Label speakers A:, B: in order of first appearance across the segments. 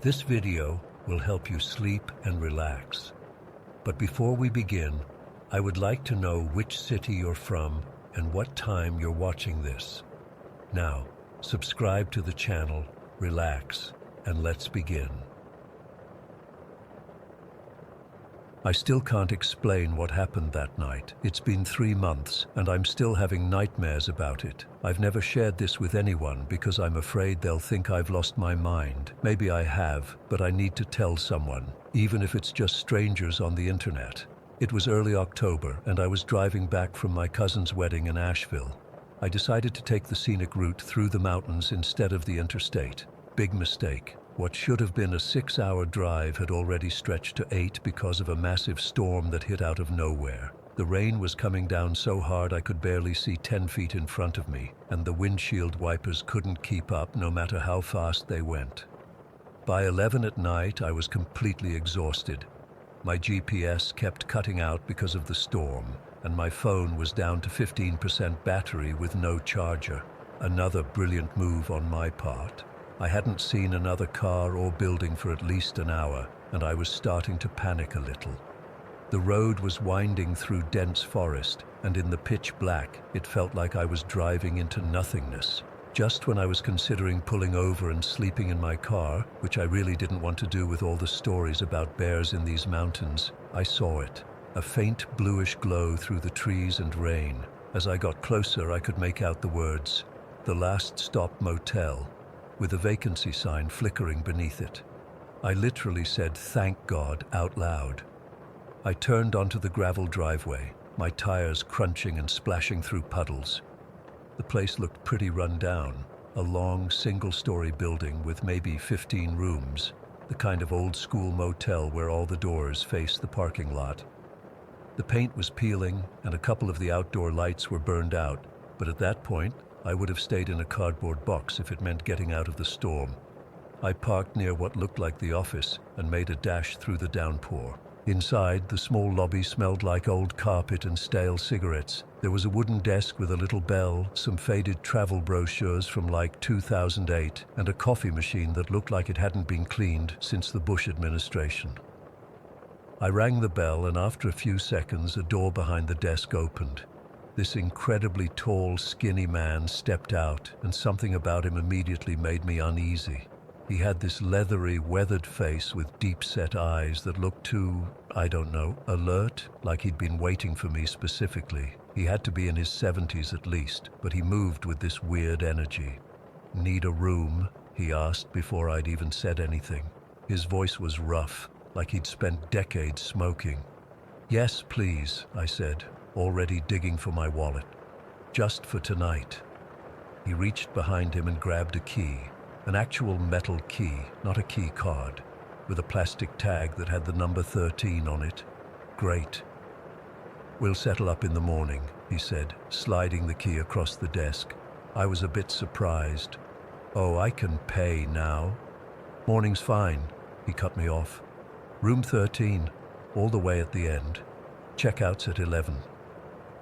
A: This video will help you sleep and relax. But before we begin, I would like to know which city you're from and what time you're watching this. Now, subscribe to the channel, relax, and let's begin. I still can't explain what happened that night. It's been 3 months, and I'm still having nightmares about it. I've never shared this with anyone because I'm afraid they'll think I've lost my mind. Maybe I have, but I need to tell someone, even if it's just strangers on the internet. It was early October, and I was driving back from my cousin's wedding in Asheville. I decided to take the scenic route through the mountains instead of the interstate. Big mistake. What should have been a 6-hour drive had already stretched to 8 because of a massive storm that hit out of nowhere. The rain was coming down so hard I could barely see 10 feet in front of me, and the windshield wipers couldn't keep up no matter how fast they went. By 11 at night, I was completely exhausted. My GPS kept cutting out because of the storm, and my phone was down to 15% battery with no charger. Another brilliant move on my part. I hadn't seen another car or building for at least an hour, and I was starting to panic a little. The road was winding through dense forest, and in the pitch black, it felt like I was driving into nothingness. Just when I was considering pulling over and sleeping in my car, which I really didn't want to do with all the stories about bears in these mountains, I saw it. A faint bluish glow through the trees and rain. As I got closer, I could make out the words, "The Last Stop Motel," with a vacancy sign flickering beneath it. I literally said, "Thank God," out loud. I turned onto the gravel driveway, my tires crunching and splashing through puddles. The place looked pretty run down, a long single-story building with maybe 15 rooms, the kind of old-school motel where all the doors face the parking lot. The paint was peeling and a couple of the outdoor lights were burned out, but at that point, I would have stayed in a cardboard box if it meant getting out of the storm. I parked near what looked like the office and made a dash through the downpour. Inside, the small lobby smelled like old carpet and stale cigarettes. There was a wooden desk with a little bell, some faded travel brochures from like 2008, and a coffee machine that looked like it hadn't been cleaned since the Bush administration. I rang the bell, and after a few seconds, a door behind the desk opened. This incredibly tall, skinny man stepped out, and something about him immediately made me uneasy. He had this leathery, weathered face with deep-set eyes that looked too, I don't know, alert, like he'd been waiting for me specifically. He had to be in his 70s at least, but he moved with this weird energy. "Need a room?" he asked before I'd even said anything. His voice was rough, like he'd spent decades smoking. "Yes, please," I said, already digging for my wallet. "Just for tonight." He reached behind him and grabbed a key, an actual metal key, not a key card, with a plastic tag that had the number 13 on it. "Great. We'll settle up in the morning," he said, sliding the key across the desk. I was a bit surprised. "Oh, I can pay now." "Morning's fine," he cut me off. "Room 13, all the way at the end. Checkout's at 11.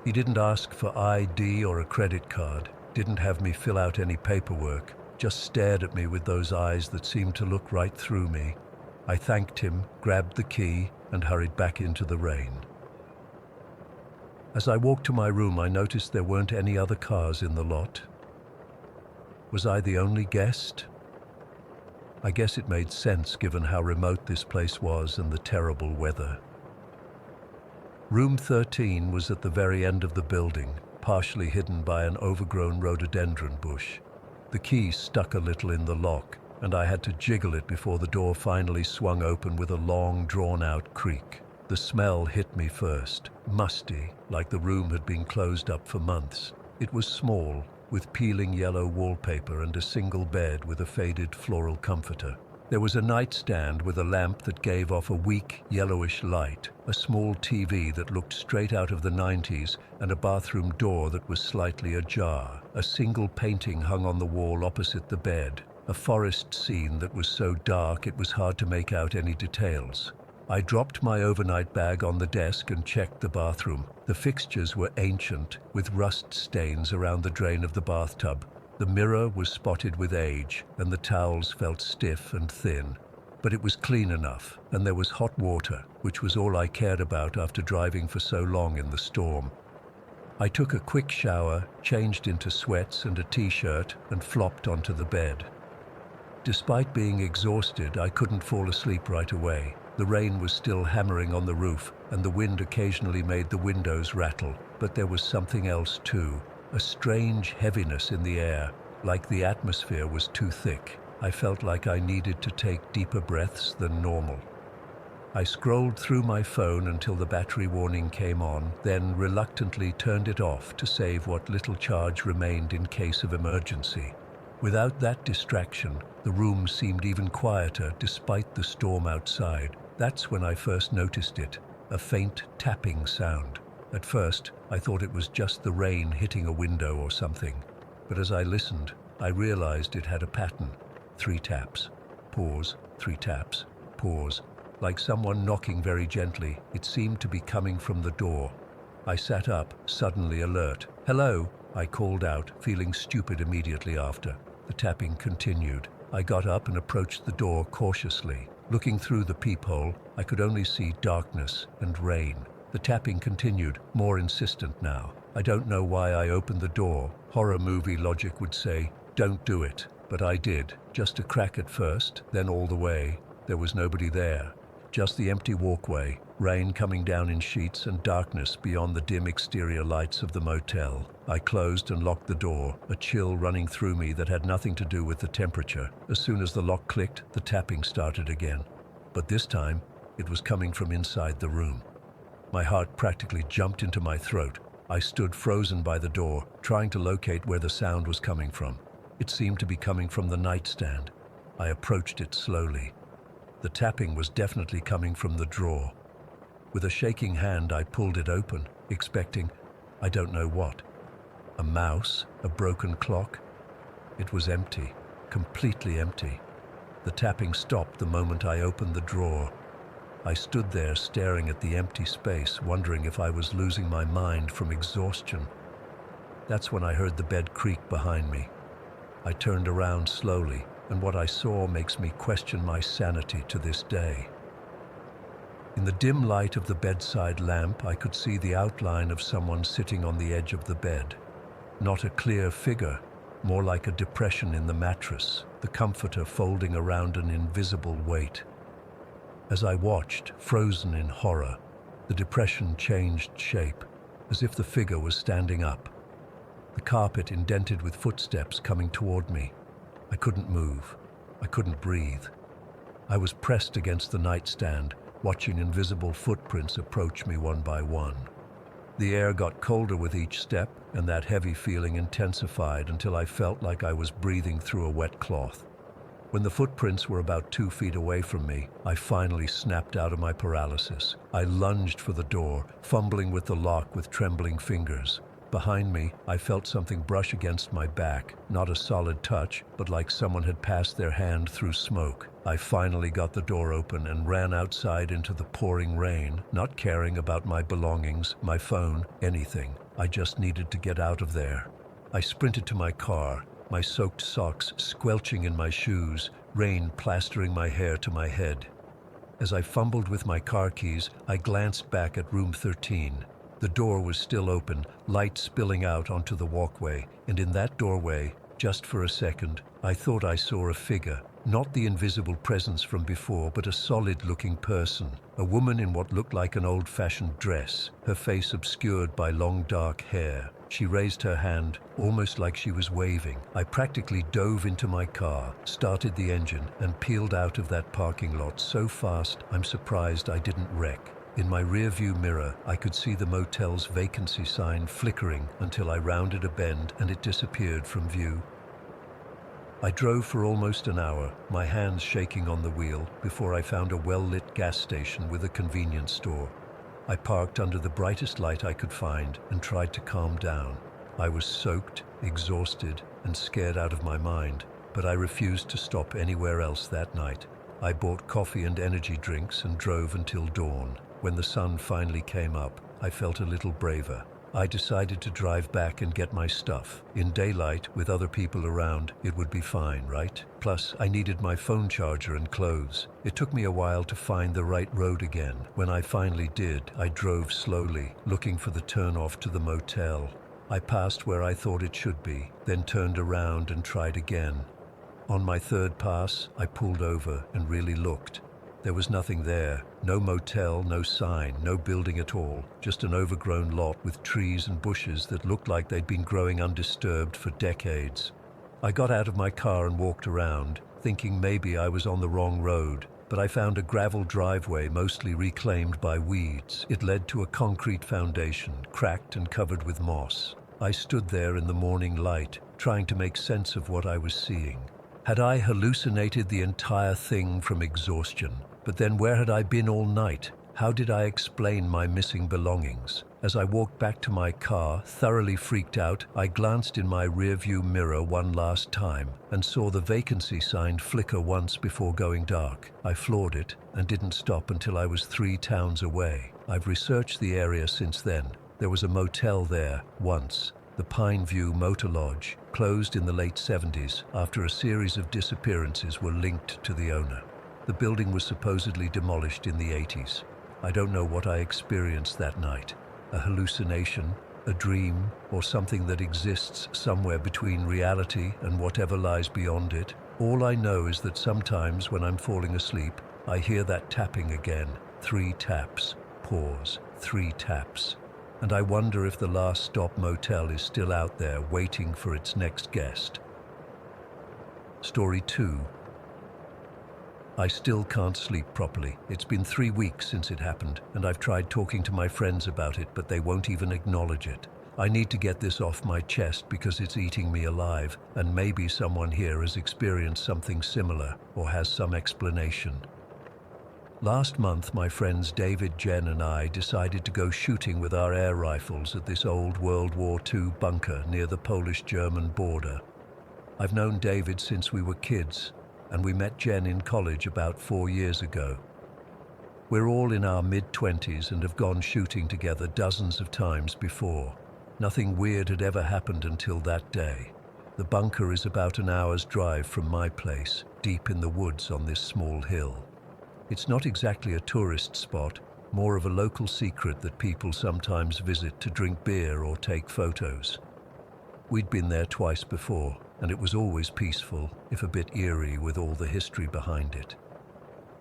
A: He didn't ask for ID or a credit card, didn't have me fill out any paperwork, just stared at me with those eyes that seemed to look right through me. I thanked him, grabbed the key, and hurried back into the rain. As I walked to my room, I noticed there weren't any other cars in the lot. Was I the only guest? I guess it made sense given how remote this place was and the terrible weather. Room 13 was at the very end of the building, partially hidden by an overgrown rhododendron bush. The key stuck a little in the lock, and I had to jiggle it before the door finally swung open with a long, drawn-out creak. The smell hit me first, musty, like the room had been closed up for months. It was small, with peeling yellow wallpaper and a single bed with a faded floral comforter. There was a nightstand with a lamp that gave off a weak, yellowish light, a small TV that looked straight out of the 90s, and a bathroom door that was slightly ajar. A single painting hung on the wall opposite the bed, a forest scene that was so dark it was hard to make out any details. I dropped my overnight bag on the desk and checked the bathroom. The fixtures were ancient, with rust stains around the drain of the bathtub. The mirror was spotted with age, and the towels felt stiff and thin. But it was clean enough, and there was hot water, which was all I cared about after driving for so long in the storm. I took a quick shower, changed into sweats and a t-shirt, and flopped onto the bed. Despite being exhausted, I couldn't fall asleep right away. The rain was still hammering on the roof, and the wind occasionally made the windows rattle. But there was something else too, a strange heaviness in the air, like the atmosphere was too thick. I felt like I needed to take deeper breaths than normal. I scrolled through my phone until the battery warning came on, then reluctantly turned it off to save what little charge remained in case of emergency. Without that distraction, the room seemed even quieter despite the storm outside. That's when I first noticed it, a faint tapping sound. At first, I thought it was just the rain hitting a window or something. But as I listened, I realized it had a pattern. 3 taps, pause, 3 taps, pause. Like someone knocking very gently, it seemed to be coming from the door. I sat up, suddenly alert. "Hello," I called out, feeling stupid immediately after. The tapping continued. I got up and approached the door cautiously. Looking through the peephole, I could only see darkness and rain. The tapping continued, more insistent now. I don't know why I opened the door. Horror movie logic would say, "Don't do it." But I did. Just a crack at first, then all the way. There was nobody there. Just the empty walkway, rain coming down in sheets and darkness beyond the dim exterior lights of the motel. I closed and locked the door, a chill running through me that had nothing to do with the temperature. As soon as the lock clicked, the tapping started again. But this time, it was coming from inside the room. My heart practically jumped into my throat. I stood frozen by the door, trying to locate where the sound was coming from. It seemed to be coming from the nightstand. I approached it slowly. The tapping was definitely coming from the drawer. With a shaking hand, I pulled it open, expecting, I don't know what. A mouse, a broken clock. It was empty, completely empty. The tapping stopped the moment I opened the drawer. I stood there staring at the empty space, wondering if I was losing my mind from exhaustion. That's when I heard the bed creak behind me. I turned around slowly, and what I saw makes me question my sanity to this day. In the dim light of the bedside lamp, I could see the outline of someone sitting on the edge of the bed. Not a clear figure, more like a depression in the mattress, the comforter folding around an invisible weight. As I watched, frozen in horror, the depression changed shape, as if the figure was standing up. The carpet indented with footsteps coming toward me. I couldn't move. I couldn't breathe. I was pressed against the nightstand, watching invisible footprints approach me one by one. The air got colder with each step, and that heavy feeling intensified until I felt like I was breathing through a wet cloth. When the footprints were about 2 feet away from me, I finally snapped out of my paralysis. I lunged for the door, fumbling with the lock with trembling fingers. Behind me, I felt something brush against my back, not a solid touch, but like someone had passed their hand through smoke. I finally got the door open and ran outside into the pouring rain, not caring about my belongings, my phone, anything. I just needed to get out of there. I sprinted to my car, my soaked socks squelching in my shoes, rain plastering my hair to my head. As I fumbled with my car keys, I glanced back at room 13. The door was still open, light spilling out onto the walkway, and in that doorway, just for a second, I thought I saw a figure, not the invisible presence from before, but a solid-looking person, a woman in what looked like an old-fashioned dress, her face obscured by long dark hair. She raised her hand, almost like she was waving. I practically dove into my car, started the engine, and peeled out of that parking lot so fast I'm surprised I didn't wreck. In my rearview mirror, I could see the motel's vacancy sign flickering until I rounded a bend and it disappeared from view. I drove for almost an hour, my hands shaking on the wheel, before I found a well-lit gas station with a convenience store. I parked under the brightest light I could find and tried to calm down. I was soaked, exhausted, and scared out of my mind, but I refused to stop anywhere else that night. I bought coffee and energy drinks and drove until dawn. When the sun finally came up, I felt a little braver. I decided to drive back and get my stuff. In daylight, with other people around, it would be fine, right? Plus, I needed my phone charger and clothes. It took me a while to find the right road again. When I finally did, I drove slowly, looking for the turnoff to the motel. I passed where I thought it should be, then turned around and tried again. On my third pass, I pulled over and really looked. There was nothing there. No motel, no sign, no building at all. Just an overgrown lot with trees and bushes that looked like they'd been growing undisturbed for decades. I got out of my car and walked around, thinking maybe I was on the wrong road, but I found a gravel driveway mostly reclaimed by weeds. It led to a concrete foundation, cracked and covered with moss. I stood there in the morning light, trying to make sense of what I was seeing. Had I hallucinated the entire thing from exhaustion? But then where had I been all night? How did I explain my missing belongings? As I walked back to my car, thoroughly freaked out, I glanced in my rearview mirror one last time and saw the vacancy sign flicker once before going dark. I floored it and didn't stop until I was 3 towns away. I've researched the area since then. There was a motel there once. The Pine View Motor Lodge, closed in the late 70s after a series of disappearances were linked to the owner. The building was supposedly demolished in the 80s. I don't know what I experienced that night. A hallucination, a dream, or something that exists somewhere between reality and whatever lies beyond it. All I know is that sometimes when I'm falling asleep, I hear that tapping again. 3 taps, pause, 3 taps. And I wonder if the Last Stop Motel is still out there waiting for its next guest. Story 2. I still can't sleep properly. It's been 3 weeks since it happened, and I've tried talking to my friends about it, but they won't even acknowledge it. I need to get this off my chest because it's eating me alive, and maybe someone here has experienced something similar or has some explanation. Last month, my friends David, Jen, and I decided to go shooting with our air rifles at this old World War II bunker near the Polish-German border. I've known David since we were kids, and we met Jen in college about 4 years ago. We're all in our mid-20s and have gone shooting together dozens of times before. Nothing weird had ever happened until that day. The bunker is about an hour's drive from my place, deep in the woods on this small hill. It's not exactly a tourist spot, more of a local secret that people sometimes visit to drink beer or take photos. We'd been there twice before, and it was always peaceful, if a bit eerie with all the history behind it.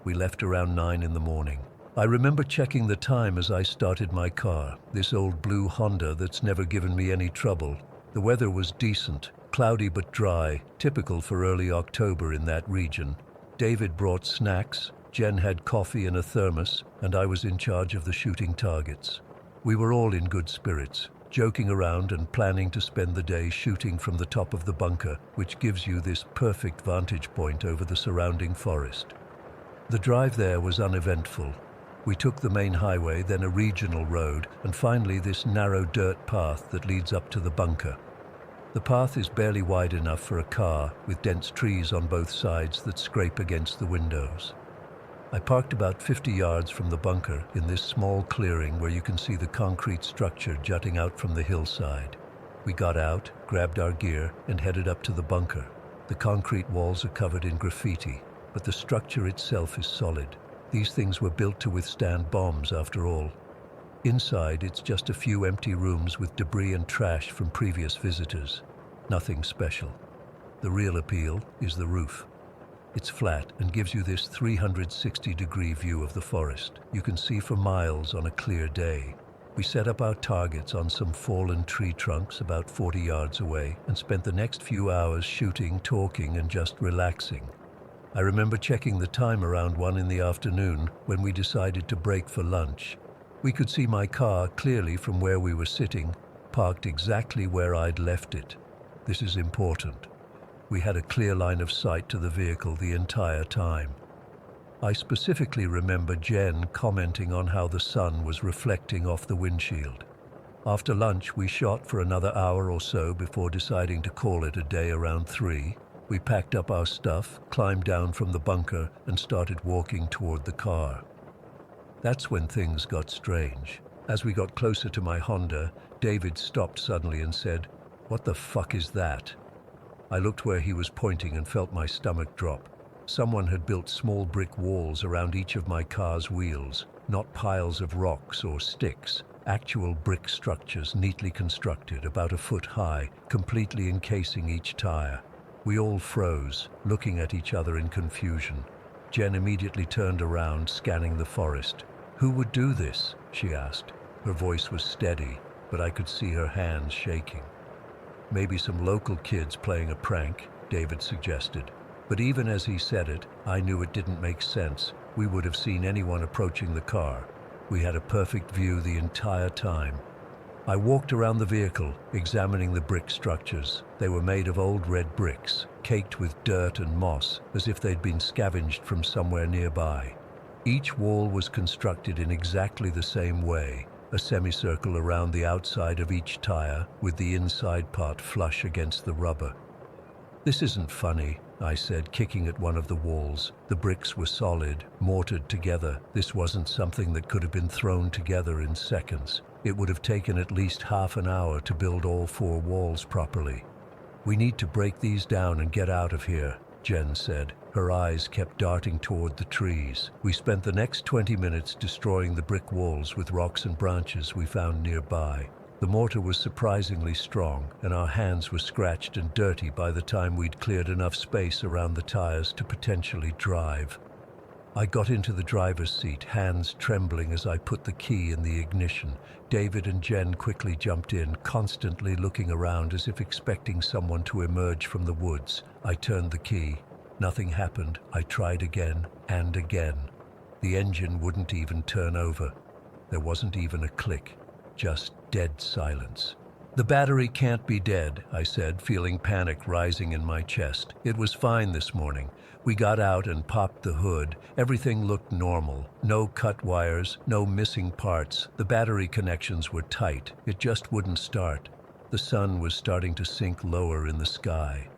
A: We left around 9 in the morning. I remember checking the time as I started my car, this old blue Honda that's never given me any trouble. The weather was decent, cloudy but dry, typical for early October in that region. David brought snacks, Jen had coffee in a thermos, and I was in charge of the shooting targets. We were all in good spirits, joking around and planning to spend the day shooting from the top of the bunker, which gives you this perfect vantage point over the surrounding forest. The drive there was uneventful. We took the main highway, then a regional road, and finally this narrow dirt path that leads up to the bunker. The path is barely wide enough for a car, with dense trees on both sides that scrape against the windows. I parked about 50 yards from the bunker in this small clearing where you can see the concrete structure jutting out from the hillside. We got out, grabbed our gear, and headed up to the bunker. The concrete walls are covered in graffiti, but the structure itself is solid. These things were built to withstand bombs, after all. Inside, it's just a few empty rooms with debris and trash from previous visitors. Nothing special. The real appeal is the roof. It's flat and gives you this 360-degree view of the forest. You can see for miles on a clear day. We set up our targets on some fallen tree trunks about 40 yards away and spent the next few hours shooting, talking, and just relaxing. I remember checking the time around 1 in the afternoon when we decided to break for lunch. We could see my car clearly from where we were sitting, parked exactly where I'd left it. This is important. We had a clear line of sight to the vehicle the entire time. I specifically remember Jen commenting on how the sun was reflecting off the windshield. After lunch, we shot for another hour or so before deciding to call it a day around 3. We packed up our stuff, climbed down from the bunker, and started walking toward the car. That's when things got strange. As we got closer to my Honda, David stopped suddenly and said, "What the fuck is that?" I looked where he was pointing and felt my stomach drop. Someone had built small brick walls around each of my car's wheels, not piles of rocks or sticks, actual brick structures neatly constructed, about a foot high, completely encasing each tire. We all froze, looking at each other in confusion. Jen immediately turned around, scanning the forest. "Who would do this?" she asked. Her voice was steady, but I could see her hands shaking. "Maybe some local kids playing a prank," David suggested. But even as he said it, I knew it didn't make sense. We would have seen anyone approaching the car. We had a perfect view the entire time. I walked around the vehicle, examining the brick structures. They were made of old red bricks, caked with dirt and moss, as if they'd been scavenged from somewhere nearby. Each wall was constructed in exactly the same way, a semicircle around the outside of each tire, with the inside part flush against the rubber. "This isn't funny," I said, kicking at one of the walls. The bricks were solid, mortared together. This wasn't something that could have been thrown together in seconds. It would have taken at least half an hour to build all 4 walls properly. "We need to break these down and get out of here," Jen said. Her eyes kept darting toward the trees. We spent the next 20 minutes destroying the brick walls with rocks and branches we found nearby. The mortar was surprisingly strong, and our hands were scratched and dirty by the time we'd cleared enough space around the tires to potentially drive. I got into the driver's seat, hands trembling as I put the key in the ignition. David and Jen quickly jumped in, constantly looking around as if expecting someone to emerge from the woods. I turned the key. Nothing happened. I tried again and again. The engine wouldn't even turn over. There wasn't even a click, just dead silence. "The battery can't be dead," I said, feeling panic rising in my chest. "It was fine this morning. We got out and popped the hood. Everything looked normal. No cut wires, no missing parts. The battery connections were tight. It just wouldn't start." The sun was starting to sink lower in the sky.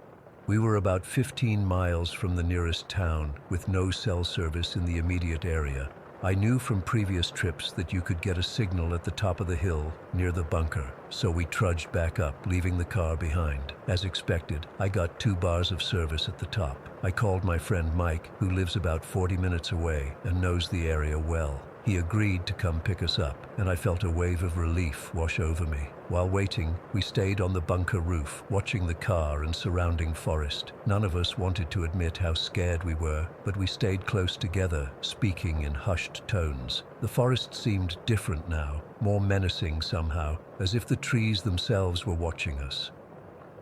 A: We were about 15 miles from the nearest town, with no cell service in the immediate area. I knew from previous trips that you could get a signal at the top of the hill near the bunker, so we trudged back up, leaving the car behind. As expected, I got 2 bars of service at the top. I called my friend Mike, who lives about 40 minutes away and knows the area well. He agreed to come pick us up, and I felt a wave of relief wash over me. While waiting, we stayed on the bunker roof, watching the car and surrounding forest. None of us wanted to admit how scared we were, but we stayed close together, speaking in hushed tones. The forest seemed different now, more menacing somehow, as if the trees themselves were watching us.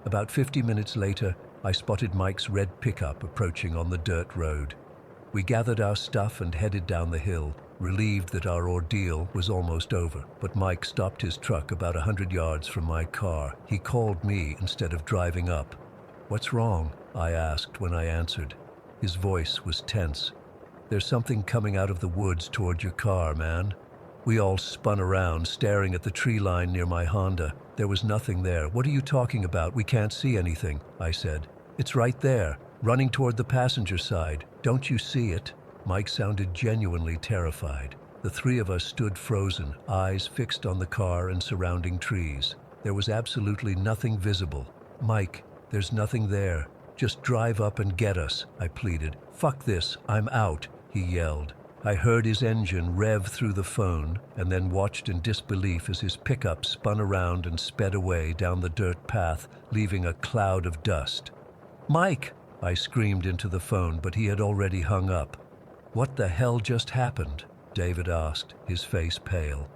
A: About 50 minutes later, I spotted Mike's red pickup approaching on the dirt road. We gathered our stuff and headed down the hill, relieved that our ordeal was almost over. But Mike stopped his truck about 100 yards from my car. He called me instead of driving up. "What's wrong?" I asked when I answered. His voice was tense. "There's something coming out of the woods toward your car, man." We all spun around, staring at the tree line near my Honda. There was nothing there. "What are you talking about? We can't see anything," I said. "It's right there, running toward the passenger side. Don't you see it?" Mike sounded genuinely terrified. The 3 of us stood frozen, eyes fixed on the car and surrounding trees. There was absolutely nothing visible. "Mike, there's nothing there. Just drive up and get us," I pleaded. "Fuck this, I'm out," he yelled. I heard his engine rev through the phone and then watched in disbelief as his pickup spun around and sped away down the dirt path, leaving a cloud of dust. "Mike!" I screamed into the phone, but he had already hung up. "What the hell just happened?" David asked, his face pale.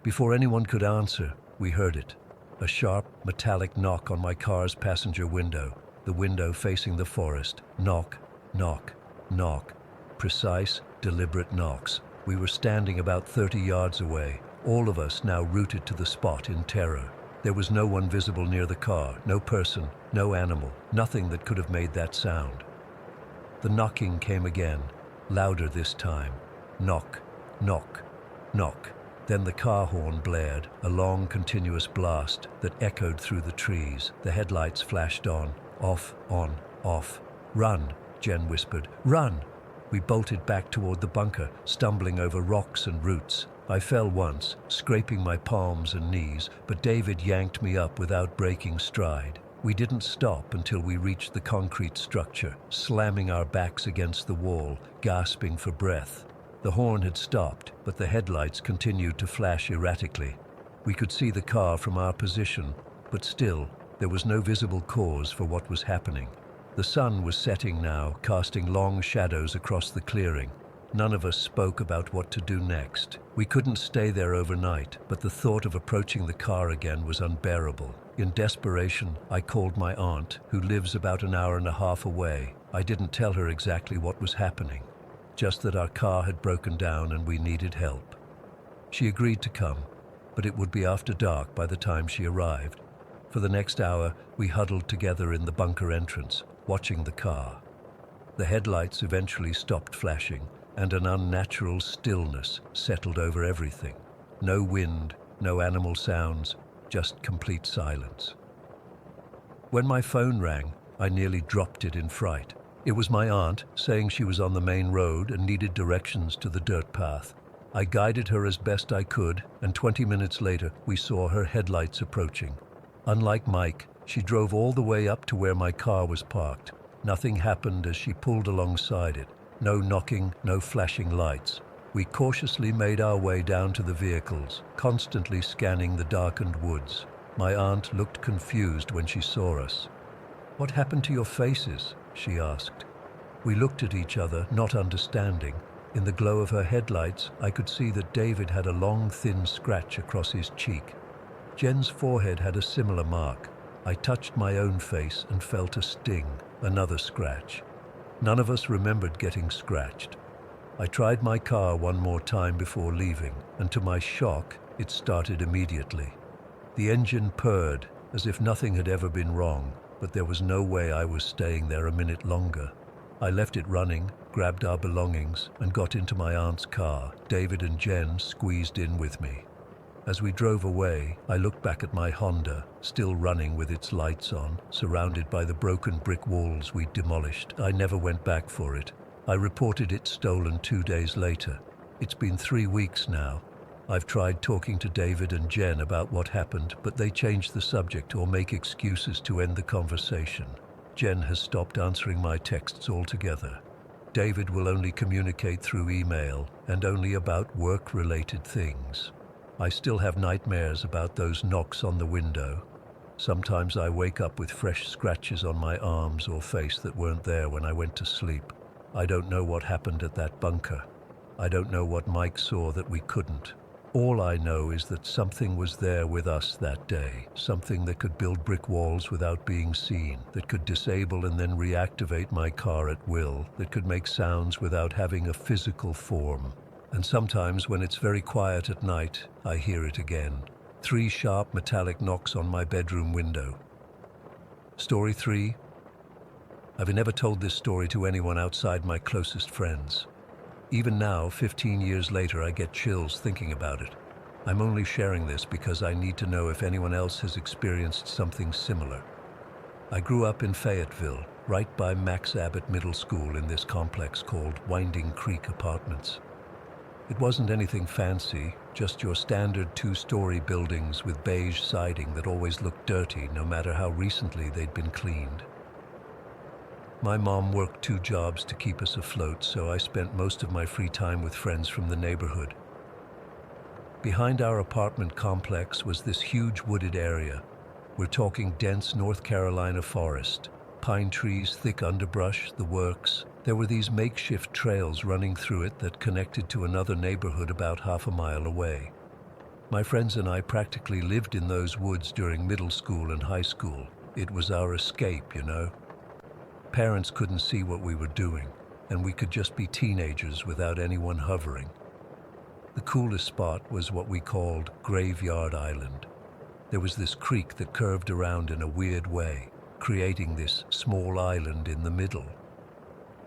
A: Before anyone could answer, we heard it. A sharp, metallic knock on my car's passenger window, the window facing the forest. Knock, knock, knock. Precise, deliberate knocks. We were standing about 30 yards away, all of us now rooted to the spot in terror. There was no one visible near the car, no person, no animal, nothing that could have made that sound. The knocking came again, louder this time. Knock, knock, knock. Then the car horn blared, a long, continuous blast that echoed through the trees. The headlights flashed on, off, on, off. "Run," Jen whispered. "Run!" We bolted back toward the bunker, stumbling over rocks and roots. I fell once, scraping my palms and knees, but David yanked me up without breaking stride. We didn't stop until we reached the concrete structure, slamming our backs against the wall, gasping for breath. The horn had stopped, but the headlights continued to flash erratically. We could see the car from our position, but still, there was no visible cause for what was happening. The sun was setting now, casting long shadows across the clearing. None of us spoke about what to do next. We couldn't stay there overnight, but the thought of approaching the car again was unbearable. In desperation, I called my aunt, who lives about an hour and a half away. I didn't tell her exactly what was happening, just that our car had broken down and we needed help. She agreed to come, but it would be after dark by the time she arrived. For the next hour, we huddled together in the bunker entrance, watching the car. The headlights eventually stopped flashing, and an unnatural stillness settled over everything. No wind, no animal sounds, just complete silence. When my phone rang, I nearly dropped it in fright. It was my aunt saying she was on the main road and needed directions to the dirt path. I guided her as best I could, and 20 minutes later, we saw her headlights approaching. Unlike Mike, she drove all the way up to where my car was parked. Nothing happened as she pulled alongside it. No knocking, no flashing lights. We cautiously made our way down to the vehicles, constantly scanning the darkened woods. My aunt looked confused when she saw us. "What happened to your faces?" she asked. We looked at each other, not understanding. In the glow of her headlights, I could see that David had a long, thin scratch across his cheek. Jen's forehead had a similar mark. I touched my own face and felt a sting, another scratch. None of us remembered getting scratched. I tried my car one more time before leaving, and to my shock, it started immediately. The engine purred, as if nothing had ever been wrong, but there was no way I was staying there a minute longer. I left it running, grabbed our belongings, and got into my aunt's car. David and Jen squeezed in with me. As we drove away, I looked back at my Honda, still running with its lights on, surrounded by the broken brick walls we'd demolished. I never went back for it. I reported it stolen 2 days later. It's been 3 weeks now. I've tried talking to David and Jen about what happened, but they change the subject or make excuses to end the conversation. Jen has stopped answering my texts altogether. David will only communicate through email and only about work-related things. I still have nightmares about those knocks on the window. Sometimes I wake up with fresh scratches on my arms or face that weren't there when I went to sleep. I don't know what happened at that bunker. I don't know what Mike saw that we couldn't. All I know is that something was there with us that day, something that could build brick walls without being seen, that could disable and then reactivate my car at will, that could make sounds without having a physical form. And sometimes when it's very quiet at night, I hear it again. 3 sharp metallic knocks on my bedroom window. Story 3. I've never told this story to anyone outside my closest friends. Even now, 15 years later, I get chills thinking about it. I'm only sharing this because I need to know if anyone else has experienced something similar. I grew up in Fayetteville, right by Max Abbott Middle School in this complex called Winding Creek Apartments. It wasn't anything fancy, just your standard 2-story buildings with beige siding that always looked dirty no matter how recently they'd been cleaned. My mom worked 2 jobs to keep us afloat, so I spent most of my free time with friends from the neighborhood. Behind our apartment complex was this huge wooded area. We're talking dense North Carolina forest, pine trees, thick underbrush, the works. There were these makeshift trails running through it that connected to another neighborhood about half a mile away. My friends and I practically lived in those woods during middle school and high school. It was our escape, you know. Parents couldn't see what we were doing, and we could just be teenagers without anyone hovering. The coolest spot was what we called Graveyard Island. There was this creek that curved around in a weird way, creating this small island in the middle.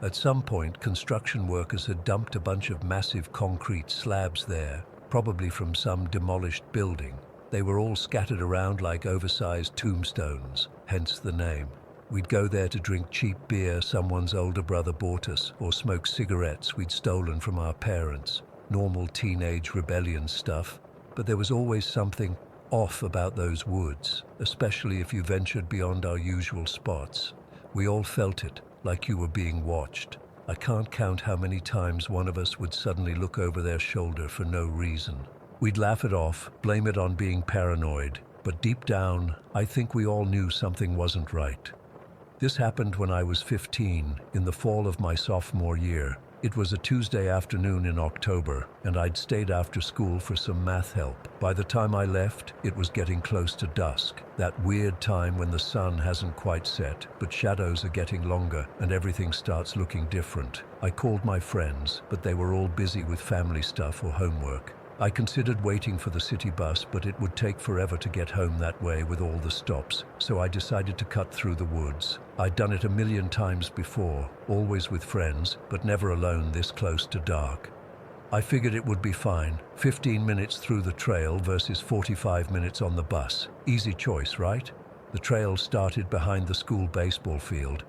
A: At some point, construction workers had dumped a bunch of massive concrete slabs there, probably from some demolished building. They were all scattered around like oversized tombstones, hence the name. We'd go there to drink cheap beer someone's older brother bought us, or smoke cigarettes we'd stolen from our parents. normal teenage rebellion stuff, but there was always something off about those woods, especially if you ventured beyond our usual spots. We all felt it, like you were being watched. I can't count how many times one of us would suddenly look over their shoulder for no reason. We'd laugh it off, blame it on being paranoid, but deep down, I think we all knew something wasn't right. This happened when I was 15, in the fall of my sophomore year. It was a Tuesday afternoon in October, and I'd stayed after school for some math help. By the time I left, it was getting close to dusk, that weird time when the sun hasn't quite set, but shadows are getting longer and everything starts looking different. I called my friends, but they were all busy with family stuff or homework. I considered waiting for the city bus, but it would take forever to get home that way with all the stops, so I decided to cut through the woods. I'd done it a million times before, always with friends, but never alone this close to dark. I figured it would be fine. 15 minutes through the trail versus 45 minutes on the bus. Easy choice, right? The trail started behind the school baseball field.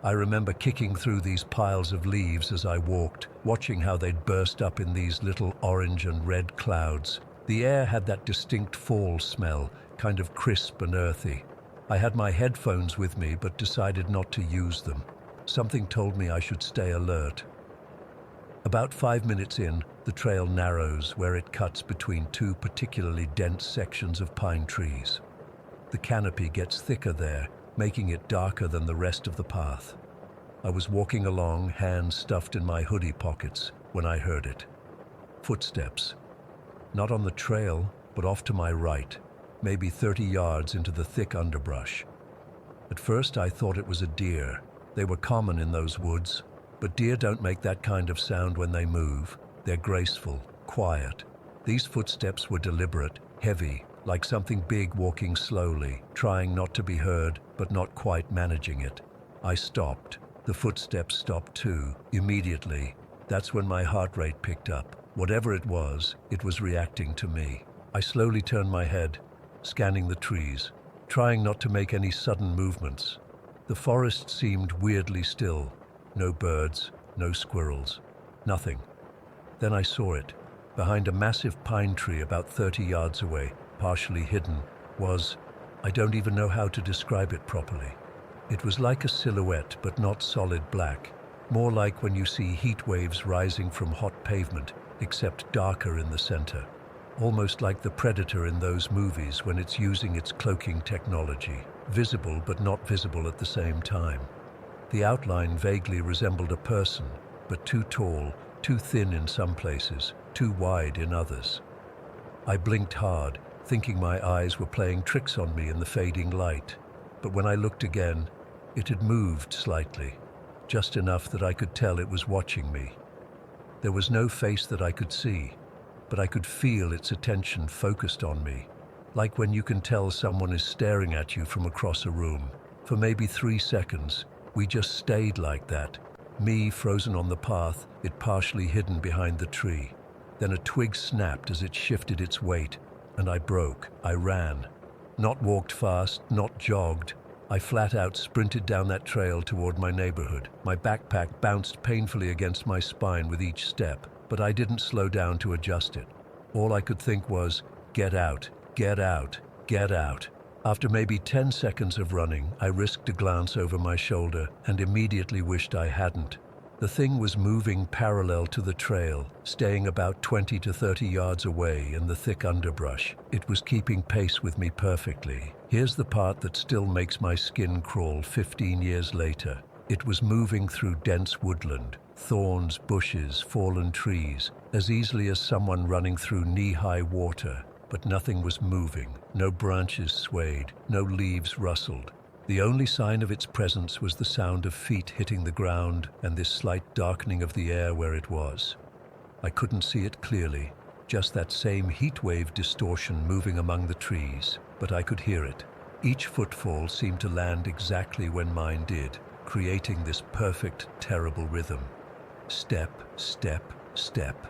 A: I remember kicking through these piles of leaves as I walked, watching how they'd burst up in these little orange and red clouds. The air had that distinct fall smell, kind of crisp and earthy. I had my headphones with me but decided not to use them. Something told me I should stay alert. About 5 minutes in, the trail narrows where it cuts between two particularly dense sections of pine trees. The canopy gets thicker there, making it darker than the rest of the path. I was walking along, hands stuffed in my hoodie pockets, when I heard it. Footsteps. Not on the trail, but off to my right, maybe 30 yards into the thick underbrush. At first I thought it was a deer. They were common in those woods, but deer don't make that kind of sound when they move. They're graceful, quiet. These footsteps were deliberate, heavy, like something big walking slowly, trying not to be heard, but not quite managing it. I stopped. The footsteps stopped too, immediately. That's when my heart rate picked up. Whatever it was reacting to me. I slowly turned my head, scanning the trees, trying not to make any sudden movements. The forest seemed weirdly still. No birds, no squirrels, nothing. Then I saw it. Behind a massive pine tree about 30 yards away, partially hidden, I don't even know how to describe it properly. It was like a silhouette, but not solid black. More like when you see heat waves rising from hot pavement, except darker in the center. Almost like the predator in those movies when it's using its cloaking technology. Visible but not visible at the same time. The outline vaguely resembled a person, but too tall, too thin in some places, too wide in others. I blinked hard, thinking my eyes were playing tricks on me in the fading light. But when I looked again, it had moved slightly, just enough that I could tell it was watching me. There was no face that I could see, but I could feel its attention focused on me, like when you can tell someone is staring at you from across a room. For maybe 3 seconds, we just stayed like that, me frozen on the path, it partially hidden behind the tree. Then a twig snapped as it shifted its weight, and I broke. I ran. Not walked fast, not jogged. I flat out sprinted down that trail toward my neighborhood. My backpack bounced painfully against my spine with each step, but I didn't slow down to adjust it. All I could think was, get out, get out, get out. After maybe 10 seconds of running, I risked a glance over my shoulder and immediately wished I hadn't. The thing was moving parallel to the trail, staying about 20 to 30 yards away in the thick underbrush. It was keeping pace with me perfectly. Here's the part that still makes my skin crawl 15 years later. It was moving through dense woodland, thorns, bushes, fallen trees, as easily as someone running through knee-high water. But nothing was moving. No branches swayed, no leaves rustled. The only sign of its presence was the sound of feet hitting the ground and this slight darkening of the air where it was. I couldn't see it clearly, just that same heat wave distortion moving among the trees, but I could hear it. Each footfall seemed to land exactly when mine did, creating this perfect, terrible rhythm. Step, step, step.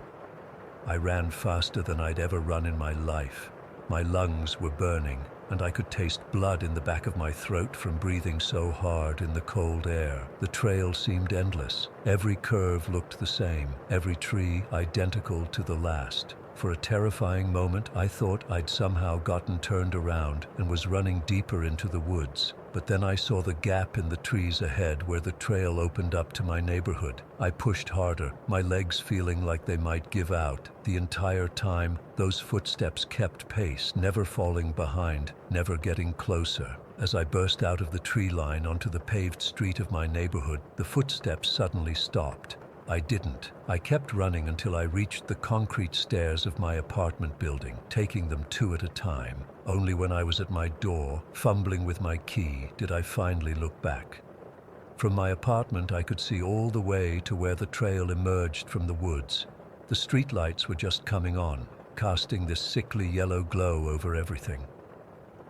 A: I ran faster than I'd ever run in my life. My lungs were burning. and I could taste blood in the back of my throat from breathing so hard in the cold air. The trail seemed endless. Every curve looked the same, every tree identical to the last. For a terrifying moment, I thought I'd somehow gotten turned around and was running deeper into the woods. But then I saw the gap in the trees ahead where the trail opened up to my neighborhood. I pushed harder, my legs feeling like they might give out. The entire time, those footsteps kept pace, never falling behind, never getting closer. As I burst out of the tree line onto the paved street of my neighborhood, the footsteps suddenly stopped. I didn't. I kept running until I reached the concrete stairs of my apartment building, taking them two at a time. Only when I was at my door, fumbling with my key, did I finally look back. From my apartment, I could see all the way to where the trail emerged from the woods. The streetlights were just coming on, casting this sickly yellow glow over everything.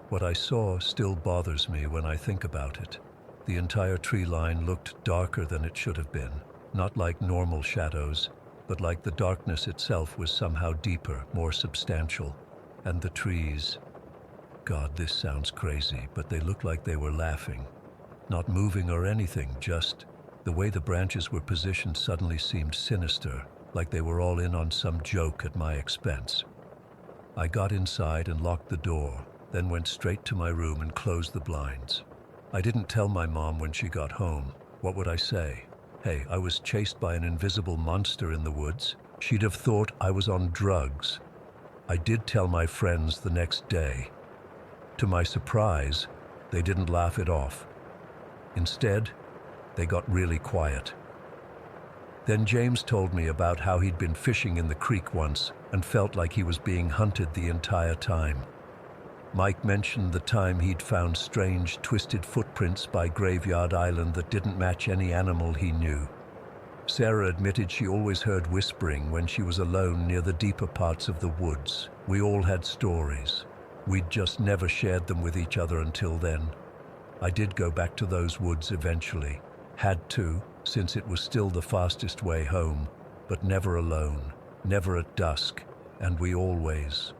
A: What I saw still bothers me when I think about it. The entire tree line looked darker than it should have been. Not like normal shadows, but like the darkness itself was somehow deeper, more substantial. And the trees, God, this sounds crazy, but they looked like they were laughing. Not moving or anything, just the way the branches were positioned suddenly seemed sinister, like they were all in on some joke at my expense. I got inside and locked the door, then went straight to my room and closed the blinds. I didn't tell my mom when she got home. What would I say? Hey, I was chased by an invisible monster in the woods. She'd have thought I was on drugs. I did tell my friends the next day. To my surprise, they didn't laugh it off. Instead, they got really quiet. Then James told me about how he'd been fishing in the creek once and felt like he was being hunted the entire time. Mike mentioned the time he'd found strange, twisted footprints by Graveyard Island that didn't match any animal he knew. Sarah admitted she always heard whispering when she was alone near the deeper parts of the woods. We all had stories. We'd just never shared them with each other until then. I did go back to those woods eventually. Had to, since it was still the fastest way home, but never alone, never at dusk. And we always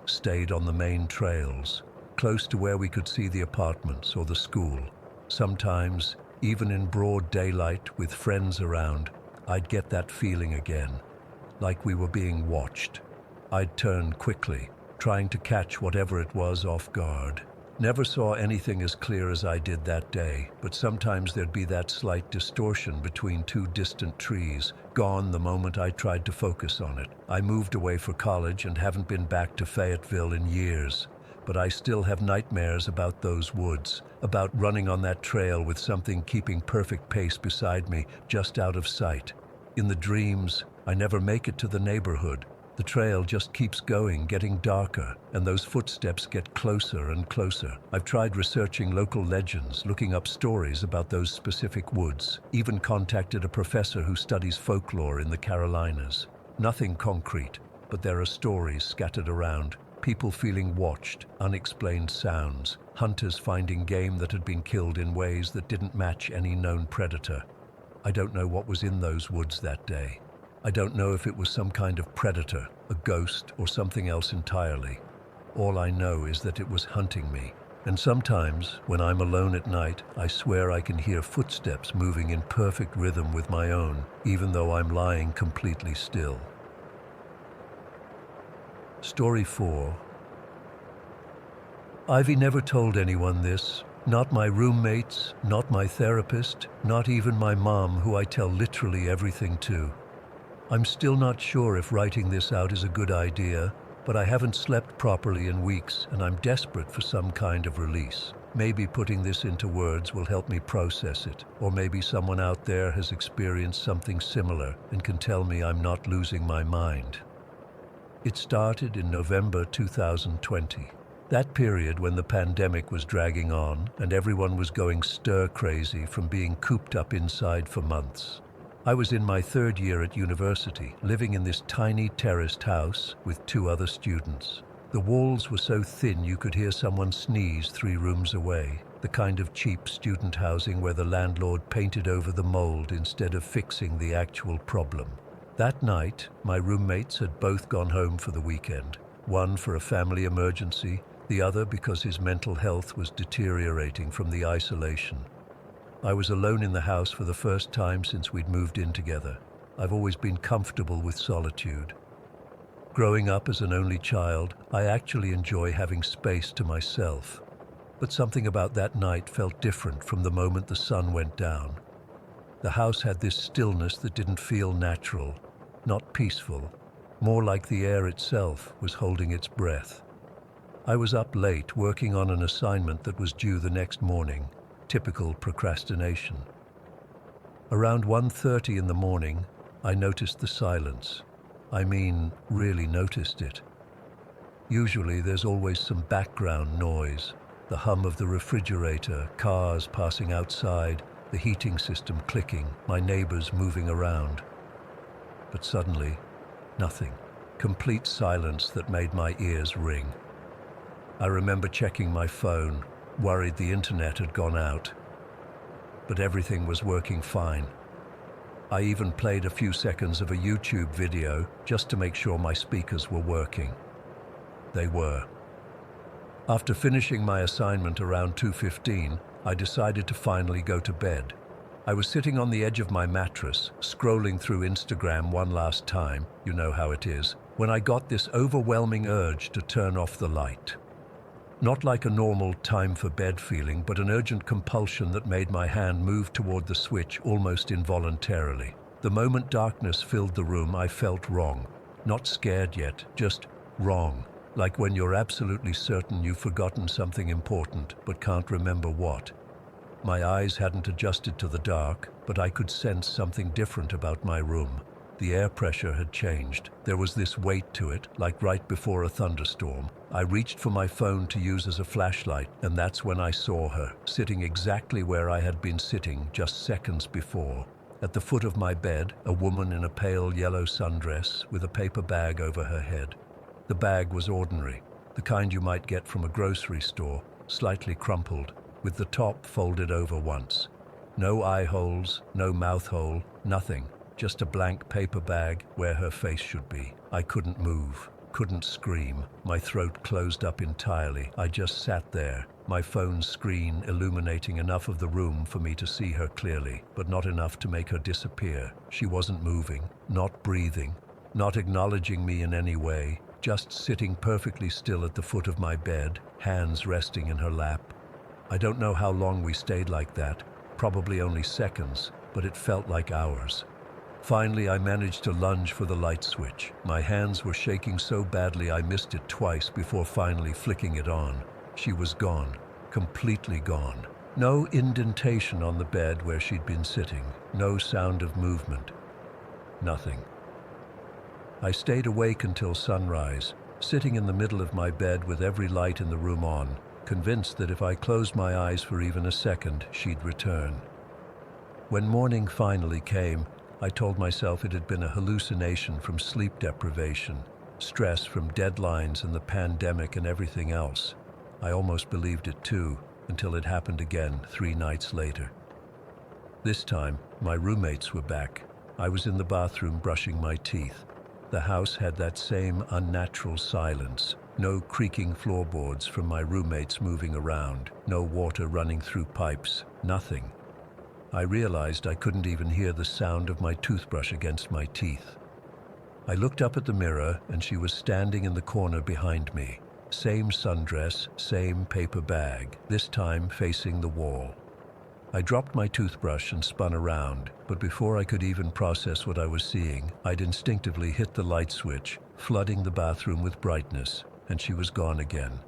A: stayed on the main trails, close to where we could see the apartments or the school. Sometimes, even in broad daylight with friends around, I'd get that feeling again, like we were being watched. I'd turn quickly, trying to catch whatever it was off guard. Never saw anything as clear as I did that day, but sometimes there'd be that slight distortion between two distant trees, gone the moment I tried to focus on it. I moved away for college and haven't been back to Fayetteville in years, but I still have nightmares about those woods, about running on that trail with something keeping perfect pace beside me, just out of sight. In the dreams, I never make it to the neighborhood. The trail just keeps going, getting darker, and those footsteps get closer and closer. I've tried researching local legends, looking up stories about those specific woods, even contacted a professor who studies folklore in the Carolinas. Nothing concrete, but there are stories scattered around, people feeling watched, unexplained sounds, hunters finding game that had been killed in ways that didn't match any known predator. I don't know what was in those woods that day. I don't know if it was some kind of predator, a ghost, or something else entirely. All I know is that it was hunting me. And sometimes, when I'm alone at night, I swear I can hear footsteps moving in perfect rhythm with my own, even though I'm lying completely still. Story 4. Ivy never told anyone this. Not my roommates, not my therapist, not even my mom, who I tell literally everything to. I'm still not sure if writing this out is a good idea, but I haven't slept properly in weeks and I'm desperate for some kind of release. Maybe putting this into words will help me process it, or maybe someone out there has experienced something similar and can tell me I'm not losing my mind. It started in November 2020. That period when the pandemic was dragging on and everyone was going stir-crazy from being cooped up inside for months. I was in my third year at university, living in this tiny terraced house with 2 other students. The walls were so thin you could hear someone sneeze 3 rooms away, the kind of cheap student housing where the landlord painted over the mold instead of fixing the actual problem. That night, my roommates had both gone home for the weekend, one for a family emergency, The other because his mental health was deteriorating from the isolation. I was alone in the house for the first time since we'd moved in together. I've always been comfortable with solitude. Growing up as an only child, I actually enjoy having space to myself. But something about that night felt different from the moment the sun went down. The house had this stillness that didn't feel natural, not peaceful, more like the air itself was holding its breath. I was up late working on an assignment that was due the next morning, typical procrastination. Around 1:30 in the morning, I noticed the silence. I mean, really noticed it. Usually there's always some background noise, the hum of the refrigerator, cars passing outside, the heating system clicking, my neighbors moving around. But suddenly, nothing. Complete silence that made my ears ring. I remember checking my phone, worried the internet had gone out. But everything was working fine. I even played a few seconds of a YouTube video just to make sure my speakers were working. They were. After finishing my assignment around 2:15, I decided to finally go to bed. I was sitting on the edge of my mattress, scrolling through Instagram one last time, you know how it is, when I got this overwhelming urge to turn off the light. Not like a normal time for bed feeling, but an urgent compulsion that made my hand move toward the switch almost involuntarily. The moment darkness filled the room, I felt wrong. Not scared yet, just wrong. Like when you're absolutely certain you've forgotten something important, but can't remember what. My eyes hadn't adjusted to the dark, but I could sense something different about my room. The air pressure had changed. There was this weight to it, like right before a thunderstorm. I reached for my phone to use as a flashlight, and that's when I saw her, sitting exactly where I had been sitting just seconds before. At the foot of my bed, a woman in a pale yellow sundress with a paper bag over her head. The bag was ordinary, the kind you might get from a grocery store, slightly crumpled, with the top folded over once. No eye holes, no mouth hole, nothing. Just a blank paper bag where her face should be. I couldn't move, couldn't scream. My throat closed up entirely. I just sat there, my phone's screen illuminating enough of the room for me to see her clearly, but not enough to make her disappear. She wasn't moving, not breathing, not acknowledging me in any way, just sitting perfectly still at the foot of my bed, hands resting in her lap. I don't know how long we stayed like that, probably only seconds, but it felt like hours. Finally, I managed to lunge for the light switch. My hands were shaking so badly I missed it twice before finally flicking it on. She was gone, completely gone. No indentation on the bed where she'd been sitting, no sound of movement, nothing. I stayed awake until sunrise, sitting in the middle of my bed with every light in the room on, convinced that if I closed my eyes for even a second, she'd return. When morning finally came, I told myself it had been a hallucination from sleep deprivation, stress from deadlines and the pandemic and everything else. I almost believed it too, until it happened again 3 nights later. This time, my roommates were back. I was in the bathroom brushing my teeth. The house had that same unnatural silence. No creaking floorboards from my roommates moving around, no water running through pipes, nothing. I realized I couldn't even hear the sound of my toothbrush against my teeth. I looked up at the mirror and she was standing in the corner behind me. Same sundress, same paper bag, this time facing the wall. I dropped my toothbrush and spun around, but before I could even process what I was seeing, I'd instinctively hit the light switch, flooding the bathroom with brightness, and she was gone again.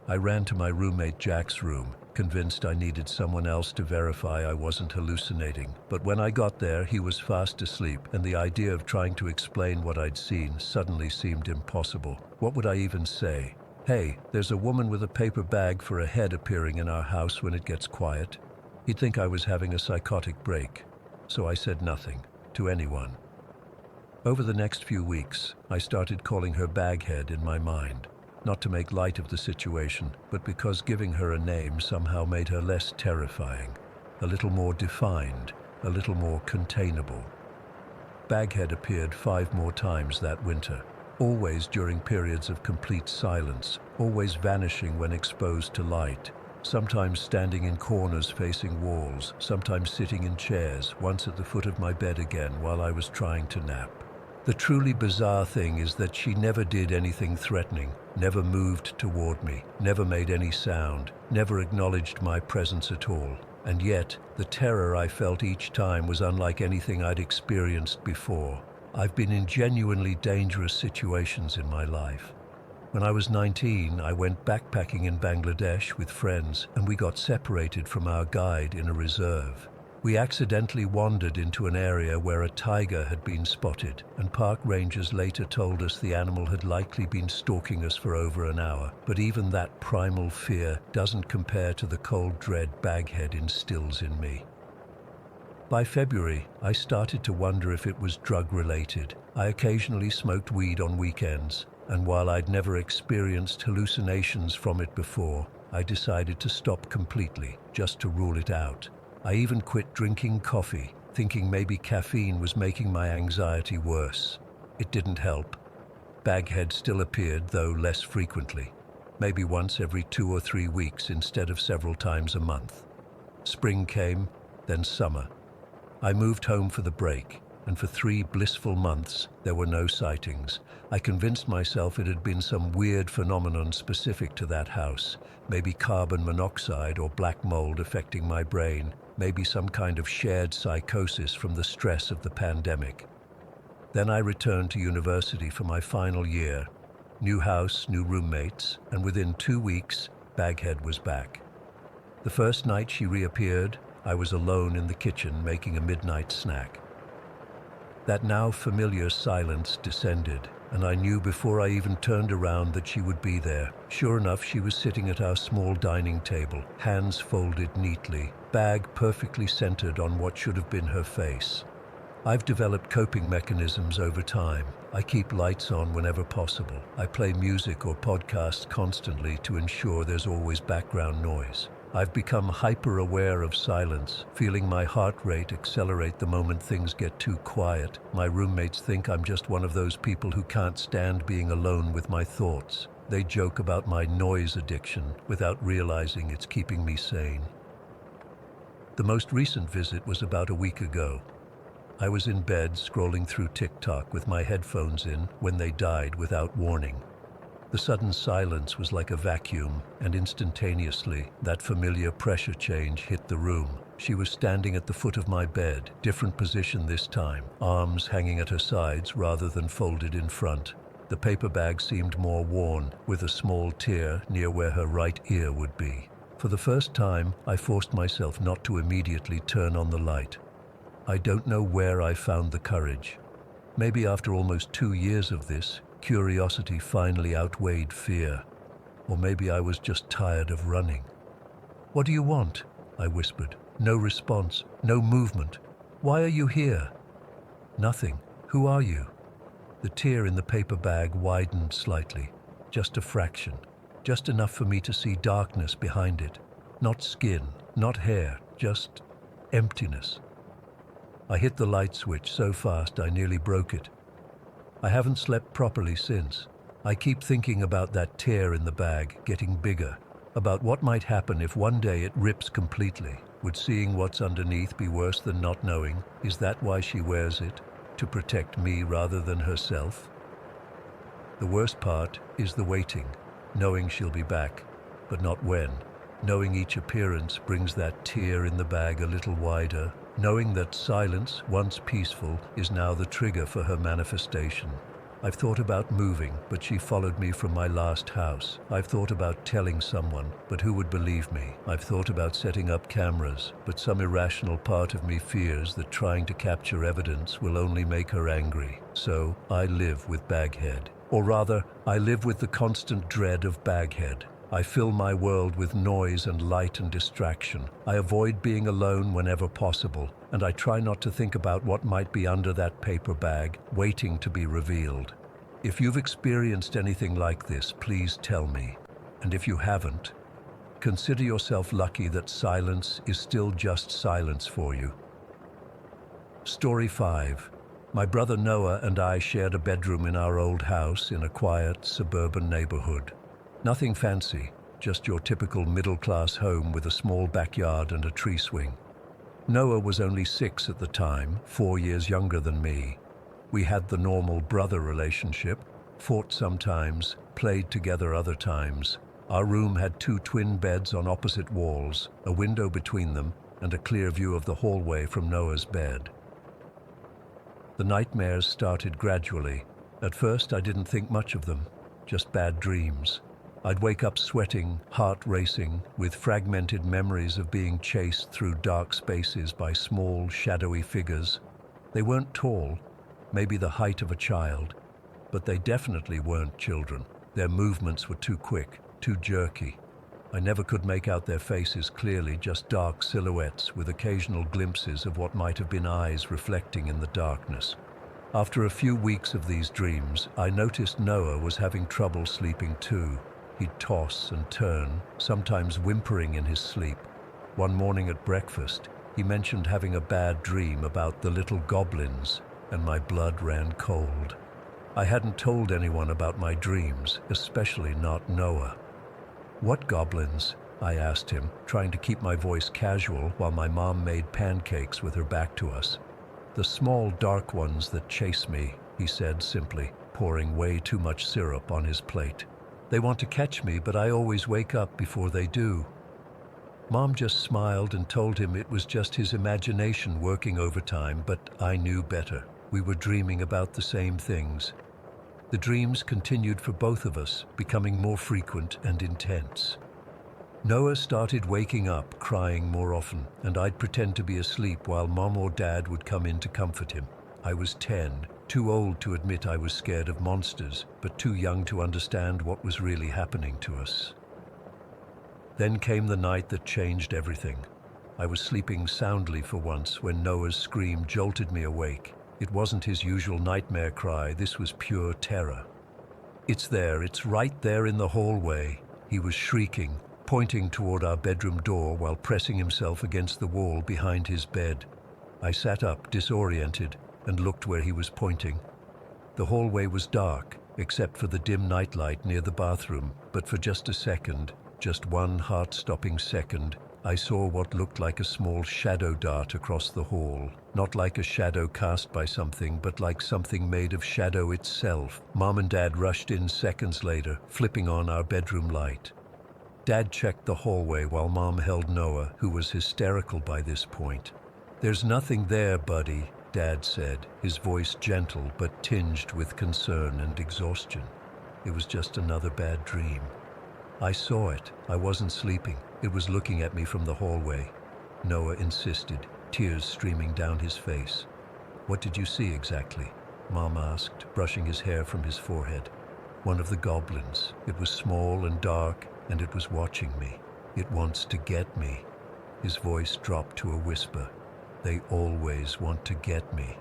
A: I ran to my roommate Jack's room, convinced I needed someone else to verify I wasn't hallucinating. But when I got there, he was fast asleep, and the idea of trying to explain what I'd seen suddenly seemed impossible. What would I even say? Hey, there's a woman with a paper bag for a head appearing in our house when it gets quiet. He'd think I was having a psychotic break, so I said nothing to anyone. Over the next few weeks, I started calling her Baghead in my mind. Not to make light of the situation, but because giving her a name somehow made her less terrifying, a little more defined, a little more containable. Baghead appeared 5 more times that winter. always during periods of complete silence, always vanishing when exposed to light, sometimes standing in corners facing walls, sometimes sitting in chairs, once at the foot of my bed again while I was trying to nap. The truly bizarre thing is that she never did anything threatening, never moved toward me, never made any sound, never acknowledged my presence at all. And yet, the terror I felt each time was unlike anything I'd experienced before. I've been in genuinely dangerous situations in my life. When I was 19, I went backpacking in Bangladesh with friends, and we got separated from our guide in a reserve. We accidentally wandered into an area where a tiger had been spotted, and park rangers later told us the animal had likely been stalking us for over an hour. But even that primal fear doesn't compare to the cold dread Baghead instills in me. By February, I started to wonder if it was drug-related. I occasionally smoked weed on weekends, and while I'd never experienced hallucinations from it before, I decided to stop completely, just to rule it out. I even quit drinking coffee, thinking maybe caffeine was making my anxiety worse. It didn't help. Baghead still appeared, though less frequently, maybe once every 2 or 3 weeks instead of several times a month. Spring came, then summer. I moved home for the break, and for 3 blissful months there were no sightings. I convinced myself it had been some weird phenomenon specific to that house, maybe carbon monoxide or black mold affecting my brain, maybe some kind of shared psychosis from the stress of the pandemic. Then I returned to university for my final year. New house, new roommates, and within 2 weeks, Baghead was back. The first night she reappeared, I was alone in the kitchen making a midnight snack. That now familiar silence descended, and I knew before I even turned around that she would be there. Sure enough, she was sitting at our small dining table, hands folded neatly, bag perfectly centered on what should have been her face. I've developed coping mechanisms over time. I keep lights on whenever possible. I play music or podcasts constantly to ensure there's always background noise. I've become hyper-aware of silence, feeling my heart rate accelerate the moment things get too quiet. My roommates think I'm just one of those people who can't stand being alone with my thoughts. They joke about my noise addiction without realizing it's keeping me sane. The most recent visit was about a week ago. I was in bed scrolling through TikTok with my headphones in when they died without warning. The sudden silence was like a vacuum, and instantaneously, that familiar pressure change hit the room. She was standing at the foot of my bed, different position this time, arms hanging at her sides rather than folded in front. The paper bag seemed more worn, with a small tear near where her right ear would be. For the first time, I forced myself not to immediately turn on the light. I don't know where I found the courage. Maybe after almost 2 years of this, curiosity finally outweighed fear. Or maybe I was just tired of running. "What do you want?" I whispered. No response, no movement. "Why are you here?" "Nothing. Who are you?" The tear in the paper bag widened slightly, just a fraction, just enough for me to see darkness behind it. Not skin, not hair, just emptiness. I hit the light switch so fast I nearly broke it. I haven't slept properly since. I keep thinking about that tear in the bag getting bigger, about what might happen if one day it rips completely. Would seeing what's underneath be worse than not knowing? Is that why she wears it? To protect me rather than herself? The worst part is the waiting, knowing she'll be back, but not when. Knowing each appearance brings that tear in the bag a little wider, knowing that silence, once peaceful, is now the trigger for her manifestation. I've thought about moving, but she followed me from my last house. I've thought about telling someone, but who would believe me? I've thought about setting up cameras, but some irrational part of me fears that trying to capture evidence will only make her angry. So, I live with Baghead. Or rather, I live with the constant dread of Baghead. I fill my world with noise and light and distraction. I avoid being alone whenever possible, and I try not to think about what might be under that paper bag, waiting to be revealed. If you've experienced anything like this, please tell me. And if you haven't, consider yourself lucky that silence is still just silence for you. Story 5. My brother Noah and I shared a bedroom in our old house in a quiet, suburban neighborhood. Nothing fancy, just your typical middle-class home with a small backyard and a tree swing. Noah was only 6 at the time, 4 years younger than me. We had the normal brother relationship, fought sometimes, played together other times. Our room had 2 twin beds on opposite walls, a window between them, and a clear view of the hallway from Noah's bed. The nightmares started gradually. At first, I didn't think much of them, just bad dreams. I'd wake up sweating, heart racing, with fragmented memories of being chased through dark spaces by small, shadowy figures. They weren't tall, maybe the height of a child, but they definitely weren't children. Their movements were too quick, too jerky. I never could make out their faces clearly, just dark silhouettes with occasional glimpses of what might have been eyes reflecting in the darkness. After a few weeks of these dreams, I noticed Noah was having trouble sleeping too. He'd toss and turn, sometimes whimpering in his sleep. One morning at breakfast, he mentioned having a bad dream about the little goblins, and my blood ran cold. I hadn't told anyone about my dreams, especially not Noah. "What goblins?" I asked him, trying to keep my voice casual while my mom made pancakes with her back to us. "The small dark ones that chase me," he said simply, pouring way too much syrup on his plate. "They want to catch me, but I always wake up before they do." Mom just smiled and told him it was just his imagination working overtime, but I knew better. We were dreaming about the same things. The dreams continued for both of us, becoming more frequent and intense. Noah started waking up, crying more often, and I'd pretend to be asleep while Mom or Dad would come in to comfort him. I was 10, too old to admit I was scared of monsters, but too young to understand what was really happening to us. Then came the night that changed everything. I was sleeping soundly for once when Noah's scream jolted me awake. It wasn't his usual nightmare cry, this was pure terror. "It's there, it's right there in the hallway," he was shrieking, pointing toward our bedroom door while pressing himself against the wall behind his bed. I sat up, disoriented, and looked where he was pointing. The hallway was dark, except for the dim nightlight near the bathroom, but for just a second, just one heart-stopping second, I saw what looked like a small shadow dart across the hall. Not like a shadow cast by something, but like something made of shadow itself. Mom and Dad rushed in seconds later, flipping on our bedroom light. Dad checked the hallway while Mom held Noah, who was hysterical by this point. "There's nothing there, buddy," Dad said, his voice gentle but tinged with concern and exhaustion. It was just another bad dream. I saw it. I wasn't sleeping. It was looking at me from the hallway. Noah insisted, tears streaming down his face. "What did you see exactly?" Mom asked, brushing his hair from his forehead. "One of the goblins. It was small and dark, and it was watching me. It wants to get me." His voice dropped to a whisper. "They always want to get me."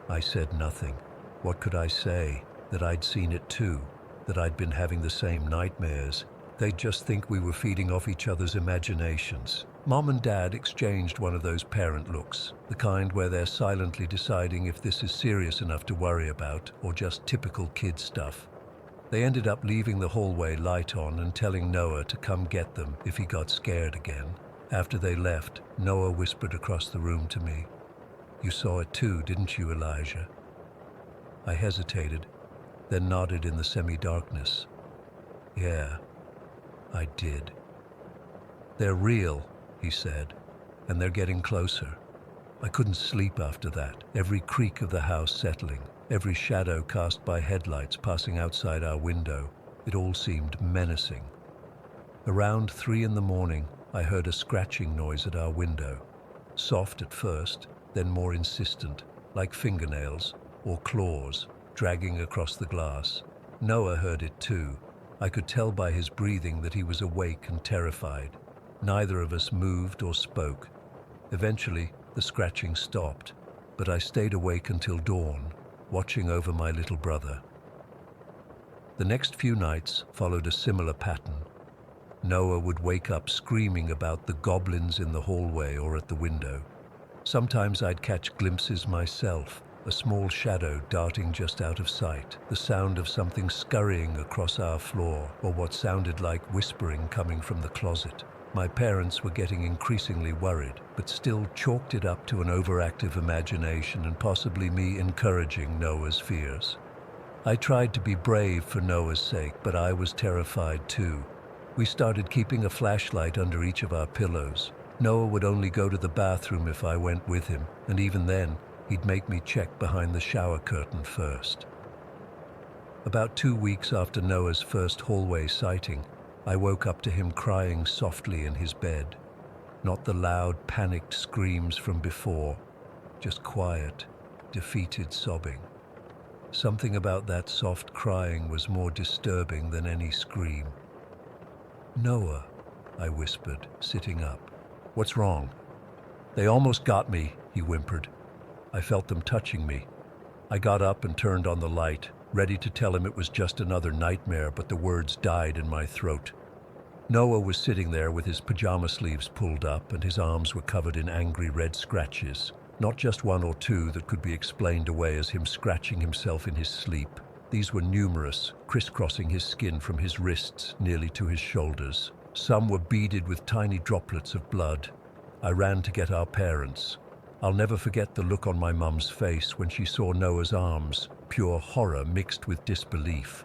A: I said nothing. What could I say? That I'd seen it too? That I'd been having the same nightmares? They'd just think we were feeding off each other's imaginations. Mom and Dad exchanged one of those parent looks, the kind where they're silently deciding if this is serious enough to worry about or just typical kid stuff. They ended up leaving the hallway light on and telling Noah to come get them if he got scared again. After they left, Noah whispered across the room to me, "You saw it too, didn't you, Elijah?" I hesitated, then nodded in the semi-darkness. "Yeah, I did." "They're real," he said, "and they're getting closer." I couldn't sleep after that, every creak of the house settling, every shadow cast by headlights passing outside our window. It all seemed menacing. Around 3 in the morning, I heard a scratching noise at our window. Soft at first, then more insistent, like fingernails or claws dragging across the glass. Noah heard it too. I could tell by his breathing that he was awake and terrified. Neither of us moved or spoke. Eventually, the scratching stopped, but I stayed awake until dawn, watching over my little brother. The next few nights followed a similar pattern. Noah would wake up screaming about the goblins in the hallway or at the window. Sometimes I'd catch glimpses myself, a small shadow darting just out of sight, the sound of something scurrying across our floor, or what sounded like whispering coming from the closet. My parents were getting increasingly worried, but still chalked it up to an overactive imagination and possibly me encouraging Noah's fears. I tried to be brave for Noah's sake, but I was terrified too. We started keeping a flashlight under each of our pillows. Noah would only go to the bathroom if I went with him, and even then, he'd make me check behind the shower curtain first. About 2 weeks after Noah's first hallway sighting, I woke up to him crying softly in his bed. Not the loud, panicked screams from before, just quiet, defeated sobbing. Something about that soft crying was more disturbing than any scream. "Noah," I whispered, sitting up. "What's wrong?" "They almost got me," he whimpered. I felt them touching me. I got up and turned on the light, ready to tell him it was just another nightmare, but the words died in my throat. Noah was sitting there with his pajama sleeves pulled up, and his arms were covered in angry red scratches. Not just one or two that could be explained away as him scratching himself in his sleep. These were numerous, crisscrossing his skin from his wrists nearly to his shoulders. Some were beaded with tiny droplets of blood. I ran to get our parents. I'll never forget the look on my mum's face when she saw Noah's arms, pure horror mixed with disbelief.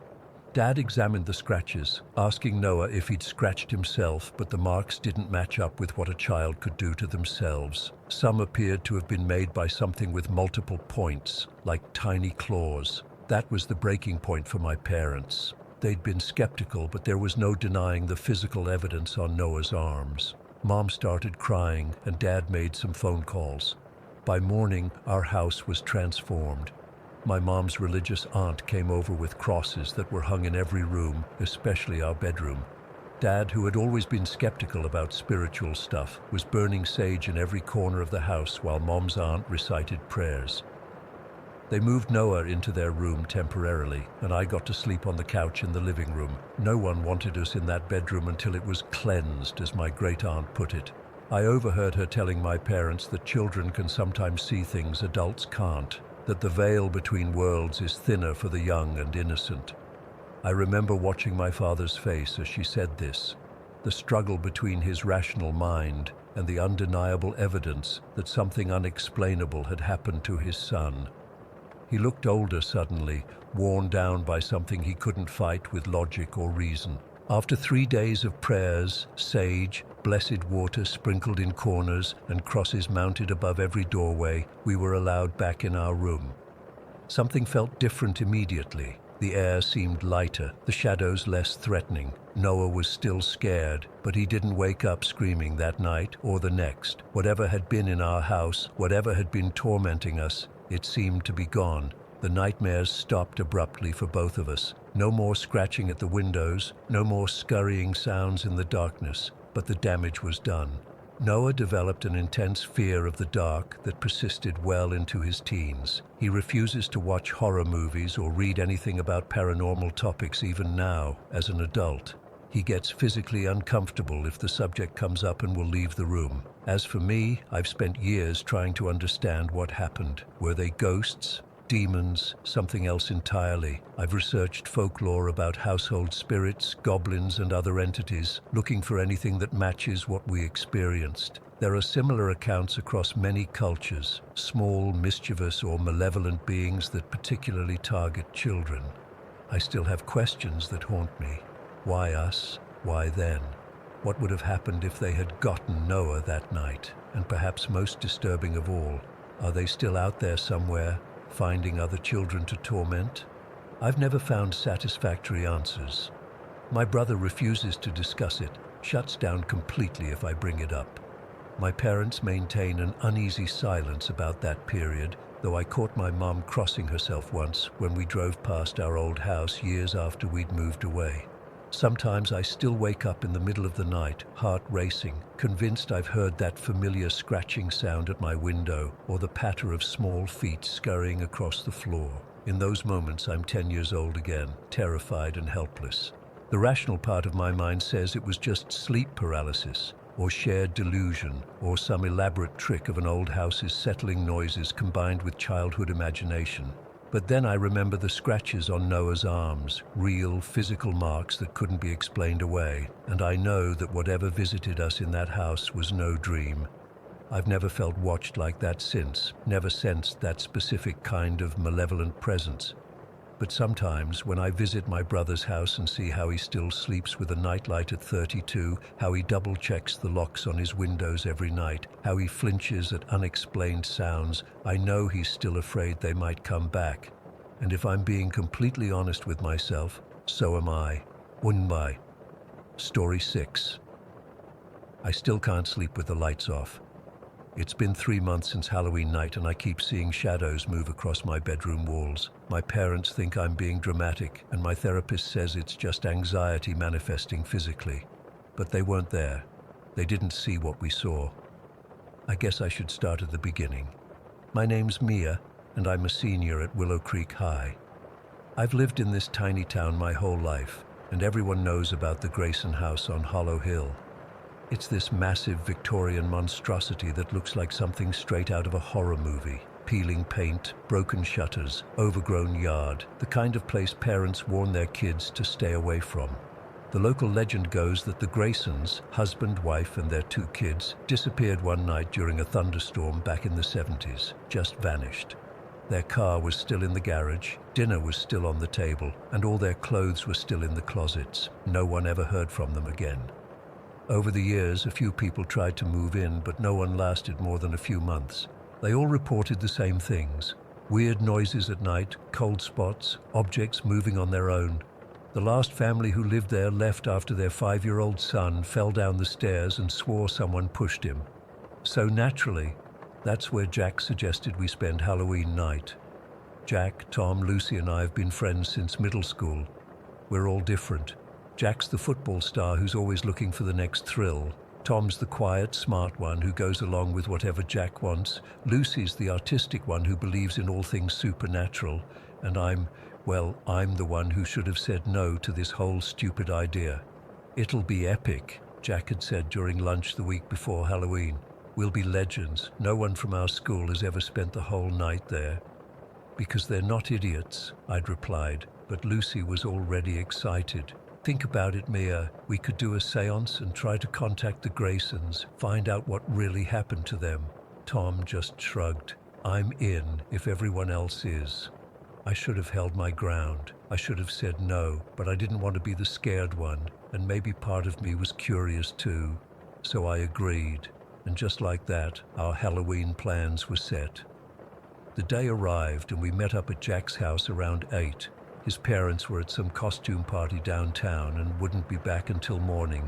A: Dad examined the scratches, asking Noah if he'd scratched himself, but the marks didn't match up with what a child could do to themselves. Some appeared to have been made by something with multiple points, like tiny claws. That was the breaking point for my parents. They'd been skeptical, but there was no denying the physical evidence on Noah's arms. Mom started crying, and Dad made some phone calls. By morning, our house was transformed. My mom's religious aunt came over with crosses that were hung in every room, especially our bedroom. Dad, who had always been skeptical about spiritual stuff, was burning sage in every corner of the house while Mom's aunt recited prayers. They moved Noah into their room temporarily, and I got to sleep on the couch in the living room. No one wanted us in that bedroom until it was cleansed, as my great-aunt put it. I overheard her telling my parents that children can sometimes see things adults can't, that the veil between worlds is thinner for the young and innocent. I remember watching my father's face as she said this, the struggle between his rational mind and the undeniable evidence that something unexplainable had happened to his son. He looked older suddenly, worn down by something he couldn't fight with logic or reason. After 3 days of prayers, sage, blessed water sprinkled in corners, and crosses mounted above every doorway, we were allowed back in our room. Something felt different immediately. The air seemed lighter, the shadows less threatening. Noah was still scared, but he didn't wake up screaming that night or the next. Whatever had been in our house, whatever had been tormenting us, it seemed to be gone. The nightmares stopped abruptly for both of us. No more scratching at the windows, no more scurrying sounds in the darkness, but the damage was done. Noah developed an intense fear of the dark that persisted well into his teens. He refuses to watch horror movies or read anything about paranormal topics even now, as an adult. He gets physically uncomfortable if the subject comes up and will leave the room. As for me, I've spent years trying to understand what happened. Were they ghosts? Demons, something else entirely? I've researched folklore about household spirits, goblins, and other entities, looking for anything that matches what we experienced. There are similar accounts across many cultures, small, mischievous, or malevolent beings that particularly target children. I still have questions that haunt me. Why us? Why then? What would have happened if they had gotten Noah that night? And perhaps most disturbing of all, are they still out there somewhere, finding other children to torment? I've never found satisfactory answers. My brother refuses to discuss it, shuts down completely if I bring it up. My parents maintain an uneasy silence about that period, though I caught my mom crossing herself once when we drove past our old house years after we'd moved away. Sometimes I still wake up in the middle of the night, heart racing, convinced I've heard that familiar scratching sound at my window or the patter of small feet scurrying across the floor. In those moments, I'm 10 years old again, terrified and helpless. The rational part of my mind says it was just sleep paralysis. or shared delusion, or some elaborate trick of an old house's settling noises combined with childhood imagination. But then I remember the scratches on Noah's arms, real physical marks that couldn't be explained away, and I know that whatever visited us in that house was no dream. I've never felt watched like that since, never sensed that specific kind of malevolent presence. But sometimes, when I visit my brother's house and see how he still sleeps with a nightlight at 32, how he double-checks the locks on his windows every night, how he flinches at unexplained sounds, I know he's still afraid they might come back. And if I'm being completely honest with myself, so am I. Unbai. Story 6. I still can't sleep with the lights off. It's been 3 months since Halloween night and I keep seeing shadows move across my bedroom walls. My parents think I'm being dramatic and my therapist says it's just anxiety manifesting physically. But they weren't there. They didn't see what we saw. I guess I should start at the beginning. My name's Mia and I'm a senior at Willow Creek High. I've lived in this tiny town my whole life and everyone knows about the Grayson House on Hollow Hill. It's this massive Victorian monstrosity that looks like something straight out of a horror movie. Peeling paint, broken shutters, overgrown yard, the kind of place parents warn their kids to stay away from. The local legend goes that the Graysons, husband, wife, and their 2 kids, disappeared one night during a thunderstorm back in the 70s, just vanished. Their car was still in the garage, dinner was still on the table, and all their clothes were still in the closets. No one ever heard from them again. Over the years, a few people tried to move in, but no one lasted more than a few months. They all reported the same things. Weird noises at night, cold spots, objects moving on their own. The last family who lived there left after their 5-year-old son fell down the stairs and swore someone pushed him. So naturally, that's where Jack suggested we spend Halloween night. Jack, Tom, Lucy and I have been friends since middle school. We're all different. Jack's the football star who's always looking for the next thrill. Tom's the quiet, smart one who goes along with whatever Jack wants. Lucy's the artistic one who believes in all things supernatural. And I'm the one who should have said no to this whole stupid idea. It'll be epic, Jack had said during lunch the week before Halloween. We'll be legends. No one from our school has ever spent the whole night there. Because they're not idiots, I'd replied, but Lucy was already excited. Think about it, Mia. We could do a séance and try to contact the Graysons, find out what really happened to them. Tom just shrugged. I'm in if everyone else is. I should have held my ground. I should have said no, but I didn't want to be the scared one, and maybe part of me was curious too. So I agreed, and just like that, our Halloween plans were set. The day arrived and we met up at Jack's house around 8. His parents were at some costume party downtown and wouldn't be back until morning.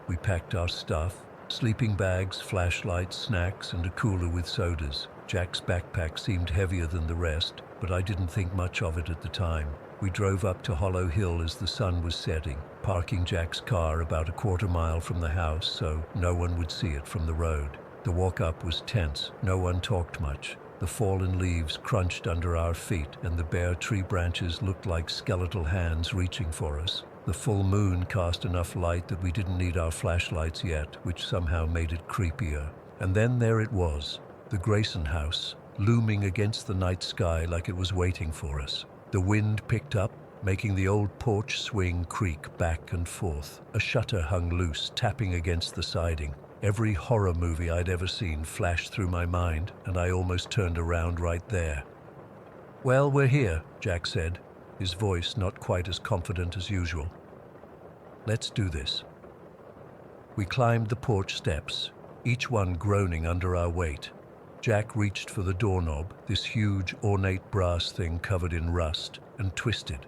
A: We packed our stuff, sleeping bags, flashlights, snacks, and a cooler with sodas. Jack's backpack seemed heavier than the rest, but I didn't think much of it at the time. We drove up to Hollow Hill as the sun was setting, parking Jack's car about a quarter mile from the house so no one would see it from the road. The walk up was tense. No one talked much. The fallen leaves crunched under our feet, and the bare tree branches looked like skeletal hands reaching for us. The full moon cast enough light that we didn't need our flashlights yet, which somehow made it creepier. And then there it was, the Grayson house, looming against the night sky like it was waiting for us. The wind picked up, making the old porch swing creak back and forth. A shutter hung loose, tapping against the siding. Every horror movie I'd ever seen flashed through my mind, and I almost turned around right there. "Well, we're here," Jack said, his voice not quite as confident as usual. "Let's do this." We climbed the porch steps, each one groaning under our weight. Jack reached for the doorknob, this huge, ornate brass thing covered in rust, and twisted.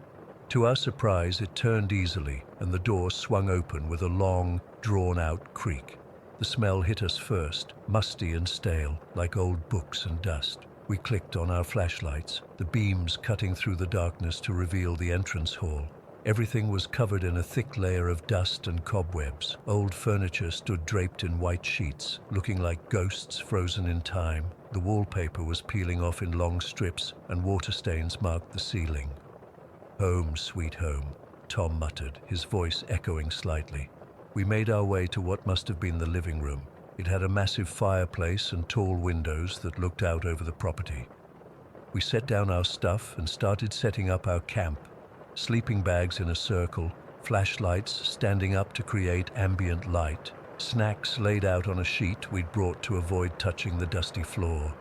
A: To our surprise, it turned easily, and the door swung open with a long, drawn-out creak. The smell hit us first, musty and stale, like old books and dust. We clicked on our flashlights, the beams cutting through the darkness to reveal the entrance hall. Everything was covered in a thick layer of dust and cobwebs. Old furniture stood draped in white sheets, looking like ghosts frozen in time. The wallpaper was peeling off in long strips, and water stains marked the ceiling. "Home, sweet home," Tom muttered, his voice echoing slightly. We made our way to what must have been the living room. It had a massive fireplace and tall windows that looked out over the property. We set down our stuff and started setting up our camp. Sleeping bags in a circle, flashlights standing up to create ambient light, snacks laid out on a sheet we'd brought to avoid touching the dusty floor.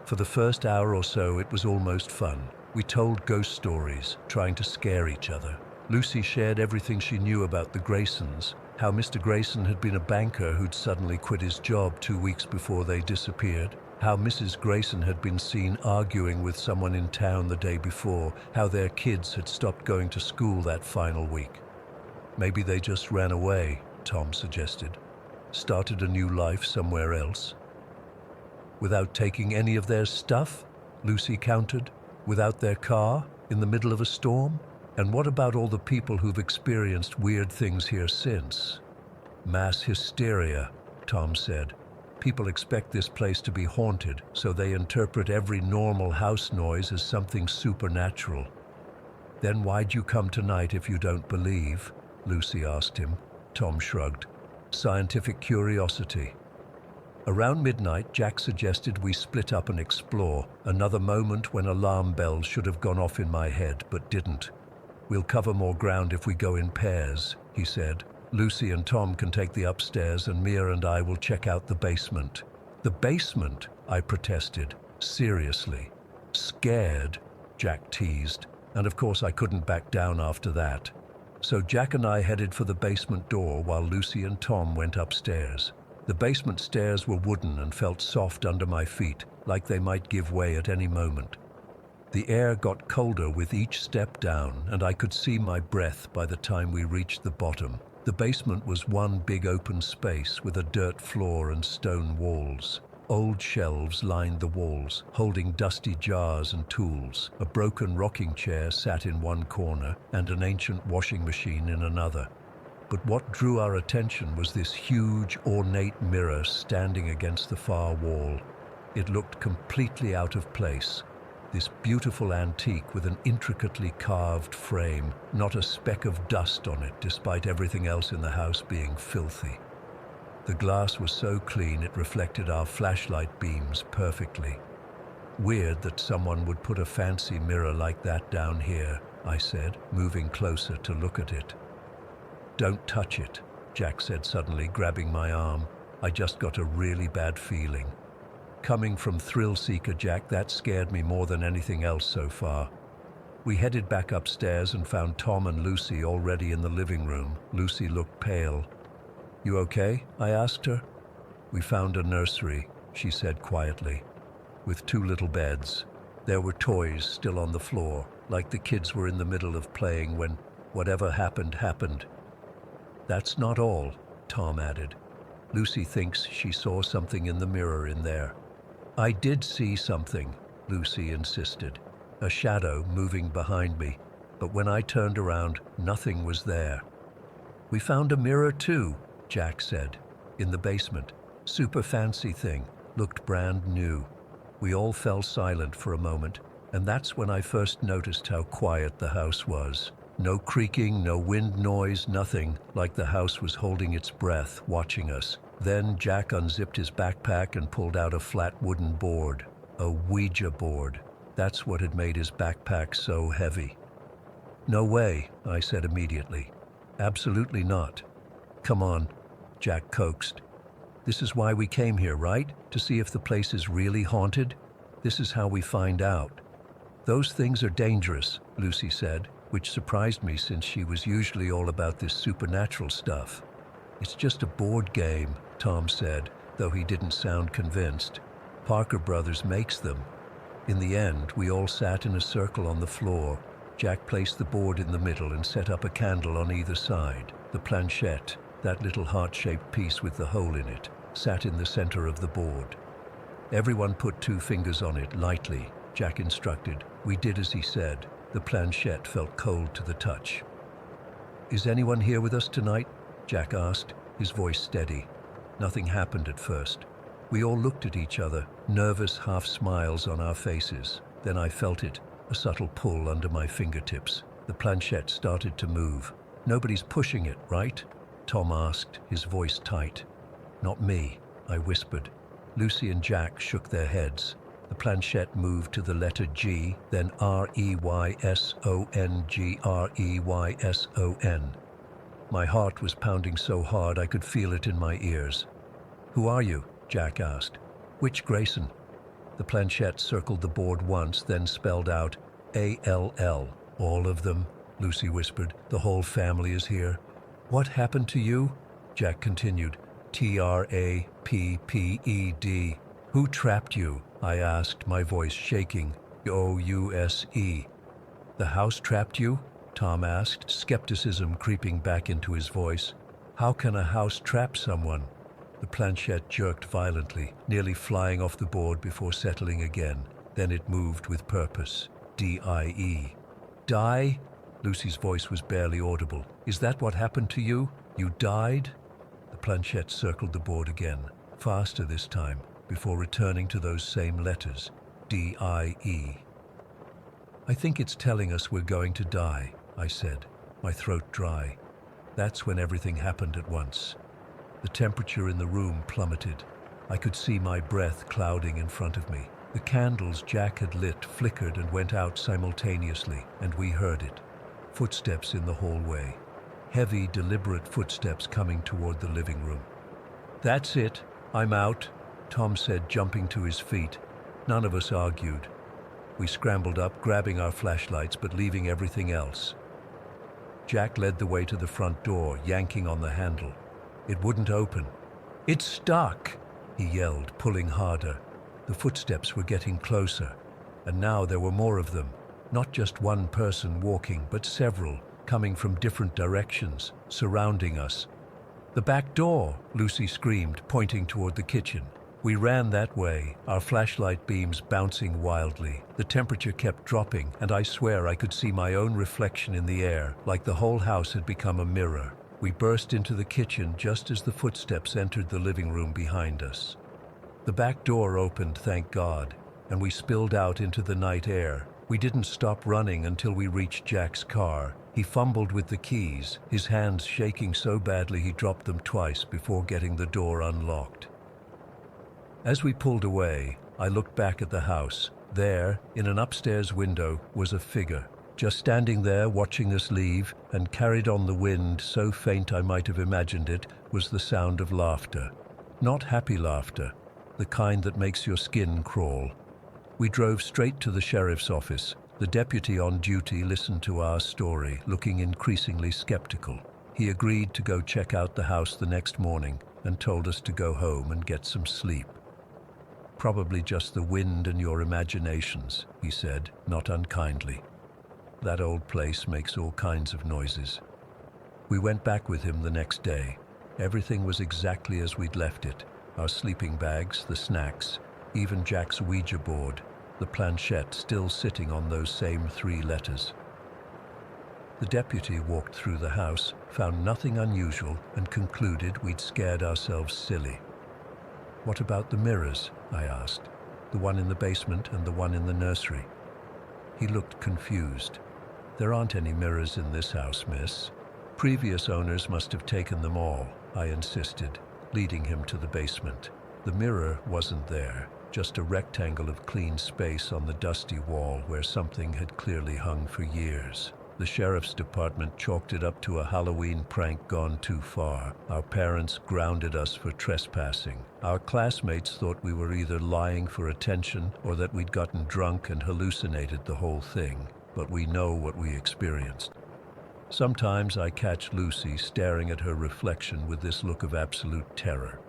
A: For the first hour or so, it was almost fun. We told ghost stories, trying to scare each other. Lucy shared everything she knew about the Graysons, how Mr. Grayson had been a banker who'd suddenly quit his job 2 weeks before they disappeared, how Mrs. Grayson had been seen arguing with someone in town the day before, how their kids had stopped going to school that final week. Maybe they just ran away, Tom suggested. Started a new life somewhere else. Without taking any of their stuff, Lucy countered. Without their car, in the middle of a storm? And what about all the people who've experienced weird things here since? Mass hysteria, Tom said. People expect this place to be haunted, so they interpret every normal house noise as something supernatural. Then why'd you come tonight if you don't believe? Lucy asked him. Tom shrugged. Scientific curiosity. Around midnight, Jack suggested we split up and explore, another moment when alarm bells should have gone off in my head, but didn't. We'll cover more ground if we go in pairs, he said. Lucy and Tom can take the upstairs and Mia and I will check out the basement. The basement? I protested. Seriously. Scared, Jack teased. And of course I couldn't back down after that. So Jack and I headed for the basement door while Lucy and Tom went upstairs. The basement stairs were wooden and felt soft under my feet, like they might give way at any moment. The air got colder with each step down, and I could see my breath by the time we reached the bottom. The basement was one big open space with a dirt floor and stone walls. Old shelves lined the walls, holding dusty jars and tools. A broken rocking chair sat in one corner, and an ancient washing machine in another. But what drew our attention was this huge, ornate mirror standing against the far wall. It looked completely out of place. This beautiful antique with an intricately carved frame, not a speck of dust on it despite everything else in the house being filthy. The glass was so clean it reflected our flashlight beams perfectly. Weird that someone would put a fancy mirror like that down here, I said, moving closer to look at it. Don't touch it, Jack said suddenly, grabbing my arm. I just got a really bad feeling. Coming from thrill seeker Jack, that scared me more than anything else so far. We headed back upstairs and found Tom and Lucy already in the living room. Lucy looked pale. You okay? I asked her. We found a nursery, she said quietly, with 2 little beds. There were toys still on the floor, like the kids were in the middle of playing when whatever happened, happened. That's not all, Tom added. Lucy thinks she saw something in the mirror in there. I did see something, Lucy insisted. A shadow moving behind me, but when I turned around, nothing was there. We found a mirror too, Jack said, in the basement. Super fancy thing, looked brand new. We all fell silent for a moment, and that's when I first noticed how quiet the house was. No creaking, no wind noise, nothing, like the house was holding its breath, watching us. Then Jack unzipped his backpack and pulled out a flat wooden board, a Ouija board. That's what had made his backpack so heavy. No way, I said immediately. Absolutely not. Come on, Jack coaxed. This is why we came here, right? To see if the place is really haunted? This is how we find out. Those things are dangerous, Lucy said, which surprised me since she was usually all about this supernatural stuff. It's just a board game, Tom said, though he didn't sound convinced. Parker Brothers makes them. In the end, we all sat in a circle on the floor. Jack placed the board in the middle and set up a candle on either side. The planchette, that little heart-shaped piece with the hole in it, sat in the center of the board. Everyone put 2 fingers on it lightly, Jack instructed. We did as he said. The planchette felt cold to the touch. Is anyone here with us tonight? Jack asked, his voice steady. Nothing happened at first. We all looked at each other, nervous half-smiles on our faces. Then I felt it, a subtle pull under my fingertips. The planchette started to move. Nobody's pushing it, right? Tom asked, his voice tight. Not me, I whispered. Lucy and Jack shook their heads. The planchette moved to the letter G, then Reyson. My heart was pounding so hard I could feel it in my ears. Who are you? Jack asked. Which Grayson? The planchette circled the board once, then spelled out ALL. All of them, Lucy whispered. The whole family is here. What happened to you? Jack continued. TRAPPED. Who trapped you? I asked, my voice shaking. OUSE. The house trapped you? Tom asked, skepticism creeping back into his voice. How can a house trap someone? The planchette jerked violently, nearly flying off the board before settling again. Then it moved with purpose. DIE. Die? Lucy's voice was barely audible. Is that what happened to you? You died? The planchette circled the board again, faster this time, before returning to those same letters. DIE. I think it's telling us we're going to die, I said, my throat dry. That's when everything happened at once. The temperature in the room plummeted. I could see my breath clouding in front of me. The candles Jack had lit flickered and went out simultaneously, and we heard it. Footsteps in the hallway. Heavy, deliberate footsteps coming toward the living room. That's it. I'm out, Tom said, jumping to his feet. None of us argued. We scrambled up, grabbing our flashlights, but leaving everything else. Jack led the way to the front door, yanking on the handle. It wouldn't open. It's stuck, he yelled, pulling harder. The footsteps were getting closer, and now there were more of them. Not just one person walking, but several, coming from different directions, surrounding us. The back door, Lucy screamed, pointing toward the kitchen. We ran that way, our flashlight beams bouncing wildly. The temperature kept dropping, and I swear I could see my own reflection in the air, like the whole house had become a mirror. We burst into the kitchen just as the footsteps entered the living room behind us. The back door opened, thank God, and we spilled out into the night air. We didn't stop running until we reached Jack's car. He fumbled with the keys, his hands shaking so badly he dropped them twice before getting the door unlocked. As we pulled away, I looked back at the house. There, in an upstairs window, was a figure, just standing there watching us leave, and carried on the wind, so faint I might have imagined it, was the sound of laughter. Not happy laughter, the kind that makes your skin crawl. We drove straight to the sheriff's office. The deputy on duty listened to our story, looking increasingly skeptical. He agreed to go check out the house the next morning and told us to go home and get some sleep. Probably just the wind and your imaginations, he said, not unkindly. That old place makes all kinds of noises. We went back with him the next day. Everything was exactly as we'd left it. Our sleeping bags, the snacks, even Jack's Ouija board, the planchette still sitting on those same 3 letters. The deputy walked through the house, found nothing unusual, and concluded we'd scared ourselves silly. What about the mirrors? I asked. The one in the basement and the one in the nursery. He looked confused. There aren't any mirrors in this house, miss. Previous owners must have taken them all, I insisted, leading him to the basement. The mirror wasn't there, just a rectangle of clean space on the dusty wall where something had clearly hung for years. The sheriff's department chalked it up to a Halloween prank gone too far. Our parents grounded us for trespassing. Our classmates thought we were either lying for attention or that we'd gotten drunk and hallucinated the whole thing. But we know what we experienced. Sometimes I catch Lucy staring at her reflection with this look of absolute terror.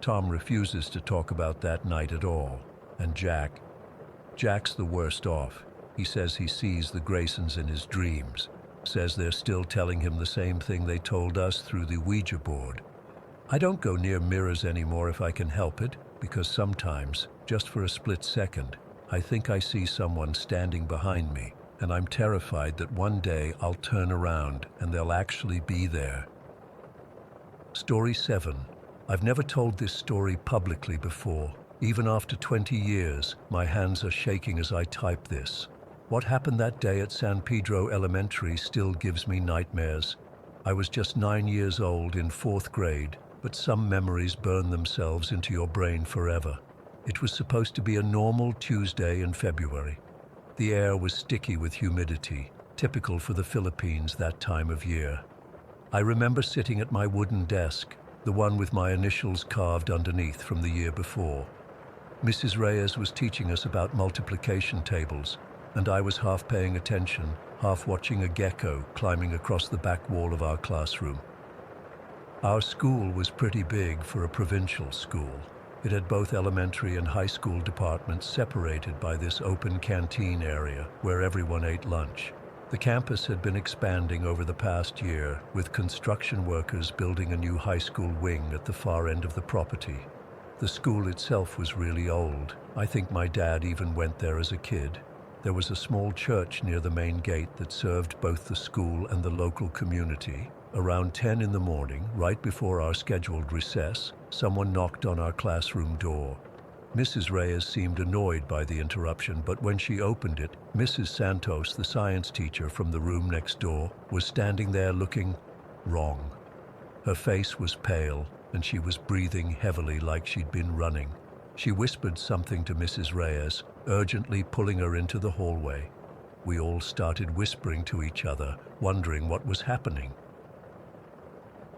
A: Tom refuses to talk about that night at all. And Jack's the worst off. He says he sees the Graysons in his dreams. Says they're still telling him the same thing they told us through the Ouija board. I don't go near mirrors anymore if I can help it, because sometimes, just for a split second, I think I see someone standing behind me, and I'm terrified that one day I'll turn around and they'll actually be there. Story 7. I've never told this story publicly before. Even after 20 years, my hands are shaking as I type this. What happened that day at San Pedro Elementary still gives me nightmares. I was just 9 years old in fourth grade, but some memories burn themselves into your brain forever. It was supposed to be a normal Tuesday in February. The air was sticky with humidity, typical for the Philippines that time of year. I remember sitting at my wooden desk, the one with my initials carved underneath from the year before. Mrs. Reyes was teaching us about multiplication tables, and I was half paying attention, half watching a gecko climbing across the back wall of our classroom. Our school was pretty big for a provincial school. It had both elementary and high school departments separated by this open canteen area where everyone ate lunch. The campus had been expanding over the past year, with construction workers building a new high school wing at the far end of the property. The school itself was really old. I think my dad even went there as a kid. There was a small church near the main gate that served both the school and the local community. Around 10 in the morning, right before our scheduled recess, someone knocked on our classroom door. Mrs. Reyes seemed annoyed by the interruption, but when she opened it, Mrs. Santos, the science teacher from the room next door, was standing there looking wrong. Her face was pale, and she was breathing heavily like she'd been running. She whispered something to Mrs. Reyes, urgently pulling her into the hallway. We all started whispering to each other, wondering what was happening.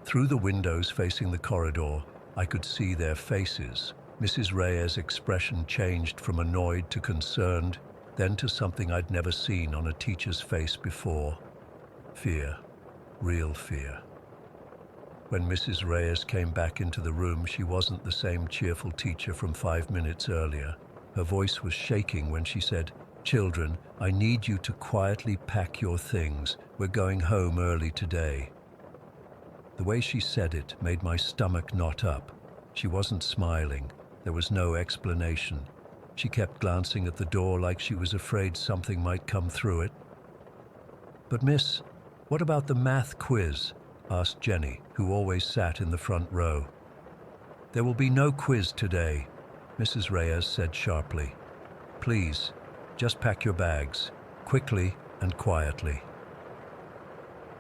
A: Through the windows facing the corridor, I could see their faces. Mrs. Reyes' expression changed from annoyed to concerned, then to something I'd never seen on a teacher's face before. Fear. Real fear. When Mrs. Reyes came back into the room, she wasn't the same cheerful teacher from 5 minutes earlier. Her voice was shaking when she said, "Children, I need you to quietly pack your things. We're going home early today." The way she said it made my stomach knot up. She wasn't smiling. There was no explanation. She kept glancing at the door like she was afraid something might come through it. "But miss, what about the math quiz?" asked Jenny, who always sat in the front row. "There will be no quiz today," Mrs. Reyes said sharply. "Please, just pack your bags, quickly and quietly."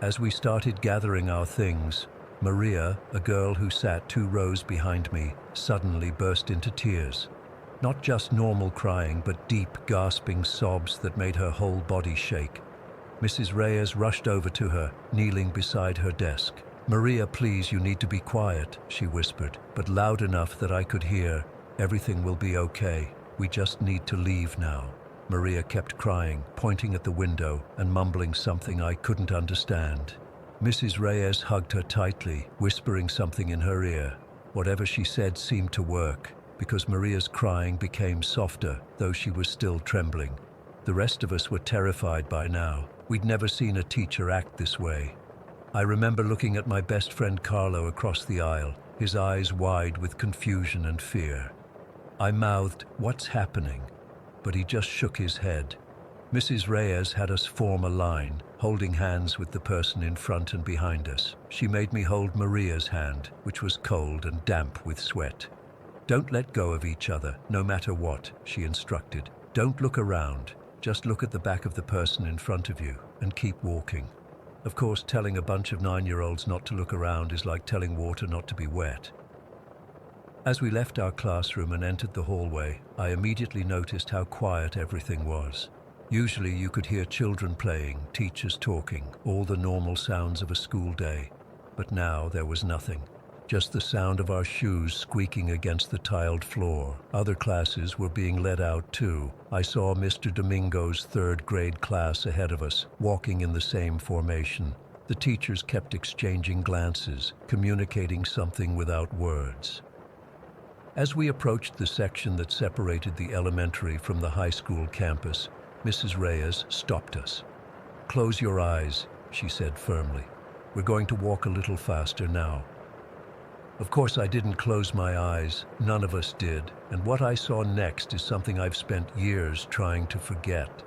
A: As we started gathering our things, Maria, a girl who sat 2 rows behind me, suddenly burst into tears. Not just normal crying, but deep, gasping sobs that made her whole body shake. Mrs. Reyes rushed over to her, kneeling beside her desk. "Maria, please, you need to be quiet," she whispered, but loud enough that I could hear. "Everything will be okay. We just need to leave now." Maria kept crying, pointing at the window and mumbling something I couldn't understand. Mrs. Reyes hugged her tightly, whispering something in her ear. Whatever she said seemed to work, because Maria's crying became softer, though she was still trembling. The rest of us were terrified by now. We'd never seen a teacher act this way. I remember looking at my best friend Carlo across the aisle, his eyes wide with confusion and fear. I mouthed, "What's happening?" But he just shook his head. Mrs. Reyes had us form a line, holding hands with the person in front and behind us. She made me hold Maria's hand, which was cold and damp with sweat. "Don't let go of each other, no matter what," she instructed. "Don't look around. Just look at the back of the person in front of you and keep walking." Of course, telling a bunch of 9-year-olds not to look around is like telling water not to be wet. As we left our classroom and entered the hallway, I immediately noticed how quiet everything was. Usually you could hear children playing, teachers talking, all the normal sounds of a school day. But now there was nothing. Just the sound of our shoes squeaking against the tiled floor. Other classes were being let out too. I saw Mr. Domingo's 3rd grade class ahead of us, walking in the same formation. The teachers kept exchanging glances, communicating something without words. As we approached the section that separated the elementary from the high school campus, Mrs. Reyes stopped us. "Close your eyes," she said firmly. "We're going to walk a little faster now." Of course, I didn't close my eyes. None of us did. And what I saw next is something I've spent years trying to forget.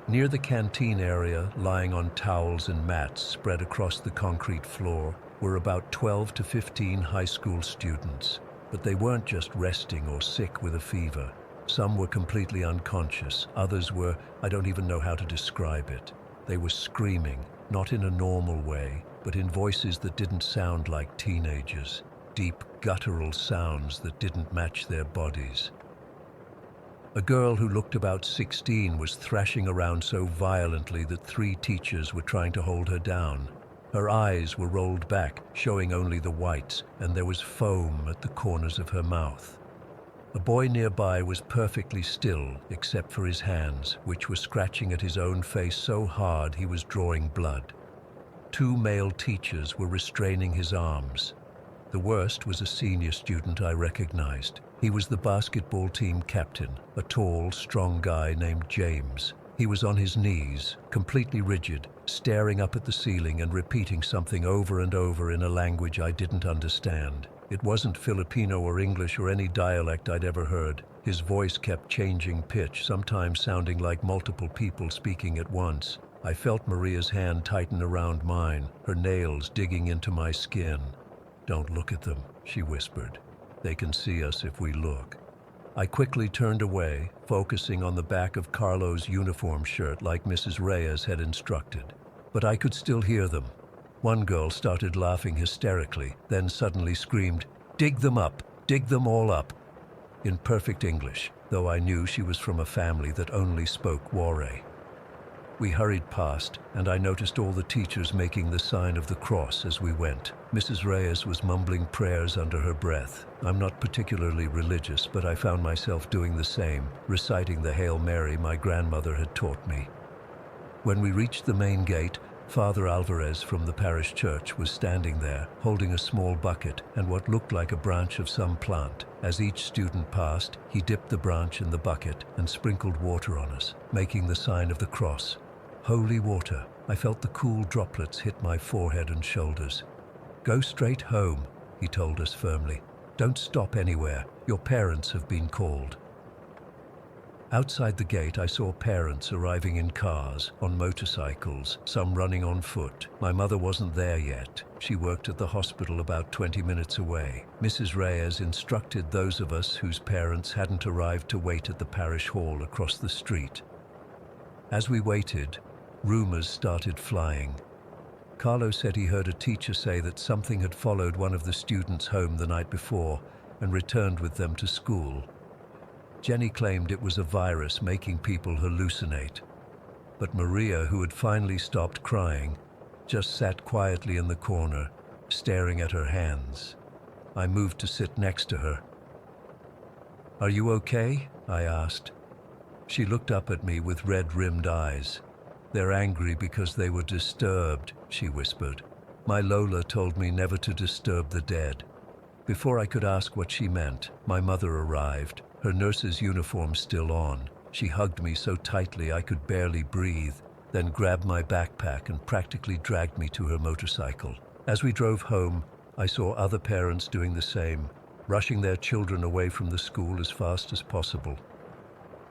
A: Near the canteen area, lying on towels and mats spread across the concrete floor, were about 12 to 15 high school students. But they weren't just resting or sick with a fever. Some were completely unconscious. Others were, I don't even know how to describe it. They were screaming, not in a normal way, but in voices that didn't sound like teenagers, deep guttural sounds that didn't match their bodies. A girl who looked about 16 was thrashing around so violently that 3 teachers were trying to hold her down. Her eyes were rolled back, showing only the whites, and there was foam at the corners of her mouth. A boy nearby was perfectly still, except for his hands, which were scratching at his own face so hard he was drawing blood. 2 male teachers were restraining his arms. The worst was a senior student I recognized. He was the basketball team captain, a tall, strong guy named James. He was on his knees, completely rigid, staring up at the ceiling and repeating something over and over in a language I didn't understand. It wasn't Filipino or English or any dialect I'd ever heard. His voice kept changing pitch, sometimes sounding like multiple people speaking at once. I felt Maria's hand tighten around mine, her nails digging into my skin. "Don't look at them," she whispered. "They can see us if we look." I quickly turned away, focusing on the back of Carlo's uniform shirt like Mrs. Reyes had instructed. But I could still hear them. One girl started laughing hysterically, then suddenly screamed, "Dig them up! Dig them all up!" in perfect English, though I knew she was from a family that only spoke Waray. We hurried past, and I noticed all the teachers making the sign of the cross as we went. Mrs. Reyes was mumbling prayers under her breath. I'm not particularly religious, but I found myself doing the same, reciting the Hail Mary my grandmother had taught me. When we reached the main gate, Father Alvarez from the parish church was standing there, holding a small bucket and what looked like a branch of some plant. As each student passed, he dipped the branch in the bucket and sprinkled water on us, making the sign of the cross. Holy water. I felt the cool droplets hit my forehead and shoulders. "Go straight home," he told us firmly. "Don't stop anywhere. Your parents have been called." Outside the gate, I saw parents arriving in cars, on motorcycles, some running on foot. My mother wasn't there yet. She worked at the hospital about 20 minutes away. Mrs. Reyes instructed those of us whose parents hadn't arrived to wait at the parish hall across the street. As we waited, rumors started flying. Carlo said he heard a teacher say that something had followed one of the students home the night before and returned with them to school. Jenny claimed it was a virus making people hallucinate. But Maria, who had finally stopped crying, just sat quietly in the corner, staring at her hands. I moved to sit next to her. "Are you okay?" I asked. She looked up at me with red-rimmed eyes. "They're angry because they were disturbed," she whispered. "My Lola told me never to disturb the dead." Before I could ask what she meant, my mother arrived, her nurse's uniform still on. She hugged me so tightly I could barely breathe, then grabbed my backpack and practically dragged me to her motorcycle. As we drove home, I saw other parents doing the same, rushing their children away from the school as fast as possible.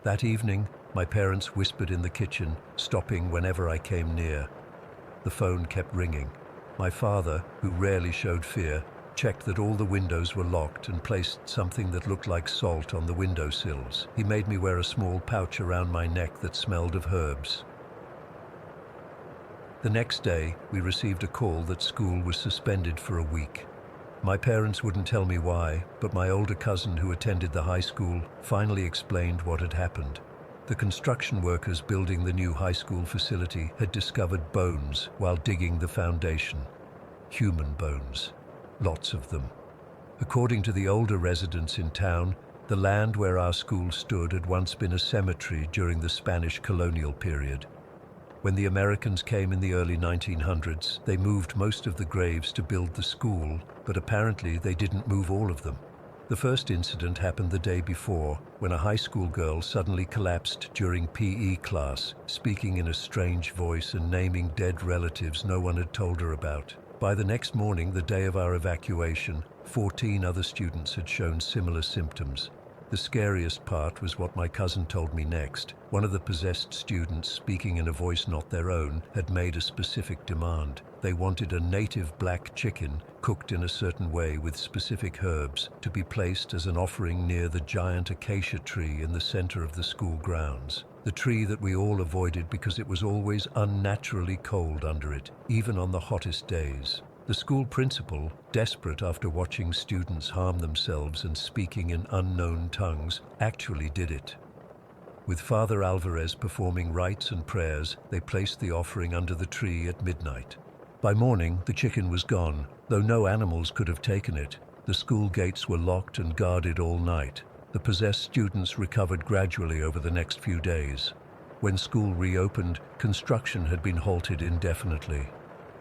A: That evening, my parents whispered in the kitchen, stopping whenever I came near. The phone kept ringing. My father, who rarely showed fear, checked that all the windows were locked and placed something that looked like salt on the windowsills. He made me wear a small pouch around my neck that smelled of herbs. The next day, we received a call that school was suspended for a week. My parents wouldn't tell me why, but my older cousin who attended the high school finally explained what had happened. The construction workers building the new high school facility had discovered bones while digging the foundation. Human bones. Lots of them. According to the older residents in town, the land where our school stood had once been a cemetery during the Spanish colonial period. When the Americans came in the early 1900s, they moved most of the graves to build the school, but apparently they didn't move all of them. The first incident happened the day before, when a high school girl suddenly collapsed during PE class, speaking in a strange voice and naming dead relatives no one had told her about. By the next morning, the day of our evacuation, 14 other students had shown similar symptoms. The scariest part was what my cousin told me next. One of the possessed students, speaking in a voice not their own, had made a specific demand. They wanted a native black chicken, cooked in a certain way with specific herbs, to be placed as an offering near the giant acacia tree in the center of the school grounds. The tree that we all avoided because it was always unnaturally cold under it, even on the hottest days. The school principal, desperate after watching students harm themselves and speaking in unknown tongues, actually did it. With Father Alvarez performing rites and prayers, they placed the offering under the tree at midnight. By morning, the chicken was gone, though no animals could have taken it. The school gates were locked and guarded all night. The possessed students recovered gradually over the next few days. When school reopened, construction had been halted indefinitely.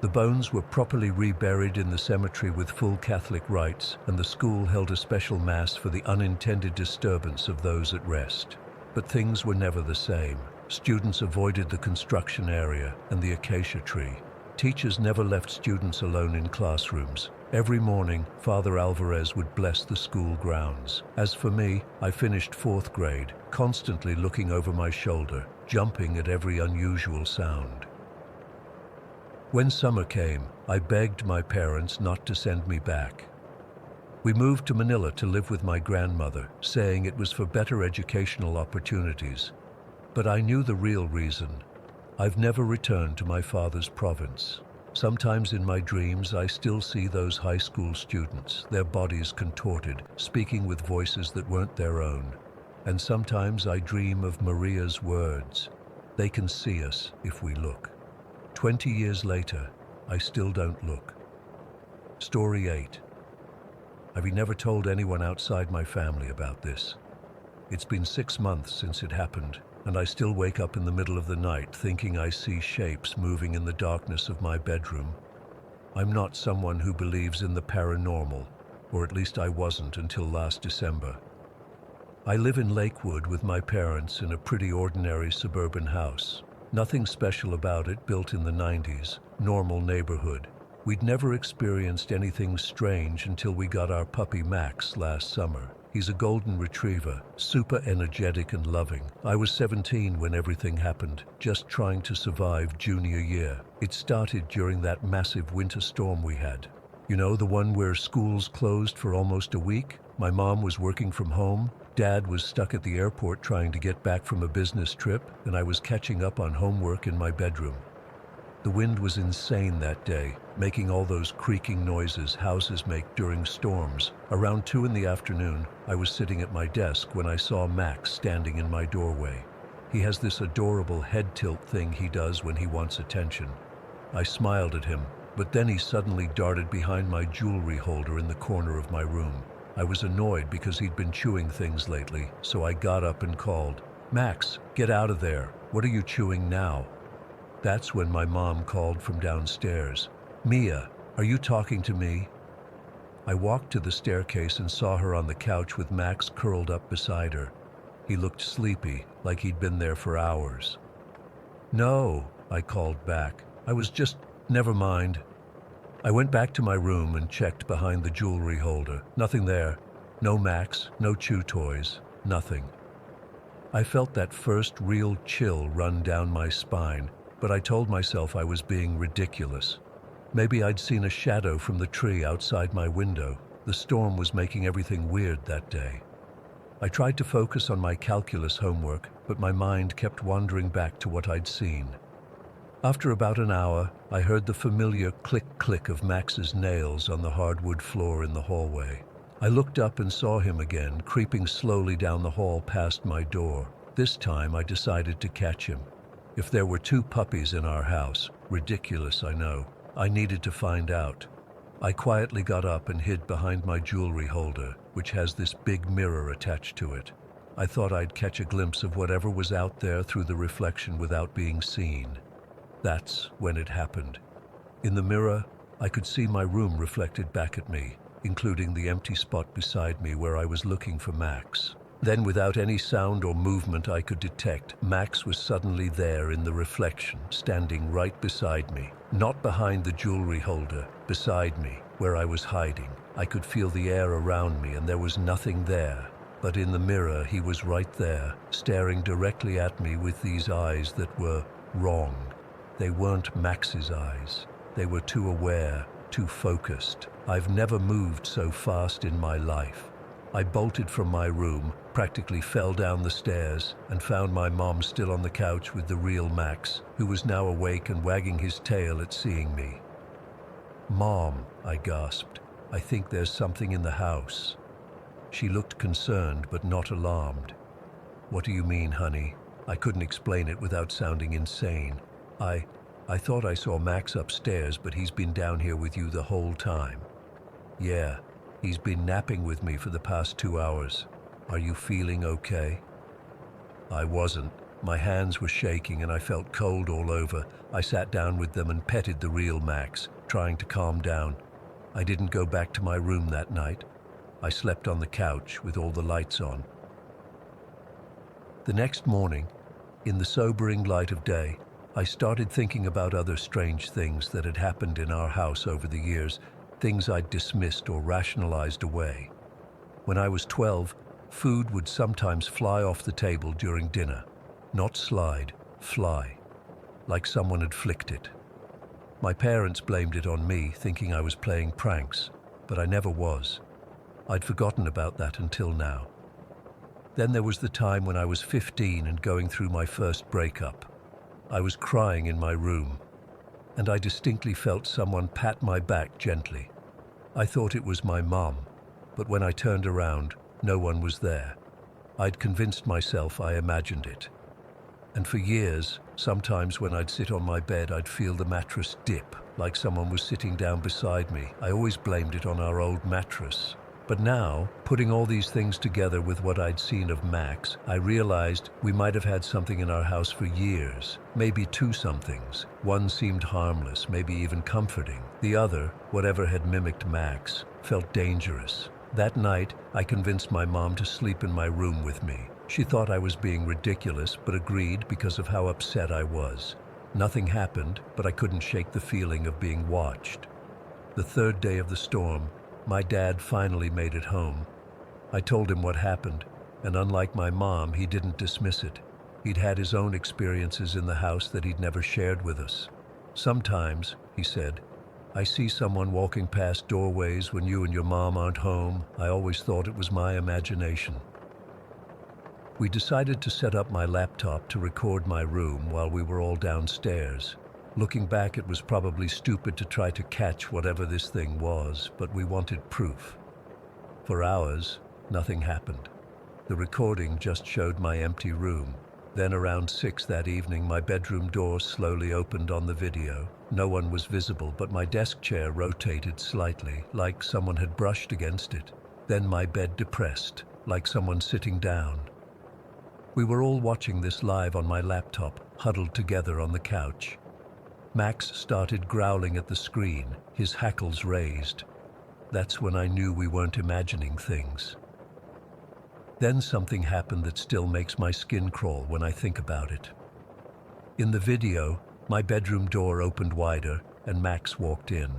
A: The bones were properly reburied in the cemetery with full Catholic rites, and the school held a special mass for the unintended disturbance of those at rest. But things were never the same. Students avoided the construction area and the acacia tree. Teachers never left students alone in classrooms. Every morning, Father Alvarez would bless the school grounds. As for me, I finished 4th grade, constantly looking over my shoulder, jumping at every unusual sound. When summer came, I begged my parents not to send me back. We moved to Manila to live with my grandmother, saying it was for better educational opportunities. But I knew the real reason. I've never returned to my father's province. Sometimes in my dreams, I still see those high school students, their bodies contorted, speaking with voices that weren't their own. And sometimes I dream of Maria's words. They can see us if we look. 20 years later, I still don't look. Story 8. I've never told anyone outside my family about this. It's been 6 months since it happened, and I still wake up in the middle of the night thinking I see shapes moving in the darkness of my bedroom. I'm not someone who believes in the paranormal, or at least I wasn't until last December. I live in Lakewood with my parents in a pretty ordinary suburban house. Nothing special about it, built in the 90s, normal neighborhood. We'd never experienced anything strange until we got our puppy Max last summer. He's a golden retriever, super energetic and loving. I was 17 when everything happened, just trying to survive junior year. It started during that massive winter storm we had. You know, the one where schools closed for almost a week? My mom was working from home. Dad was stuck at the airport trying to get back from a business trip, and I was catching up on homework in my bedroom. The wind was insane that day, making all those creaking noises houses make during storms. Around 2 in the afternoon, I was sitting at my desk when I saw Max standing in my doorway. He has this adorable head tilt thing he does when he wants attention. I smiled at him, but then he suddenly darted behind my jewelry holder in the corner of my room. I was annoyed because he'd been chewing things lately, so I got up and called, "Max, get out of there. What are you chewing now?" That's when my mom called from downstairs. "Mia, are you talking to me?" I walked to the staircase and saw her on the couch with Max curled up beside her. He looked sleepy, like he'd been there for hours. "No," I called back. Never mind." I went back to my room and checked behind the jewelry holder. Nothing there. No Max, no chew toys, nothing. I felt that first real chill run down my spine, but I told myself I was being ridiculous. Maybe I'd seen a shadow from the tree outside my window. The storm was making everything weird that day. I tried to focus on my calculus homework, but my mind kept wandering back to what I'd seen. After about an hour, I heard the familiar click-click of Max's nails on the hardwood floor in the hallway. I looked up and saw him again, creeping slowly down the hall past my door. This time I decided to catch him. If there were 2 puppies in our house, ridiculous I know, I needed to find out. I quietly got up and hid behind my jewelry holder, which has this big mirror attached to it. I thought I'd catch a glimpse of whatever was out there through the reflection without being seen. That's when it happened. In the mirror, I could see my room reflected back at me, including the empty spot beside me where I was looking for Max. Then, without any sound or movement I could detect, Max was suddenly there in the reflection, standing right beside me. Not behind the jewelry holder, beside me, where I was hiding. I could feel the air around me and there was nothing there. But in the mirror, he was right there, staring directly at me with these eyes that were wrong. They weren't Max's eyes. They were too aware, too focused. I've never moved so fast in my life. I bolted from my room, practically fell down the stairs, and found my mom still on the couch with the real Max, who was now awake and wagging his tail at seeing me. "Mom," I gasped, "I think there's something in the house." She looked concerned but not alarmed. "What do you mean, honey?" I couldn't explain it without sounding insane. I thought I saw Max upstairs, but he's been down here with you the whole time." "Yeah, he's been napping with me for the past 2 hours. Are you feeling okay?" I wasn't. My hands were shaking and I felt cold all over. I sat down with them and petted the real Max, trying to calm down. I didn't go back to my room that night. I slept on the couch with all the lights on. The next morning, in the sobering light of day, I started thinking about other strange things that had happened in our house over the years, things I'd dismissed or rationalized away. When I was 12, food would sometimes fly off the table during dinner. Not slide, fly, like someone had flicked it. My parents blamed it on me, thinking I was playing pranks, but I never was. I'd forgotten about that until now. Then there was the time when I was 15 and going through my first breakup. I was crying in my room, and I distinctly felt someone pat my back gently. I thought it was my mom, but when I turned around, no one was there. I'd convinced myself I imagined it. And for years, sometimes when I'd sit on my bed, I'd feel the mattress dip, like someone was sitting down beside me. I always blamed it on our old mattress. But now, putting all these things together with what I'd seen of Max, I realized we might have had something in our house for years, maybe two somethings. One seemed harmless, maybe even comforting. The other, whatever had mimicked Max, felt dangerous. That night, I convinced my mom to sleep in my room with me. She thought I was being ridiculous, but agreed because of how upset I was. Nothing happened, but I couldn't shake the feeling of being watched. The third day of the storm, my dad finally made it home. I told him what happened, and unlike my mom, he didn't dismiss it. He'd had his own experiences in the house that he'd never shared with us. "Sometimes," he said, "I see someone walking past doorways when you and your mom aren't home. I always thought it was my imagination." We decided to set up my laptop to record my room while we were all downstairs. Looking back, it was probably stupid to try to catch whatever this thing was, but we wanted proof. For hours, nothing happened. The recording just showed my empty room. Then around 6 that evening, my bedroom door slowly opened on the video. No one was visible, but my desk chair rotated slightly, like someone had brushed against it. Then my bed depressed, like someone sitting down. We were all watching this live on my laptop, huddled together on the couch. Max started growling at the screen, his hackles raised. That's when I knew we weren't imagining things. Then something happened that still makes my skin crawl when I think about it. In the video, my bedroom door opened wider and Max walked in.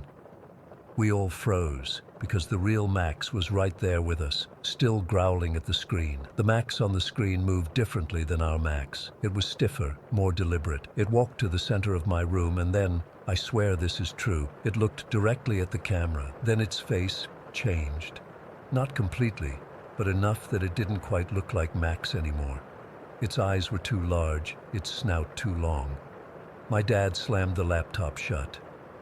A: We all froze because the real Max was right there with us, still growling at the screen. The Max on the screen moved differently than our Max. It was stiffer, more deliberate. It walked to the center of my room and then, I swear this is true, it looked directly at the camera. Then its face changed. Not completely, but enough that it didn't quite look like Max anymore. Its eyes were too large, its snout too long. My dad slammed the laptop shut.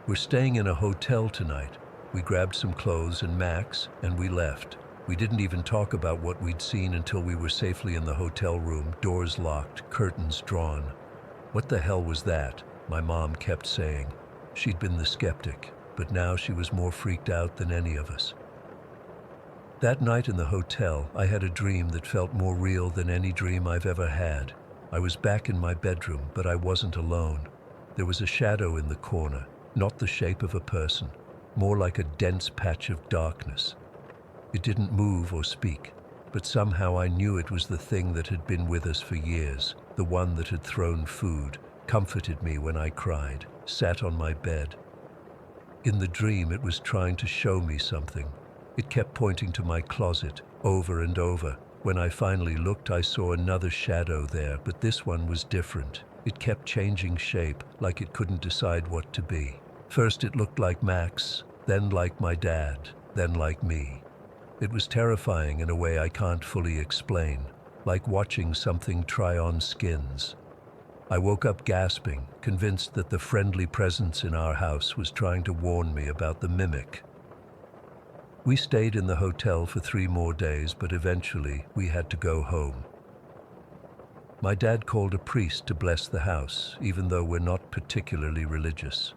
A: "We're staying in a hotel tonight." We grabbed some clothes and Max, and we left. We didn't even talk about what we'd seen until we were safely in the hotel room, doors locked, curtains drawn. "What the hell was that?" my mom kept saying. She'd been the skeptic, but now she was more freaked out than any of us. That night in the hotel, I had a dream that felt more real than any dream I've ever had. I was back in my bedroom, but I wasn't alone. There was a shadow in the corner, not the shape of a person, more like a dense patch of darkness. It didn't move or speak, but somehow I knew it was the thing that had been with us for years, the one that had thrown food, comforted me when I cried, sat on my bed. In the dream, it was trying to show me something. It kept pointing to my closet over and over. When I finally looked, I saw another shadow there, but this one was different. It kept changing shape, like it couldn't decide what to be. First it looked like Max, then like my dad, then like me. It was terrifying in a way I can't fully explain, like watching something try on skins. I woke up gasping, convinced that the friendly presence in our house was trying to warn me about the mimic. We stayed in the hotel for 3 more days, but eventually we had to go home. My dad called a priest to bless the house, even though we're not particularly religious.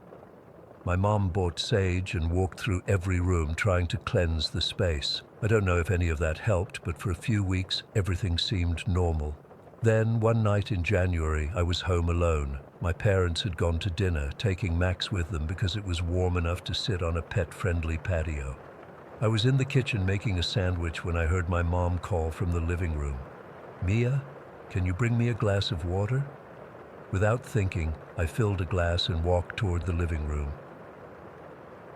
A: My mom bought sage and walked through every room trying to cleanse the space. I don't know if any of that helped, but for a few weeks everything seemed normal. Then, one night in January, I was home alone. My parents had gone to dinner, taking Max with them because it was warm enough to sit on a pet-friendly patio. I was in the kitchen making a sandwich when I heard my mom call from the living room. "Mia, can you bring me a glass of water?" Without thinking, I filled a glass and walked toward the living room.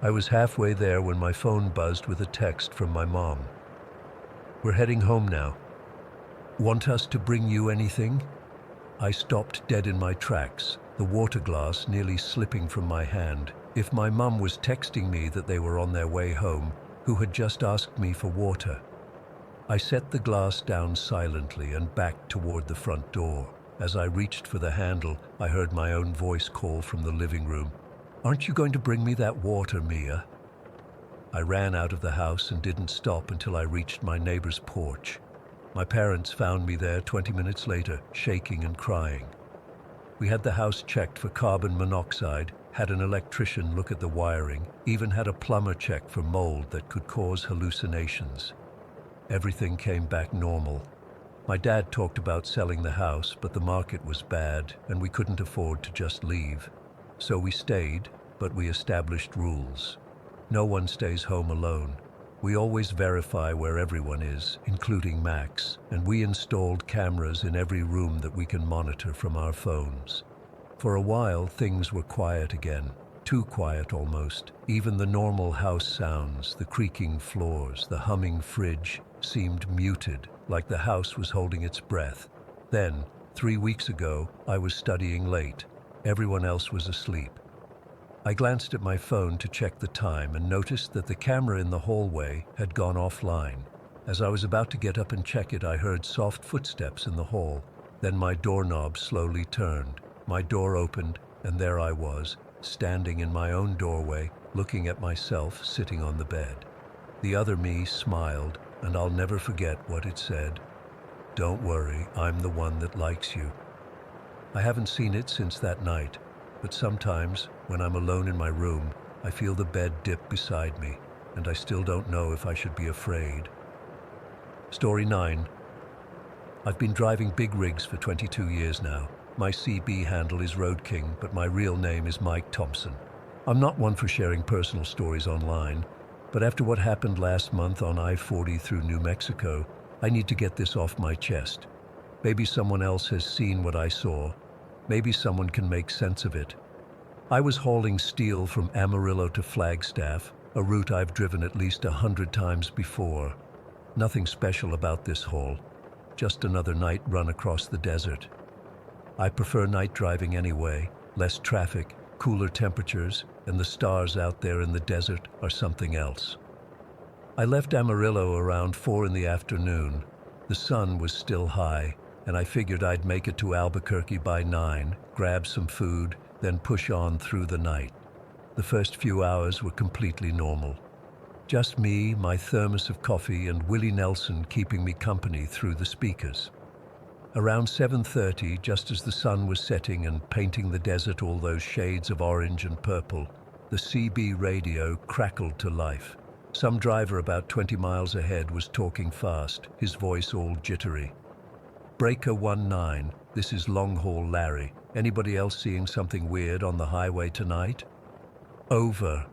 A: I was halfway there when my phone buzzed with a text from my mom. "We're heading home now. Want us to bring you anything?" I stopped dead in my tracks, the water glass nearly slipping from my hand. If my mum was texting me that they were on their way home, who had just asked me for water? I set the glass down silently and backed toward the front door. As I reached for the handle, I heard my own voice call from the living room. "Aren't you going to bring me that water, Mia?" I ran out of the house and didn't stop until I reached my neighbor's porch. My parents found me there 20 minutes later, shaking and crying. We had the house checked for carbon monoxide, had an electrician look at the wiring, even had a plumber check for mold that could cause hallucinations. Everything came back normal. My dad talked about selling the house, but the market was bad and we couldn't afford to just leave. So we stayed, but we established rules. No one stays home alone. We always verify where everyone is, including Max, and we installed cameras in every room that we can monitor from our phones. For a while, things were quiet again. Too quiet almost. Even the normal house sounds, the creaking floors, the humming fridge, seemed muted, like the house was holding its breath. Then, 3 weeks ago, I was studying late. Everyone else was asleep. I glanced at my phone to check the time and noticed that the camera in the hallway had gone offline. As I was about to get up and check it, I heard soft footsteps in the hall. Then my doorknob slowly turned. My door opened, and there I was, standing in my own doorway, looking at myself sitting on the bed. The other me smiled, and I'll never forget what it said. "Don't worry, I'm the one that likes you." I haven't seen it since that night, but sometimes, when I'm alone in my room, I feel the bed dip beside me, and I still don't know if I should be afraid. Story 9. I've been driving big rigs for 22 years now. My CB handle is Road King, but my real name is Mike Thompson. I'm not one for sharing personal stories online, but after what happened last month on I-40 through New Mexico, I need to get this off my chest. Maybe someone else has seen what I saw. Maybe someone can make sense of it. I was hauling steel from Amarillo to Flagstaff, a route I've driven at least 100 times before. Nothing special about this haul, just another night run across the desert. I prefer night driving anyway, less traffic, cooler temperatures, and the stars out there in the desert are something else. I left Amarillo around 4 in the afternoon. The sun was still high, and I figured I'd make it to Albuquerque by 9, grab some food, then push on through the night. The first few hours were completely normal. Just me, my thermos of coffee, and Willie Nelson keeping me company through the speakers. Around 7:30, just as the sun was setting and painting the desert all those shades of orange and purple, the CB radio crackled to life. Some driver about 20 miles ahead was talking fast, his voice all jittery. "Breaker 19, this is Long Haul Larry. Anybody else seeing something weird on the highway tonight?" "Over."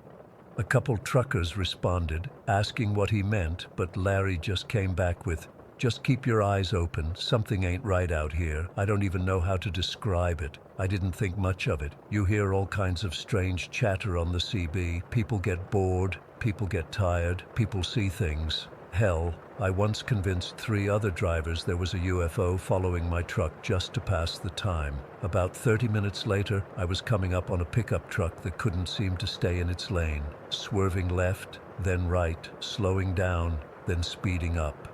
A: A couple truckers responded, asking what he meant, but Larry just came back with, "Just keep your eyes open. Something ain't right out here. I don't even know how to describe it. I didn't think much of it. You hear all kinds of strange chatter on the CB. People get bored, people get tired, people see things. Hell, I once convinced 3 other drivers there was a UFO following my truck just to pass the time. About 30 minutes later, I was coming up on a pickup truck that couldn't seem to stay in its lane, swerving left, then right, slowing down, then speeding up.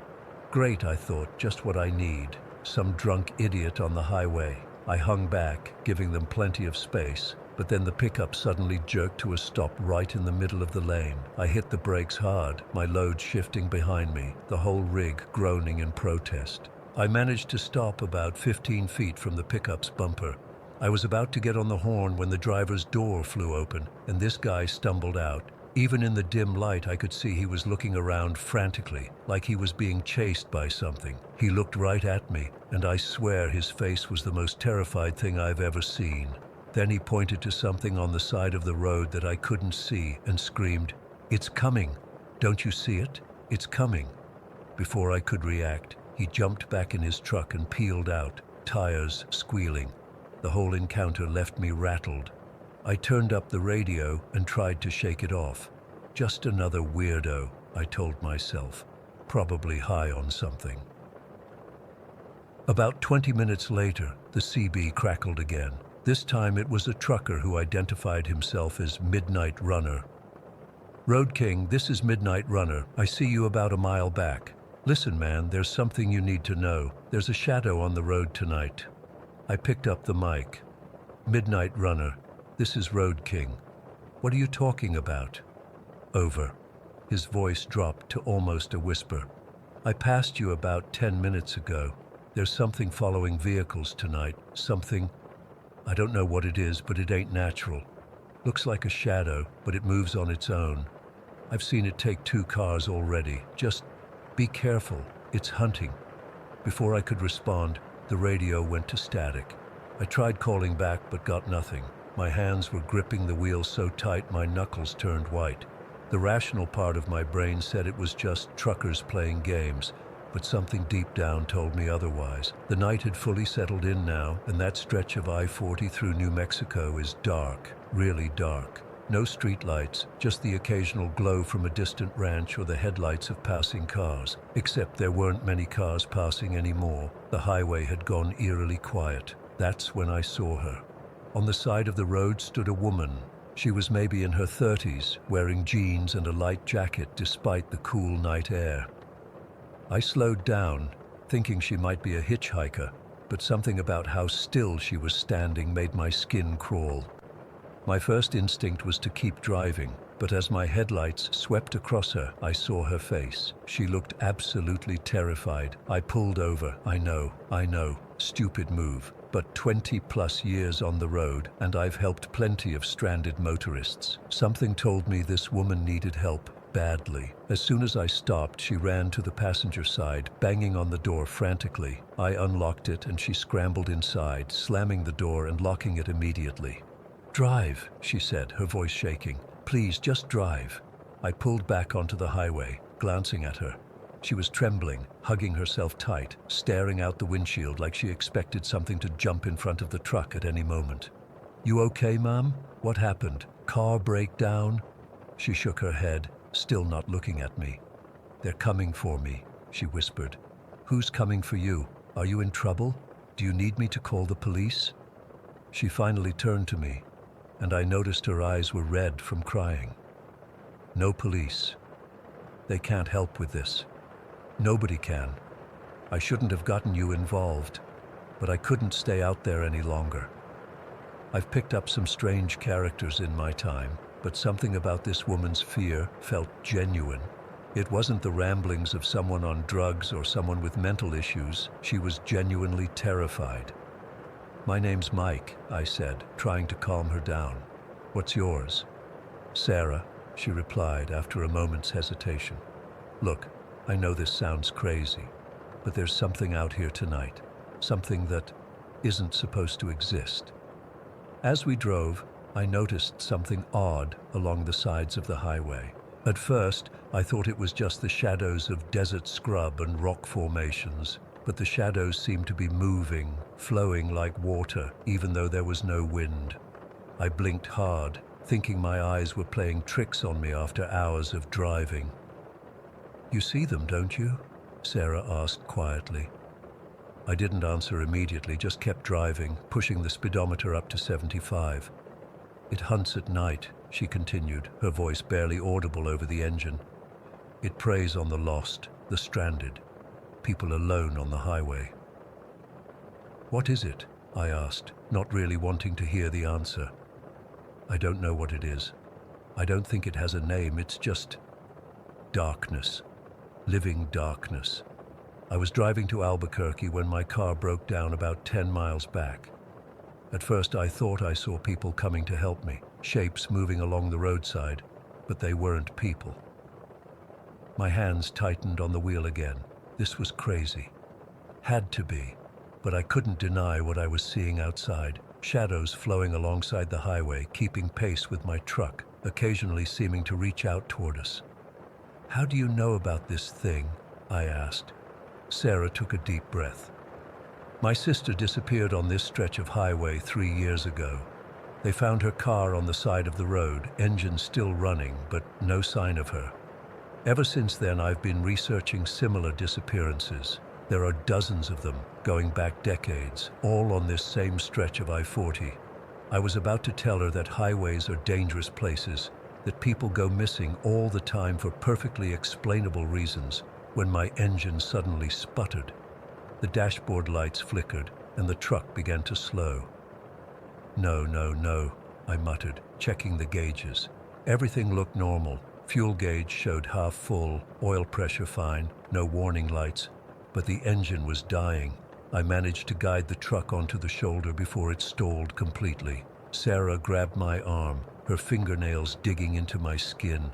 A: Great, I thought, just what I need. Some drunk idiot on the highway. I hung back, giving them plenty of space, but then the pickup suddenly jerked to a stop right in the middle of the lane. I hit the brakes hard, my load shifting behind me, the whole rig groaning in protest. I managed to stop about 15 feet from the pickup's bumper. I was about to get on the horn when the driver's door flew open, and this guy stumbled out. Even in the dim light, I could see he was looking around frantically, like he was being chased by something. He looked right at me, and I swear his face was the most terrified thing I've ever seen. Then he pointed to something on the side of the road that I couldn't see and screamed, "It's coming! Don't you see it? It's coming!" Before I could react, he jumped back in his truck and peeled out, tires squealing. The whole encounter left me rattled. I turned up the radio and tried to shake it off. Just another weirdo, I told myself, probably high on something. About 20 minutes later, the CB crackled again. This time it was a trucker who identified himself as Midnight Runner. "Road King, this is Midnight Runner. I see you about a mile back. Listen, man, there's something you need to know. There's a shadow on the road tonight." I picked up the mic. "Midnight Runner, this is Road King. What are you talking about?" "Over." His voice dropped to almost a whisper. "I passed you about 10 minutes ago. There's something following vehicles tonight. Something, I don't know what it is, but it ain't natural. Looks like a shadow, but it moves on its own. I've seen it take 2 cars already. Just be careful. It's hunting." Before I could respond, the radio went to static. I tried calling back, but got nothing. My hands were gripping the wheel so tight my knuckles turned white. The rational part of my brain said it was just truckers playing games, but something deep down told me otherwise. The night had fully settled in now, and that stretch of I-40 through New Mexico is dark, really dark. No streetlights, just the occasional glow from a distant ranch or the headlights of passing cars. Except there weren't many cars passing anymore. The highway had gone eerily quiet. That's when I saw her. On the side of the road stood a woman. She was maybe in her 30s, wearing jeans and a light jacket despite the cool night air. I slowed down, thinking she might be a hitchhiker, but something about how still she was standing made my skin crawl. My first instinct was to keep driving, but as my headlights swept across her, I saw her face. She looked absolutely terrified. I pulled over. I know, stupid move. But 20+ years on the road, and I've helped plenty of stranded motorists. Something told me this woman needed help badly. As soon as I stopped, she ran to the passenger side, banging on the door frantically. I unlocked it and she scrambled inside, slamming the door and locking it immediately. "Drive," she said, her voice shaking. "Please, just drive." I pulled back onto the highway, glancing at her. She was trembling, hugging herself tight, staring out the windshield like she expected something to jump in front of the truck at any moment. "You okay, ma'am? What happened? Car break down?" She shook her head, still not looking at me. "They're coming for me," she whispered. "Who's coming for you? Are you in trouble? Do you need me to call the police?" She finally turned to me, and I noticed her eyes were red from crying. "No police. They can't help with this. Nobody can. I shouldn't have gotten you involved, but I couldn't stay out there any longer. I've picked up some strange characters in my time, but something about this woman's fear felt genuine. It wasn't the ramblings of someone on drugs or someone with mental issues. She was genuinely terrified. "My name's Mike," I said, trying to calm her down. "What's yours?" "Sarah," she replied after a moment's hesitation. "Look, I know this sounds crazy, but there's something out here tonight, something that isn't supposed to exist." As we drove, I noticed something odd along the sides of the highway. At first, I thought it was just the shadows of desert scrub and rock formations, but the shadows seemed to be moving, flowing like water, even though there was no wind. I blinked hard, thinking my eyes were playing tricks on me after hours of driving. You see them, don't you? Sarah asked quietly. I didn't answer immediately, just kept driving, pushing the speedometer up to 75. It hunts at night, she continued, her voice barely audible over the engine. It preys on the lost, the stranded, people alone on the highway. What is it? I asked, not really wanting to hear the answer. I don't know what it is. I don't think it has a name, it's just darkness. Living darkness. I was driving to Albuquerque when my car broke down about 10 miles back. At first I thought I saw people coming to help me, shapes moving along the roadside, but they weren't people. My hands tightened on the wheel again. This was crazy. Had to be, but I couldn't deny what I was seeing outside. Shadows flowing alongside the highway, keeping pace with my truck, occasionally seeming to reach out toward us. How do you know about this thing? I asked. Sarah took a deep breath. My sister disappeared on this stretch of highway 3 years ago. They found her car on the side of the road, engine still running, but no sign of her. Ever since then, I've been researching similar disappearances. There are dozens of them, going back decades, all on this same stretch of I-40. I was about to tell her that highways are dangerous places, that people go missing all the time for perfectly explainable reasons, when my engine suddenly sputtered. The dashboard lights flickered, and the truck began to slow. No, I muttered, checking the gauges. Everything looked normal. Fuel gauge showed half full, oil pressure fine, no warning lights, but the engine was dying. I managed to guide the truck onto the shoulder before it stalled completely. Sarah grabbed my arm, her fingernails digging into my skin.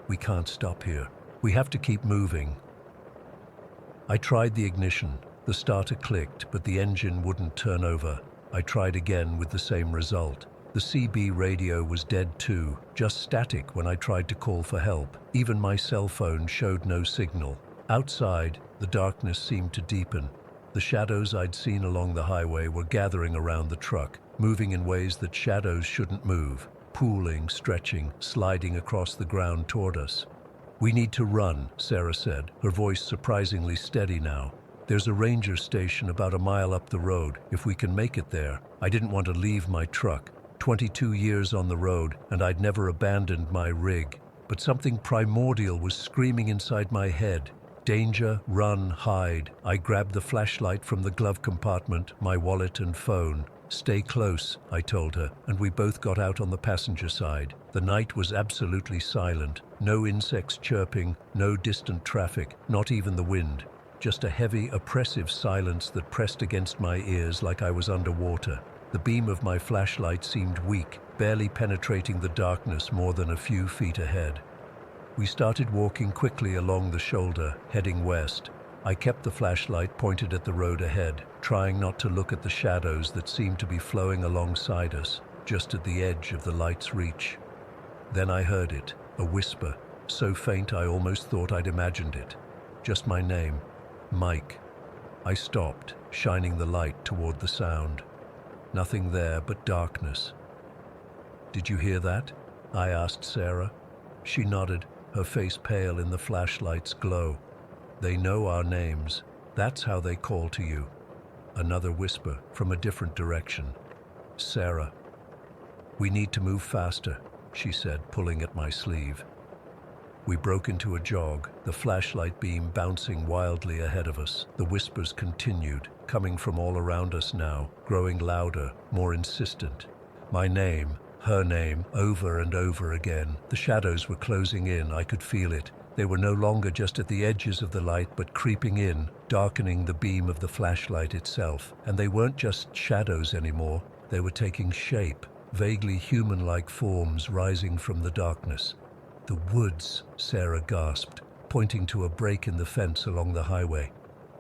A: We can't stop here. We have to keep moving. I tried the ignition. The starter clicked, but the engine wouldn't turn over. I tried again with the same result. The CB radio was dead too, just static when I tried to call for help. Even my cell phone showed no signal. Outside, the darkness seemed to deepen. The shadows I'd seen along the highway were gathering around the truck, moving in ways that shadows shouldn't move, pooling, stretching, sliding across the ground toward us. We need to run, Sarah said, her voice surprisingly steady now. There's a ranger station about a mile up the road, if we can make it there. I didn't want to leave my truck. 22 years on the road, and I'd never abandoned my rig. But something primordial was screaming inside my head. Danger, run, hide. I grabbed the flashlight from the glove compartment, my wallet and phone. Stay close, I told her, and we both got out on the passenger side. The night was absolutely silent. No insects chirping, no distant traffic, not even the wind. Just a heavy, oppressive silence that pressed against my ears like I was underwater. The beam of my flashlight seemed weak, barely penetrating the darkness more than a few feet ahead. We started walking quickly along the shoulder, heading west. I kept the flashlight pointed at the road ahead, trying not to look at the shadows that seemed to be flowing alongside us, just at the edge of the light's reach. Then I heard it, a whisper, so faint I almost thought I'd imagined it. Just my name, Mike. I stopped, shining the light toward the sound. Nothing there but darkness. Did you hear that? I asked Sarah. She nodded, her face pale in the flashlight's glow. They know our names. That's how they call to you. Another whisper from a different direction. Sarah. We need to move faster, she said, pulling at my sleeve. We broke into a jog, the flashlight beam bouncing wildly ahead of us. The whispers continued, coming from all around us now, growing louder, more insistent. My name, her name, over and over again. The shadows were closing in, I could feel it. They were no longer just at the edges of the light, but creeping in, darkening the beam of the flashlight itself. And they weren't just shadows anymore. They were taking shape, vaguely human-like forms rising from the darkness. The woods, Sarah gasped, pointing to a break in the fence along the highway.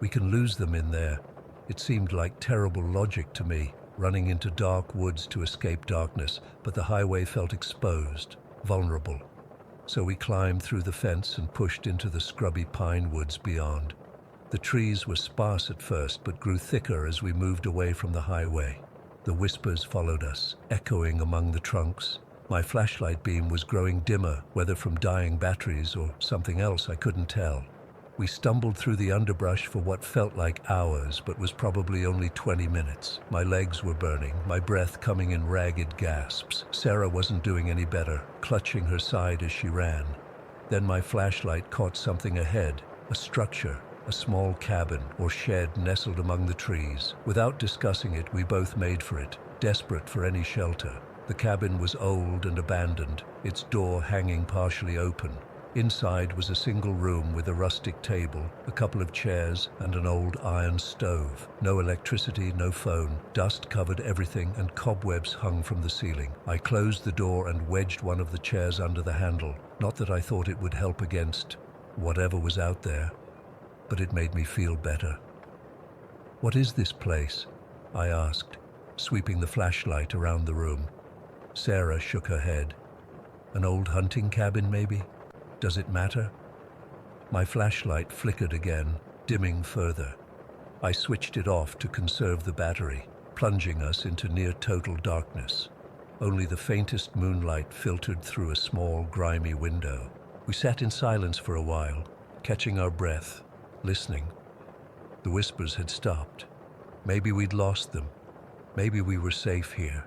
A: We can lose them in there. It seemed like terrible logic to me, running into dark woods to escape darkness, but the highway felt exposed, vulnerable. So we climbed through the fence and pushed into the scrubby pine woods beyond. The trees were sparse at first, but grew thicker as we moved away from the highway. The whispers followed us, echoing among the trunks. My flashlight beam was growing dimmer, whether from dying batteries or something else I couldn't tell. We stumbled through the underbrush for what felt like hours, but was probably only 20 minutes. My legs were burning, my breath coming in ragged gasps. Sarah wasn't doing any better, clutching her side as she ran. Then my flashlight caught something ahead, a structure, a small cabin or shed nestled among the trees. Without discussing it, we both made for it, desperate for any shelter. The cabin was old and abandoned, its door hanging partially open. Inside was a single room with a rustic table, a couple of chairs, and an old iron stove. No electricity, no phone. Dust covered everything and cobwebs hung from the ceiling. I closed the door and wedged one of the chairs under the handle. Not that I thought it would help against whatever was out there, but it made me feel better. "What is this place?" I asked, sweeping the flashlight around the room. Sarah shook her head. "An old hunting cabin, maybe? Does it matter?" My flashlight flickered again, dimming further. I switched it off to conserve the battery, plunging us into near-total darkness. Only the faintest moonlight filtered through a small, grimy window. We sat in silence for a while, catching our breath, listening. The whispers had stopped. Maybe we'd lost them. Maybe we were safe here.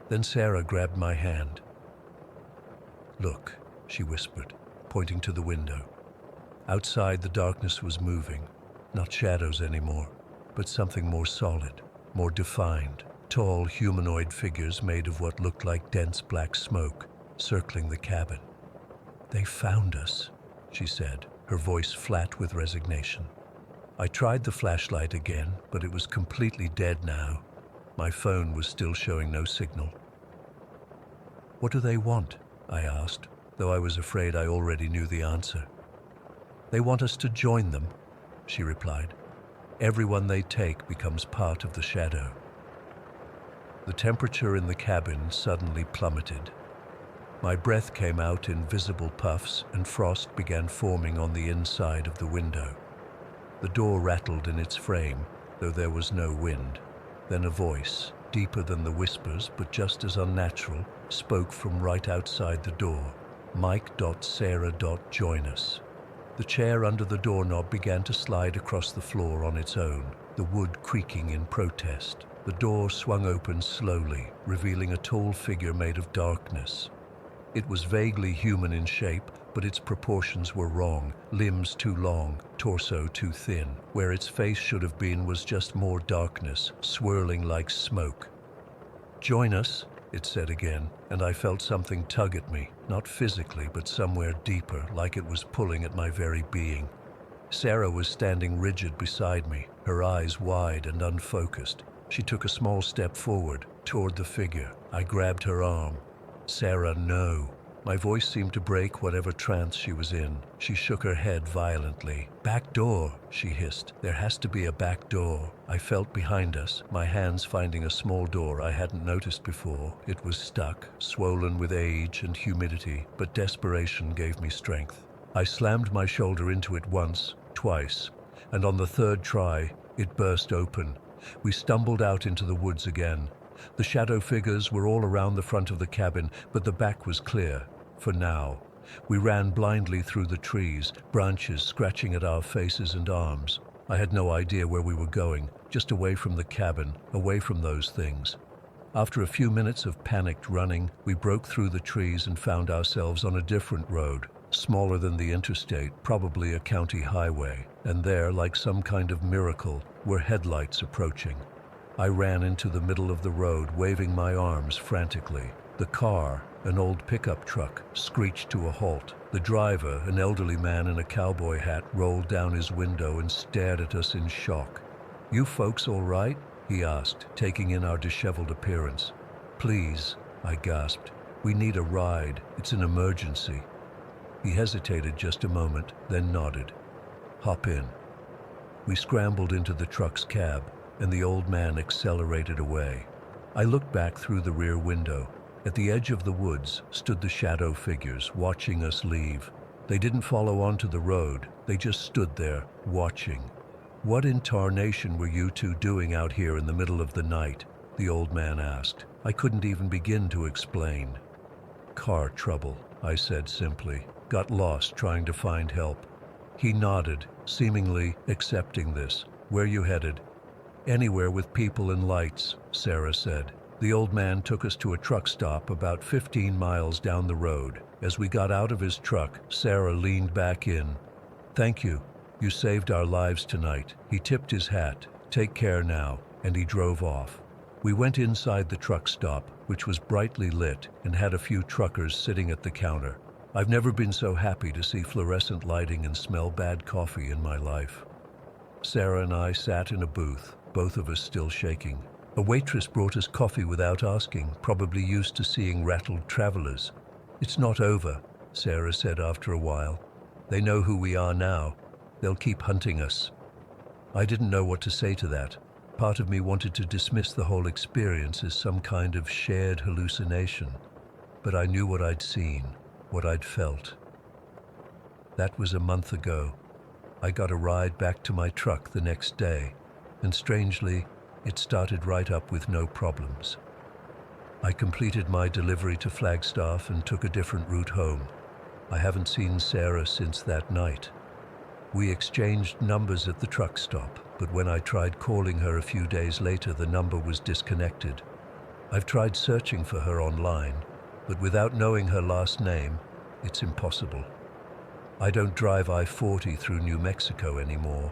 A: Then Sarah grabbed my hand. "Look," she whispered, pointing to the window. Outside, the darkness was moving. Not shadows anymore, but something more solid, more defined. Tall, humanoid figures made of what looked like dense black smoke, circling the cabin. "They found us," she said, her voice flat with resignation. I tried the flashlight again, but it was completely dead now. My phone was still showing no signal. "What do they want?" I asked, though I was afraid I already knew the answer. "They want us to join them," she replied. "Everyone they take becomes part of the shadow." The temperature in the cabin suddenly plummeted. My breath came out in visible puffs, and frost began forming on the inside of the window. The door rattled in its frame, though there was no wind. Then a voice, deeper than the whispers but just as unnatural, spoke from right outside the door. "Mike.Sarah.join us." The chair under the doorknob began to slide across the floor on its own, the wood creaking in protest. The door swung open slowly, revealing a tall figure made of darkness. It was vaguely human in shape, but its proportions were wrong. Limbs too long, torso too thin. Where its face should have been was just more darkness, swirling like smoke. "Join us," it said again, and I felt something tug at me, not physically, but somewhere deeper, like it was pulling at my very being. Sarah was standing rigid beside me, her eyes wide and unfocused. She took a small step forward, toward the figure. I grabbed her arm. "Sarah, no." My voice seemed to break whatever trance she was in. She shook her head violently. "Back door," she hissed. "There has to be a back door." I felt behind us, my hands finding a small door I hadn't noticed before. It was stuck, swollen with age and humidity, but desperation gave me strength. I slammed my shoulder into it once, twice, and on the third try, it burst open. We stumbled out into the woods again. The shadow figures were all around the front of the cabin, but the back was clear, for now. We ran blindly through the trees, branches scratching at our faces and arms. I had no idea where we were going, just away from the cabin, away from those things. After a few minutes of panicked running, we broke through the trees and found ourselves on a different road, smaller than the interstate, probably a county highway. And there, like some kind of miracle, were headlights approaching. I ran into the middle of the road, waving my arms frantically. The car, an old pickup truck, screeched to a halt. The driver, an elderly man in a cowboy hat, rolled down his window and stared at us in shock. "You folks all right?" he asked, taking in our disheveled appearance. "Please," I gasped. "We need a ride. It's an emergency." He hesitated just a moment, then nodded. "Hop in." We scrambled into the truck's cab, and the old man accelerated away. I looked back through the rear window. At the edge of the woods stood the shadow figures, watching us leave. They didn't follow onto the road. They just stood there, watching. "What in tarnation were you two doing out here in the middle of the night?" the old man asked. I couldn't even begin to explain. "Car trouble," I said simply. "Got lost trying to find help." He nodded, seemingly accepting this. "Where you headed?" "Anywhere with people and lights," Sarah said. The old man took us to a truck stop about 15 miles down the road. As we got out of his truck, Sarah leaned back in. "Thank you. You saved our lives tonight." He tipped his hat. "Take care now," and he drove off. We went inside the truck stop, which was brightly lit and had a few truckers sitting at the counter. I've never been so happy to see fluorescent lighting and smell bad coffee in my life. Sarah and I sat in a booth, both of us still shaking. A waitress brought us coffee without asking, probably used to seeing rattled travelers. "It's not over," Sarah said after a while. "They know who we are now. They'll keep hunting us." I didn't know what to say to that. Part of me wanted to dismiss the whole experience as some kind of shared hallucination, but I knew what I'd seen, what I'd felt. That was a month ago. I got a ride back to my truck the next day, and strangely, it started right up with no problems. I completed my delivery to Flagstaff and took a different route home. I haven't seen Sarah since that night. We exchanged numbers at the truck stop, but when I tried calling her a few days later, the number was disconnected. I've tried searching for her online, but without knowing her last name, it's impossible. I don't drive I-40 through New Mexico anymore,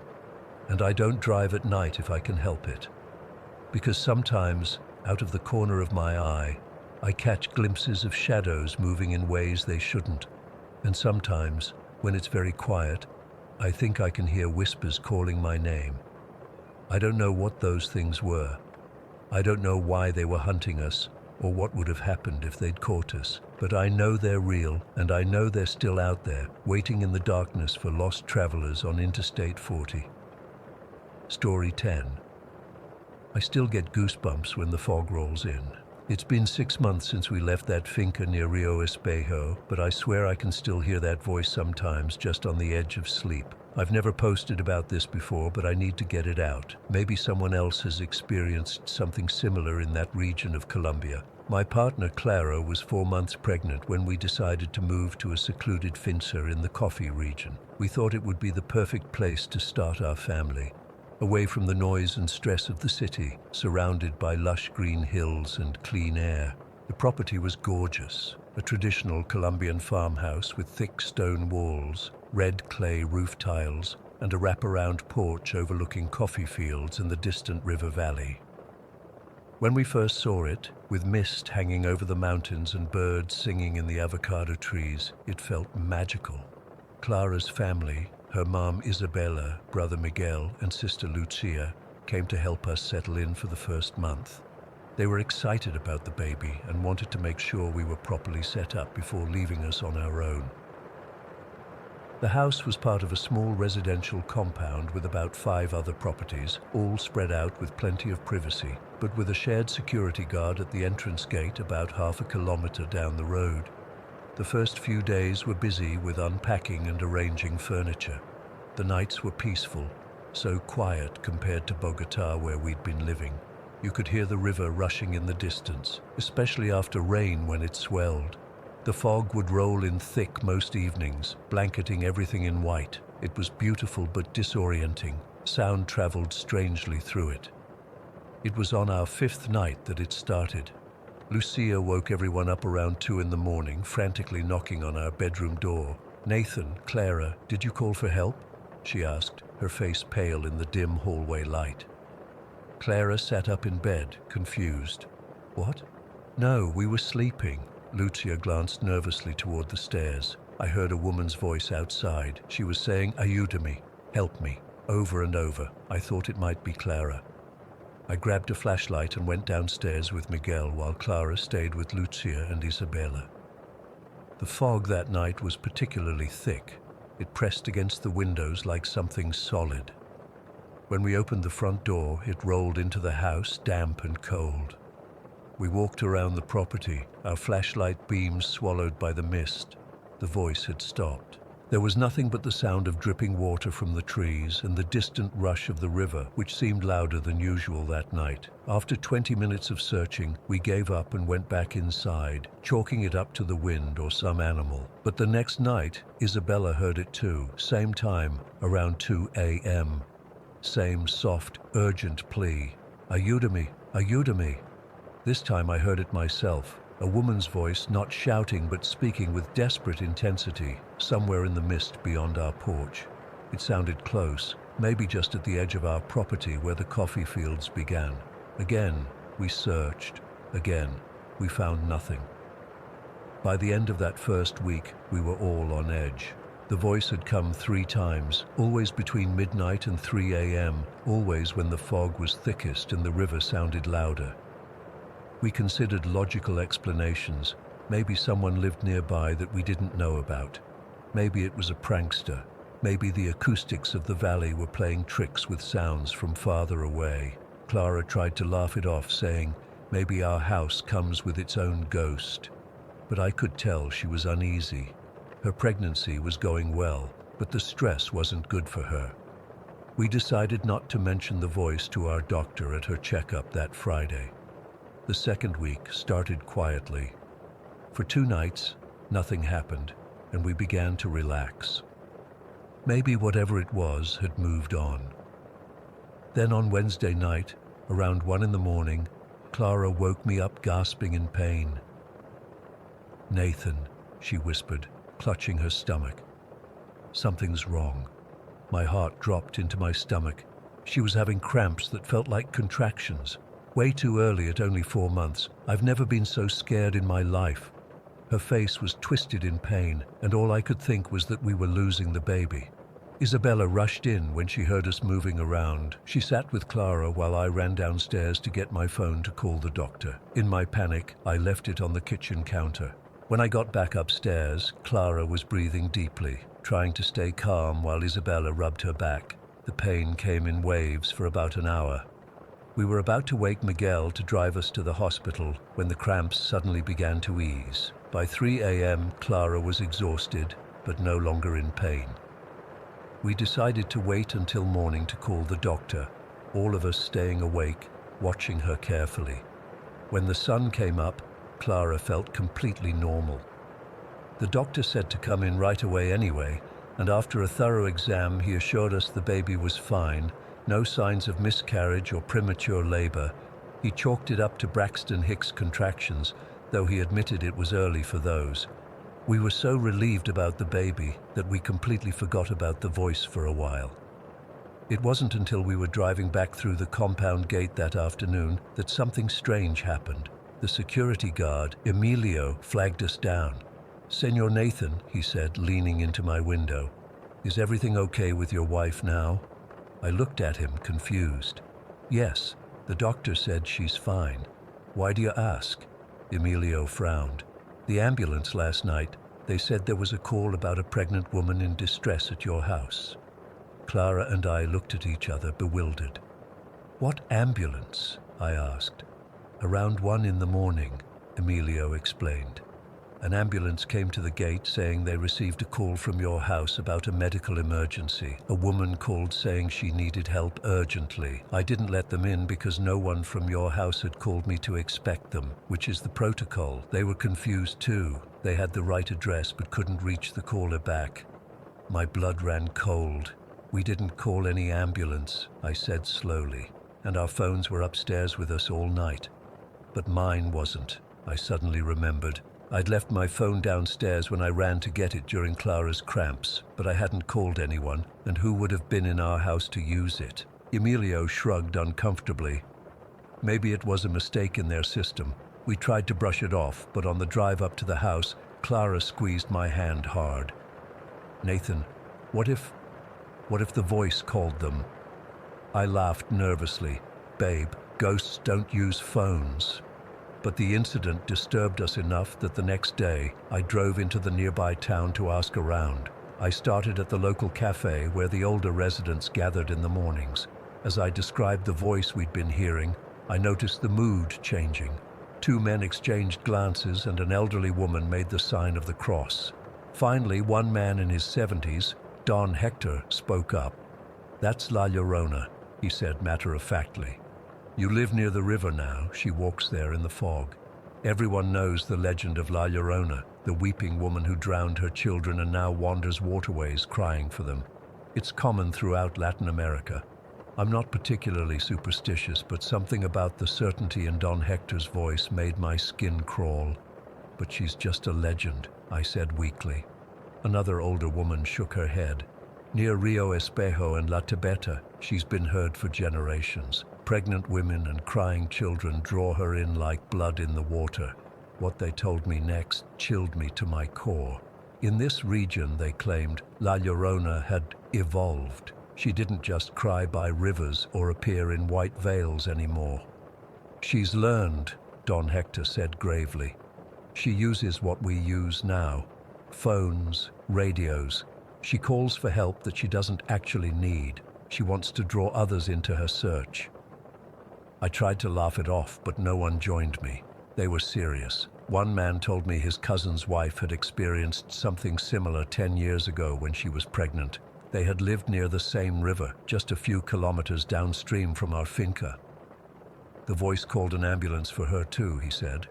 A: and I don't drive at night if I can help it. Because sometimes, out of the corner of my eye, I catch glimpses of shadows moving in ways they shouldn't, and sometimes, when it's very quiet, I think I can hear whispers calling my name. I don't know what those things were. I don't know why they were hunting us, or what would have happened if they'd caught us, but I know they're real, and I know they're still out there, waiting in the darkness for lost travelers on Interstate 40. Story 10. I still get goosebumps when the fog rolls in. It's been 6 months since we left that finca near Rio Espejo, but I swear I can still hear that voice sometimes just on the edge of sleep. I've never posted about this before, but I need to get it out. Maybe someone else has experienced something similar in that region of Colombia. My partner Clara was 4 months pregnant when we decided to move to a secluded finca in the coffee region. We thought it would be the perfect place to start our family. Away from the noise and stress of the city, surrounded by lush green hills and clean air. The property was gorgeous, a traditional Colombian farmhouse with thick stone walls, red clay roof tiles, and a wraparound porch overlooking coffee fields and the distant river valley. When we first saw it, with mist hanging over the mountains and birds singing in the avocado trees, it felt magical. Clara's family, her mom Isabella, brother Miguel, and sister Lucia, came to help us settle in for the first month. They were excited about the baby and wanted to make sure we were properly set up before leaving us on our own. The house was part of a small residential compound with about 5 other properties, all spread out with plenty of privacy, but with a shared security guard at the entrance gate about half a kilometer down the road. The first few days were busy with unpacking and arranging furniture. The nights were peaceful, so quiet compared to Bogotá where we'd been living. You could hear the river rushing in the distance, especially after rain when it swelled. The fog would roll in thick most evenings, blanketing everything in white. It was beautiful but disorienting. Sound traveled strangely through it. It was on our 5th night that it started. Lucia woke everyone up around 2 in the morning, frantically knocking on our bedroom door. "Nathan, Clara, did you call for help?" she asked, her face pale in the dim hallway light. Clara sat up in bed, confused. "What?" "No, we were sleeping." Lucia glanced nervously toward the stairs. I heard a woman's voice outside. She was saying, "Ayúdame, help me," over and over. I thought it might be Clara. I grabbed a flashlight and went downstairs with Miguel while Clara stayed with Lucia and Isabella. The fog that night was particularly thick. It pressed against the windows like something solid. When we opened the front door, it rolled into the house, damp and cold. We walked around the property, our flashlight beams swallowed by the mist. The voice had stopped. There was nothing but the sound of dripping water from the trees and the distant rush of the river, which seemed louder than usual that night. After 20 minutes of searching, we gave up and went back inside, chalking it up to the wind or some animal. But the next night, Isabella heard it too, same time, around 2 a.m. Same soft, urgent plea. Ayúdame, ayúdame. This time I heard it myself. A woman's voice, not shouting but speaking with desperate intensity, somewhere in the mist beyond our porch. It sounded close, maybe just at the edge of our property where the coffee fields began. Again, we searched. Again, we found nothing. By the end of that first week, we were all on edge. The voice had come 3 times, always between midnight and 3 a.m., always when the fog was thickest and the river sounded louder. We considered logical explanations. Maybe someone lived nearby that we didn't know about. Maybe it was a prankster. Maybe the acoustics of the valley were playing tricks with sounds from farther away. Clara tried to laugh it off, saying, maybe our house comes with its own ghost. But I could tell she was uneasy. Her pregnancy was going well, but the stress wasn't good for her. We decided not to mention the voice to our doctor at her checkup that Friday. The second week started quietly. For 2 nights, nothing happened, and we began to relax. Maybe whatever it was had moved on. Then on Wednesday night, around 1 in the morning, Clara woke me up gasping in pain. "Nathan," she whispered, clutching her stomach. "Something's wrong." My heart dropped into my stomach. She was having cramps that felt like contractions. Way too early at only 4 months. I've never been so scared in my life. Her face was twisted in pain, and all I could think was that we were losing the baby. Isabella rushed in when she heard us moving around. She sat with Clara while I ran downstairs to get my phone to call the doctor. In my panic, I left it on the kitchen counter. When I got back upstairs, Clara was breathing deeply, trying to stay calm while Isabella rubbed her back. The pain came in waves for about an hour. We were about to wake Miguel to drive us to the hospital when the cramps suddenly began to ease. By 3 a.m., Clara was exhausted, but no longer in pain. We decided to wait until morning to call the doctor, all of us staying awake, watching her carefully. When the sun came up, Clara felt completely normal. The doctor said to come in right away anyway, and after a thorough exam, he assured us the baby was fine. No signs of miscarriage or premature labor. He chalked it up to Braxton Hicks contractions, though he admitted it was early for those. We were so relieved about the baby that we completely forgot about the voice for a while. It wasn't until we were driving back through the compound gate that afternoon that something strange happened. The security guard, Emilio, flagged us down. "Senor Nathan," he said, leaning into my window, "is everything okay with your wife now?" I looked at him, confused. "Yes, the doctor said she's fine." "Why do you ask?" Emilio frowned. "The ambulance last night, they said there was a call about a pregnant woman in distress at your house." Clara and I looked at each other, bewildered. "What ambulance?" I asked. "Around 1 in the morning," Emilio explained. "An ambulance came to the gate saying they received a call from your house about a medical emergency. A woman called saying she needed help urgently. I didn't let them in because no one from your house had called me to expect them, which is the protocol. They were confused too. They had the right address but couldn't reach the caller back." My blood ran cold. "We didn't call any ambulance," I said slowly, "and our phones were upstairs with us all night." But mine wasn't, I suddenly remembered. I'd left my phone downstairs when I ran to get it during Clara's cramps, but I hadn't called anyone, and who would have been in our house to use it? Emilio shrugged uncomfortably. "Maybe it was a mistake in their system. We tried to brush it off, but on the drive up to the house, Clara squeezed my hand hard. "Nathan, what if the voice called them?" I laughed nervously. "Babe, ghosts don't use phones." But the incident disturbed us enough that the next day, I drove into the nearby town to ask around. I started at the local cafe where the older residents gathered in the mornings. As I described the voice we'd been hearing, I noticed the mood changing. 2 men exchanged glances and an elderly woman made the sign of the cross. Finally, one man in his 70s, Don Hector, spoke up. "That's La Llorona," he said matter-of-factly. "You live near the river now. She walks there in the fog. Everyone knows the legend of La Llorona, the weeping woman who drowned her children and now wanders waterways crying for them. It's common throughout Latin America. I'm not particularly superstitious, but something about the certainty in Don Hector's voice made my skin crawl. But she's just a legend," I said weakly. Another older woman shook her head. "Near Rio Espejo and La Tibeta, she's been heard for generations. Pregnant women and crying children draw her in like blood in the water." What they told me next chilled me to my core. In this region, they claimed, La Llorona had evolved. She didn't just cry by rivers or appear in white veils anymore. "She's learned," Don Hector said gravely. "She uses what we use now. Phones, radios. She calls for help that she doesn't actually need. She wants to draw others into her search." I tried to laugh it off, but no one joined me. They were serious. One man told me his cousin's wife had experienced something similar 10 years ago when she was pregnant. They had lived near the same river, just a few kilometers downstream from our finca. "The voice called an ambulance for her too," he said.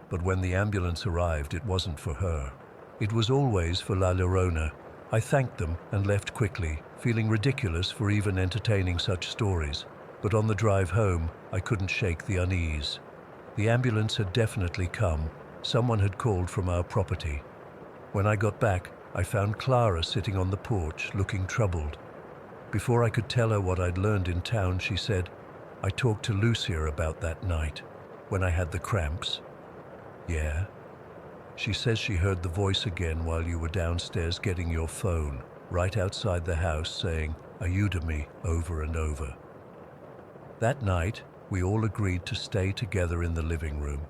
A: "But when the ambulance arrived, it wasn't for her. It was always for La Llorona." I thanked them and left quickly, feeling ridiculous for even entertaining such stories. But on the drive home, I couldn't shake the unease. The ambulance had definitely come. Someone had called from our property. When I got back, I found Clara sitting on the porch, looking troubled. Before I could tell her what I'd learned in town, she said, "I talked to Lucia about that night, when I had the cramps." "Yeah?" "She says she heard the voice again while you were downstairs getting your phone, right outside the house, saying, 'Ayúdame,' over and over." That night, we all agreed to stay together in the living room.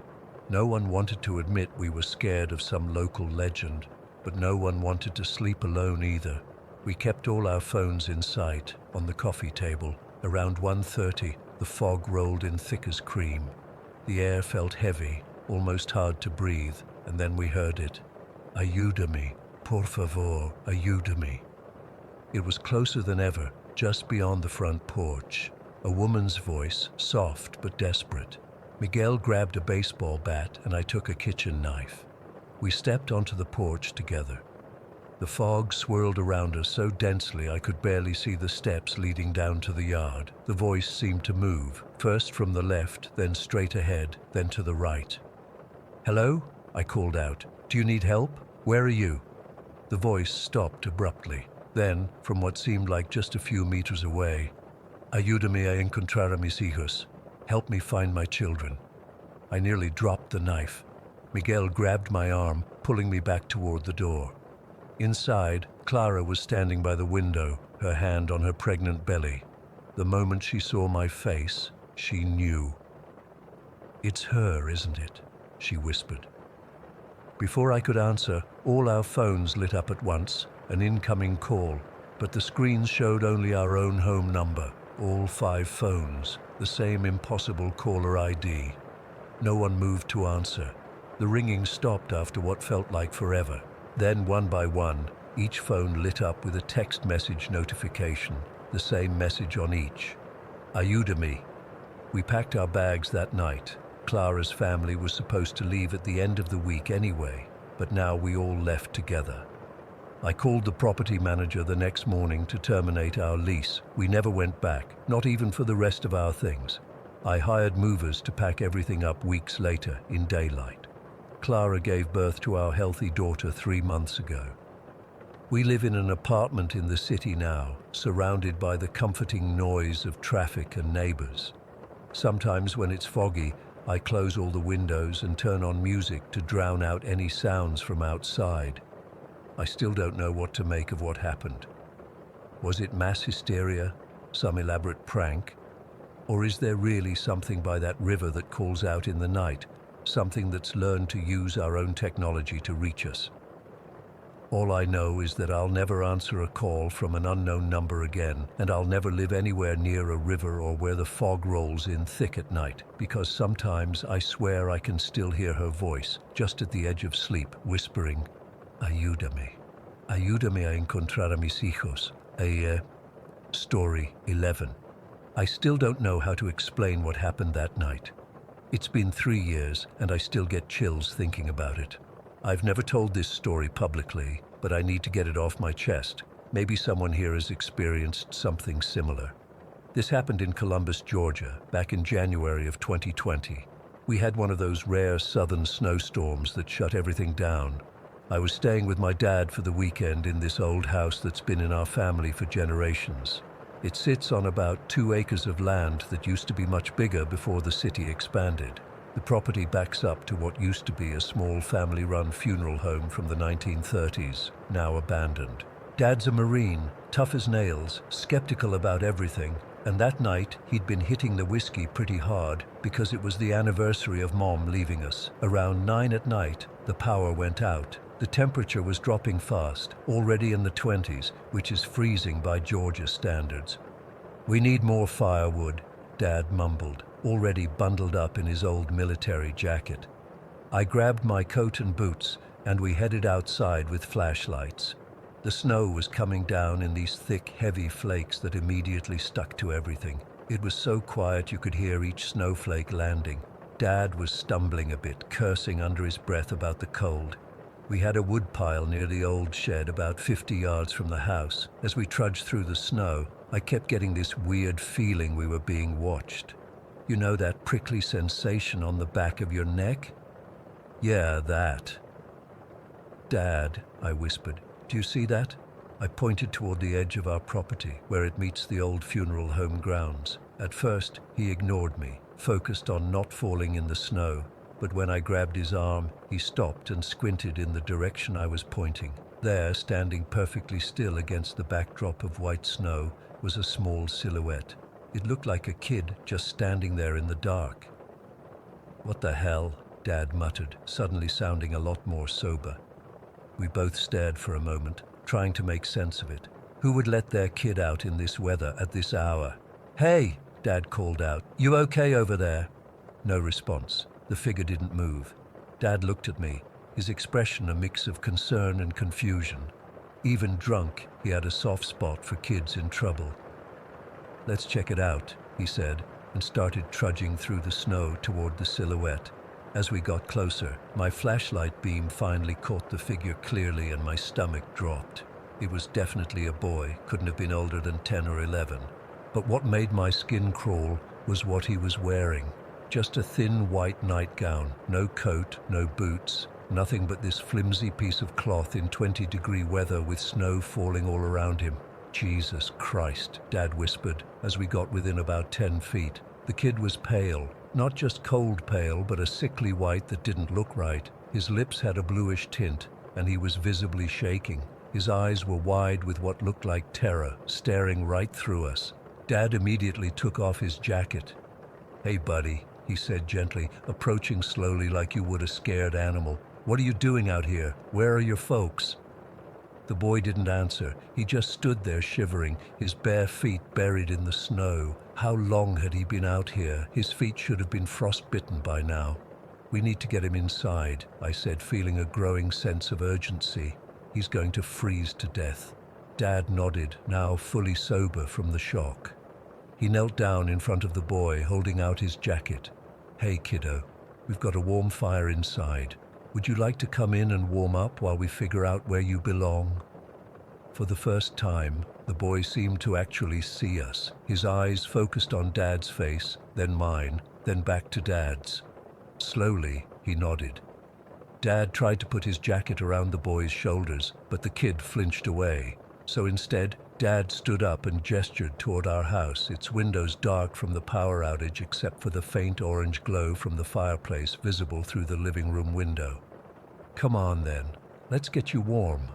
A: No one wanted to admit we were scared of some local legend, but no one wanted to sleep alone either. We kept all our phones in sight, on the coffee table. Around 1:30, the fog rolled in thick as cream. The air felt heavy, almost hard to breathe, and then we heard it. "Ayúdame, por favor, ayúdame." It was closer than ever, just beyond the front porch. A woman's voice, soft but desperate. Miguel grabbed a baseball bat and I took a kitchen knife. We stepped onto the porch together. The fog swirled around us so densely I could barely see the steps leading down to the yard. The voice seemed to move, first from the left, then straight ahead, then to the right. "Hello?" I called out. "Do you need help? Where are you?" The voice stopped abruptly. Then, from what seemed like just a few meters away, "Ayúdame a encontrar a mis hijos. Help me find my children." I nearly dropped the knife. Miguel grabbed my arm, pulling me back toward the door. Inside, Clara was standing by the window, her hand on her pregnant belly. The moment she saw my face, she knew. "It's her, isn't it?" she whispered. Before I could answer, all our phones lit up at once, an incoming call, but the screens showed only our own home number, all 5 phones, the same impossible caller ID. No one moved to answer. The ringing stopped after what felt like forever. Then, one by one, each phone lit up with a text message notification, the same message on each. "Ayúdame." We packed our bags that night. Clara's family was supposed to leave at the end of the week anyway, but now we all left together. I called the property manager the next morning to terminate our lease. We never went back, not even for the rest of our things. I hired movers to pack everything up weeks later, in daylight. Clara gave birth to our healthy daughter 3 months ago. We live in an apartment in the city now, surrounded by the comforting noise of traffic and neighbors. Sometimes when it's foggy, I close all the windows and turn on music to drown out any sounds from outside. I still don't know what to make of what happened. Was it mass hysteria, some elaborate prank? Or is there really something by that river that calls out in the night, something that's learned to use our own technology to reach us? All I know is that I'll never answer a call from an unknown number again, and I'll never live anywhere near a river or where the fog rolls in thick at night, because sometimes I swear I can still hear her voice, just at the edge of sleep, whispering, Ayúdame. Ayúdame a encontrar a mis hijos. Story 11. I still don't know how to explain what happened that night. It's been 3 years, and I still get chills thinking about it. I've never told this story publicly, but I need to get it off my chest. Maybe someone here has experienced something similar. This happened in Columbus, Georgia, back in January of 2020. We had one of those rare southern snowstorms that shut everything down. I was staying with my dad for the weekend in this old house that's been in our family for generations. It sits on about 2 acres of land that used to be much bigger before the city expanded. The property backs up to what used to be a small family-run funeral home from the 1930s, now abandoned. Dad's a Marine, tough as nails, skeptical about everything, and that night he'd been hitting the whiskey pretty hard because it was the anniversary of Mom leaving us. Around 9 at night, the power went out. The temperature was dropping fast, already in the 20s, which is freezing by Georgia standards. "We need more firewood," Dad mumbled, already bundled up in his old military jacket. I grabbed my coat and boots, and we headed outside with flashlights. The snow was coming down in these thick, heavy flakes that immediately stuck to everything. It was so quiet you could hear each snowflake landing. Dad was stumbling a bit, cursing under his breath about the cold. We had a wood pile near the old shed about 50 yards from the house. As we trudged through the snow, I kept getting this weird feeling we were being watched. You know that prickly sensation on the back of your neck? Yeah, that. "Dad," I whispered, "do you see that?" I pointed toward the edge of our property, where it meets the old funeral home grounds. At first, he ignored me, focused on not falling in the snow. But when I grabbed his arm, he stopped and squinted in the direction I was pointing. There, standing perfectly still against the backdrop of white snow, was a small silhouette. It looked like a kid just standing there in the dark. "What the hell?" Dad muttered, suddenly sounding a lot more sober. We both stared for a moment, trying to make sense of it. Who would let their kid out in this weather at this hour? "Hey!" Dad called out. "You okay over there?" No response. The figure didn't move. Dad looked at me, his expression a mix of concern and confusion. Even drunk, he had a soft spot for kids in trouble. "Let's check it out," he said, and started trudging through the snow toward the silhouette. As we got closer, my flashlight beam finally caught the figure clearly and my stomach dropped. It was definitely a boy, couldn't have been older than 10 or 11. But what made my skin crawl was what he was wearing. Just a thin white nightgown, no coat, no boots, nothing but this flimsy piece of cloth in 20-degree weather with snow falling all around him. "Jesus Christ," Dad whispered as we got within about 10 feet. The kid was pale, not just cold pale, but a sickly white that didn't look right. His lips had a bluish tint, and he was visibly shaking. His eyes were wide with what looked like terror, staring right through us. Dad immediately took off his jacket. "Hey, buddy," he said gently, approaching slowly like you would a scared animal. "What are you doing out here? Where are your folks?" The boy didn't answer. He just stood there shivering, his bare feet buried in the snow. How long had he been out here? His feet should have been frostbitten by now. "We need to get him inside," I said, feeling a growing sense of urgency. "He's going to freeze to death." Dad nodded, now fully sober from the shock. He knelt down in front of the boy, holding out his jacket. "Hey, kiddo, we've got a warm fire inside. Would you like to come in and warm up while we figure out where you belong?" For the first time, the boy seemed to actually see us. His eyes focused on Dad's face, then mine, then back to Dad's. Slowly, he nodded. Dad tried to put his jacket around the boy's shoulders, but the kid flinched away. So instead, Dad stood up and gestured toward our house, its windows dark from the power outage except for the faint orange glow from the fireplace visible through the living room window. "Come on then, let's get you warm."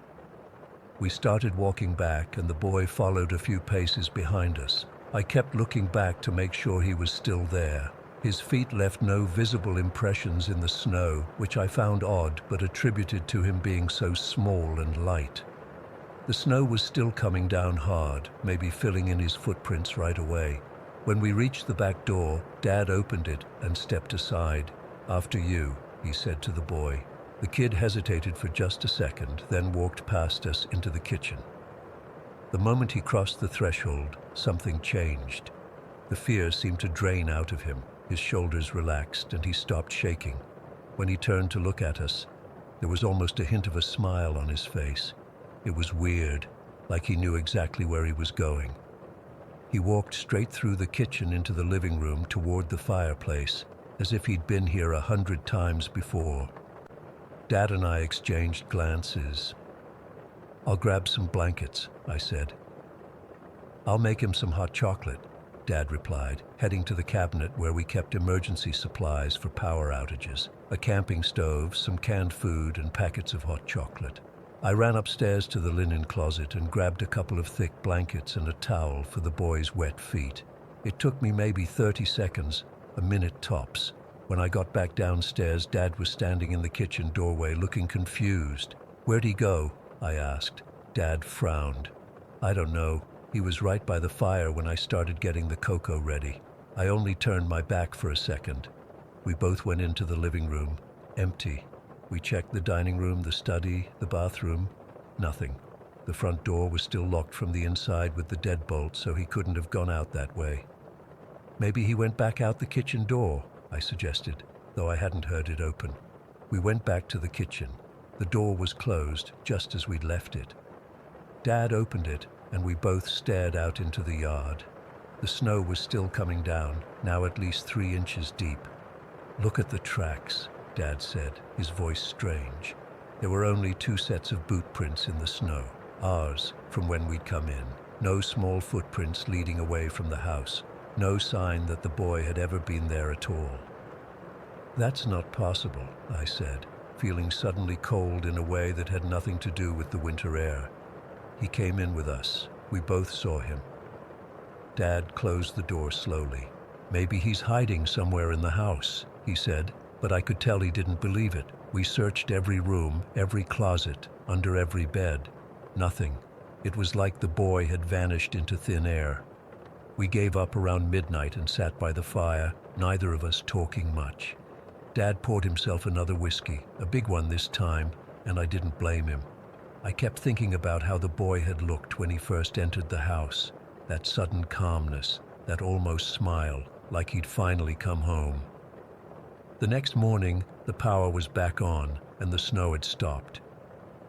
A: We started walking back, and the boy followed a few paces behind us. I kept looking back to make sure he was still there. His feet left no visible impressions in the snow, which I found odd but attributed to him being so small and light. The snow was still coming down hard, maybe filling in his footprints right away. When we reached the back door, Dad opened it and stepped aside. "After you," he said to the boy. The kid hesitated for just a second, then walked past us into the kitchen. The moment he crossed the threshold, something changed. The fear seemed to drain out of him. His shoulders relaxed and he stopped shaking. When he turned to look at us, there was almost a hint of a smile on his face. It was weird, like he knew exactly where he was going. He walked straight through the kitchen into the living room toward the fireplace, as if he'd been here 100 times before. Dad and I exchanged glances. "I'll grab some blankets," I said. "I'll make him some hot chocolate," Dad replied, heading to the cabinet where we kept emergency supplies for power outages. A camping stove, some canned food, and packets of hot chocolate. I ran upstairs to the linen closet and grabbed a couple of thick blankets and a towel for the boy's wet feet. It took me maybe 30 seconds, a minute tops. When I got back downstairs, Dad was standing in the kitchen doorway looking confused. "Where'd he go?" I asked. Dad frowned. "I don't know. He was right by the fire when I started getting the cocoa ready. I only turned my back for a second." We both went into the living room. Empty. We checked the dining room, the study, the bathroom. Nothing. The front door was still locked from the inside with the deadbolt, so he couldn't have gone out that way. "Maybe he went back out the kitchen door," I suggested, though I hadn't heard it open. We went back to the kitchen. The door was closed, just as we'd left it. Dad opened it, and we both stared out into the yard. The snow was still coming down, now at least 3 inches deep. "Look at the tracks," Dad said, his voice strange. There were only 2 sets of boot prints in the snow, ours from when we'd come in. No small footprints leading away from the house. No sign that the boy had ever been there at all. "That's not possible," I said, feeling suddenly cold in a way that had nothing to do with the winter air. "He came in with us. We both saw him." Dad closed the door slowly. "Maybe he's hiding somewhere in the house," he said, but I could tell he didn't believe it. We searched every room, every closet, under every bed. Nothing. It was like the boy had vanished into thin air. We gave up around midnight and sat by the fire, neither of us talking much. Dad poured himself another whiskey, a big one this time, and I didn't blame him. I kept thinking about how the boy had looked when he first entered the house. That sudden calmness, that almost smile, like he'd finally come home. The next morning, the power was back on, and the snow had stopped.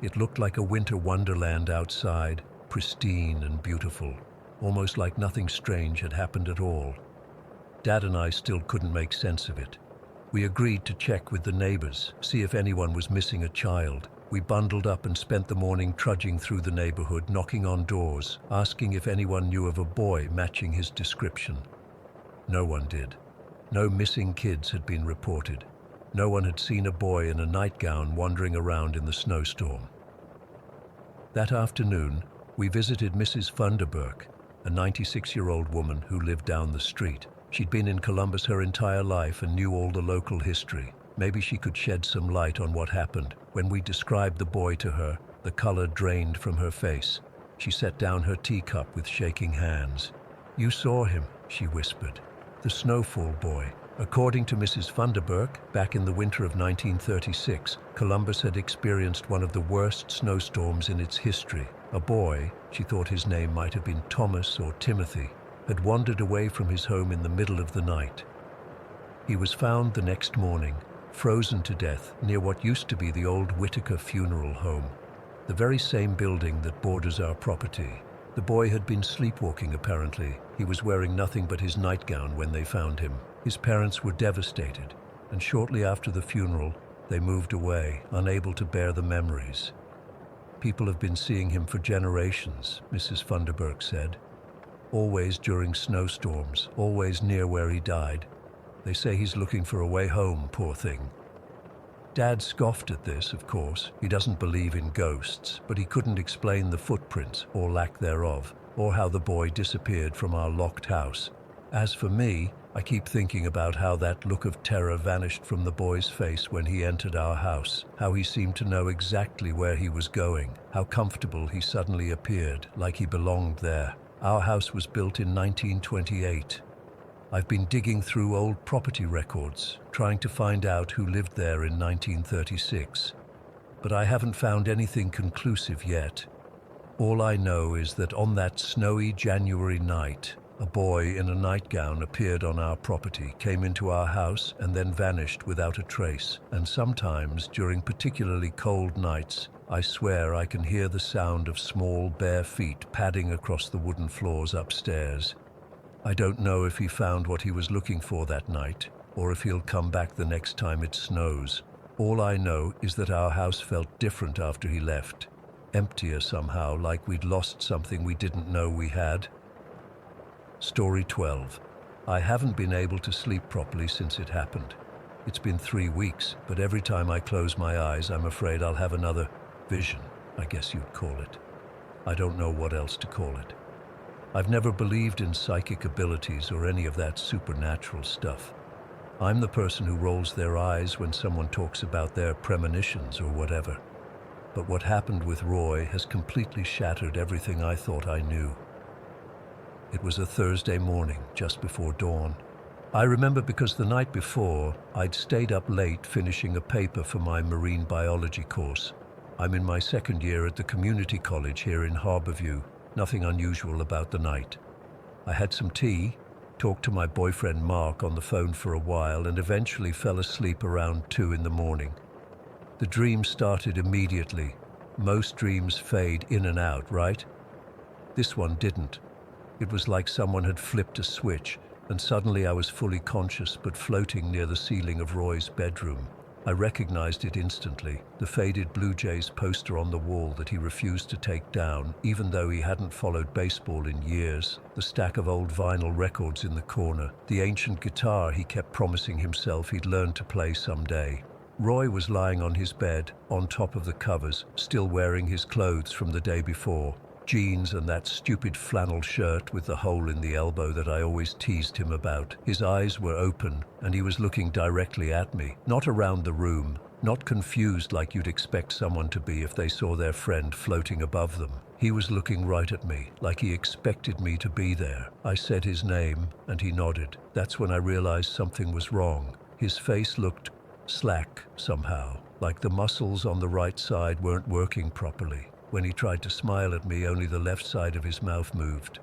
A: It looked like a winter wonderland outside, pristine and beautiful, almost like nothing strange had happened at all. Dad and I still couldn't make sense of it. We agreed to check with the neighbors, see if anyone was missing a child. We bundled up and spent the morning trudging through the neighborhood, knocking on doors, asking if anyone knew of a boy matching his description. No one did. No missing kids had been reported. No one had seen a boy in a nightgown wandering around in the snowstorm. That afternoon, we visited Mrs. Funderburk, a 96-year-old woman who lived down the street. She'd been in Columbus her entire life and knew all the local history. Maybe she could shed some light on what happened. When we described the boy to her, the color drained from her face. She set down her teacup with shaking hands. "You saw him," she whispered. "The snowfall boy." According to Mrs. Funderburk, back in the winter of 1936, Columbus had experienced one of the worst snowstorms in its history. A boy, she thought his name might have been Thomas or Timothy, had wandered away from his home in the middle of the night. He was found the next morning, frozen to death near what used to be the old Whitaker funeral home, the very same building that borders our property. The boy had been sleepwalking apparently. He was wearing nothing but his nightgown when they found him. His parents were devastated, and shortly after the funeral, they moved away, unable to bear the memories. "People have been seeing him for generations," Mrs. Funderburk said. "Always during snowstorms, always near where he died. They say he's looking for a way home, poor thing." Dad scoffed at this, of course. He doesn't believe in ghosts, but he couldn't explain the footprints, or lack thereof, or how the boy disappeared from our locked house. As for me, I keep thinking about how that look of terror vanished from the boy's face when he entered our house, how he seemed to know exactly where he was going, how comfortable he suddenly appeared, like he belonged there. Our house was built in 1928. I've been digging through old property records, trying to find out who lived there in 1936. but I haven't found anything conclusive yet. All I know is that on that snowy January night, a boy in a nightgown appeared on our property, came into our house, and then vanished without a trace. And sometimes, during particularly cold nights, I swear I can hear the sound of small, bare feet padding across the wooden floors upstairs. I don't know if he found what he was looking for that night, or if he'll come back the next time it snows. All I know is that our house felt different after he left. Emptier somehow, like we'd lost something we didn't know we had. Story 12. I haven't been able to sleep properly since it happened. It's been 3 weeks, but every time I close my eyes, I'm afraid I'll have another vision, I guess you'd call it. I don't know what else to call it. I've never believed in psychic abilities or any of that supernatural stuff. I'm the person who rolls their eyes when someone talks about their premonitions or whatever. But what happened with Roy has completely shattered everything I thought I knew. It was a Thursday morning, just before dawn. I remember because the night before, I'd stayed up late finishing a paper for my marine biology course. I'm in my second year at the community college here in Harborview. Nothing unusual about the night. I had some tea, talked to my boyfriend Mark on the phone for a while, and eventually fell asleep around 2 in the morning. The dream started immediately. Most dreams fade in and out, right? This one didn't. It was like someone had flipped a switch, and suddenly I was fully conscious but floating near the ceiling of Roy's bedroom. I recognized it instantly, the faded Blue Jays poster on the wall that he refused to take down, even though he hadn't followed baseball in years, the stack of old vinyl records in the corner, the ancient guitar he kept promising himself he'd learn to play someday. Roy was lying on his bed, on top of the covers, still wearing his clothes from the day before. Jeans and that stupid flannel shirt with the hole in the elbow that I always teased him about. His eyes were open, and he was looking directly at me, not around the room, not confused like you'd expect someone to be if they saw their friend floating above them. He was looking right at me, like he expected me to be there. I said his name, and he nodded. That's when I realized something was wrong. His face looked slack somehow, like the muscles on the right side weren't working properly. When he tried to smile at me, only the left side of his mouth moved.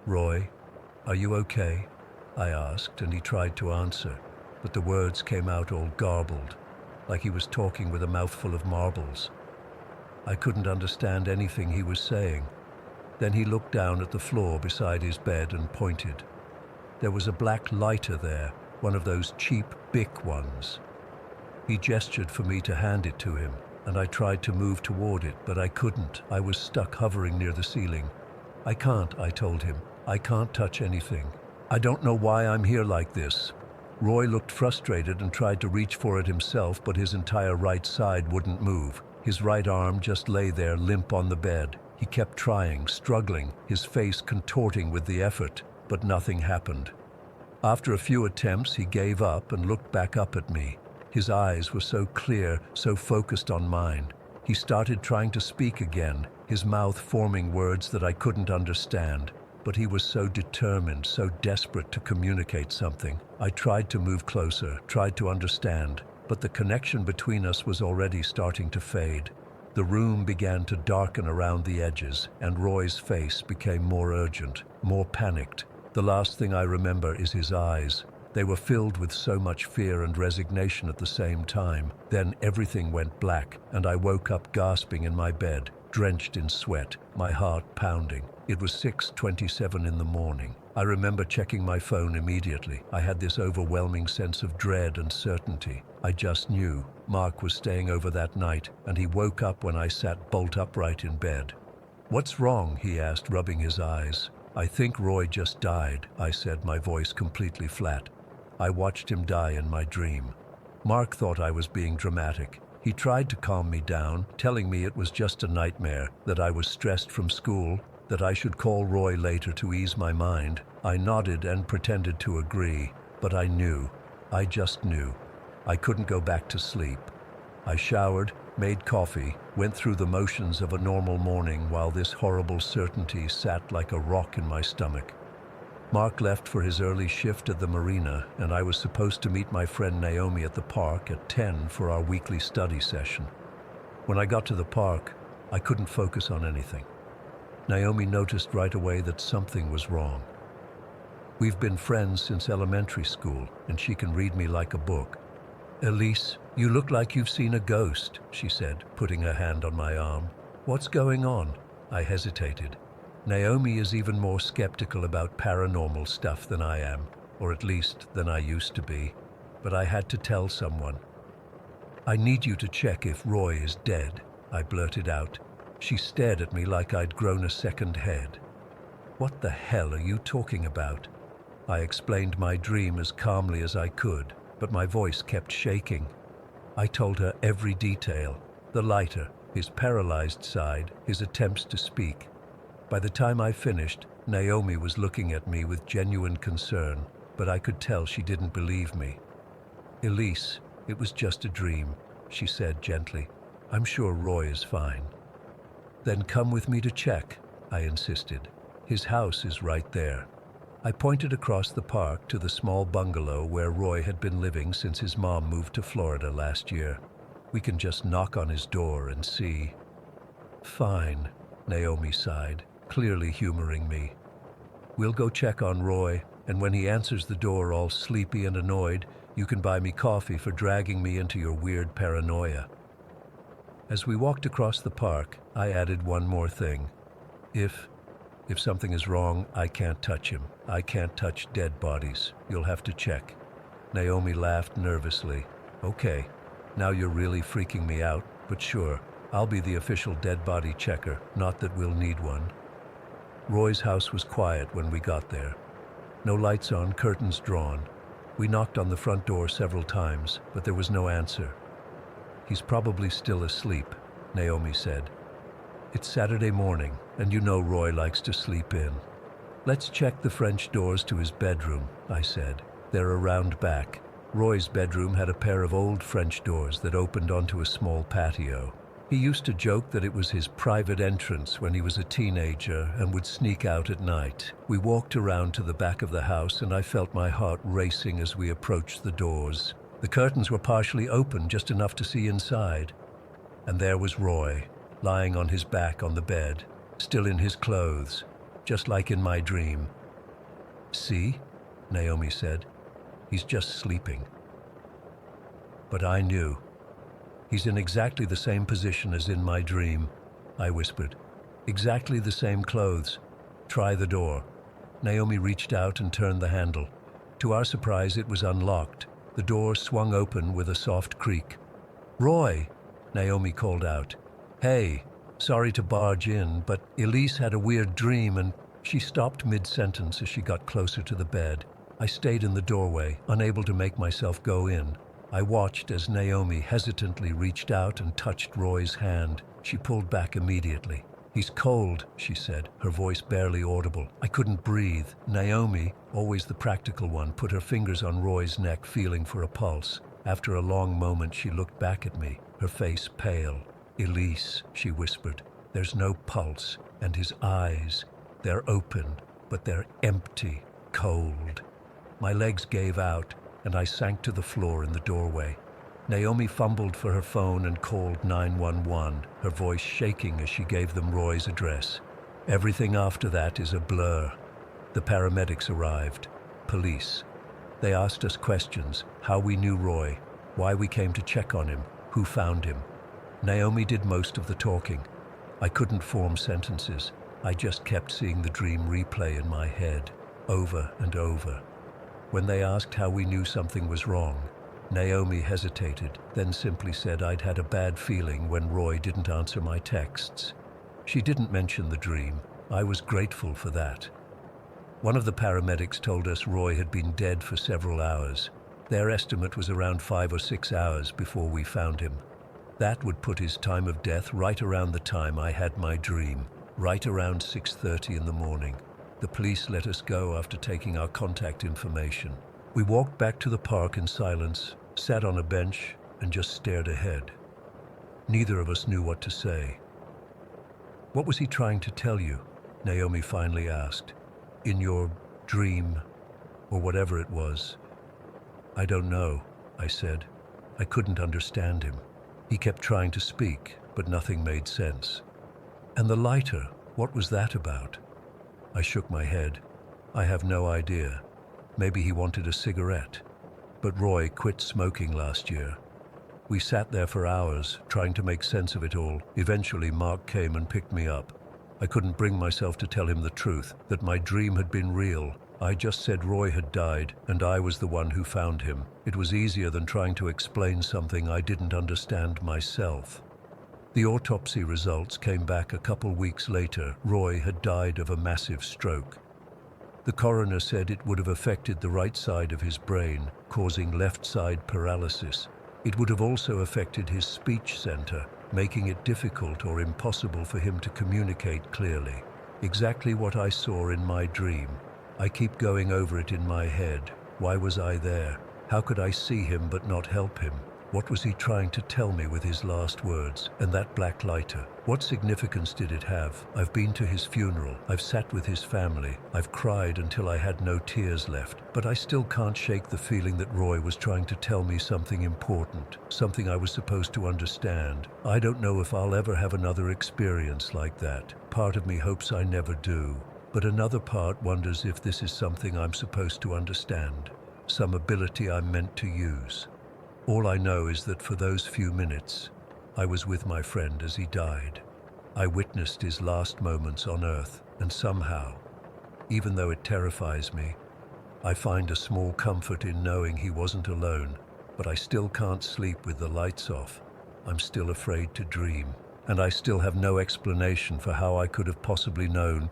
A: "Roy, are you okay?" I asked, and he tried to answer, but the words came out all garbled, like he was talking with a mouthful of marbles. I couldn't understand anything he was saying. Then he looked down at the floor beside his bed and pointed. There was a black lighter there, one of those cheap Bic ones. He gestured for me to hand it to him, and I tried to move toward it, but I couldn't. I was stuck hovering near the ceiling. "I can't," I told him. "I can't touch anything. I don't know why I'm here like this." Roy looked frustrated and tried to reach for it himself, but his entire right side wouldn't move. His right arm just lay there limp on the bed. He kept trying, struggling, his face contorting with the effort, but nothing happened. After a few attempts, he gave up and looked back up at me. His eyes were so clear, so focused on mine. He started trying to speak again, his mouth forming words that I couldn't understand. But he was so determined, so desperate to communicate something. I tried to move closer, tried to understand, but the connection between us was already starting to fade. The room began to darken around the edges, and Roy's face became more urgent, more panicked. The last thing I remember is his eyes. They were filled with so much fear and resignation at the same time. Then everything went black, and I woke up gasping in my bed, drenched in sweat, my heart pounding. It was 6:27 in the morning. I remember checking my phone immediately. I had this overwhelming sense of dread and certainty. I just knew Mark was staying over that night, and he woke up when I sat bolt upright in bed. "What's wrong?" he asked, rubbing his eyes. "I think Roy just died," I said, my voice completely flat. I watched him die in my dream. Mark thought I was being dramatic. He tried to calm me down, telling me it was just a nightmare, that I was stressed from school, that I should call Roy later to ease my mind. I nodded and pretended to agree, but I knew. I just knew. I couldn't go back to sleep. I showered, made coffee, went through the motions of a normal morning while this horrible certainty sat like a rock in my stomach. Mark left for his early shift at the marina, and I was supposed to meet my friend Naomi at the park at 10 for our weekly study session. When I got to the park, I couldn't focus on anything. Naomi noticed right away that something was wrong. We've been friends since elementary school, and she can read me like a book. "Elise, you look like you've seen a ghost," she said, putting her hand on my arm. "What's going on?" I hesitated. Naomi is even more skeptical about paranormal stuff than I am, or at least than I used to be. But I had to tell someone. "I need you to check if Roy is dead," I blurted out. She stared at me like I'd grown a second head. "What the hell are you talking about?" I explained my dream as calmly as I could, but my voice kept shaking. I told her every detail: the lighter, his paralyzed side, his attempts to speak. By the time I finished, Naomi was looking at me with genuine concern, but I could tell she didn't believe me. "Elise, it was just a dream," she said gently. "I'm sure Roy is fine." "Then come with me to check," I insisted. "His house is right there." I pointed across the park to the small bungalow where Roy had been living since his mom moved to Florida last year. "We can just knock on his door and see." "Fine," Naomi sighed, clearly humoring me. "We'll go check on Roy, and when he answers the door all sleepy and annoyed, you can buy me coffee for dragging me into your weird paranoia." As we walked across the park, I added one more thing. If something is wrong, I can't touch him. I can't touch dead bodies. You'll have to check." Naomi laughed nervously. "Okay, now you're really freaking me out, but sure, I'll be the official dead body checker, not that we'll need one." Roy's house was quiet when we got there. No lights on, curtains drawn. We knocked on the front door several times, but there was no answer. "He's probably still asleep," Naomi said. "It's Saturday morning, and you know Roy likes to sleep in." "Let's check the French doors to his bedroom," I said. "They're around back." Roy's bedroom had a pair of old French doors that opened onto a small patio. He used to joke that it was his private entrance when he was a teenager and would sneak out at night. We walked around to the back of the house, and I felt my heart racing as we approached the doors. The curtains were partially open, just enough to see inside. And there was Roy, lying on his back on the bed, still in his clothes, just like in my dream. "See?" Naomi said. "He's just sleeping." But I knew. "He's in exactly the same position as in my dream," I whispered. "Exactly the same clothes. Try the door." Naomi reached out and turned the handle. To our surprise, it was unlocked. The door swung open with a soft creak. "Roy!" Naomi called out. "Hey, sorry to barge in, but Elise had a weird dream," and she stopped mid-sentence as she got closer to the bed. I stayed in the doorway, unable to make myself go in. I watched as Naomi hesitantly reached out and touched Roy's hand. She pulled back immediately. "He's cold," she said, her voice barely audible. I couldn't breathe. Naomi, always the practical one, put her fingers on Roy's neck, feeling for a pulse. After a long moment, she looked back at me, her face pale. "Elise," she whispered, "there's no pulse, and his eyes, they're open, but they're empty, cold." My legs gave out, and I sank to the floor in the doorway. Naomi fumbled for her phone and called 911, her voice shaking as she gave them Roy's address. Everything after that is a blur. The paramedics arrived. Police. They asked us questions: how we knew Roy, why we came to check on him, who found him. Naomi did most of the talking. I couldn't form sentences. I just kept seeing the dream replay in my head, over and over. When they asked how we knew something was wrong, Naomi hesitated, then simply said I'd had a bad feeling when Roy didn't answer my texts. She didn't mention the dream. I was grateful for that. One of the paramedics told us Roy had been dead for several hours. Their estimate was around 5 or 6 hours before we found him. That would put his time of death right around the time I had my dream, right around 6:30 in the morning. The police let us go after taking our contact information. We walked back to the park in silence, sat on a bench, and just stared ahead. Neither of us knew what to say. "What was he trying to tell you?" Naomi finally asked. "In your dream, or whatever it was?" "I don't know," I said. I couldn't understand him. He kept trying to speak, but nothing made sense. And the lighter, what was that about? I shook my head. I have no idea. Maybe he wanted a cigarette. But Roy quit smoking last year. We sat there for hours, trying to make sense of it all. Eventually, Mark came and picked me up. I couldn't bring myself to tell him the truth, that my dream had been real. I just said Roy had died, and I was the one who found him. It was easier than trying to explain something I didn't understand myself. The autopsy results came back a couple weeks later. Roy had died of a massive stroke. The coroner said it would have affected the right side of his brain, causing left side paralysis. It would have also affected his speech center, making it difficult or impossible for him to communicate clearly. Exactly what I saw in my dream. I keep going over it in my head. Why was I there? How could I see him but not help him? What was he trying to tell me with his last words? And that black lighter, what significance did it have? I've been to his funeral. I've sat with his family. I've cried until I had no tears left. But I still can't shake the feeling that Roy was trying to tell me something important, something I was supposed to understand. I don't know if I'll ever have another experience like that. Part of me hopes I never do. But another part wonders if this is something I'm supposed to understand, some ability I'm meant to use. All I know is that for those few minutes, I was with my friend as he died. I witnessed his last moments on Earth, and somehow, even though it terrifies me, I find a small comfort in knowing he wasn't alone. But I still can't sleep with the lights off. I'm still afraid to dream, and I still have no explanation for how I could have possibly known.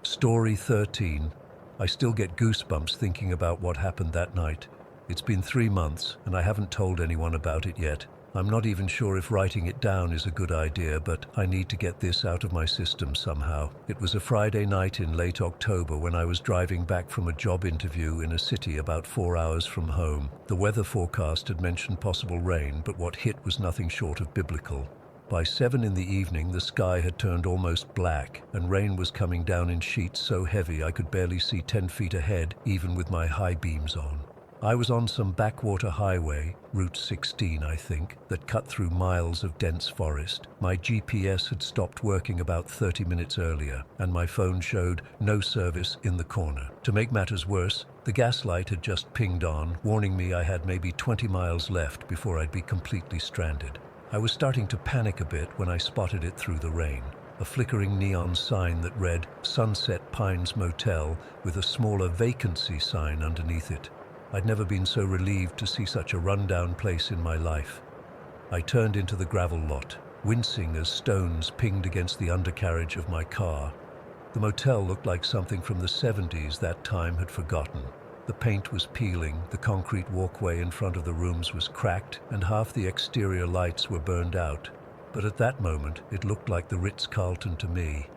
A: Story 13. I still get goosebumps thinking about what happened that night. It's been 3 months, and I haven't told anyone about it yet. I'm not even sure if writing it down is a good idea, but I need to get this out of my system somehow. It was a Friday night in late October when I was driving back from a job interview in a city about 4 hours from home. The weather forecast had mentioned possible rain, but what hit was nothing short of biblical. By 7 in the evening, the sky had turned almost black, and rain was coming down in sheets so heavy I could barely see 10 feet ahead, even with my high beams on. I was on some backwater highway, Route 16 I think, that cut through miles of dense forest. My GPS had stopped working about 30 minutes earlier, and my phone showed no service in the corner. To make matters worse, the gas light had just pinged on, warning me I had maybe 20 miles left before I'd be completely stranded. I was starting to panic a bit when I spotted it through the rain. A flickering neon sign that read Sunset Pines Motel with a smaller vacancy sign underneath it. I'd never been so relieved to see such a rundown place in my life. I turned into the gravel lot, wincing as stones pinged against the undercarriage of my car. The motel looked like something from the 70s that time had forgotten. The paint was peeling, the concrete walkway in front of the rooms was cracked, and half the exterior lights were burned out. But at that moment, it looked like the Ritz-Carlton to me.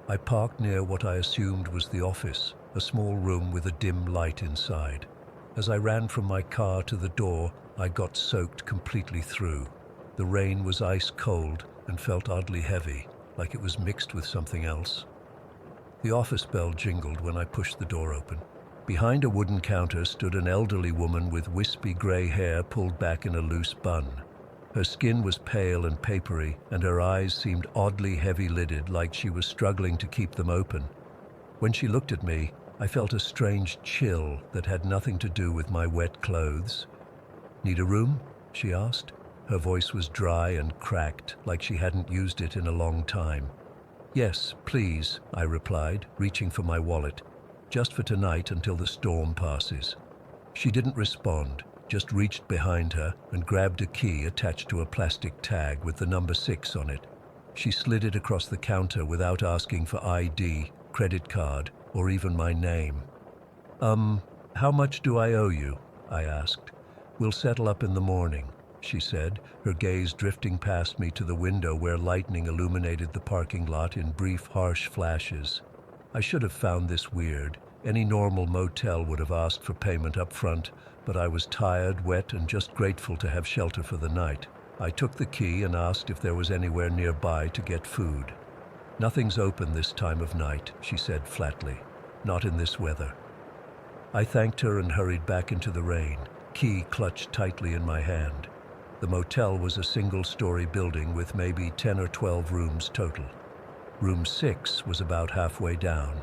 A: I parked near what I assumed was the office, a small room with a dim light inside. As I ran from my car to the door, I got soaked completely through. The rain was ice cold and felt oddly heavy, like it was mixed with something else. The office bell jingled when I pushed the door open. Behind a wooden counter stood an elderly woman with wispy gray hair pulled back in a loose bun. Her skin was pale and papery, and her eyes seemed oddly heavy-lidded, like she was struggling to keep them open. When she looked at me, I felt a strange chill that had nothing to do with my wet clothes. "Need a room?" she asked. Her voice was dry and cracked, like she hadn't used it in a long time. "Yes, please," I replied, reaching for my wallet. "Just for tonight until the storm passes." She didn't respond, just reached behind her and grabbed a key attached to a plastic tag with the number 6 on it. She slid it across the counter without asking for ID, credit card, or even my name. How much do I owe you?" I asked. "We'll settle up in the morning," she said, her gaze drifting past me to the window where lightning illuminated the parking lot in brief, harsh flashes. I should have found this weird. Any normal motel would have asked for payment up front, but I was tired, wet, and just grateful to have shelter for the night. I took the key and asked if there was anywhere nearby to get food. "Nothing's open this time of night," she said flatly. "Not in this weather." I thanked her and hurried back into the rain, key clutched tightly in my hand. The motel was a single-story building with maybe 10 or 12 rooms total. Room 6 was about halfway down.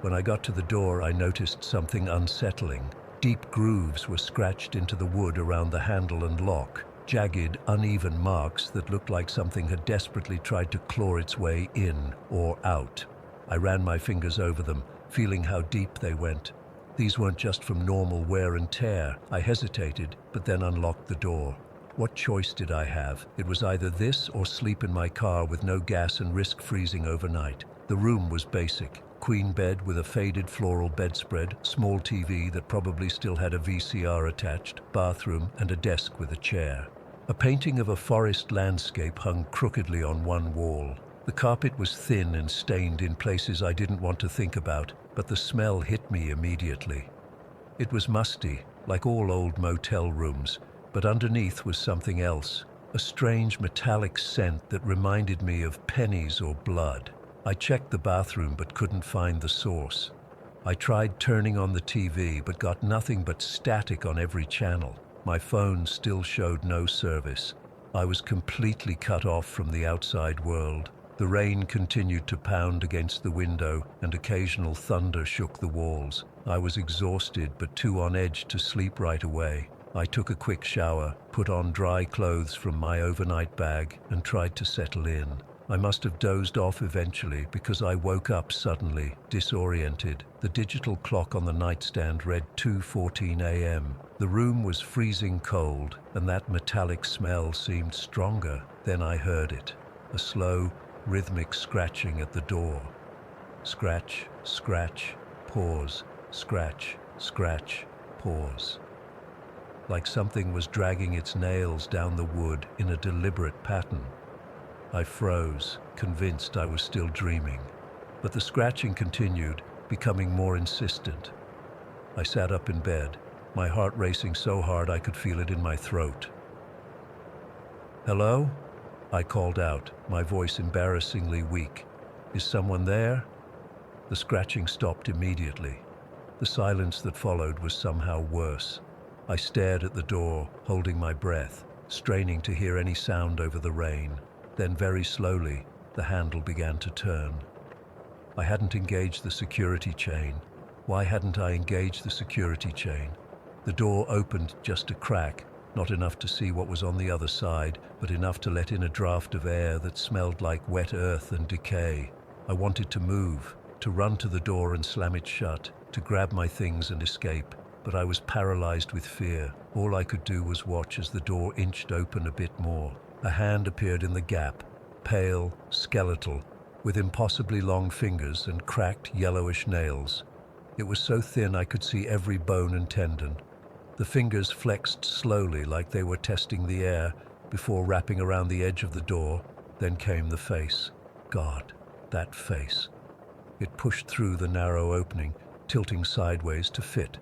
A: When I got to the door, I noticed something unsettling. Deep grooves were scratched into the wood around the handle and lock, jagged, uneven marks that looked like something had desperately tried to claw its way in or out. I ran my fingers over them, feeling how deep they went. These weren't just from normal wear and tear. I hesitated, but then unlocked the door. What choice did I have? It was either this or sleep in my car with no gas and risk freezing overnight. The room was basic. Queen bed with a faded floral bedspread, small TV that probably still had a VCR attached, bathroom, and a desk with a chair. A painting of a forest landscape hung crookedly on one wall. The carpet was thin and stained in places I didn't want to think about, but the smell hit me immediately. It was musty, like all old motel rooms, but underneath was something else, a strange metallic scent that reminded me of pennies or blood. I checked the bathroom but couldn't find the source. I tried turning on the TV but got nothing but static on every channel. My phone still showed no service. I was completely cut off from the outside world. The rain continued to pound against the window and occasional thunder shook the walls. I was exhausted but too on edge to sleep right away. I took a quick shower, put on dry clothes from my overnight bag, and tried to settle in. I must have dozed off eventually because I woke up suddenly, disoriented. The digital clock on the nightstand read 2:14 a.m. The room was freezing cold, and that metallic smell seemed stronger. Then I heard it, a slow, rhythmic scratching at the door. Scratch, scratch, pause, scratch, scratch, pause. Like something was dragging its nails down the wood in a deliberate pattern. I froze, convinced I was still dreaming. But the scratching continued, becoming more insistent. I sat up in bed, my heart racing so hard I could feel it in my throat. "Hello?" I called out, my voice embarrassingly weak. "Is someone there?" The scratching stopped immediately. The silence that followed was somehow worse. I stared at the door, holding my breath, straining to hear any sound over the rain. Then very slowly, the handle began to turn. I hadn't engaged the security chain. Why hadn't I engaged the security chain? The door opened just a crack, not enough to see what was on the other side, but enough to let in a draft of air that smelled like wet earth and decay. I wanted to move, to run to the door and slam it shut, to grab my things and escape. But I was paralyzed with fear. All I could do was watch as the door inched open a bit more. A hand appeared in the gap, pale, skeletal, with impossibly long fingers and cracked yellowish nails. It was so thin I could see every bone and tendon. The fingers flexed slowly like they were testing the air before wrapping around the edge of the door. Then came the face. God, that face. It pushed through the narrow opening, tilting sideways to fit.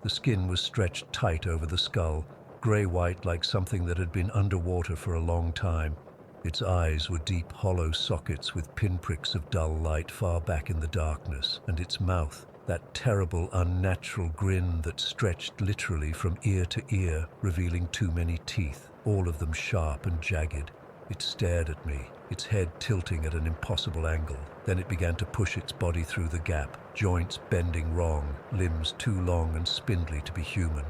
A: The skin was stretched tight over the skull, gray-white like something that had been underwater for a long time. Its eyes were deep, hollow sockets with pinpricks of dull light far back in the darkness, and its mouth, that terrible, unnatural grin that stretched literally from ear to ear, revealing too many teeth, all of them sharp and jagged. It stared at me, its head tilting at an impossible angle. Then it began to push its body through the gap, joints bending wrong, limbs too long and spindly to be human.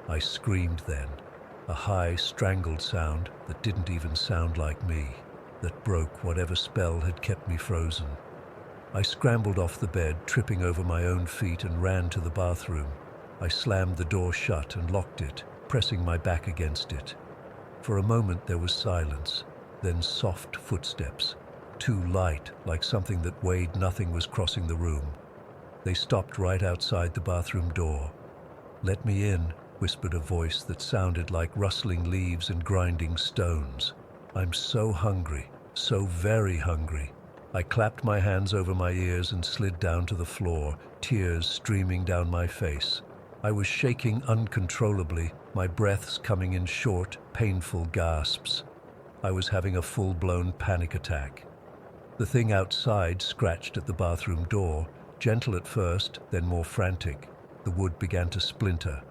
A: I screamed then, a high, strangled sound that didn't even sound like me, that broke whatever spell had kept me frozen. I scrambled off the bed, tripping over my own feet, and ran to the bathroom. I slammed the door shut and locked it, pressing my back against it. For a moment there was silence, then soft footsteps, too light, like something that weighed nothing was crossing the room. They stopped right outside the bathroom door. "Let me in," whispered a voice that sounded like rustling leaves and grinding stones. "I'm so hungry, so very hungry." I clapped my hands over my ears and slid down to the floor, tears streaming down my face. I was shaking uncontrollably, my breaths coming in short, painful gasps. I was having a full-blown panic attack. The thing outside scratched at the bathroom door, gentle at first, then more frantic. The wood began to splinter.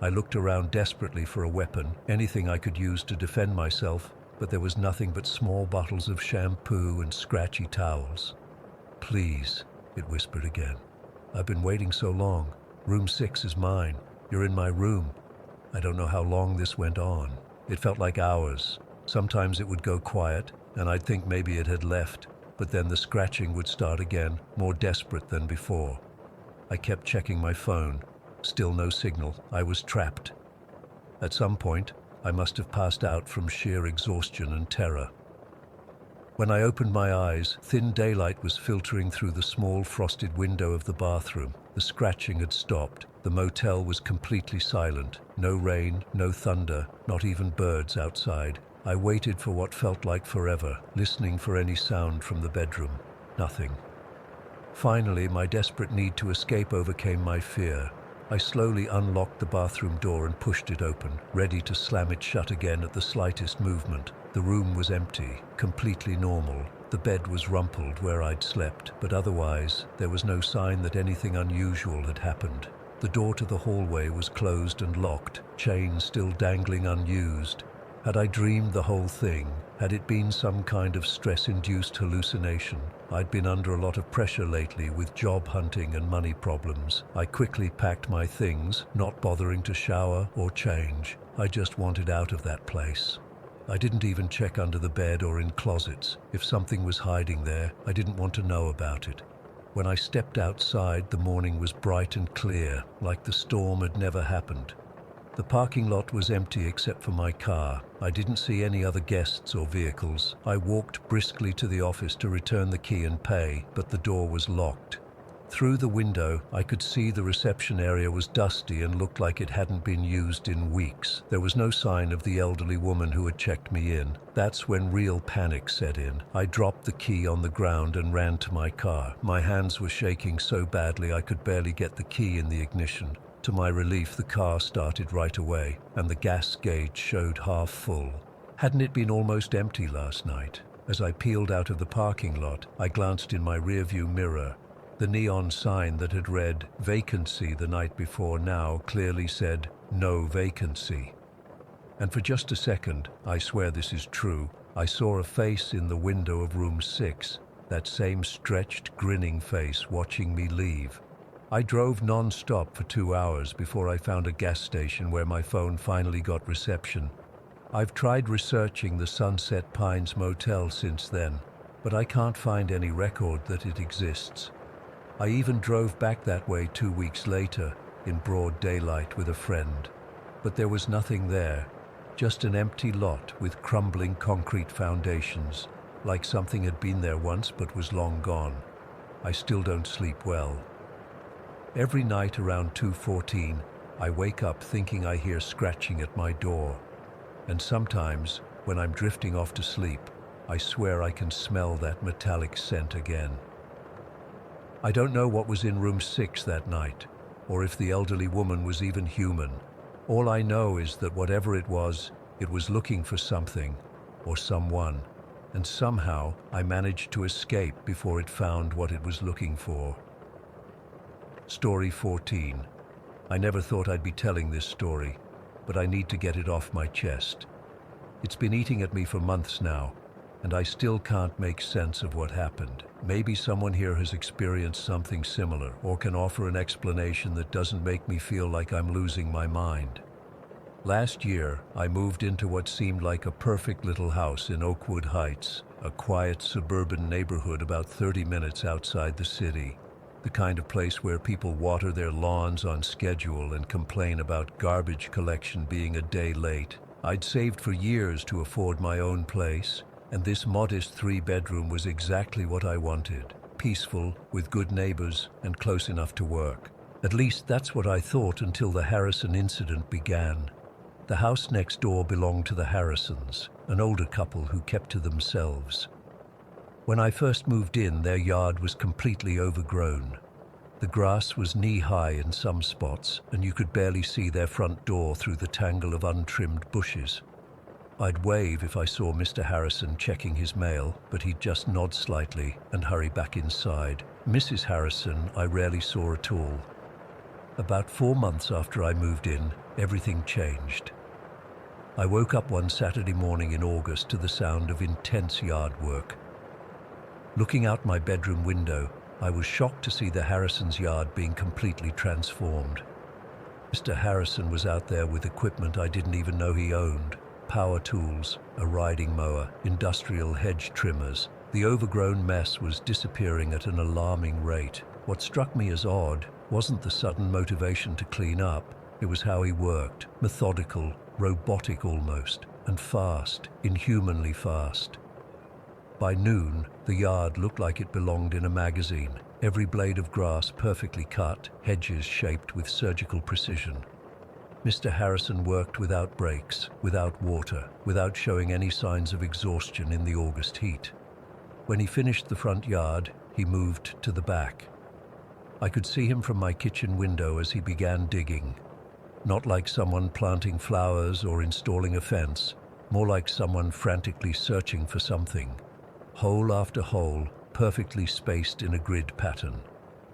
A: I looked around desperately for a weapon, anything I could use to defend myself, but there was nothing but small bottles of shampoo and scratchy towels. "Please," it whispered again. "I've been waiting so long. Room 6 is mine. You're in my room." I don't know how long this went on. It felt like hours. Sometimes it would go quiet, and I'd think maybe it had left, but then the scratching would start again, more desperate than before. I kept checking my phone. Still no signal. I was trapped. At some point, I must have passed out from sheer exhaustion and terror. When I opened my eyes, thin daylight was filtering through the small frosted window of the bathroom. The scratching had stopped. The motel was completely silent. No rain, no thunder, not even birds outside. I waited for what felt like forever, listening for any sound from the bedroom. Nothing. Finally, my desperate need to escape overcame my fear. I slowly unlocked the bathroom door and pushed it open, ready to slam it shut again at the slightest movement. The room was empty, completely normal. The bed was rumpled where I'd slept, but otherwise, there was no sign that anything unusual had happened. The door to the hallway was closed and locked, chain still dangling unused. Had I dreamed the whole thing? Had it been some kind of stress-induced hallucination? I'd been under a lot of pressure lately with job hunting and money problems. I quickly packed my things, not bothering to shower or change. I just wanted out of that place. I didn't even check under the bed or in closets. If something was hiding there, I didn't want to know about it. When I stepped outside, the morning was bright and clear, like the storm had never happened. The parking lot was empty except for my car. I didn't see any other guests or vehicles. I walked briskly to the office to return the key and pay, but the door was locked. Through the window, I could see the reception area was dusty and looked like it hadn't been used in weeks. There was no sign of the elderly woman who had checked me in. That's when real panic set in. I dropped the key on the ground and ran to my car. My hands were shaking so badly I could barely get the key in the ignition. To my relief, the car started right away, and the gas gauge showed half full. Hadn't it been almost empty last night? As I peeled out of the parking lot, I glanced in my rearview mirror. The neon sign that had read "vacancy" the night before now clearly said "no vacancy." And for just a second, I swear this is true, I saw a face in the window of room 6, that same stretched, grinning face watching me leave. I drove non-stop for 2 hours before I found a gas station where my phone finally got reception. I've tried researching the Sunset Pines Motel since then, but I can't find any record that it exists. I even drove back that way 2 weeks later, in broad daylight with a friend. But there was nothing there, just an empty lot with crumbling concrete foundations, like something had been there once but was long gone. I still don't sleep well. Every night around 2:14, I wake up thinking I hear scratching at my door. And sometimes, when I'm drifting off to sleep, I swear I can smell that metallic scent again. I don't know what was in room 6 that night, or if the elderly woman was even human. All I know is that whatever it was looking for something, or someone, and somehow I managed to escape before it found what it was looking for. Story 14. I never thought I'd be telling this story, but I need to get it off my chest. It's been eating at me for months now, and I still can't make sense of what happened. Maybe someone here has experienced something similar, or can offer an explanation that doesn't make me feel like I'm losing my mind. Last year, I moved into what seemed like a perfect little house in Oakwood Heights, a quiet suburban neighborhood about 30 minutes outside the city. The kind of place where people water their lawns on schedule and complain about garbage collection being a day late. I'd saved for years to afford my own place, and this modest 3-bedroom was exactly what I wanted. Peaceful, with good neighbors, and close enough to work. At least that's what I thought until the Harrison incident began. The house next door belonged to the Harrisons, an older couple who kept to themselves. When I first moved in, their yard was completely overgrown. The grass was knee-high in some spots, and you could barely see their front door through the tangle of untrimmed bushes. I'd wave if I saw Mr. Harrison checking his mail, but he'd just nod slightly and hurry back inside. Mrs. Harrison I rarely saw at all. About 4 months after I moved in, everything changed. I woke up one Saturday morning in August to the sound of intense yard work. Looking out my bedroom window, I was shocked to see the Harrison's yard being completely transformed. Mr. Harrison was out there with equipment I didn't even know he owned. Power tools, a riding mower, industrial hedge trimmers. The overgrown mess was disappearing at an alarming rate. What struck me as odd wasn't the sudden motivation to clean up. It was how he worked, methodical, robotic almost, and fast, inhumanly fast. By noon, the yard looked like it belonged in a magazine. Every blade of grass perfectly cut, hedges shaped with surgical precision. Mr. Harrison worked without breaks, without water, without showing any signs of exhaustion in the August heat. When he finished the front yard, he moved to the back. I could see him from my kitchen window as he began digging. Not like someone planting flowers or installing a fence, more like someone frantically searching for something. Hole after hole, perfectly spaced in a grid pattern.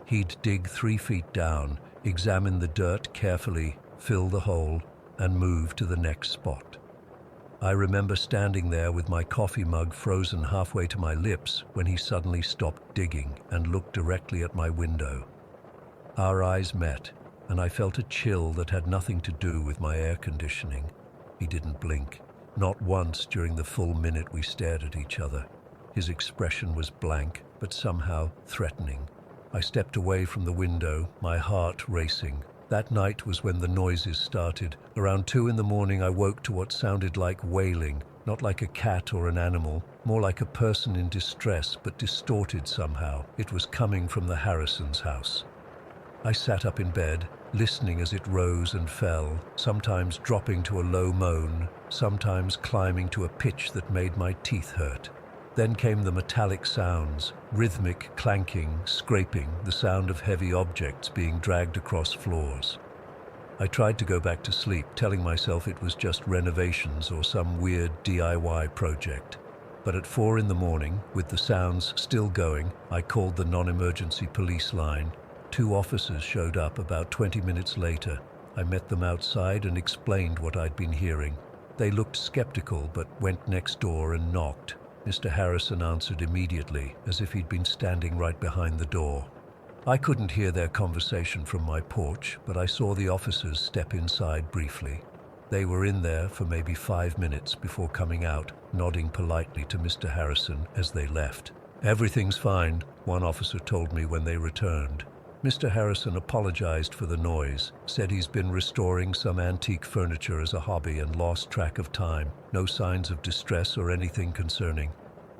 A: He'd dig 3 feet down, examine the dirt carefully, fill the hole, and move to the next spot. I remember standing there with my coffee mug frozen halfway to my lips when he suddenly stopped digging and looked directly at my window. Our eyes met, and I felt a chill that had nothing to do with my air conditioning. He didn't blink, not once during the full minute we stared at each other. His expression was blank, but somehow threatening. I stepped away from the window, my heart racing. That night was when the noises started. Around 2 in the morning, I woke to what sounded like wailing, not like a cat or an animal, more like a person in distress, but distorted somehow. It was coming from the Harrison's house. I sat up in bed, listening as it rose and fell, sometimes dropping to a low moan, sometimes climbing to a pitch that made my teeth hurt. Then came the metallic sounds, rhythmic clanking, scraping, the sound of heavy objects being dragged across floors. I tried to go back to sleep, telling myself it was just renovations or some weird DIY project. But at 4 in the morning, with the sounds still going, I called the non-emergency police line. 2 officers showed up about 20 minutes later. I met them outside and explained what I'd been hearing. They looked skeptical but went next door and knocked. Mr. Harrison answered immediately, as if he'd been standing right behind the door. I couldn't hear their conversation from my porch, but I saw the officers step inside briefly. They were in there for maybe 5 minutes before coming out, nodding politely to Mr. Harrison as they left. "Everything's fine," one officer told me when they returned. Mr. Harrison apologized for the noise, said he's been restoring some antique furniture as a hobby and lost track of time. No signs of distress or anything concerning.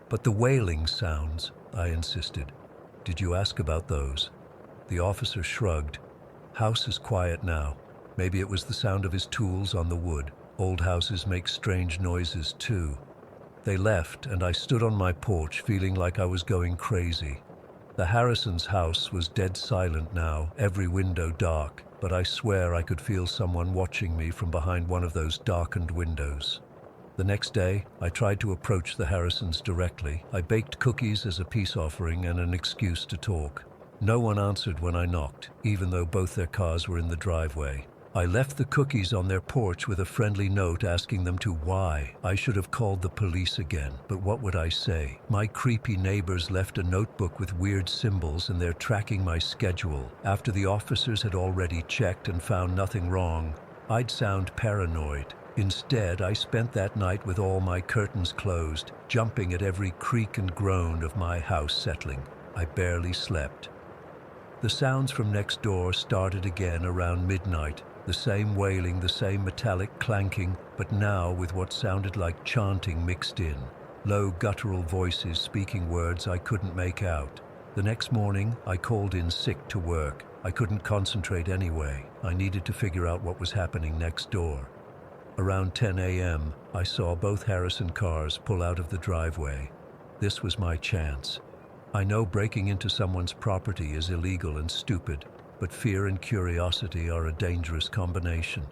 A: "But the wailing sounds," I insisted. "Did you ask about those?" The officer shrugged. "House is quiet now. Maybe it was the sound of his tools on the wood. Old houses make strange noises too." They left, and I stood on my porch feeling like I was going crazy. The Harrison's house was dead silent now, every window dark, but I swear I could feel someone watching me from behind one of those darkened windows. The next day, I tried to approach the Harrisons directly. I baked cookies as a peace offering and an excuse to talk. No one answered when I knocked, even though both their cars were in the driveway. I left the cookies on their porch with a friendly note asking them to why. I should have called the police again, but what would I say? My creepy neighbors left a notebook with weird symbols and they're tracking my schedule. After the officers had already checked and found nothing wrong, I'd sound paranoid. Instead, I spent that night with all my curtains closed, jumping at every creak and groan of my house settling. I barely slept. The sounds from next door started again around midnight. The same wailing, the same metallic clanking, but now with what sounded like chanting mixed in. Low guttural voices speaking words I couldn't make out. The next morning, I called in sick to work. I couldn't concentrate anyway. I needed to figure out what was happening next door. Around 10 a.m., I saw both Harrison cars pull out of the driveway. This was my chance. I know breaking into someone's property is illegal and stupid, but fear and curiosity are a dangerous combination.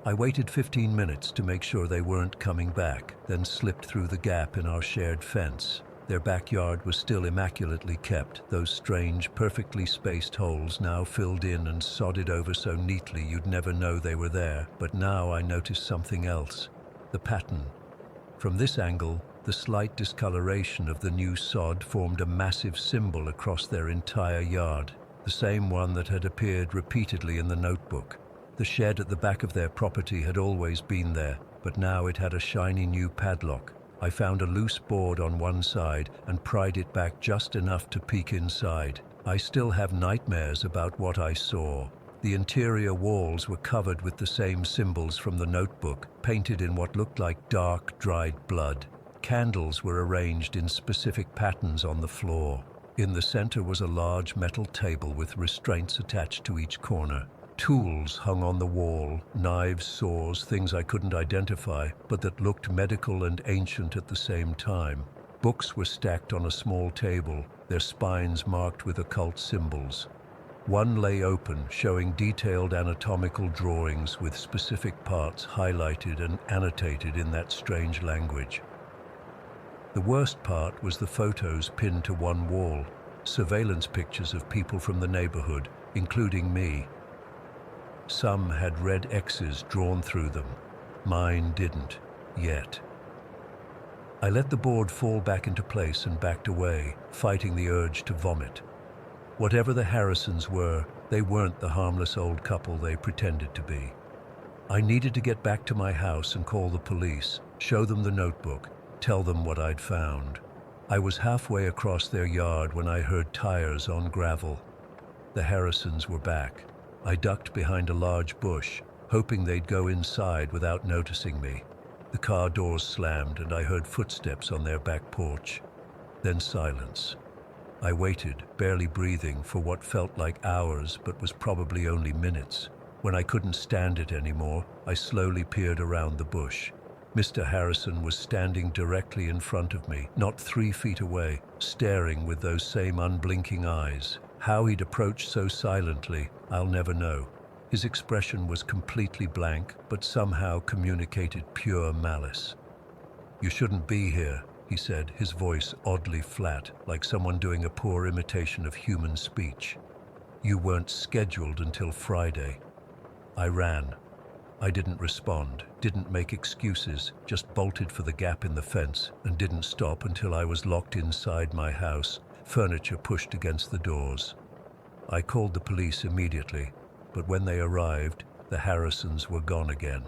A: I waited 15 minutes to make sure they weren't coming back, then slipped through the gap in our shared fence. Their backyard was still immaculately kept, those strange, perfectly spaced holes now filled in and sodded over so neatly you'd never know they were there. But now I noticed something else: the pattern. From this angle, the slight discoloration of the new sod formed a massive symbol across their entire yard, the same one that had appeared repeatedly in the notebook. The shed at the back of their property had always been there, but now it had a shiny new padlock. I found a loose board on one side and pried it back just enough to peek inside. I still have nightmares about what I saw. The interior walls were covered with the same symbols from the notebook, painted in what looked like dark, dried blood. Candles were arranged in specific patterns on the floor. In the center was a large metal table with restraints attached to each corner. Tools hung on the wall, knives, saws, things I couldn't identify, but that looked medical and ancient at the same time. Books were stacked on a small table, their spines marked with occult symbols. One lay open, showing detailed anatomical drawings with specific parts highlighted and annotated in that strange language. The worst part was the photos pinned to one wall, surveillance pictures of people from the neighborhood, including me. Some had red X's drawn through them. Mine didn't, yet. I let the board fall back into place and backed away, fighting the urge to vomit. Whatever the Harrisons were, they weren't the harmless old couple they pretended to be. I needed to get back to my house and call the police, show them the notebook, tell them what I'd found. I was halfway across their yard when I heard tires on gravel. The Harrisons were back. I ducked behind a large bush, hoping they'd go inside without noticing me. The car doors slammed and I heard footsteps on their back porch. Then silence. I waited, barely breathing, for what felt like hours but was probably only minutes. When I couldn't stand it anymore, I slowly peered around the bush. Mr. Harrison was standing directly in front of me, not 3 feet away, staring with those same unblinking eyes. How he'd approached so silently, I'll never know. His expression was completely blank, but somehow communicated pure malice. "You shouldn't be here," he said, his voice oddly flat, like someone doing a poor imitation of human speech. "You weren't scheduled until Friday." I ran. I didn't respond, didn't make excuses, just bolted for the gap in the fence and didn't stop until I was locked inside my house, furniture pushed against the doors. I called the police immediately, but when they arrived, the Harrisons were gone again.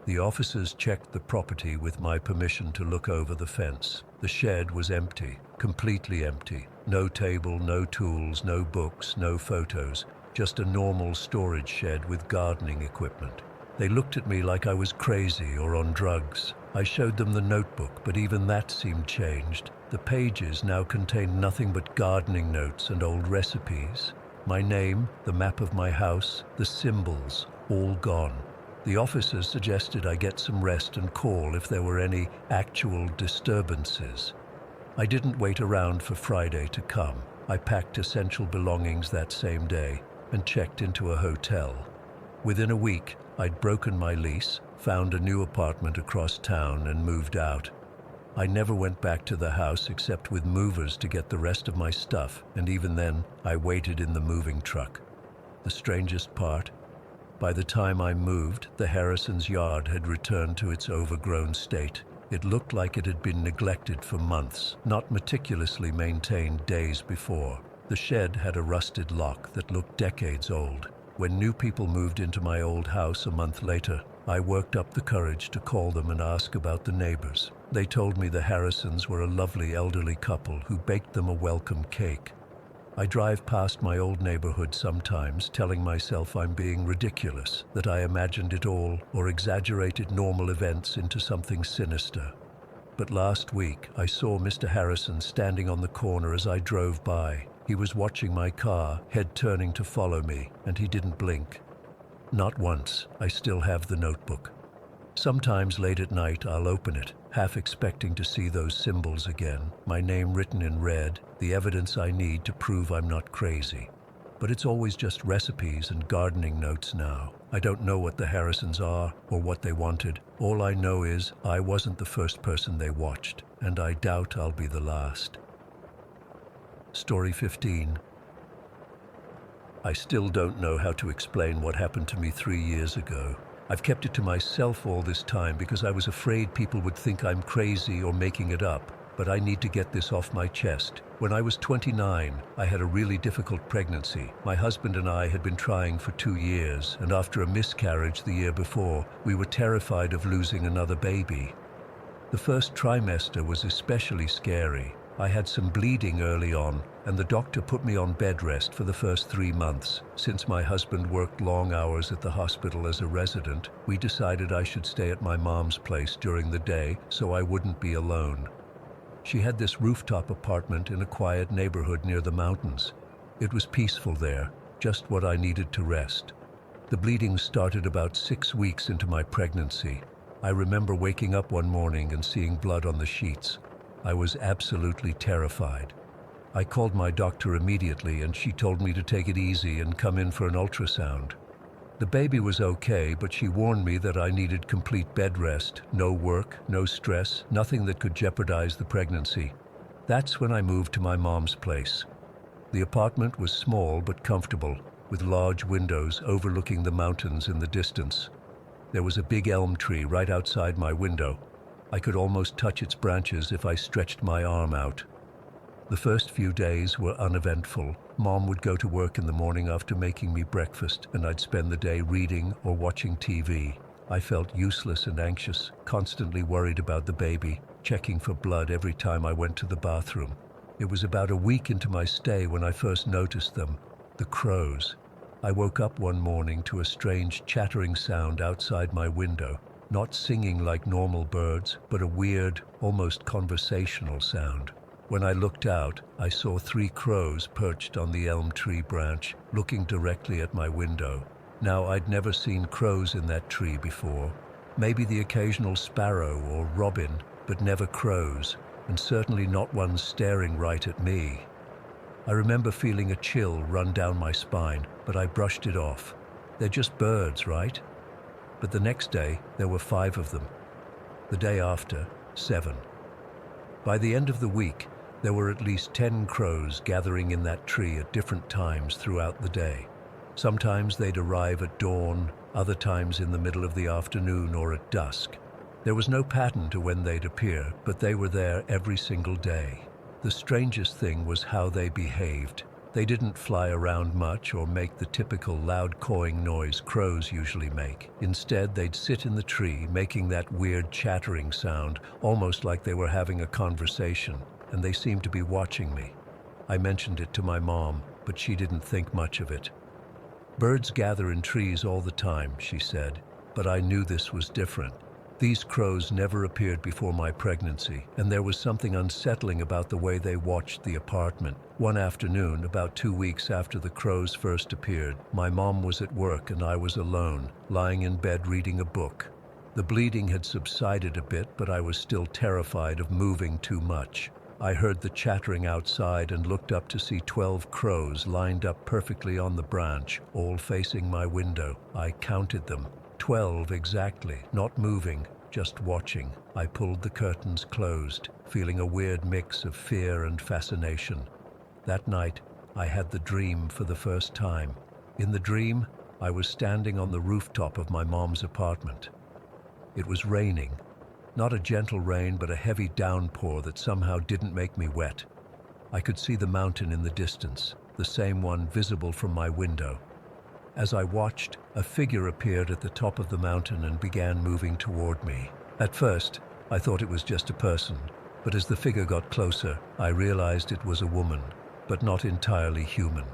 A: The officers checked the property with my permission to look over the fence. The shed was empty, completely empty. No table, no tools, no books, no photos. Just a normal storage shed with gardening equipment. They looked at me like I was crazy or on drugs. I showed them the notebook, but even that seemed changed. The pages now contained nothing but gardening notes and old recipes. My name, the map of my house, the symbols, all gone. The officers suggested I get some rest and call if there were any actual disturbances. I didn't wait around for Friday to come. I packed essential belongings that same day and checked into a hotel. Within a week, I'd broken my lease, found a new apartment across town, and moved out. I never went back to the house except with movers to get the rest of my stuff, and even then, I waited in the moving truck. The strangest part? By the time I moved, the Harrisons' yard had returned to its overgrown state. It looked like it had been neglected for months, not meticulously maintained days before. The shed had a rusted lock that looked decades old. When new people moved into my old house a month later, I worked up the courage to call them and ask about the neighbors. They told me the Harrisons were a lovely elderly couple who baked them a welcome cake. I drive past my old neighborhood sometimes, telling myself I'm being ridiculous, that I imagined it all or exaggerated normal events into something sinister. But last week, I saw Mr. Harrison standing on the corner as I drove by. He was watching my car, head turning to follow me, and he didn't blink. Not once. I still have the notebook. Sometimes late at night, I'll open it, half expecting to see those symbols again, my name written in red, the evidence I need to prove I'm not crazy. But it's always just recipes and gardening notes now. I don't know what the Harrisons are or what they wanted. All I know is I wasn't the first person they watched, and I doubt I'll be the last. Story 15. I still don't know how to explain what happened to me 3 years ago. I've kept it to myself all this time because I was afraid people would think I'm crazy or making it up. But I need to get this off my chest. When I was 29, I had a really difficult pregnancy. My husband and I had been trying for 2 years, and after a miscarriage the year before, we were terrified of losing another baby. The first trimester was especially scary. I had some bleeding early on, and the doctor put me on bed rest for the first 3 months. Since my husband worked long hours at the hospital as a resident, we decided I should stay at my mom's place during the day so I wouldn't be alone. She had this rooftop apartment in a quiet neighborhood near the mountains. It was peaceful there, just what I needed to rest. The bleeding started about 6 weeks into my pregnancy. I remember waking up one morning and seeing blood on the sheets. I was absolutely terrified. I called my doctor immediately and she told me to take it easy and come in for an ultrasound. The baby was okay, but she warned me that I needed complete bed rest, no work, no stress, nothing that could jeopardize the pregnancy. That's when I moved to my mom's place. The apartment was small but comfortable, with large windows overlooking the mountains in the distance. There was a big elm tree right outside my window. I could almost touch its branches if I stretched my arm out. The first few days were uneventful. Mom would go to work in the morning after making me breakfast, and I'd spend the day reading or watching TV. I felt useless and anxious, constantly worried about the baby, checking for blood every time I went to the bathroom. It was about a week into my stay when I first noticed them, the crows. I woke up one morning to a strange chattering sound outside my window, not singing like normal birds, but a weird, almost conversational sound. When I looked out, I saw 3 crows perched on the elm tree branch, looking directly at my window. Now, I'd never seen crows in that tree before. Maybe the occasional sparrow or robin, but never crows, and certainly not one staring right at me. I remember feeling a chill run down my spine, but I brushed it off. They're just birds, right? But the next day, there were 5 of them. The day after, 7. By the end of the week, there were at least 10 crows gathering in that tree at different times throughout the day. Sometimes they'd arrive at dawn, other times in the middle of the afternoon or at dusk. There was no pattern to when they'd appear, but they were there every single day. The strangest thing was how they behaved. They didn't fly around much or make the typical loud cawing noise crows usually make. Instead, they'd sit in the tree, making that weird chattering sound, almost like they were having a conversation, and they seemed to be watching me. I mentioned it to my mom, but she didn't think much of it. "Birds gather in trees all the time," she said, but I knew this was different. These crows never appeared before my pregnancy, and there was something unsettling about the way they watched the apartment. One afternoon, about 2 weeks after the crows first appeared, my mom was at work and I was alone, lying in bed reading a book. The bleeding had subsided a bit, but I was still terrified of moving too much. I heard the chattering outside and looked up to see 12 crows lined up perfectly on the branch, all facing my window. I counted them. 12 exactly, not moving, just watching. I pulled the curtains closed, feeling a weird mix of fear and fascination. That night, I had the dream for the first time. In the dream, I was standing on the rooftop of my mom's apartment. It was raining. Not a gentle rain, but a heavy downpour that somehow didn't make me wet. I could see the mountain in the distance, the same one visible from my window. As I watched, a figure appeared at the top of the mountain and began moving toward me. At first, I thought it was just a person, but as the figure got closer, I realized it was a woman, but not entirely human.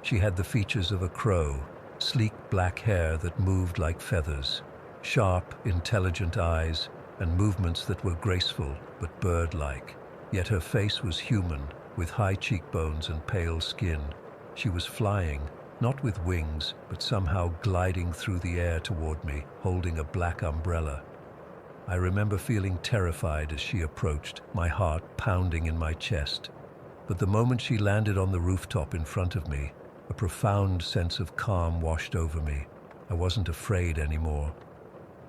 A: She had the features of a crow, sleek black hair that moved like feathers, sharp, intelligent eyes, and movements that were graceful but bird-like. Yet her face was human, with high cheekbones and pale skin. She was flying, not with wings, but somehow gliding through the air toward me, holding a black umbrella. I remember feeling terrified as she approached, my heart pounding in my chest. But the moment she landed on the rooftop in front of me, A profound sense of calm washed over me. I wasn't afraid anymore.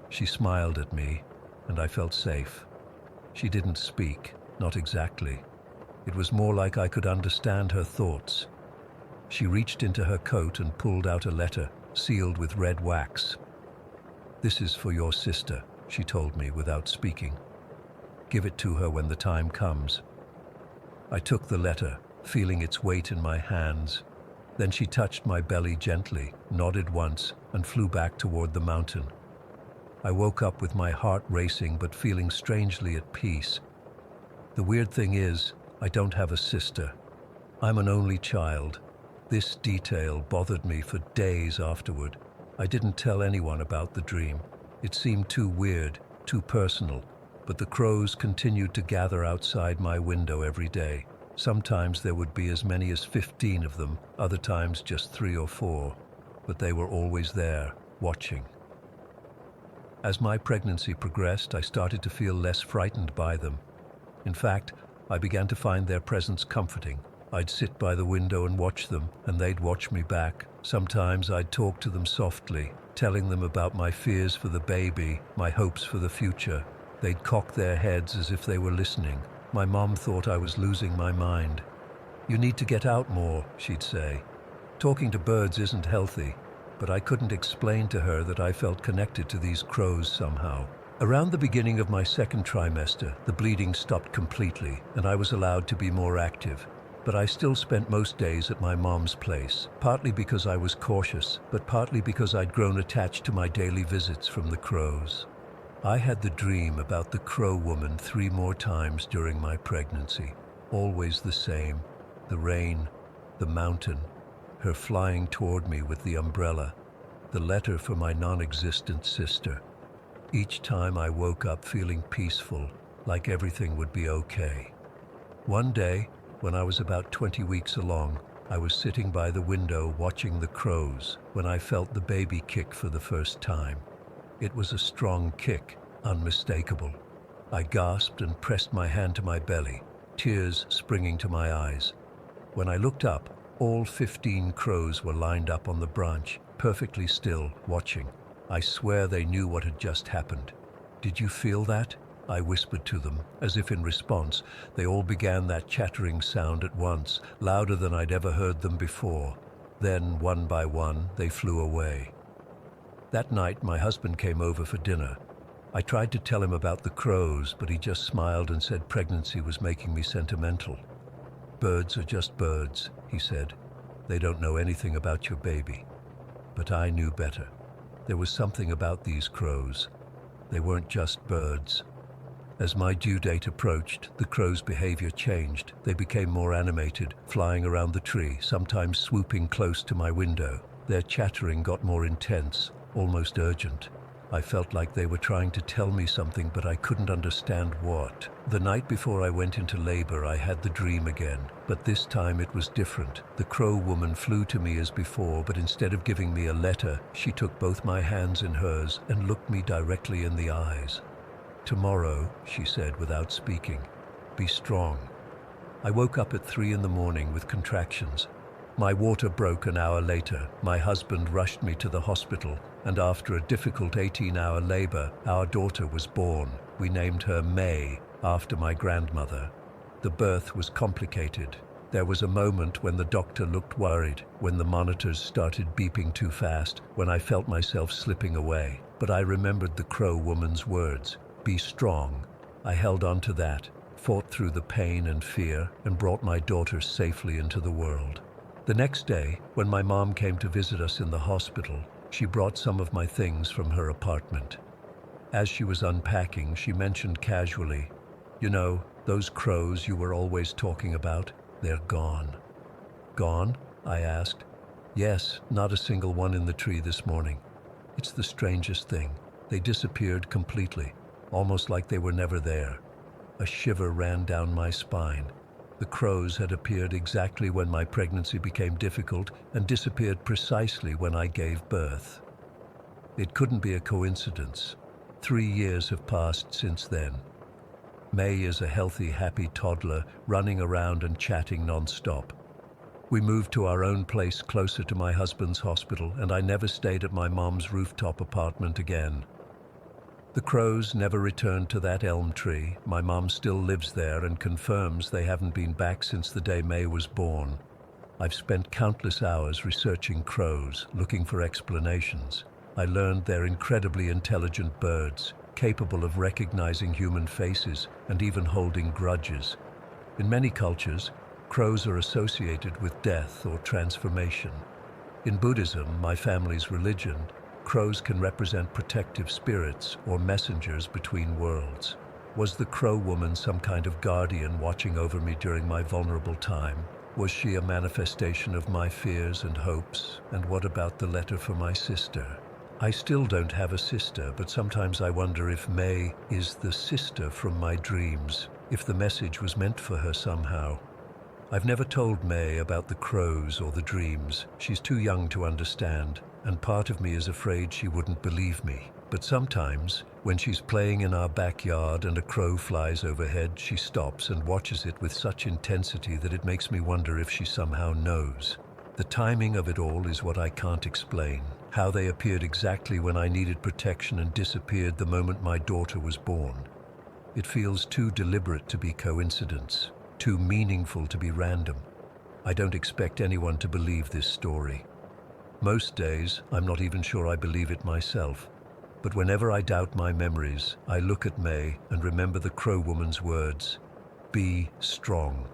A: She smiled at me, and I felt safe. She didn't speak, not exactly. It was more like I could understand her thoughts. She reached into her coat and pulled out a letter, sealed with red wax. "This is for your sister," she told me without speaking. "Give it to her when the time comes." I took the letter, feeling its weight in my hands. Then she touched my belly gently, nodded once, and flew back toward the mountain. I woke up with my heart racing but feeling strangely at peace. The weird thing is, I don't have a sister. I'm an only child. This detail bothered me for days afterward. I didn't tell anyone about the dream. It seemed too weird, too personal, but the crows continued to gather outside my window every day. Sometimes there would be as many as 15 of them, other times just 3 or 4, but they were always there, watching. As my pregnancy progressed, I started to feel less frightened by them. In fact, I began to find their presence comforting. I'd sit by the window and watch them, and they'd watch me back. Sometimes I'd talk to them softly, telling them about my fears for the baby, my hopes for the future. They'd cock their heads as if they were listening. My mom thought I was losing my mind. "You need to get out more," she'd say. "Talking to birds isn't healthy." But I couldn't explain to her that I felt connected to these crows somehow. Around the beginning of my second trimester, the bleeding stopped completely, and I was allowed to be more active. But I still spent most days at my mom's place, partly because I was cautious, but partly because I'd grown attached to my daily visits from the crows. I had the dream about the crow woman 3 more times during my pregnancy. Always the same: the rain, the mountain, her flying toward me with the umbrella, the letter for my non-existent sister. Each time I woke up feeling peaceful, like everything would be okay. One day, when I was about 20 weeks along, I was sitting by the window watching the crows when I felt the baby kick for the first time. It was a strong kick, unmistakable. I gasped and pressed my hand to my belly, tears springing to my eyes. When I looked up, all 15 crows were lined up on the branch, perfectly still, watching. I swear they knew what had just happened. "Did you feel that?" I whispered to them, as if in response. They all began that chattering sound at once, louder than I'd ever heard them before. Then, one by one, they flew away. That night, my husband came over for dinner. I tried to tell him about the crows, but he just smiled and said pregnancy was making me sentimental. "Birds are just birds," he said. "They don't know anything about your baby." But I knew better. There was something about these crows. They weren't just birds. As my due date approached, the crows' behavior changed. They became more animated, flying around the tree, sometimes swooping close to my window. Their chattering got more intense, almost urgent. I felt like they were trying to tell me something, but I couldn't understand what. The night before I went into labor, I had the dream again, but this time it was different. The crow woman flew to me as before, but instead of giving me a letter, she took both my hands in hers and looked me directly in the eyes. "Tomorrow," she said without speaking, "be strong." I woke up at 3 in the morning with contractions. My water broke an hour later. My husband rushed me to the hospital, and after a difficult 18-hour labor, our daughter was born. We named her May, after my grandmother. The birth was complicated. There was a moment when the doctor looked worried, when the monitors started beeping too fast, when I felt myself slipping away. But I remembered the crow woman's words: "Be strong." I held on to that, fought through the pain and fear, and brought my daughter safely into the world. The next day, when my mom came to visit us in the hospital, she brought some of my things from her apartment. As she was unpacking, she mentioned casually, "You know, those crows you were always talking about, they're gone." "Gone?" I asked. "Yes, not a single one in the tree this morning. It's the strangest thing. They disappeared completely, almost like they were never there." A shiver ran down my spine. The crows had appeared exactly when my pregnancy became difficult and disappeared precisely when I gave birth. It couldn't be a coincidence. 3 years have passed since then. May is a healthy, happy toddler running around and chatting non-stop. We moved to our own place closer to my husband's hospital, and I never stayed at my mom's rooftop apartment again. The crows never returned to that elm tree. My mom still lives there and confirms they haven't been back since the day May was born. I've spent countless hours researching crows, looking for explanations. I learned they're incredibly intelligent birds, capable of recognizing human faces and even holding grudges. In many cultures, crows are associated with death or transformation. In Buddhism, my family's religion, crows can represent protective spirits or messengers between worlds. Was the crow woman some kind of guardian watching over me during my vulnerable time? Was she a manifestation of my fears and hopes? And what about the letter for my sister? I still don't have a sister, but sometimes I wonder if May is the sister from my dreams, if the message was meant for her somehow. I've never told May about the crows or the dreams. She's too young to understand, and part of me is afraid she wouldn't believe me. But sometimes, when she's playing in our backyard and a crow flies overhead, she stops and watches it with such intensity that it makes me wonder if she somehow knows. The timing of it all is what I can't explain. How they appeared exactly when I needed protection and disappeared the moment my daughter was born. It feels too deliberate to be coincidence, too meaningful to be random. I don't expect anyone to believe this story. Most days, I'm not even sure I believe it myself. But whenever I doubt my memories, I look at May and remember the crow woman's words, "Be strong."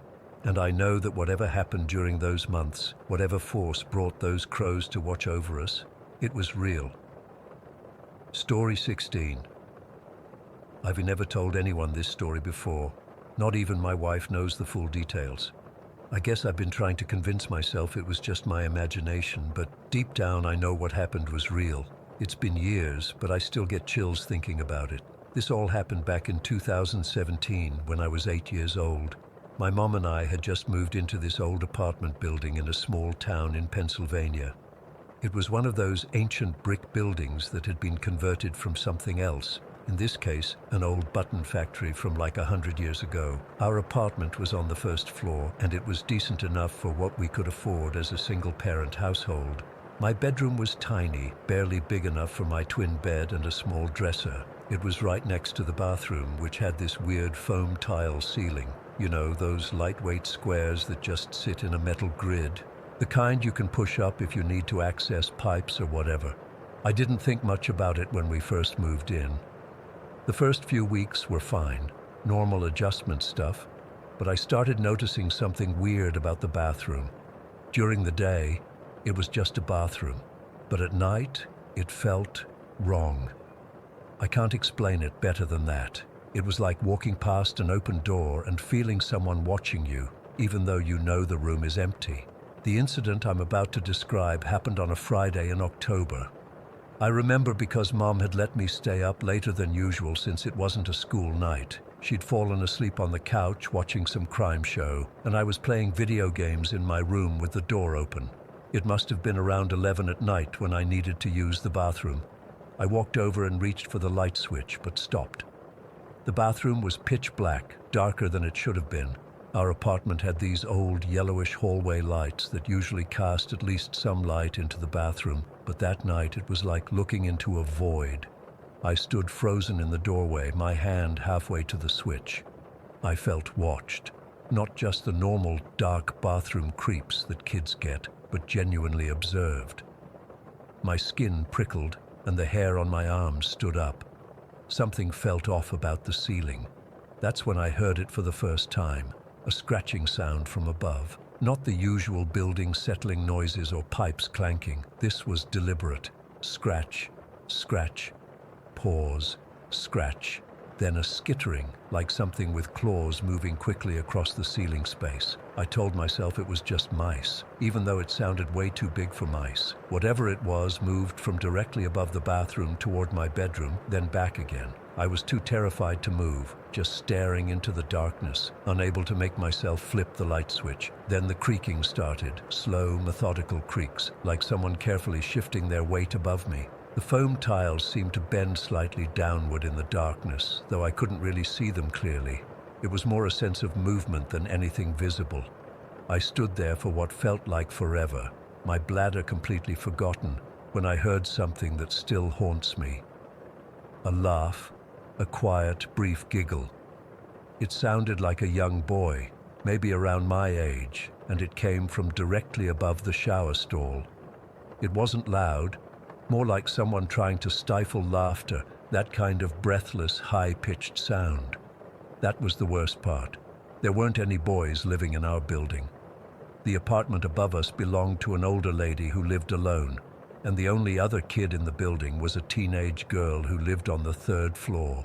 A: And I know that whatever happened during those months, whatever force brought those crows to watch over us, it was real. Story 16. I've never told anyone this story before. Not even my wife knows the full details. I guess I've been trying to convince myself it was just my imagination, but deep down I know what happened was real. It's been years, but I still get chills thinking about it. This all happened back in 2017 when I was 8 years old. My mom and I had just moved into this old apartment building in a small town in Pennsylvania. It was one of those ancient brick buildings that had been converted from something else. In this case, an old button factory from like 100 years ago. Our apartment was on the first floor, and it was decent enough for what we could afford as a single-parent household. My bedroom was tiny, barely big enough for my twin bed and a small dresser. It was right next to the bathroom, which had this weird foam tile ceiling. You know, those lightweight squares that just sit in a metal grid. The kind you can push up if you need to access pipes or whatever. I didn't think much about it when we first moved in. The first few weeks were fine, normal adjustment stuff, but I started noticing something weird about the bathroom. During the day, it was just a bathroom, but at night, it felt wrong. I can't explain it better than that. It was like walking past an open door and feeling someone watching you, even though you know the room is empty. The incident I'm about to describe happened on a Friday in October. I remember because Mom had let me stay up later than usual since it wasn't a school night. She'd fallen asleep on the couch watching some crime show, and I was playing video games in my room with the door open. It must have been around 11 at night when I needed to use the bathroom. I walked over and reached for the light switch, but stopped. The bathroom was pitch black, darker than it should have been. Our apartment had these old yellowish hallway lights that usually cast at least some light into the bathroom, but that night it was like looking into a void. I stood frozen in the doorway, my hand halfway to the switch. I felt watched. Not just the normal dark bathroom creeps that kids get, but genuinely observed. My skin prickled and the hair on my arms stood up. Something felt off about the ceiling. That's when I heard it for the first time. A scratching sound from above. Not the usual building settling noises or pipes clanking. This was deliberate. Scratch, scratch, pause, scratch. Then a skittering, like something with claws moving quickly across the ceiling space. I told myself it was just mice, even though it sounded way too big for mice. Whatever it was moved from directly above the bathroom toward my bedroom, then back again. I was too terrified to move, just staring into the darkness, unable to make myself flip the light switch. Then the creaking started, slow, methodical creaks, like someone carefully shifting their weight above me. The foam tiles seemed to bend slightly downward in the darkness, though I couldn't really see them clearly. It was more a sense of movement than anything visible. I stood there for what felt like forever, my bladder completely forgotten, when I heard something that still haunts me. A laugh, a quiet, brief giggle. It sounded like a young boy, maybe around my age, and it came from directly above the shower stall. It wasn't loud, more like someone trying to stifle laughter, that kind of breathless, high-pitched sound. That was the worst part. There weren't any boys living in our building. The apartment above us belonged to an older lady who lived alone, and the only other kid in the building was a teenage girl who lived on the 3rd floor.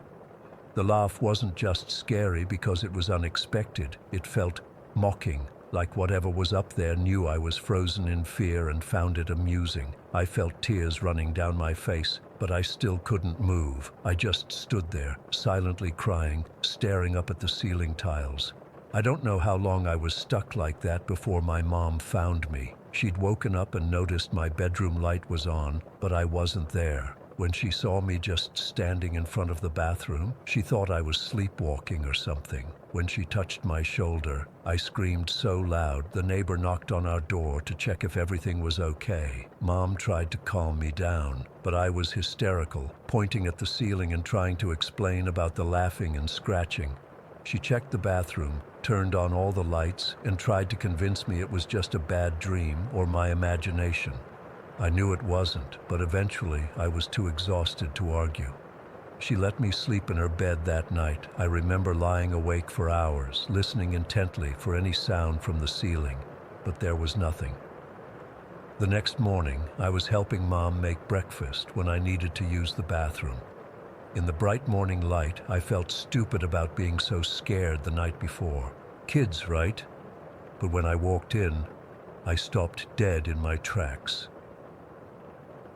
A: The laugh wasn't just scary because it was unexpected. It felt mocking, like whatever was up there knew I was frozen in fear and found it amusing. I felt tears running down my face, but I still couldn't move. I just stood there, silently crying, staring up at the ceiling tiles. I don't know how long I was stuck like that before my mom found me. She'd woken up and noticed my bedroom light was on, but I wasn't there. When she saw me just standing in front of the bathroom, she thought I was sleepwalking or something. When she touched my shoulder, I screamed so loud the neighbor knocked on our door to check if everything was okay. Mom tried to calm me down, but I was hysterical, pointing at the ceiling and trying to explain about the laughing and scratching. She checked the bathroom, turned on all the lights, and tried to convince me it was just a bad dream or my imagination. I knew it wasn't, but eventually I was too exhausted to argue. She let me sleep in her bed that night. I remember lying awake for hours, listening intently for any sound from the ceiling, but there was nothing. The next morning, I was helping Mom make breakfast when I needed to use the bathroom. In the bright morning light, I felt stupid about being so scared the night before. Kids, right? But when I walked in, I stopped dead in my tracks.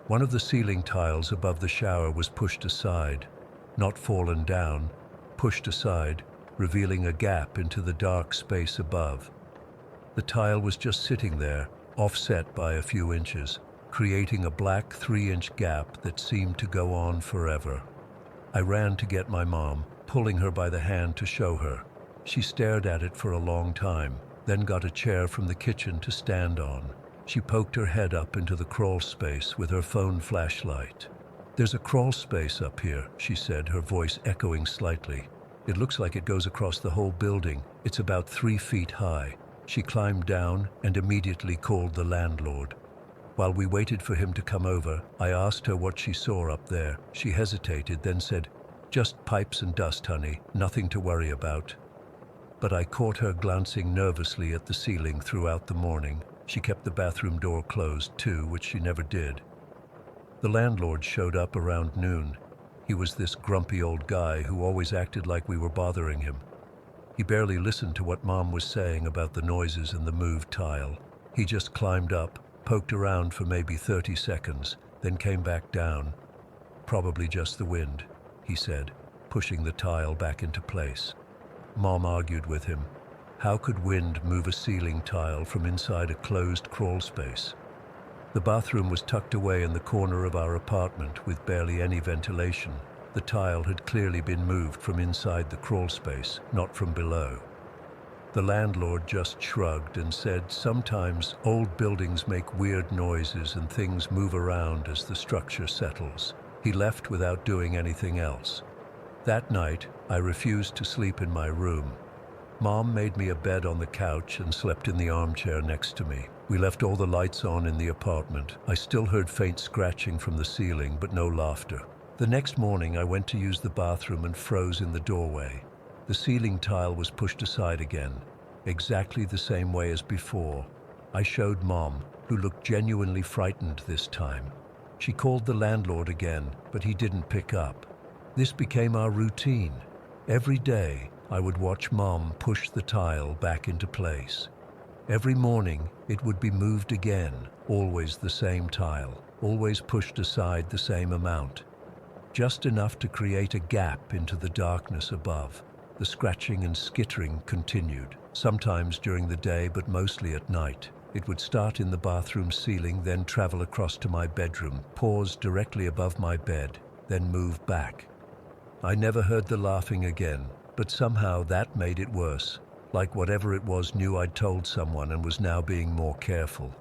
A: One of the ceiling tiles above the shower was pushed aside, not fallen down, pushed aside, revealing a gap into the dark space above. The tile was just sitting there, offset by a few inches, creating a black 3-inch gap that seemed to go on forever. I ran to get my mom, pulling her by the hand to show her. She stared at it for a long time, then got a chair from the kitchen to stand on. She poked her head up into the crawl space with her phone flashlight. "There's a crawl space up here," she said, her voice echoing slightly. "It looks like it goes across the whole building. It's about 3 feet high." She climbed down and immediately called the landlord. While we waited for him to come over, I asked her what she saw up there. She hesitated, then said, "Just pipes and dust, honey, nothing to worry about." But I caught her glancing nervously at the ceiling throughout the morning. She kept the bathroom door closed too, which she never did. The landlord showed up around noon. He was this grumpy old guy who always acted like we were bothering him. He barely listened to what Mom was saying about the noises and the moved tile. He just climbed up, poked around for maybe 30 seconds, then came back down. "Probably just the wind," he said, pushing the tile back into place. Mom argued with him. How could wind move a ceiling tile from inside a closed crawl space? The bathroom was tucked away in the corner of our apartment with barely any ventilation. The tile had clearly been moved from inside the crawl space, not from below. The landlord just shrugged and said sometimes old buildings make weird noises and things move around as the structure settles. He left without doing anything else. That night, I refused to sleep in my room. Mom made me a bed on the couch and slept in the armchair next to me. We left all the lights on in the apartment. I still heard faint scratching from the ceiling, but no laughter. The next morning, I went to use the bathroom and froze in the doorway. The ceiling tile was pushed aside again, exactly the same way as before. I showed Mom, who looked genuinely frightened this time. She called the landlord again, but he didn't pick up. This became our routine. Every day, I would watch Mom push the tile back into place. Every morning, it would be moved again, always the same tile, always pushed aside the same amount. Just enough to create a gap into the darkness above. The scratching and skittering continued, sometimes during the day but mostly at night. It would start in the bathroom ceiling, then travel across to my bedroom, pause directly above my bed, then move back. I never heard the laughing again, but somehow that made it worse. like whatever it was knew I'd told someone and was now being more careful.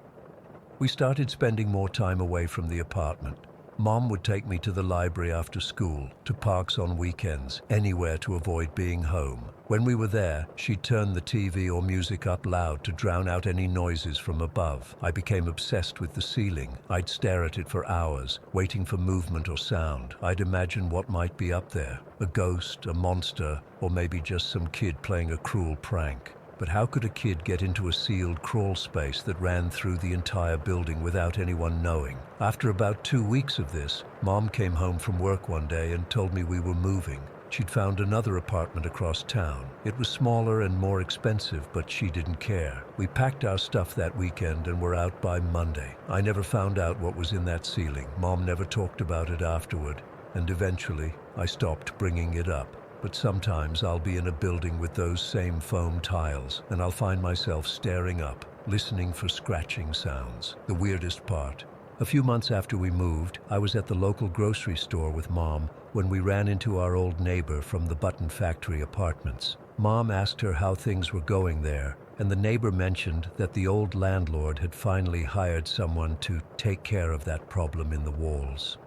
A: We started spending more time away from the apartment. Mom would take me to the library after school, to parks on weekends, anywhere to avoid being home. When we were there, she'd turn the TV or music up loud to drown out any noises from above. I became obsessed with the ceiling. I'd stare at it for hours, waiting for movement or sound. I'd imagine what might be up there, a ghost, a monster, or maybe just some kid playing a cruel prank. But how could a kid get into a sealed crawl space that ran through the entire building without anyone knowing? After about 2 weeks of this, Mom came home from work one day and told me we were moving. She'd found another apartment across town. It was smaller and more expensive, but she didn't care. We packed our stuff that weekend and were out by Monday. I never found out what was in that ceiling. Mom never talked about it afterward, and eventually I stopped bringing it up. But sometimes I'll be in a building with those same foam tiles, and I'll find myself staring up, listening for scratching sounds. The weirdest part. A few months after we moved, I was at the local grocery store with Mom when we ran into our old neighbor from the Button Factory apartments. Mom asked her how things were going there, and the neighbor mentioned that the old landlord had finally hired someone to take care of that problem in the walls.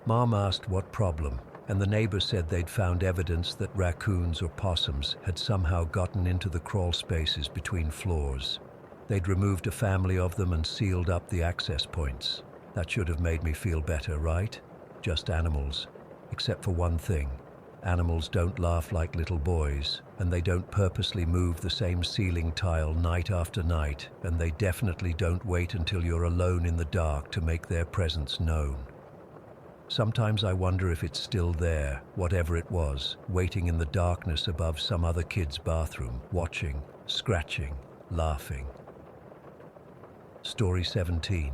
A: Mom asked what problem, and the neighbor said they'd found evidence that raccoons or possums had somehow gotten into the crawl spaces between floors. They'd removed a family of them and sealed up the access points. That should have made me feel better, right? Just animals. Except for one thing. Animals don't laugh like little boys, and they don't purposely move the same ceiling tile night after night, and they definitely don't wait until you're alone in the dark to make their presence known. Sometimes I wonder if it's still there, whatever it was, waiting in the darkness above some other kid's bathroom, watching, scratching, laughing. Story 17.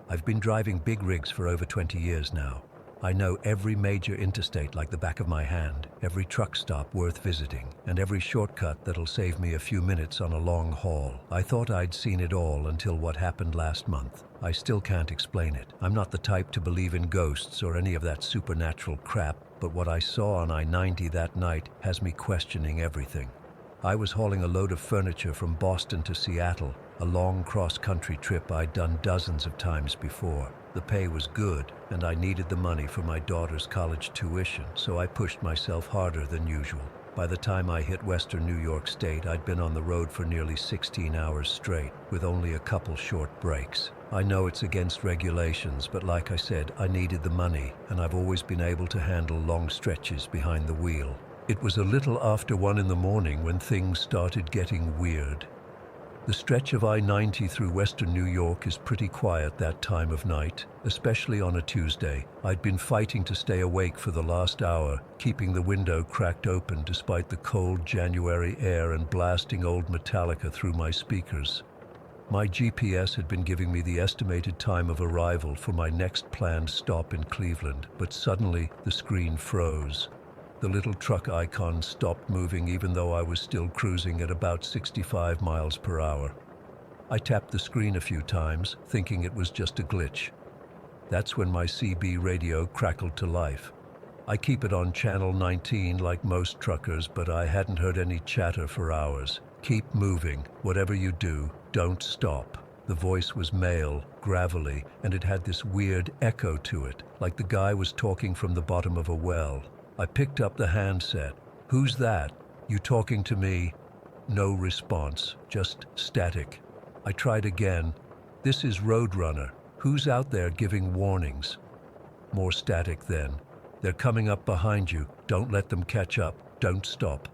A: I've been driving big rigs for over 20 years now. I know every major interstate like the back of my hand, every truck stop worth visiting, and every shortcut that'll save me a few minutes on a long haul. I thought I'd seen it all until what happened last month. I still can't explain it. I'm not the type to believe in ghosts or any of that supernatural crap, but what I saw on I-90 that night has me questioning everything. I was hauling a load of furniture from Boston to Seattle, a long cross-country trip I'd done dozens of times before. The pay was good, and I needed the money for my daughter's college tuition, so I pushed myself harder than usual. By the time I hit western New York State, I'd been on the road for nearly 16 hours straight, with only a couple short breaks. I know it's against regulations, but like I said, I needed the money, and I've always been able to handle long stretches behind the wheel. It was a little after 1 in the morning when things started getting weird. The stretch of I-90 through western New York is pretty quiet that time of night, especially on a Tuesday. I'd been fighting to stay awake for the last hour, keeping the window cracked open despite the cold January air and blasting old Metallica through my speakers. My GPS had been giving me the estimated time of arrival for my next planned stop in Cleveland, but suddenly the screen froze. The little truck icon stopped moving even though I was still cruising at about 65 miles per hour. I tapped the screen a few times, thinking it was just a glitch. That's when my CB radio crackled to life. I keep it on channel 19 like most truckers, but I hadn't heard any chatter for hours. Keep moving. Whatever you do, don't stop. The voice was male, gravelly, and it had this weird echo to it, like the guy was talking from the bottom of a well. I picked up the handset. "Who's that? You talking to me?" No response, just static. I tried again. "This is Roadrunner. Who's out there giving warnings?" More static then. "They're coming up behind you. Don't let them catch up. Don't stop."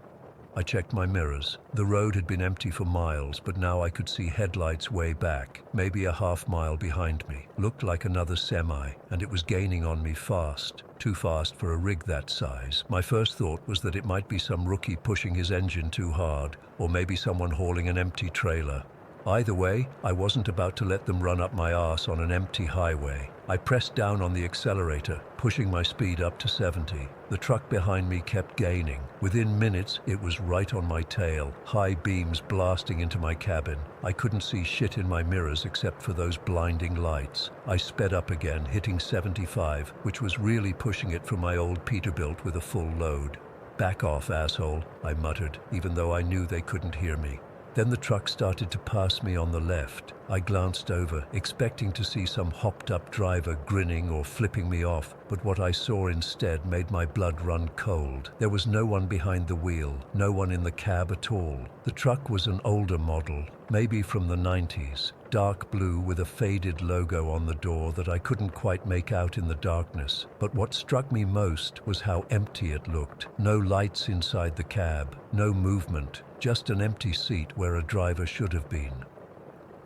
A: I checked my mirrors. The road had been empty for miles, but now I could see headlights way back, maybe a half-mile behind me. Looked like another semi, and it was gaining on me fast. Too fast for a rig that size. My first thought was that it might be some rookie pushing his engine too hard, or maybe someone hauling an empty trailer. Either way, I wasn't about to let them run up my arse on an empty highway. I pressed down on the accelerator, pushing my speed up to 70. The truck behind me kept gaining. Within minutes, it was right on my tail, high beams blasting into my cabin. I couldn't see shit in my mirrors except for those blinding lights. I sped up again, hitting 75, which was really pushing it for my old Peterbilt with a full load. "Back off, asshole," I muttered, even though I knew they couldn't hear me. Then the truck started to pass me on the left. I glanced over, expecting to see some hopped-up driver grinning or flipping me off, but what I saw instead made my blood run cold. There was no one behind the wheel, no one in the cab at all. The truck was an older model, maybe from the 90s, dark blue with a faded logo on the door that I couldn't quite make out in the darkness. But what struck me most was how empty it looked. No lights inside the cab, no movement, just an empty seat where a driver should have been.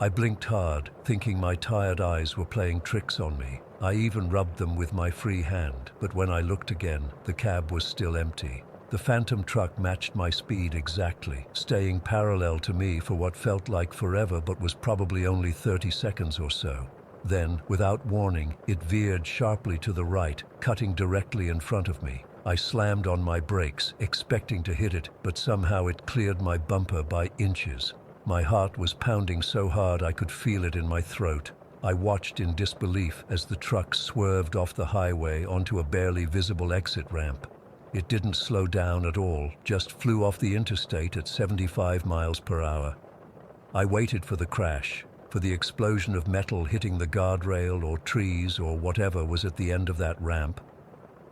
A: I blinked hard, thinking my tired eyes were playing tricks on me. I even rubbed them with my free hand, but when I looked again, the cab was still empty. The phantom truck matched my speed exactly, staying parallel to me for what felt like forever but was probably only 30 seconds or so. Then, without warning, it veered sharply to the right, cutting directly in front of me. I slammed on my brakes, expecting to hit it, but somehow it cleared my bumper by inches. My heart was pounding so hard I could feel it in my throat. I watched in disbelief as the truck swerved off the highway onto a barely visible exit ramp. It didn't slow down at all, just flew off the interstate at 75 miles per hour. I waited for the crash, for the explosion of metal hitting the guardrail or trees or whatever was at the end of that ramp.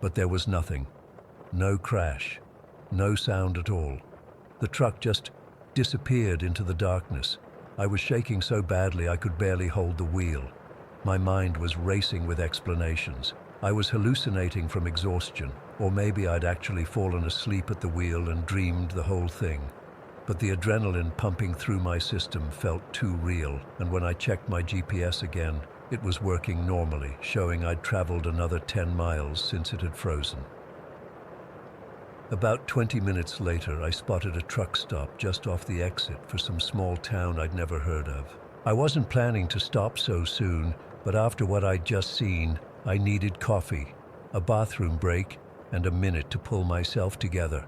A: But there was nothing. No crash. No sound at all. The truck just disappeared into the darkness. I was shaking so badly I could barely hold the wheel. My mind was racing with explanations. I was hallucinating from exhaustion, or maybe I'd actually fallen asleep at the wheel and dreamed the whole thing. But the adrenaline pumping through my system felt too real, and when I checked my GPS again, it was working normally, showing I'd traveled another 10 miles since it had frozen. About 20 minutes later, I spotted a truck stop just off the exit for some small town I'd never heard of. I wasn't planning to stop so soon, but after what I'd just seen, I needed coffee, a bathroom break, and a minute to pull myself together.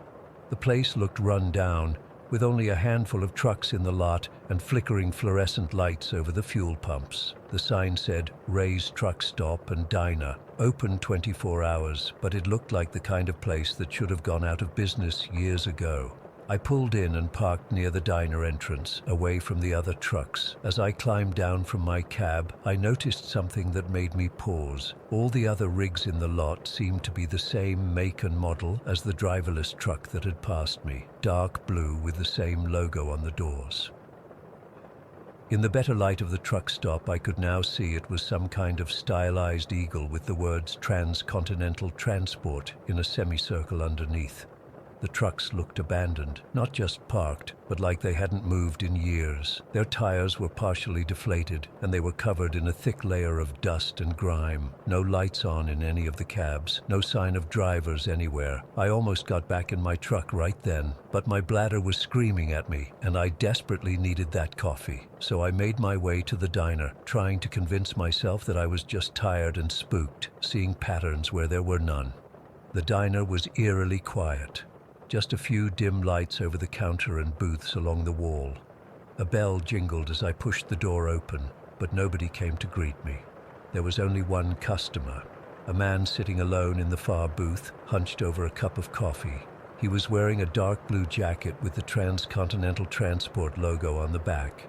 A: The place looked run down, with only a handful of trucks in the lot and flickering fluorescent lights over the fuel pumps. The sign said, "Ray's Truck Stop and Diner," open 24 hours, but it looked like the kind of place that should have gone out of business years ago. I pulled in and parked near the diner entrance, away from the other trucks. As I climbed down from my cab, I noticed something that made me pause. All the other rigs in the lot seemed to be the same make and model as the driverless truck that had passed me, dark blue with the same logo on the doors. In the better light of the truck stop, I could now see it was some kind of stylized eagle with the words Transcontinental Transport in a semicircle underneath. The trucks looked abandoned, not just parked, but like they hadn't moved in years. Their tires were partially deflated, and they were covered in a thick layer of dust and grime. No lights on in any of the cabs, no sign of drivers anywhere. I almost got back in my truck right then, but my bladder was screaming at me, and I desperately needed that coffee. So I made my way to the diner, trying to convince myself that I was just tired and spooked, seeing patterns where there were none. The diner was eerily quiet. Just a few dim lights over the counter and booths along the wall. A bell jingled as I pushed the door open, but nobody came to greet me. There was only one customer, a man sitting alone in the far booth, hunched over a cup of coffee. He was wearing a dark blue jacket with the Transcontinental Transport logo on the back.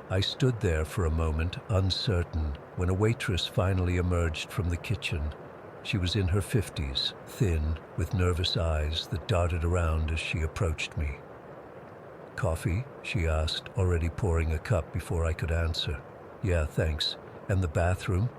A: I stood there for a moment, uncertain, when a waitress finally emerged from the kitchen. She was in her 50s, thin, with nervous eyes that darted around as she approached me. "Coffee?" she asked, already pouring a cup before I could answer. "Yeah, thanks. And the bathroom?"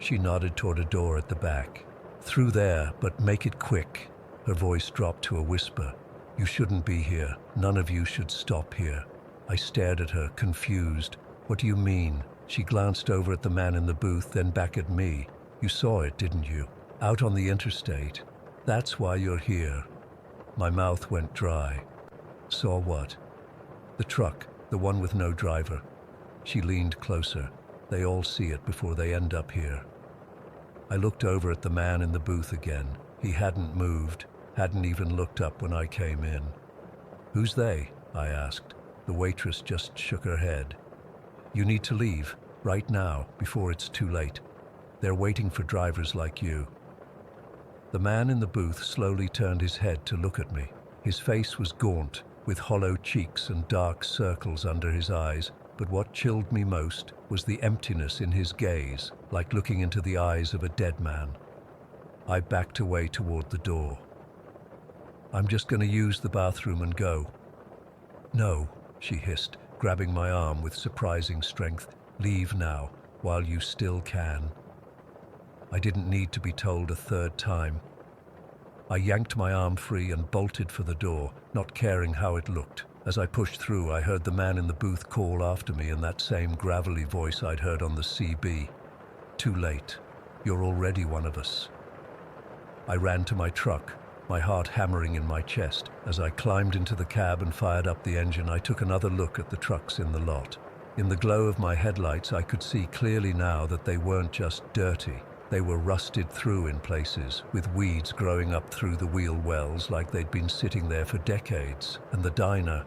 A: She nodded toward a door at the back. "Through there, but make it quick." Her voice dropped to a whisper. "You shouldn't be here. None of you should stop here." I stared at her, confused. "What do you mean?" She glanced over at the man in the booth, then back at me. "You saw it, didn't you? Out on the interstate. That's why you're here." My mouth went dry. "Saw what?" "The truck, the one with no driver." She leaned closer. "They all see it before they end up here." I looked over at the man in the booth again. He hadn't moved, hadn't even looked up when I came in. "Who's they?" I asked. The waitress just shook her head. "You need to leave, right now, before it's too late. They're waiting for drivers like you." The man in the booth slowly turned his head to look at me. His face was gaunt, with hollow cheeks and dark circles under his eyes, but what chilled me most was the emptiness in his gaze, like looking into the eyes of a dead man. I backed away toward the door. "I'm just going to use the bathroom and go." "No," she hissed, grabbing my arm with surprising strength. "Leave now, while you still can." I didn't need to be told a third time. I yanked my arm free and bolted for the door, not caring how it looked. As I pushed through, I heard the man in the booth call after me in that same gravelly voice I'd heard on the CB. "Too late. You're already one of us." I ran to my truck, my heart hammering in my chest. As I climbed into the cab and fired up the engine, I took another look at the trucks in the lot. In the glow of my headlights, I could see clearly now that they weren't just dirty. They were rusted through in places, with weeds growing up through the wheel wells like they'd been sitting there for decades. And the diner,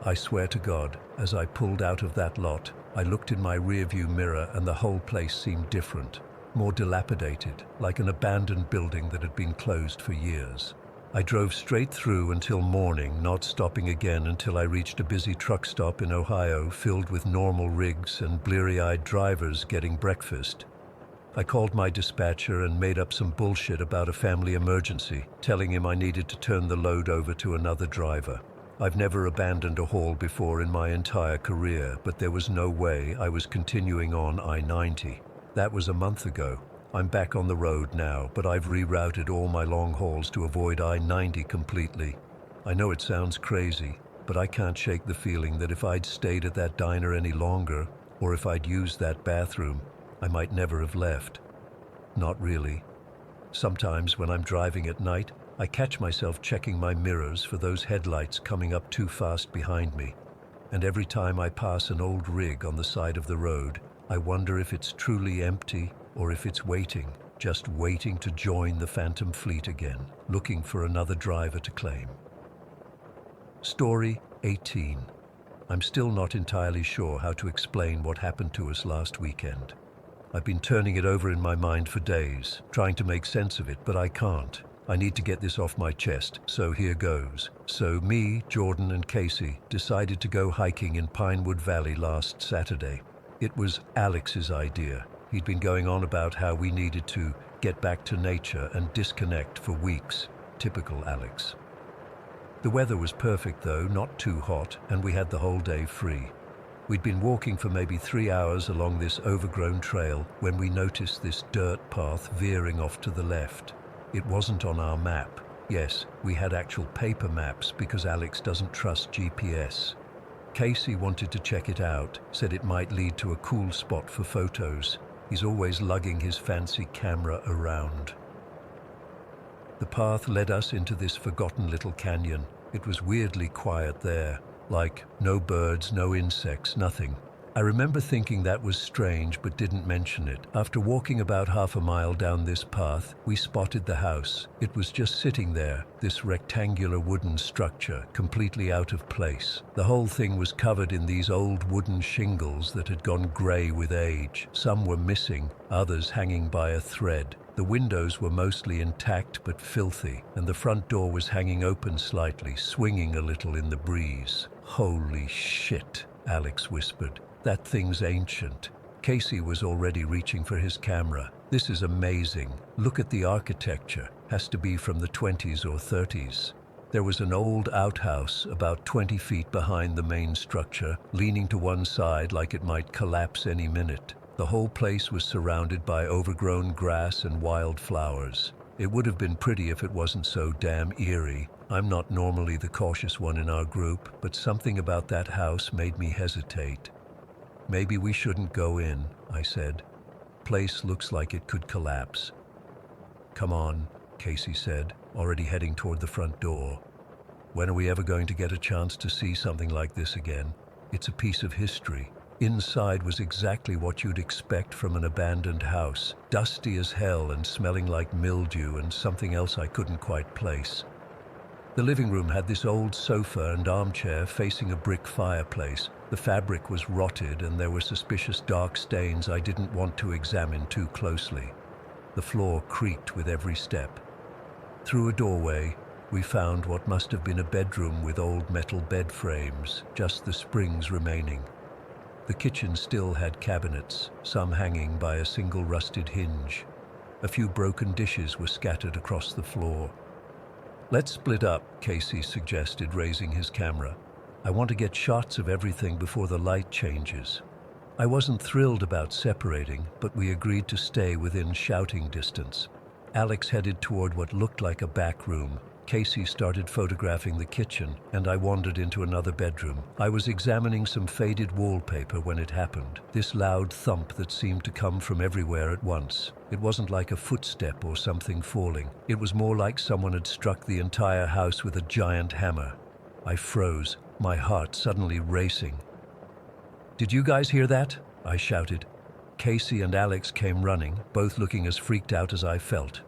A: I swear to God, as I pulled out of that lot, I looked in my rearview mirror and the whole place seemed different, more dilapidated, like an abandoned building that had been closed for years. I drove straight through until morning, not stopping again until I reached a busy truck stop in Ohio filled with normal rigs and bleary-eyed drivers getting breakfast. I called my dispatcher and made up some bullshit about a family emergency, telling him I needed to turn the load over to another driver. I've never abandoned a haul before in my entire career, but there was no way I was continuing on I-90. That was a month ago. I'm back on the road now, but I've rerouted all my long hauls to avoid I-90 completely. I know it sounds crazy, but I can't shake the feeling that if I'd stayed at that diner any longer, or if I'd used that bathroom, I might never have left. Not really. Sometimes when I'm driving at night, I catch myself checking my mirrors for those headlights coming up too fast behind me. And every time I pass an old rig on the side of the road, I wonder if it's truly empty or if it's waiting, just waiting to join the phantom fleet again, looking for another driver to claim. Story 18. I'm still not entirely sure how to explain what happened to us last weekend. I've been turning it over in my mind for days, trying to make sense of it, but I can't. I need to get this off my chest, so here goes. So me, Jordan, and Casey decided to go hiking in Pinewood Valley last Saturday. It was Alex's idea. He'd been going on about how we needed to get back to nature and disconnect for weeks. Typical Alex. The weather was perfect though, not too hot, and we had the whole day free. We'd been walking for maybe 3 hours along this overgrown trail when we noticed this dirt path veering off to the left. It wasn't on our map. Yes, we had actual paper maps because Alex doesn't trust GPS. Casey wanted to check it out, said it might lead to a cool spot for photos. He's always lugging his fancy camera around. The path led us into this forgotten little canyon. It was weirdly quiet there. Like, no birds, no insects, nothing. I remember thinking that was strange but didn't mention it. After walking about half a mile down this path, we spotted the house. It was just sitting there, this rectangular wooden structure, completely out of place. The whole thing was covered in these old wooden shingles that had gone gray with age. Some were missing, others hanging by a thread. The windows were mostly intact but filthy, and the front door was hanging open slightly, swinging a little in the breeze. "Holy shit," Alex whispered. "That thing's ancient." Casey was already reaching for his camera. "This is amazing. Look at the architecture. Has to be from the 20s or 30s. There was an old outhouse about 20 feet behind the main structure, leaning to one side like it might collapse any minute. The whole place was surrounded by overgrown grass and wild flowers. It would have been pretty if it wasn't so damn eerie. I'm not normally the cautious one in our group, but something about that house made me hesitate. "Maybe we shouldn't go in," I said. "Place looks like it could collapse." "Come on," Casey said, already heading toward the front door. "When are we ever going to get a chance to see something like this again? It's a piece of history." Inside was exactly what you'd expect from an abandoned house, dusty as hell and smelling like mildew and something else I couldn't quite place. The living room had this old sofa and armchair facing a brick fireplace. The fabric was rotted and there were suspicious dark stains I didn't want to examine too closely. The floor creaked with every step. Through a doorway, we found what must have been a bedroom with old metal bed frames, just the springs remaining. The kitchen still had cabinets, some hanging by a single rusted hinge. A few broken dishes were scattered across the floor. "Let's split up," Casey suggested, raising his camera. "I want to get shots of everything before the light changes." I wasn't thrilled about separating, but we agreed to stay within shouting distance. Alex headed toward what looked like a back room. Casey started photographing the kitchen, and I wandered into another bedroom. I was examining some faded wallpaper when it happened. This loud thump that seemed to come from everywhere at once. It wasn't like a footstep or something falling. It was more like someone had struck the entire house with a giant hammer. I froze, my heart suddenly racing. "Did you guys hear that?" I shouted. Casey and Alex came running, both looking as freaked out as I felt.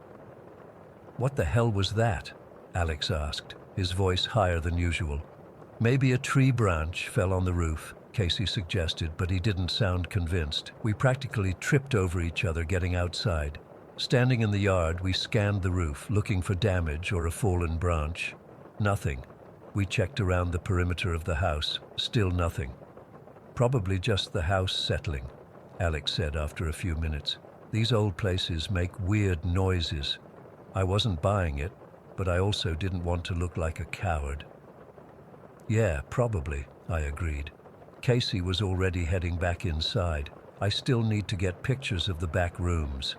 A: "What the hell was that?" Alex asked, his voice higher than usual. "Maybe a tree branch fell on the roof," Casey suggested, but he didn't sound convinced. We practically tripped over each other getting outside. Standing in the yard, we scanned the roof, looking for damage or a fallen branch. Nothing. We checked around the perimeter of the house. Still nothing. "Probably just the house settling," Alex said after a few minutes. "These old places make weird noises." I wasn't buying it, but I also didn't want to look like a coward. "Yeah, probably," I agreed. Casey was already heading back inside. "I still need to get pictures of the back rooms."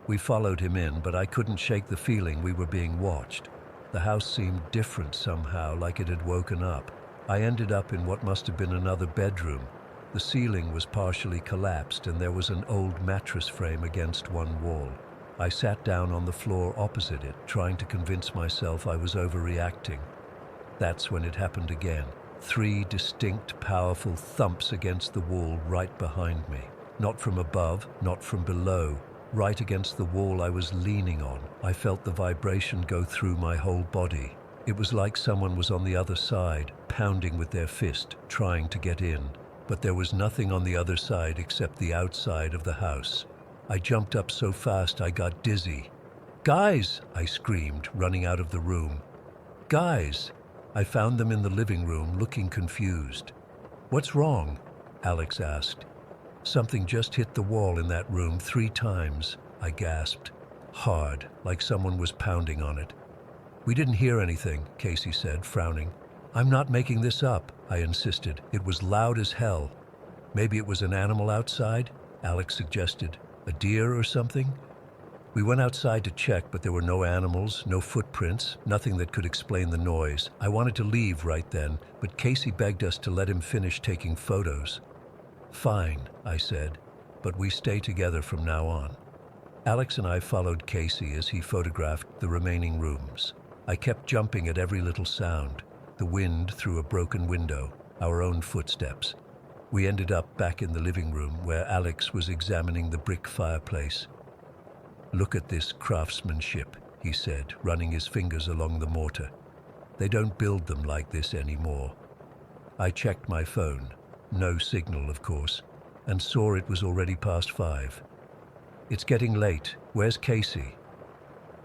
A: We followed him in, but I couldn't shake the feeling we were being watched. The house seemed different somehow, like it had woken up. I ended up in what must have been another bedroom. The ceiling was partially collapsed, and there was an old mattress frame against one wall. I sat down on the floor opposite it, trying to convince myself I was overreacting. That's when it happened again. 3 distinct, powerful thumps against the wall right behind me. Not from above, not from below. Right against the wall I was leaning on. I felt the vibration go through my whole body. It was like someone was on the other side, pounding with their fist, trying to get in. But there was nothing on the other side except the outside of the house. I jumped up so fast I got dizzy. "Guys!" I screamed, running out of the room. "Guys!" I found them in the living room, looking confused. "What's wrong?" Alex asked. "Something just hit the wall in that room 3 times, I gasped. Hard, like someone was pounding on it. "We didn't hear anything," Casey said, frowning. "I'm not making this up," I insisted. "It was loud as hell." "Maybe it was an animal outside?" Alex suggested. "A deer or something?" We went outside to check, but there were no animals, no footprints, nothing that could explain the noise. I wanted to leave right then, but Casey begged us to let him finish taking photos. "Fine," I said, "but we stay together from now on." Alex and I followed Casey as he photographed the remaining rooms. I kept jumping at every little sound. The wind through a broken window, our own footsteps. We ended up back in the living room where Alex was examining the brick fireplace. "Look at this craftsmanship," he said, running his fingers along the mortar. "They don't build them like this anymore." I checked my phone. No signal, of course, and saw it was already past 5. "It's getting late. Where's Casey?"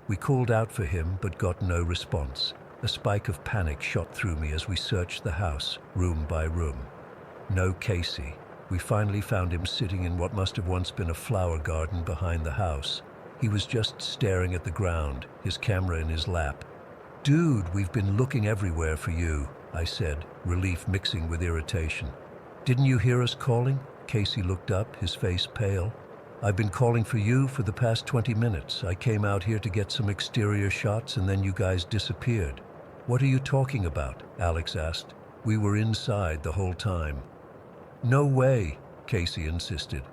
A: We called out for him, but got no response. A spike of panic shot through me as we searched the house, room by room. No Casey. We finally found him sitting in what must have once been a flower garden behind the house. He was just staring at the ground, his camera in his lap. "Dude, we've been looking everywhere for you," I said, relief mixing with irritation. "Didn't you hear us calling?" Casey looked up, his face pale. "I've been calling for you for the past 20 minutes. I came out here to get some exterior shots and then you guys disappeared." "What are you talking about?" Alex asked. "We were inside the whole time." "No way," Casey insisted.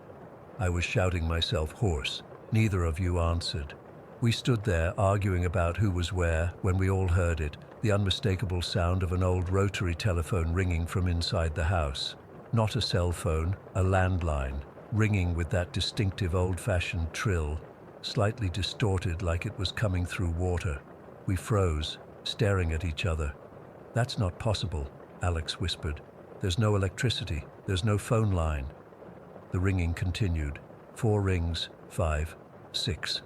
A: I was shouting myself hoarse. Neither of you answered. We stood there arguing about who was where when we all heard it, the unmistakable sound of an old rotary telephone ringing from inside the house. Not a cell phone, a landline, ringing with that distinctive old-fashioned trill, slightly distorted like it was coming through water. We froze, staring at each other. "That's not possible," Alex whispered. "There's no electricity. There's no phone line." The ringing continued. 4 rings, 5, 6.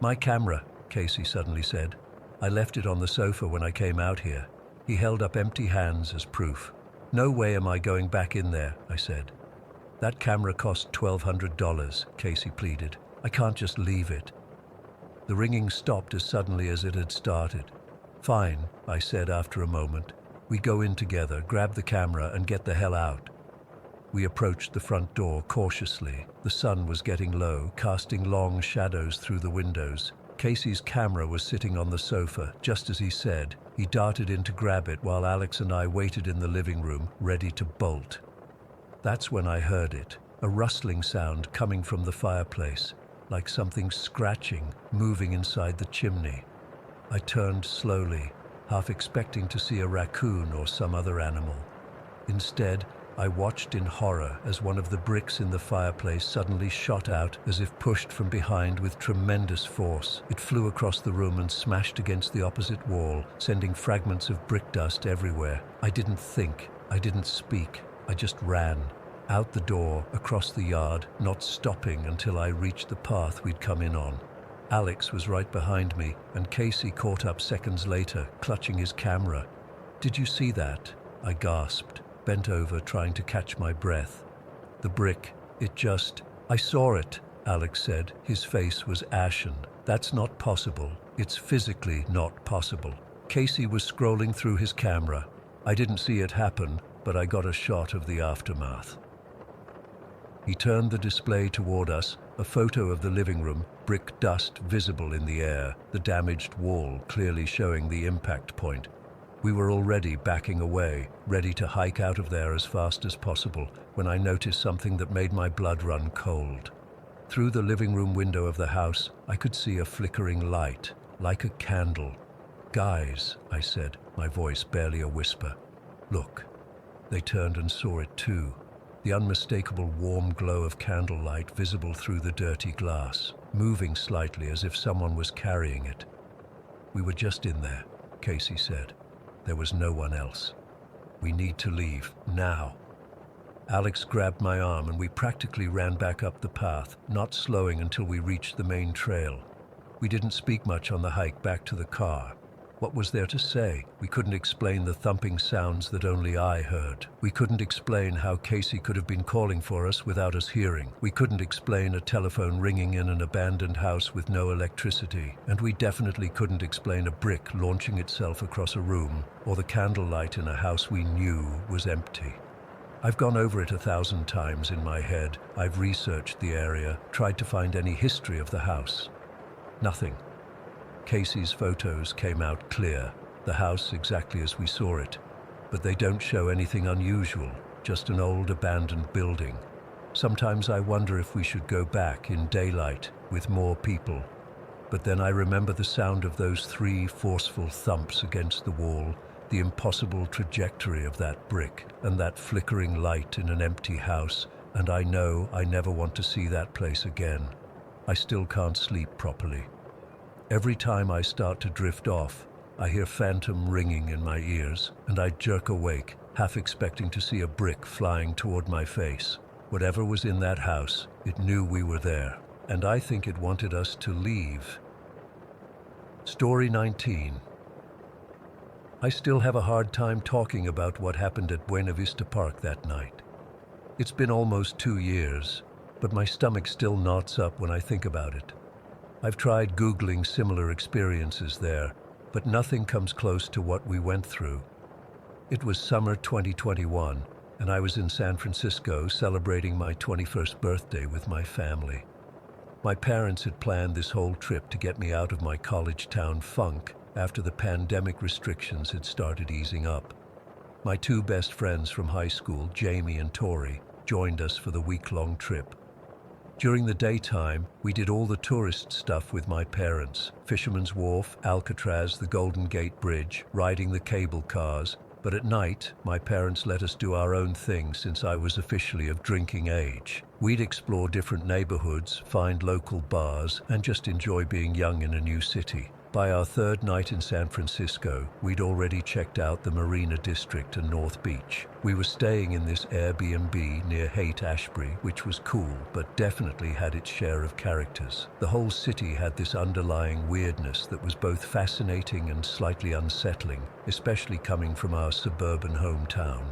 A: "My camera," Casey suddenly said. I left it on the sofa when I came out here. He held up empty hands as proof. No way am I going back in there, I said. That camera cost $1,200, Casey pleaded. I can't just leave it. The ringing stopped as suddenly as it had started. Fine, I said after a moment. We go in together, grab the camera, and get the hell out. We approached the front door cautiously. The sun was getting low, casting long shadows through the windows. Casey's camera was sitting on the sofa, just as he said. He darted in to grab it while Alex and I waited in the living room, ready to bolt. That's when I heard it, a rustling sound coming from the fireplace, like something scratching, moving inside the chimney. I turned slowly, half expecting to see a raccoon or some other animal. Instead, I watched in horror as one of the bricks in the fireplace suddenly shot out as if pushed from behind with tremendous force. It flew across the room and smashed against the opposite wall, sending fragments of brick dust everywhere. I didn't think, I didn't speak, I just ran. Out the door, across the yard, not stopping until I reached the path we'd come in on. Alex was right behind me, and Casey caught up seconds later, clutching his camera. Did you see that? I gasped, bent over trying to catch my breath. The brick, I saw it, Alex said. His face was ashen. That's not possible. It's physically not possible. Casey was scrolling through his camera. I didn't see it happen, but I got a shot of the aftermath. He turned the display toward us, a photo of the living room, brick dust visible in the air, the damaged wall clearly showing the impact point. We were already backing away, ready to hike out of there as fast as possible, when I noticed something that made my blood run cold. Through the living room window of the house, I could see a flickering light, like a candle. Guys, I said, my voice barely a whisper. Look. They turned and saw it too. The unmistakable warm glow of candlelight visible through the dirty glass, moving slightly as if someone was carrying it. We were just in there, Casey said. There was no one else. We need to leave, now. Alex grabbed my arm and we practically ran back up the path, not slowing until we reached the main trail. We didn't speak much on the hike back to the car. What was there to say? We couldn't explain the thumping sounds that only I heard. We couldn't explain how Casey could have been calling for us without us hearing. We couldn't explain a telephone ringing in an abandoned house with no electricity. And we definitely couldn't explain a brick launching itself across a room, or the candlelight in a house we knew was empty. I've gone over it 1,000 times in my head. I've researched the area, tried to find any history of the house. Nothing. Casey's photos came out clear, the house exactly as we saw it, but they don't show anything unusual, just an old abandoned building. Sometimes I wonder if we should go back in daylight with more people, but then I remember the sound of those 3 forceful thumps against the wall, the impossible trajectory of that brick, and that flickering light in an empty house, and I know I never want to see that place again. I still can't sleep properly. Every time I start to drift off, I hear phantom ringing in my ears, and I jerk awake, half expecting to see a brick flying toward my face. Whatever was in that house, it knew we were there, and I think it wanted us to leave. Story 19. I still have a hard time talking about what happened at Buena Vista Park that night. It's been almost 2 years, but my stomach still knots up when I think about it. I've tried Googling similar experiences there, but nothing comes close to what we went through. It was summer 2021, and I was in San Francisco celebrating my 21st birthday with my family. My parents had planned this whole trip to get me out of my college town funk after the pandemic restrictions had started easing up. My 2 best friends from high school, Jamie and Tori, joined us for the week-long trip. During the daytime, we did all the tourist stuff with my parents, Fisherman's Wharf, Alcatraz, the Golden Gate Bridge, riding the cable cars, but at night, my parents let us do our own thing since I was officially of drinking age. We'd explore different neighborhoods, find local bars, and just enjoy being young in a new city. By our third night in San Francisco, we'd already checked out the Marina District and North Beach. We were staying in this Airbnb near Haight-Ashbury, which was cool, but definitely had its share of characters. The whole city had this underlying weirdness that was both fascinating and slightly unsettling, especially coming from our suburban hometown.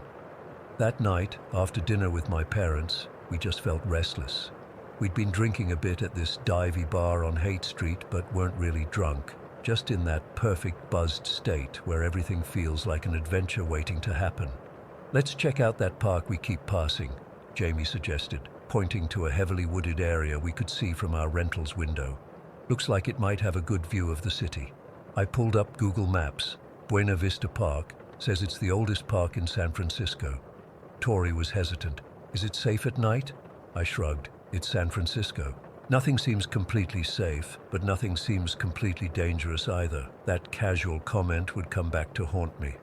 A: That night, after dinner with my parents, we just felt restless. We'd been drinking a bit at this divey bar on Haight Street, but weren't really drunk. Just in that perfect buzzed state where everything feels like an adventure waiting to happen. "Let's check out that park we keep passing," Jamie suggested, pointing to a heavily wooded area we could see from our rental's window. "Looks like it might have a good view of the city." I pulled up Google Maps. Buena Vista Park says it's the oldest park in San Francisco. Tori was hesitant. "Is it safe at night?" I shrugged. "It's San Francisco. Nothing seems completely safe, but nothing seems completely dangerous either." That casual comment would come back to haunt me.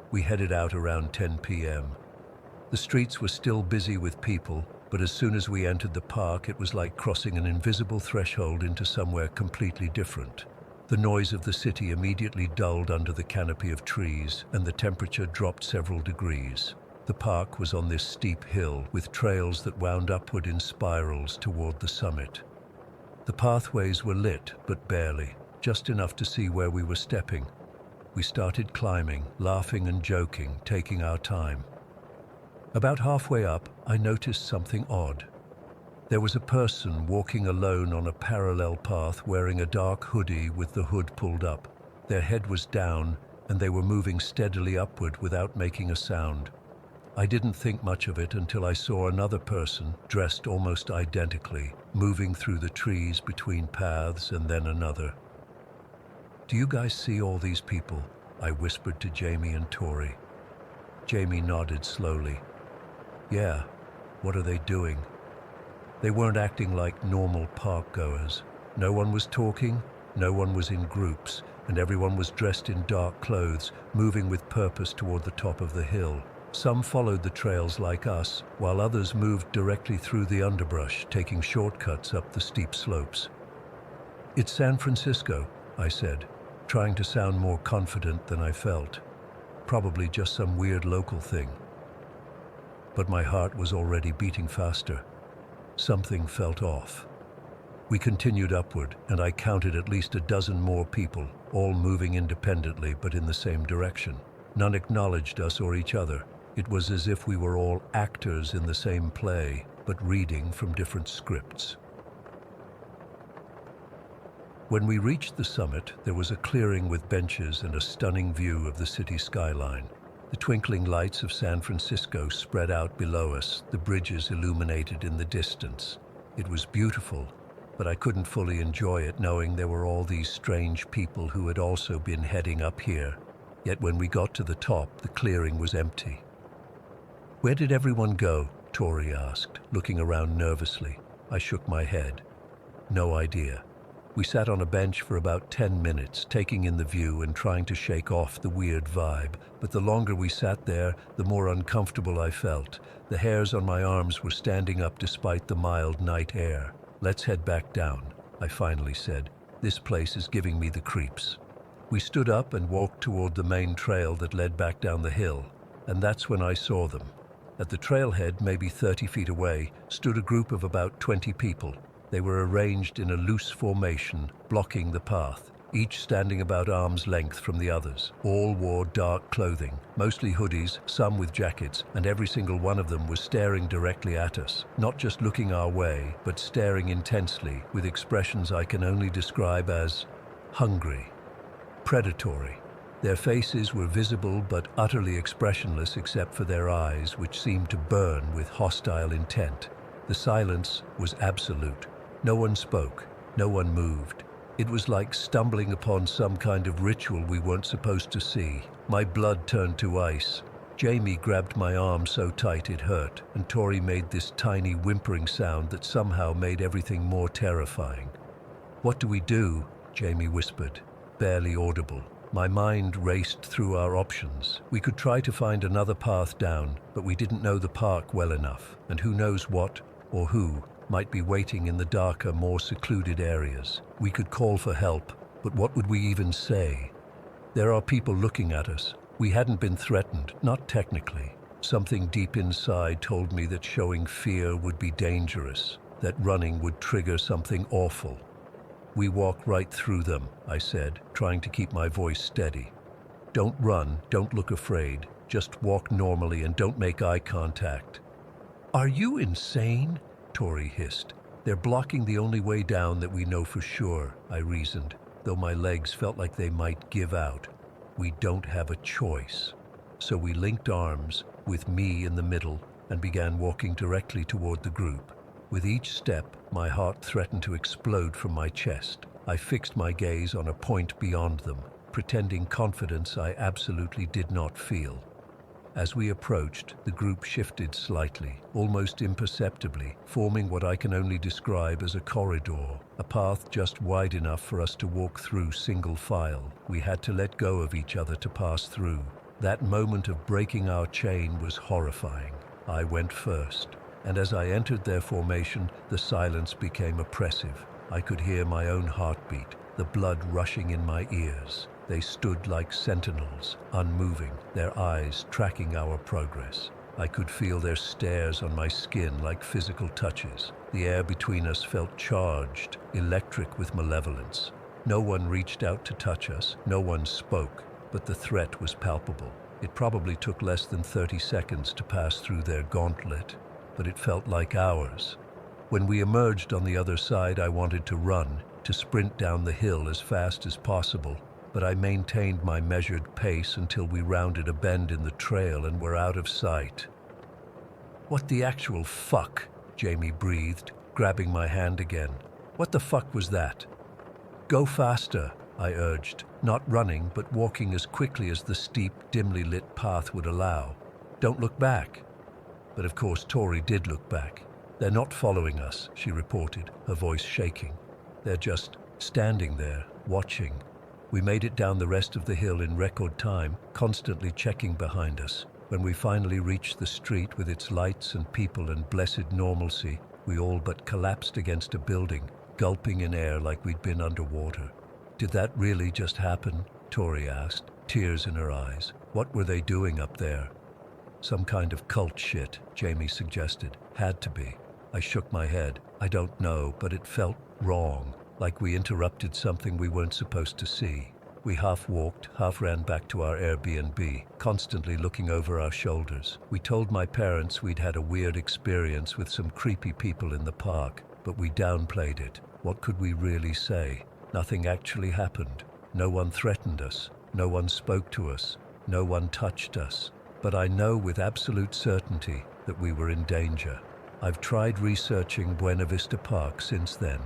A: We headed out around 10 p.m. The streets were still busy with people, but as soon as we entered the park, it was like crossing an invisible threshold into somewhere completely different. The noise of the city immediately dulled under the canopy of trees, and the temperature dropped several degrees. The park was on this steep hill with trails that wound upward in spirals toward the summit. The pathways were lit, but barely, just enough to see where we were stepping. We started climbing, laughing and joking, taking our time. About halfway up, I noticed something odd. There was a person walking alone on a parallel path wearing a dark hoodie with the hood pulled up. Their head was down, and they were moving steadily upward without making a sound. I didn't think much of it until I saw another person, dressed almost identically, moving through the trees between paths, and then another. "Do you guys see all these people?" I whispered to Jamie and Tori. Jamie nodded slowly. "Yeah, what are they doing?" They weren't acting like normal park goers. No one was talking, no one was in groups, and everyone was dressed in dark clothes, moving with purpose toward the top of the hill. Some followed the trails like us, while others moved directly through the underbrush, taking shortcuts up the steep slopes. "It's San Francisco," I said, trying to sound more confident than I felt. Probably just some weird local thing. But my heart was already beating faster. Something felt off. We continued upward, and I counted at least a dozen more people, all moving independently but in the same direction. None acknowledged us or each other. It was as if we were all actors in the same play, but reading from different scripts. When we reached the summit, there was a clearing with benches and a stunning view of the city skyline. The twinkling lights of San Francisco spread out below us, the bridges illuminated in the distance. It was beautiful, but I couldn't fully enjoy it knowing there were all these strange people who had also been heading up here. Yet when we got to the top, the clearing was empty. "Where did everyone go?" Tori asked, looking around nervously. I shook my head. "No idea." We sat on a bench for about 10 minutes, taking in the view and trying to shake off the weird vibe. But the longer we sat there, the more uncomfortable I felt. The hairs on my arms were standing up despite the mild night air. "Let's head back down," I finally said. "This place is giving me the creeps." We stood up and walked toward the main trail that led back down the hill, and that's when I saw them. At the trailhead, maybe 30 feet away, stood a group of about 20 people. They were arranged in a loose formation, blocking the path, each standing about arm's length from the others. All wore dark clothing, mostly hoodies, some with jackets, and every single one of them was staring directly at us, not just looking our way, but staring intensely, with expressions I can only describe as hungry, predatory. Their faces were visible but utterly expressionless except for their eyes, which seemed to burn with hostile intent. The silence was absolute. No one spoke, no one moved. It was like stumbling upon some kind of ritual we weren't supposed to see. My blood turned to ice. Jamie grabbed my arm so tight it hurt, and Tori made this tiny whimpering sound that somehow made everything more terrifying. "What do we do?" Jamie whispered, barely audible. My mind raced through our options. We could try to find another path down, but we didn't know the park well enough, and who knows what, or who, might be waiting in the darker, more secluded areas. We could call for help, But what would we even say? There are people looking at us. We hadn't been threatened, not technically. Something deep inside told me that showing fear would be dangerous, that running would trigger something awful. "We walk right through them," I said, trying to keep my voice steady. "Don't run, don't look afraid. Just walk normally and don't make eye contact." "Are you insane?" Tori hissed. "They're blocking the only way down that we know for sure," I reasoned, though my legs felt like they might give out. "We don't have a choice." So we linked arms, with me in the middle, and began walking directly toward the group. With each step, my heart threatened to explode from my chest. I fixed my gaze on a point beyond them, pretending confidence I absolutely did not feel. As we approached, the group shifted slightly, almost imperceptibly, forming what I can only describe as a corridor, a path just wide enough for us to walk through single file. We had to let go of each other to pass through. That moment of breaking our chain was horrifying. I went first, and as I entered their formation, the silence became oppressive. I could hear my own heartbeat, the blood rushing in my ears. They stood like sentinels, unmoving, their eyes tracking our progress. I could feel their stares on my skin like physical touches. The air between us felt charged, electric with malevolence. No one reached out to touch us, no one spoke, but the threat was palpable. It probably took less than 30 seconds to pass through their gauntlet, but it felt like hours. When we emerged on the other side, I wanted to run, to sprint down the hill as fast as possible, but I maintained my measured pace until we rounded a bend in the trail and were out of sight. "What the actual fuck?" Jamie breathed, grabbing my hand again. "What the fuck was that?" "Go faster," I urged, not running but walking as quickly as the steep, dimly lit path would allow. "Don't look back." But of course Tori did look back. "They're not following us," she reported, her voice shaking. "They're just standing there, watching." We made it down the rest of the hill in record time, constantly checking behind us. When we finally reached the street with its lights and people and blessed normalcy, we all but collapsed against a building, gulping in air like we'd been underwater. "Did that really just happen?" Tori asked, tears in her eyes. "What were they doing up there?" "Some kind of cult shit," Jamie suggested. "Had to be." I shook my head. "I don't know, but it felt wrong. Like we interrupted something we weren't supposed to see." We half walked, half ran back to our Airbnb, constantly looking over our shoulders. We told my parents we'd had a weird experience with some creepy people in the park, but we downplayed it. What could we really say? Nothing actually happened. No one threatened us. No one spoke to us. No one touched us. But I know with absolute certainty that we were in danger. I've tried researching Buena Vista Park since then.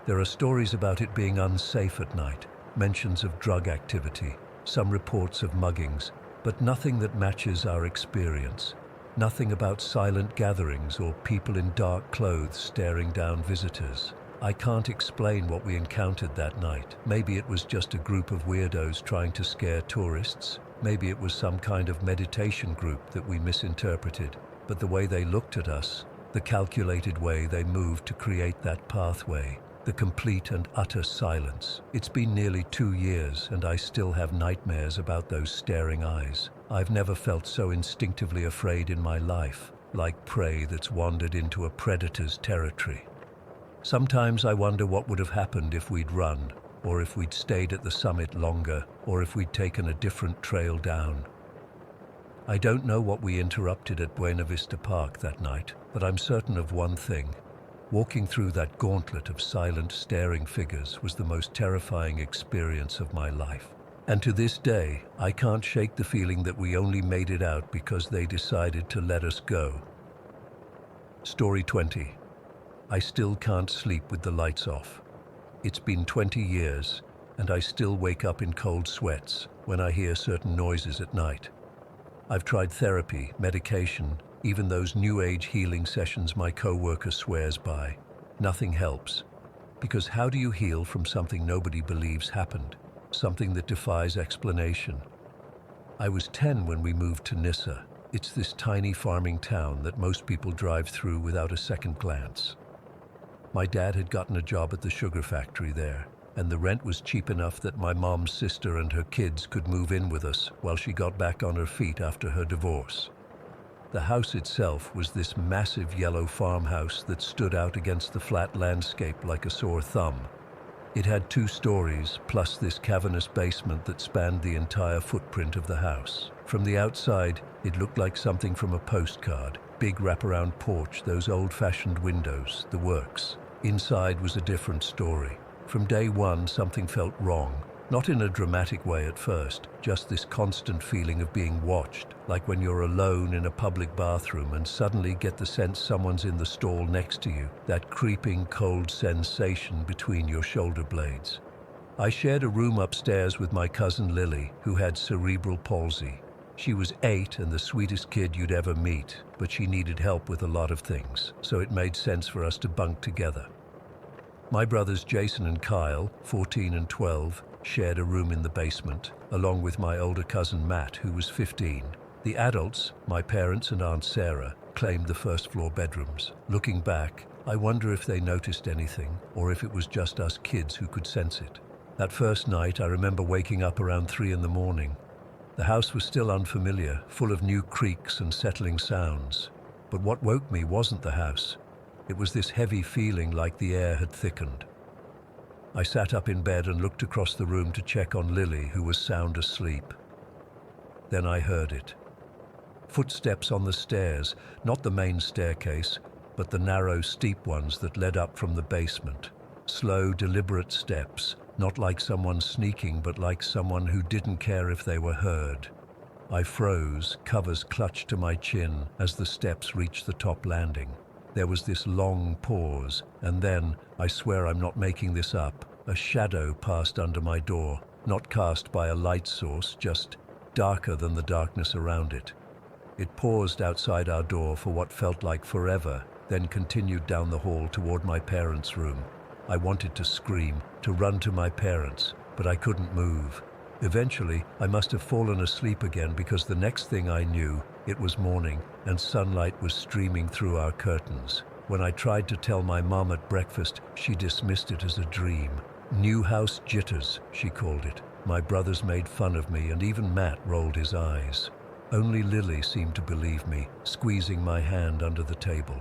A: There are stories about it being unsafe at night, mentions of drug activity, some reports of muggings, but nothing that matches our experience. Nothing about silent gatherings or people in dark clothes staring down visitors. I can't explain what we encountered that night. Maybe it was just a group of weirdos trying to scare tourists. Maybe it was some kind of meditation group that we misinterpreted. But the way they looked at us, the calculated way they moved to create that pathway, the complete and utter silence. It's been nearly 2 years and I still have nightmares about those staring eyes. I've never felt so instinctively afraid in my life, like prey that's wandered into a predator's territory. Sometimes I wonder what would have happened if we'd run, or if we'd stayed at the summit longer, or if we'd taken a different trail down. I don't know what we interrupted at Buena Vista Park that night, but I'm certain of one thing. Walking through that gauntlet of silent, staring figures was the most terrifying experience of my life. And to this day, I can't shake the feeling that we only made it out because they decided to let us go. Story 20. I still can't sleep with the lights off. It's been 20 years, and I still wake up in cold sweats when I hear certain noises at night. I've tried therapy, medication, even those new age healing sessions my coworker swears by. Nothing helps. Because how do you heal from something nobody believes happened? Something that defies explanation? I was 10 when we moved to Nyssa. It's this tiny farming town that most people drive through without a second glance. My dad had gotten a job at the sugar factory there. and the rent was cheap enough that my mom's sister and her kids could move in with us while she got back on her feet after her divorce. The house itself was this massive yellow farmhouse that stood out against the flat landscape like a sore thumb. It had 2 stories, plus this cavernous basement that spanned the entire footprint of the house. From the outside, it looked like something from a postcard. Big wraparound porch, those old-fashioned windows, the works. Inside was a different story. From day one, something felt wrong. Not in a dramatic way at first, just this constant feeling of being watched, like when you're alone in a public bathroom and suddenly get the sense someone's in the stall next to you, that creeping, cold sensation between your shoulder blades. I shared a room upstairs with my cousin Lily, who had cerebral palsy. She was 8 and the sweetest kid you'd ever meet, but she needed help with a lot of things, so it made sense for us to bunk together. My brothers Jason and Kyle, 14 and 12, shared a room in the basement, along with my older cousin Matt, who was 15. The adults, my parents and Aunt Sarah, claimed the first-floor bedrooms. Looking back, I wonder if they noticed anything, or if it was just us kids who could sense it. That first night, I remember waking up around 3 in the morning. The house was still unfamiliar, full of new creaks and settling sounds. But what woke me wasn't the house. It was this heavy feeling like the air had thickened. I sat up in bed and looked across the room to check on Lily, who was sound asleep. Then I heard it. Footsteps on the stairs, not the main staircase, but the narrow, steep ones that led up from the basement. Slow, deliberate steps, not like someone sneaking, but like someone who didn't care if they were heard. I froze, covers clutched to my chin as the steps reached the top landing. There was this long pause, and then, I swear I'm not making this up, a shadow passed under my door, not cast by a light source, just darker than the darkness around it. It paused outside our door for what felt like forever, then continued down the hall toward my parents' room. I wanted to scream, to run to my parents, but I couldn't move. Eventually, I must have fallen asleep again because the next thing I knew, it was morning and sunlight was streaming through our curtains. When I tried to tell my mom at breakfast, she dismissed it as a dream. New house jitters, she called it. My brothers made fun of me and even Matt rolled his eyes. Only Lily seemed to believe me, squeezing my hand under the table.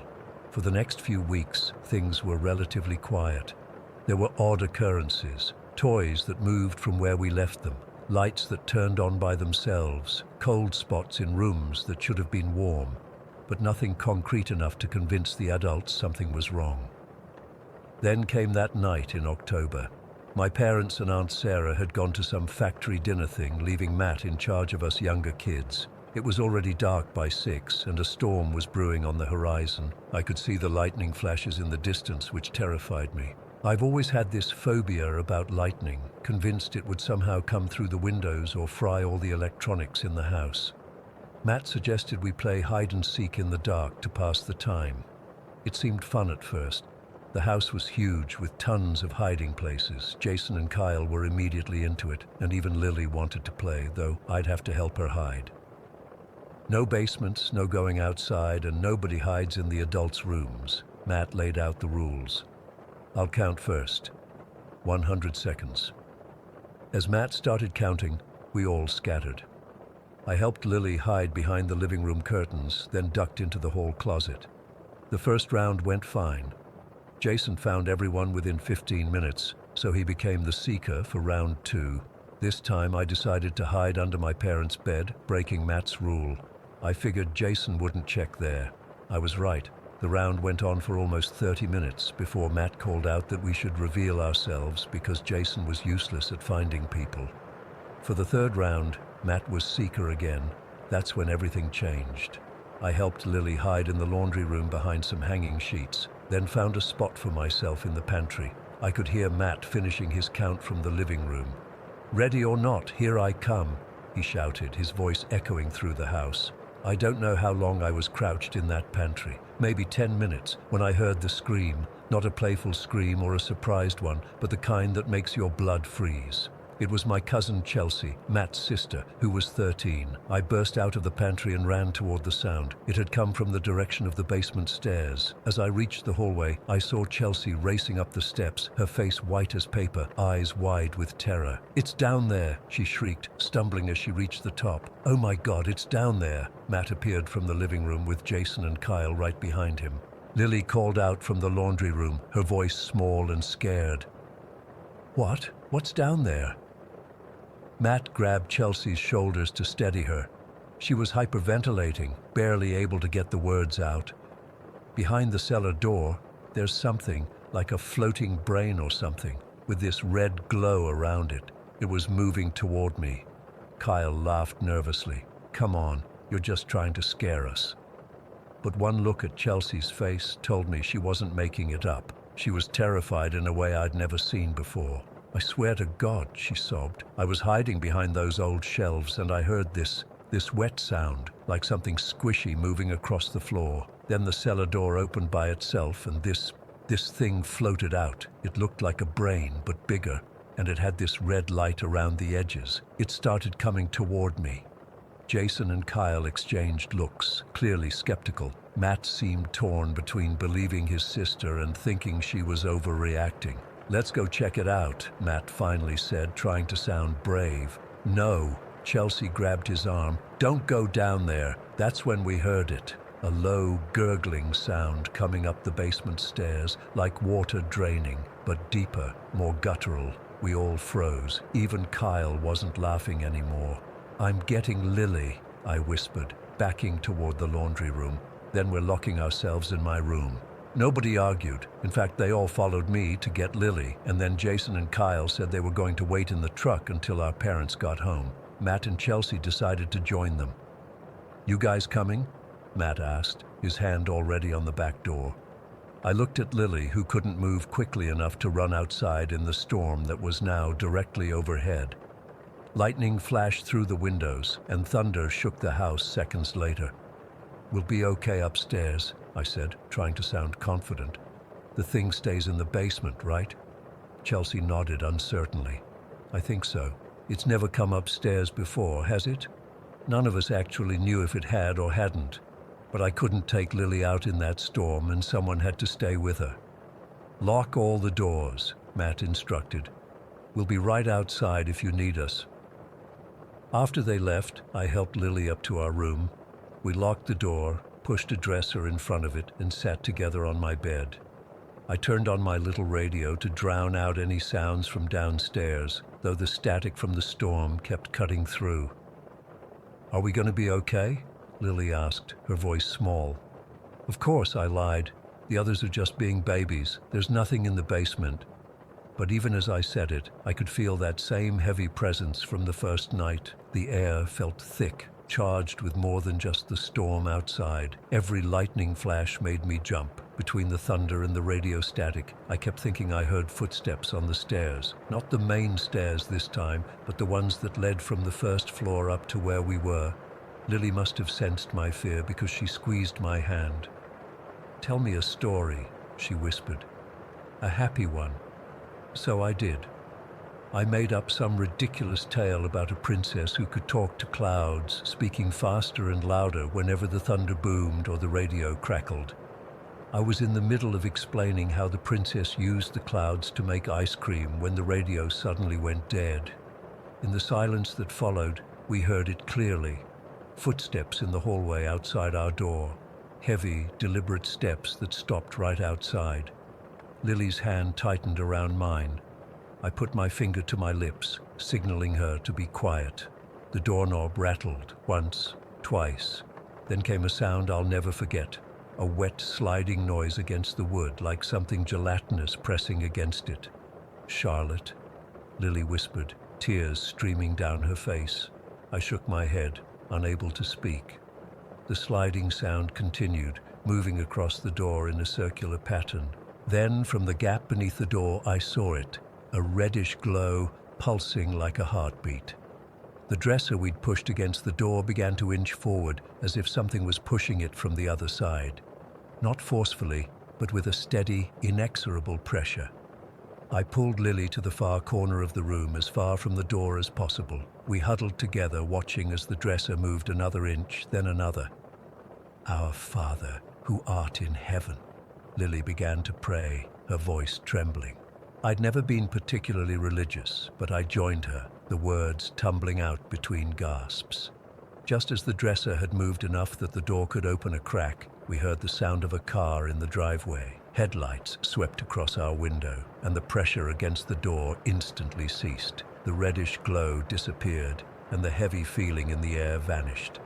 A: For the next few weeks, things were relatively quiet. There were odd occurrences, toys that moved from where we left them, lights that turned on by themselves, cold spots in rooms that should have been warm, but nothing concrete enough to convince the adults something was wrong. Then came that night in October. My parents and Aunt Sarah had gone to some factory dinner thing, leaving Matt in charge of us younger kids. It was already dark by 6, and a storm was brewing on the horizon. I could see the lightning flashes in the distance, which terrified me. I've always had this phobia about lightning, convinced it would somehow come through the windows or fry all the electronics in the house. Matt suggested we play hide-and-seek in the dark to pass the time. It seemed fun at first. The house was huge, with tons of hiding places. Jason and Kyle were immediately into it, and even Lily wanted to play, though I'd have to help her hide. No basements, no going outside, and nobody hides in the adults' rooms. Matt laid out the rules. I'll count first. 100 seconds. As Matt started counting, we all scattered. I helped Lily hide behind the living room curtains, then ducked into the hall closet. The first round went fine. Jason found everyone within 15 minutes, so he became the seeker for round 2. This time I decided to hide under my parents' bed, breaking Matt's rule. I figured Jason wouldn't check there. I was right. The round went on for almost 30 minutes before Matt called out that we should reveal ourselves because Jason was useless at finding people. For the third round, Matt was seeker again. That's when everything changed. I helped Lily hide in the laundry room behind some hanging sheets, then found a spot for myself in the pantry. I could hear Matt finishing his count from the living room. "Ready or not, here I come," he shouted, his voice echoing through the house. I don't know how long I was crouched in that pantry, maybe 10 minutes, when I heard the scream, not a playful scream or a surprised one, but the kind that makes your blood freeze. It was my cousin Chelsea, Matt's sister, who was 13. I burst out of the pantry and ran toward the sound. It had come from the direction of the basement stairs. As I reached the hallway, I saw Chelsea racing up the steps, her face white as paper, eyes wide with terror. "It's down there," she shrieked, stumbling as she reached the top. "Oh my God, it's down there." Matt appeared from the living room with Jason and Kyle right behind him. Lily called out from the laundry room, her voice small and scared. "What? What's down there?" Matt grabbed Chelsea's shoulders to steady her. She was hyperventilating, barely able to get the words out. "Behind the cellar door, there's something, like a floating brain or something, with this red glow around it. It was moving toward me." Kyle laughed nervously. "Come on, you're just trying to scare us." But one look at Chelsea's face told me she wasn't making it up. She was terrified in a way I'd never seen before. "I swear to God," she sobbed. "I was hiding behind those old shelves and I heard this wet sound, like something squishy moving across the floor. Then the cellar door opened by itself and this thing floated out. It looked like a brain, but bigger, and it had this red light around the edges. It started coming toward me." Jason and Kyle exchanged looks, clearly skeptical. Matt seemed torn between believing his sister and thinking she was overreacting. "Let's go check it out," Matt finally said, trying to sound brave. "No," Chelsea grabbed his arm. "Don't go down there." That's when we heard it. A low, gurgling sound coming up the basement stairs, like water draining, but deeper, more guttural. We all froze. Even Kyle wasn't laughing anymore. "I'm getting Lily," I whispered, backing toward the laundry room. "Then we're locking ourselves in my room." Nobody argued. In fact, they all followed me to get Lily, and then Jason and Kyle said they were going to wait in the truck until our parents got home. Matt and Chelsea decided to join them. "You guys coming?" Matt asked, his hand already on the back door. I looked at Lily, who couldn't move quickly enough to run outside in the storm that was now directly overhead. Lightning flashed through the windows, and thunder shook the house seconds later. "We'll be okay upstairs," I said, trying to sound confident. "The thing stays in the basement, right?" Chelsea nodded uncertainly. "I think so. It's never come upstairs before, has it?" None of us actually knew if it had or hadn't, but I couldn't take Lily out in that storm, and someone had to stay with her. "Lock all the doors," Matt instructed. "We'll be right outside if you need us." After they left, I helped Lily up to our room. We locked the door, pushed a dresser in front of it, and sat together on my bed. I turned on my little radio to drown out any sounds from downstairs, though the static from the storm kept cutting through. "Are we going to be okay?" Lily asked, her voice small. "Of course," I lied. "The others are just being babies. There's nothing in the basement." But even as I said it, I could feel that same heavy presence from the first night. The air felt thick, charged with more than just the storm outside. Every lightning flash made me jump. Between the thunder and the radio static, I kept thinking I heard footsteps on the stairs. Not the main stairs this time, but the ones that led from the first floor up to where we were. Lily must have sensed my fear because she squeezed my hand. "Tell me a story," she whispered. "A happy one." So I did. I made up some ridiculous tale about a princess who could talk to clouds, speaking faster and louder whenever the thunder boomed or the radio crackled. I was in the middle of explaining how the princess used the clouds to make ice cream when the radio suddenly went dead. In the silence that followed, we heard it clearly. Footsteps in the hallway outside our door. Heavy, deliberate steps that stopped right outside. Lily's hand tightened around mine. I put my finger to my lips, signaling her to be quiet. The doorknob rattled once, twice. Then came a sound I'll never forget. A wet, sliding noise against the wood, like something gelatinous pressing against it. "Charlotte," Lily whispered, tears streaming down her face. I shook my head, unable to speak. The sliding sound continued, moving across the door in a circular pattern. Then, from the gap beneath the door, I saw it, a reddish glow, pulsing like a heartbeat. The dresser we'd pushed against the door began to inch forward, as if something was pushing it from the other side. Not forcefully, but with a steady, inexorable pressure. I pulled Lily to the far corner of the room, as far from the door as possible. We huddled together, watching as the dresser moved another inch, then another. "Our Father, who art in heaven," Lily began to pray, her voice trembling. I'd never been particularly religious, but I joined her, the words tumbling out between gasps. Just as the dresser had moved enough that the door could open a crack, we heard the sound of a car in the driveway. Headlights swept across our window, and the pressure against the door instantly ceased. The reddish glow disappeared, and the heavy feeling in the air vanished.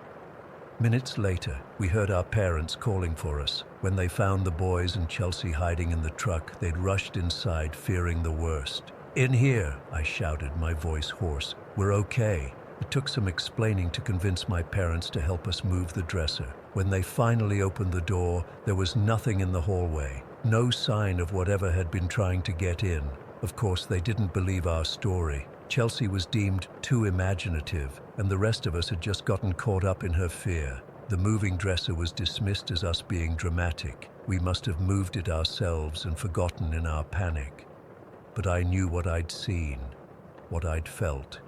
A: Minutes later, we heard our parents calling for us. When they found the boys and Chelsea hiding in the truck, they'd rushed inside, fearing the worst. "In here," I shouted, my voice hoarse. "We're okay." It took some explaining to convince my parents to help us move the dresser. When they finally opened the door, there was nothing in the hallway, no sign of whatever had been trying to get in. Of course, they didn't believe our story. Chelsea was deemed too imaginative, and the rest of us had just gotten caught up in her fear. The moving dresser was dismissed as us being dramatic. We must have moved it ourselves and forgotten in our panic. But I knew what I'd seen, what I'd felt.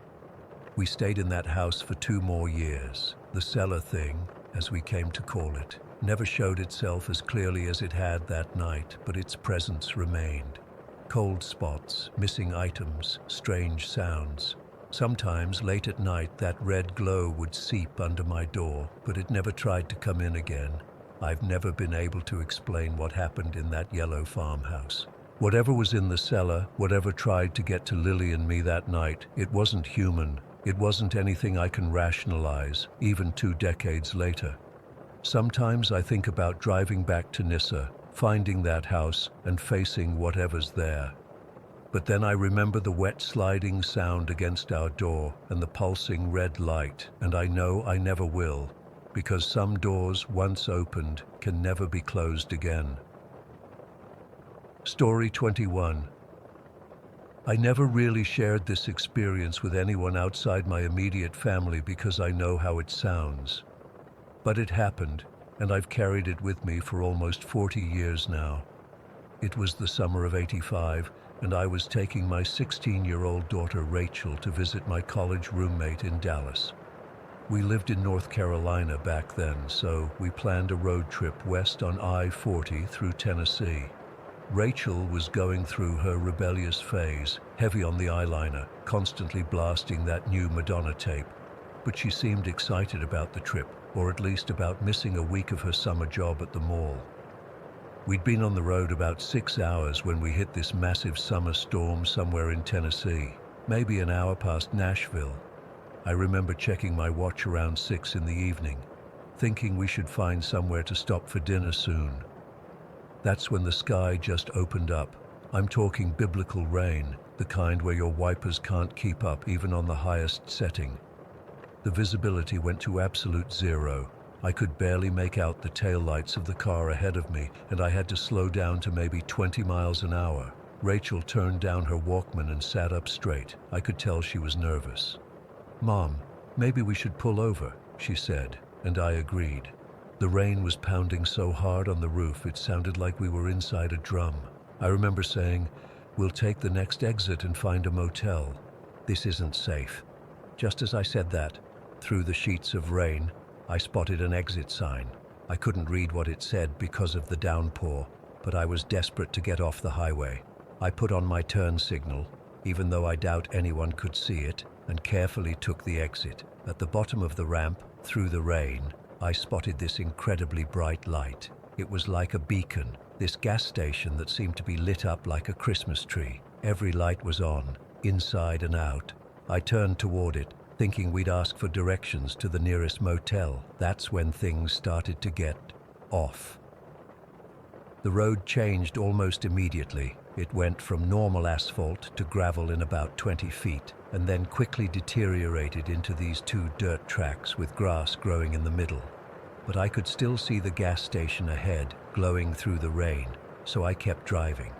A: We stayed in that house for 2 more years. The cellar thing, as we came to call it, never showed itself as clearly as it had that night, but its presence remained. Cold spots, missing items, strange sounds. Sometimes, late at night, that red glow would seep under my door, but it never tried to come in again. I've never been able to explain what happened in that yellow farmhouse. Whatever was in the cellar, whatever tried to get to Lily and me that night, it wasn't human. It wasn't anything I can rationalize, even 2 decades later. Sometimes I think about driving back to Nissa, finding that house, and facing whatever's there. But then I remember the wet sliding sound against our door and the pulsing red light, and I know I never will, because some doors, once opened, can never be closed again. Story 21. I never really shared this experience with anyone outside my immediate family because I know how it sounds. But it happened, and I've carried it with me for almost 40 years now. It was the summer of '85, and I was taking my 16-year-old daughter Rachel to visit my college roommate in Dallas. We lived in North Carolina back then, so we planned a road trip west on I-40 through Tennessee. Rachel was going through her rebellious phase, heavy on the eyeliner, constantly blasting that new Madonna tape. But she seemed excited about the trip, or at least about missing a week of her summer job at the mall. We'd been on the road about 6 hours when we hit this massive summer storm somewhere in Tennessee, maybe an hour past Nashville. I remember checking my watch around 6 in the evening, thinking we should find somewhere to stop for dinner soon. That's when the sky just opened up. I'm talking biblical rain, the kind where your wipers can't keep up even on the highest setting. The visibility went to absolute zero. I could barely make out the taillights of the car ahead of me, and I had to slow down to maybe 20 miles an hour. Rachel turned down her Walkman and sat up straight. I could tell she was nervous. "Mom, maybe we should pull over," she said, and I agreed. The rain was pounding so hard on the roof it sounded like we were inside a drum. I remember saying, "We'll take the next exit and find a motel. This isn't safe." Just as I said that, through the sheets of rain, I spotted an exit sign. I couldn't read what it said because of the downpour, but I was desperate to get off the highway. I put on my turn signal, even though I doubt anyone could see it, and carefully took the exit. At the bottom of the ramp, through the rain, I spotted this incredibly bright light. It was like a beacon, this gas station that seemed to be lit up like a Christmas tree. Every light was on, inside and out. I turned toward it, thinking we'd ask for directions to the nearest motel. That's when things started to get off. The road changed almost immediately. It went from normal asphalt to gravel in about 20 feet, and then quickly deteriorated into these 2 dirt tracks with grass growing in the middle. But I could still see the gas station ahead, glowing through the rain, so I kept driving.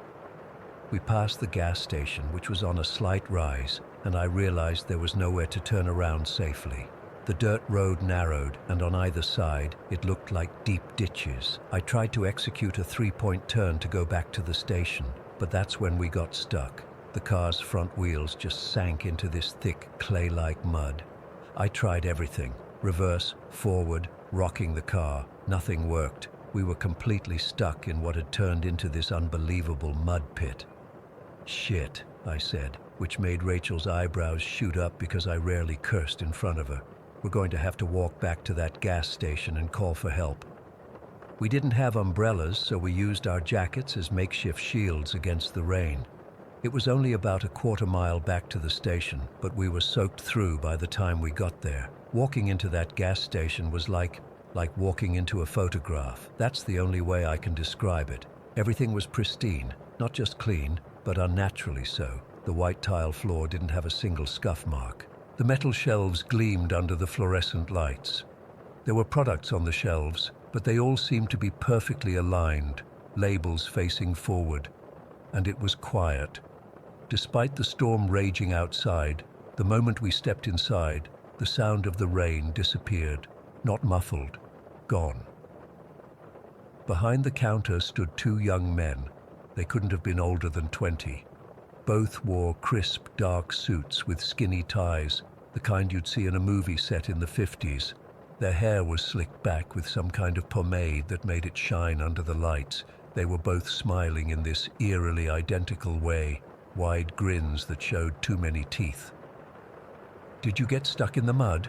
A: We passed the gas station, which was on a slight rise, and I realized there was nowhere to turn around safely. The dirt road narrowed, and on either side, it looked like deep ditches. I tried to execute a 3-point turn to go back to the station, but that's when we got stuck. The car's front wheels just sank into this thick, clay-like mud. I tried everything. Reverse, forward, rocking the car. Nothing worked. We were completely stuck in what had turned into this unbelievable mud pit. "Shit," I said, which made Rachel's eyebrows shoot up because I rarely cursed in front of her. "We're going to have to walk back to that gas station and call for help." We didn't have umbrellas, so we used our jackets as makeshift shields against the rain. It was only about a quarter-mile back to the station, but we were soaked through by the time we got there. Walking into that gas station was like walking into a photograph. That's the only way I can describe it. Everything was pristine, not just clean, but unnaturally so. The white tile floor didn't have a single scuff mark. The metal shelves gleamed under the fluorescent lights. There were products on the shelves, but they all seemed to be perfectly aligned, labels facing forward, and it was quiet. Despite the storm raging outside, the moment we stepped inside, the sound of the rain disappeared, not muffled, gone. Behind the counter stood two young men. They couldn't have been older than 20. Both wore crisp, dark suits with skinny ties, the kind you'd see in a movie set in the 50s. Their hair was slicked back with some kind of pomade that made it shine under the lights. They were both smiling in this eerily identical way, wide grins that showed too many teeth. "Did you get stuck in the mud?"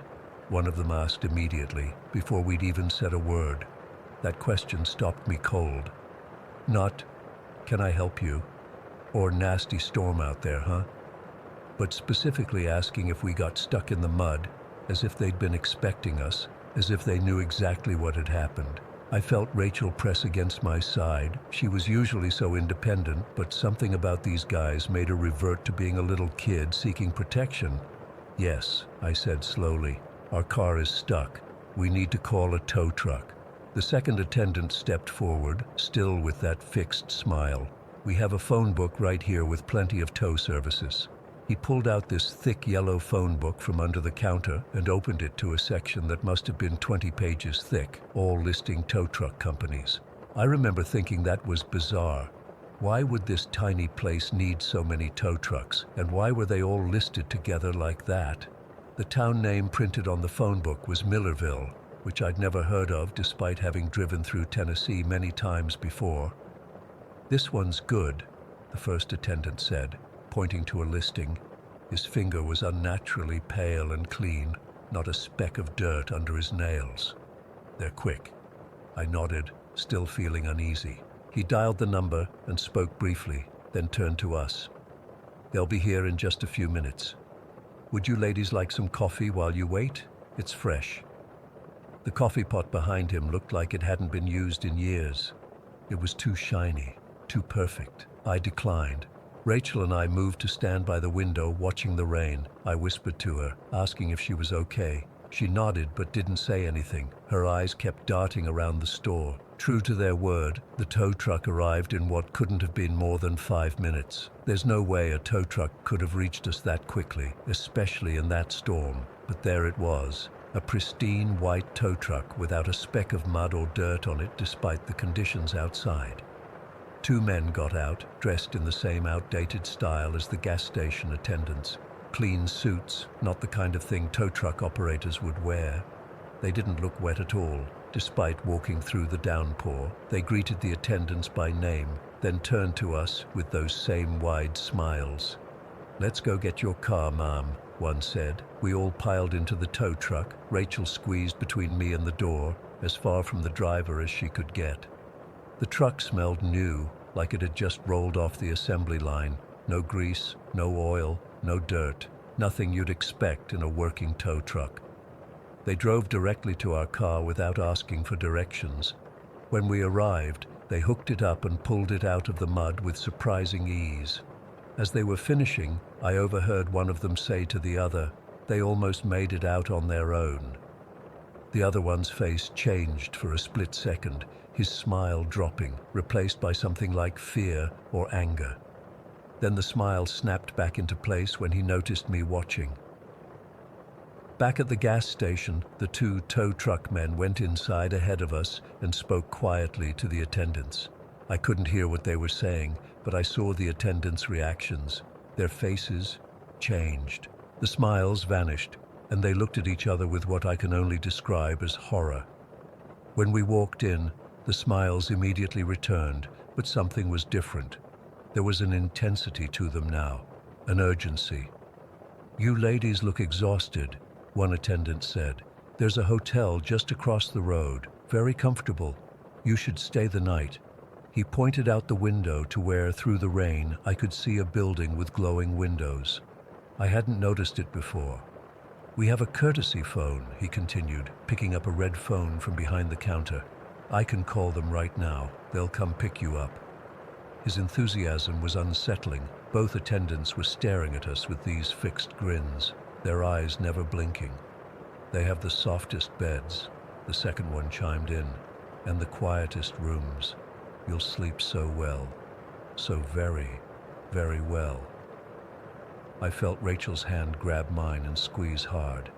A: one of them asked immediately, before we'd even said a word. That question stopped me cold. Not, "Can I help you?" or "Nasty storm out there, huh?" but specifically asking if we got stuck in the mud, as if they'd been expecting us, as if they knew exactly what had happened. I felt Rachel press against my side. She was usually so independent, but something about these guys made her revert to being a little kid seeking protection. "Yes," I said slowly. "Our car is stuck. We need to call a tow truck." The second attendant stepped forward, still with that fixed smile. "We have a phone book right here with plenty of tow services." He pulled out this thick yellow phone book from under the counter and opened it to a section that must have been 20 pages thick, all listing tow truck companies. I remember thinking that was bizarre. Why would this tiny place need so many tow trucks, and why were they all listed together like that? The town name printed on the phone book was Millerville, which I'd never heard of despite having driven through Tennessee many times before. "This one's good," the first attendant said, pointing to a listing. His finger was unnaturally pale and clean, not a speck of dirt under his nails. "They're quick." I nodded, still feeling uneasy. He dialed the number and spoke briefly, then turned to us. "They'll be here in just a few minutes. Would you ladies like some coffee while you wait? It's fresh." The coffee pot behind him looked like it hadn't been used in years. It was too shiny, too perfect. I declined. Rachel and I moved to stand by the window watching the rain. I whispered to her, asking if she was okay. She nodded but didn't say anything. Her eyes kept darting around the store. True to their word, the tow truck arrived in what couldn't have been more than 5 minutes. There's no way a tow truck could have reached us that quickly, especially in that storm. But there it was, a pristine white tow truck without a speck of mud or dirt on it despite the conditions outside. 2 men got out, dressed in the same outdated style as the gas station attendants. Clean suits, not the kind of thing tow truck operators would wear. They didn't look wet at all. Despite walking through the downpour, they greeted the attendants by name, then turned to us with those same wide smiles. "Let's go get your car, ma'am," one said. We all piled into the tow truck, Rachel squeezed between me and the door, as far from the driver as she could get. The truck smelled new, like it had just rolled off the assembly line. No grease, no oil, no dirt, nothing you'd expect in a working tow truck. They drove directly to our car without asking for directions. When we arrived, they hooked it up and pulled it out of the mud with surprising ease. As they were finishing, I overheard one of them say to the other, "They almost made it out on their own." The other one's face changed for a split second, his smile dropping, replaced by something like fear or anger. Then the smile snapped back into place when he noticed me watching. Back at the gas station, the 2 tow truck men went inside ahead of us and spoke quietly to the attendants. I couldn't hear what they were saying, but I saw the attendants' reactions. Their faces changed. The smiles vanished, and they looked at each other with what I can only describe as horror. When we walked in, the smiles immediately returned, but something was different. There was an intensity to them now, an urgency. "You ladies look exhausted," one attendant said. "There's a hotel just across the road, very comfortable. You should stay the night." He pointed out the window to where, through the rain, I could see a building with glowing windows. I hadn't noticed it before. "We have a courtesy phone," he continued, picking up a red phone from behind the counter. "I can call them right now. They'll come pick you up." His enthusiasm was unsettling. Both attendants were staring at us with these fixed grins, their eyes never blinking. "They have the softest beds," the second one chimed in, "and the quietest rooms. You'll sleep so well. So very, very well." I felt Rachel's hand grab mine and squeeze hard.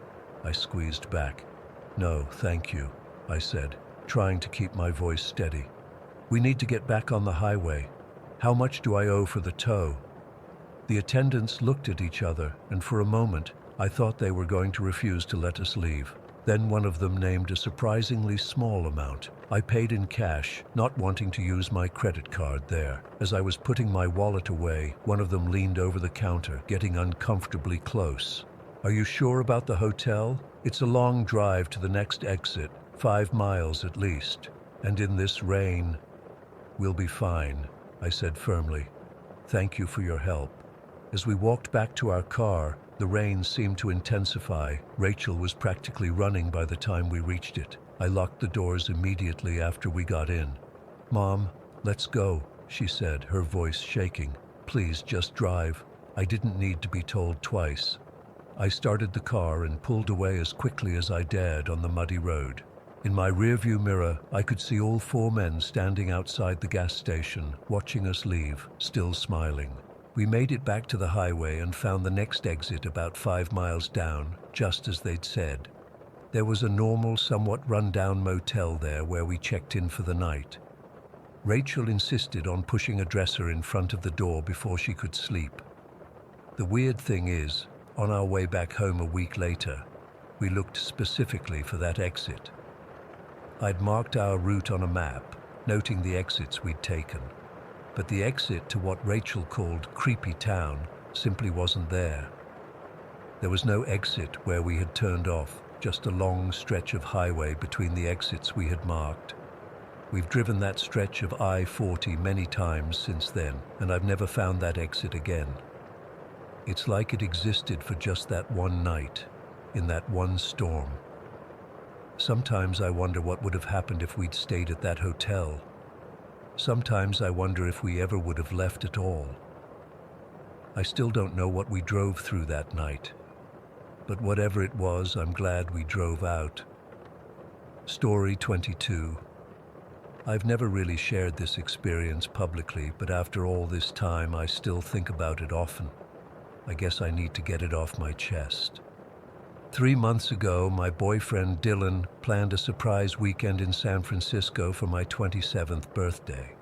A: I squeezed back. "No, thank you," I said, trying to keep my voice steady. "We need to get back on the highway. How much do I owe for the tow?" The attendants looked at each other, and for a moment, I thought they were going to refuse to let us leave. Then one of them named a surprisingly small amount. I paid in cash, not wanting to use my credit card there. As I was putting my wallet away, one of them leaned over the counter, getting uncomfortably close. "Are you sure about the hotel? It's a long drive to the next exit, 5 miles at least. And in this rain." "We'll be fine," I said firmly. "Thank you for your help." As we walked back to our car, the rain seemed to intensify. Rachel was practically running by the time we reached it. I locked the doors immediately after we got in. "Mom, let's go," she said, her voice shaking. "Please just drive." I didn't need to be told twice. I started the car and pulled away as quickly as I dared on the muddy road. In my rearview mirror, I could see all 4 men standing outside the gas station, watching us leave, still smiling. We made it back to the highway and found the next exit about 5 miles down, just as they'd said. There was a normal, somewhat run-down motel there where we checked in for the night. Rachel insisted on pushing a dresser in front of the door before she could sleep. The weird thing is, on our way back home a week later, we looked specifically for that exit. I'd marked our route on a map, noting the exits we'd taken. But the exit to what Rachel called Creepy Town simply wasn't there. There was no exit where we had turned off, just a long stretch of highway between the exits we had marked. We've driven that stretch of I-40 many times since then, and I've never found that exit again. It's like it existed for just that one night, in that one storm. Sometimes I wonder what would have happened if we'd stayed at that hotel. Sometimes I wonder if we ever would have left at all. I still don't know what we drove through that night. But whatever it was, I'm glad we drove out. Story 22. I've never really shared this experience publicly, but after all this time, I still think about it often. I guess I need to get it off my chest. 3 months ago, my boyfriend Dylan planned a surprise weekend in San Francisco for my 27th birthday.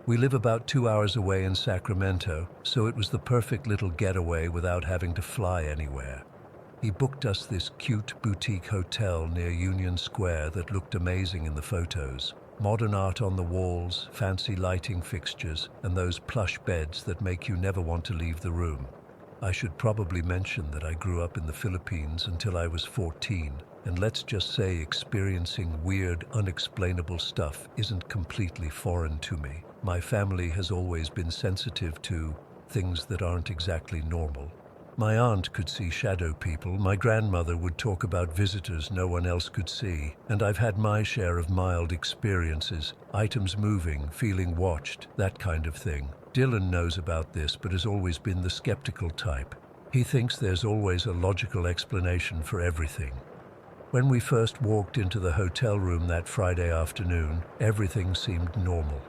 A: We live about 2 hours away in Sacramento, so it was the perfect little getaway without having to fly anywhere. He booked us this cute boutique hotel near Union Square that looked amazing in the photos. Modern art on the walls, fancy lighting fixtures, and those plush beds that make you never want to leave the room. I should probably mention that I grew up in the Philippines until I was 14, and let's just say experiencing weird, unexplainable stuff isn't completely foreign to me. My family has always been sensitive to things that aren't exactly normal. My aunt could see shadow people, my grandmother would talk about visitors no one else could see, and I've had my share of mild experiences, items moving, feeling watched, that kind of thing. Dylan knows about this, but has always been the skeptical type. He thinks there's always a logical explanation for everything. When we first walked into the hotel room that Friday afternoon, everything seemed normal.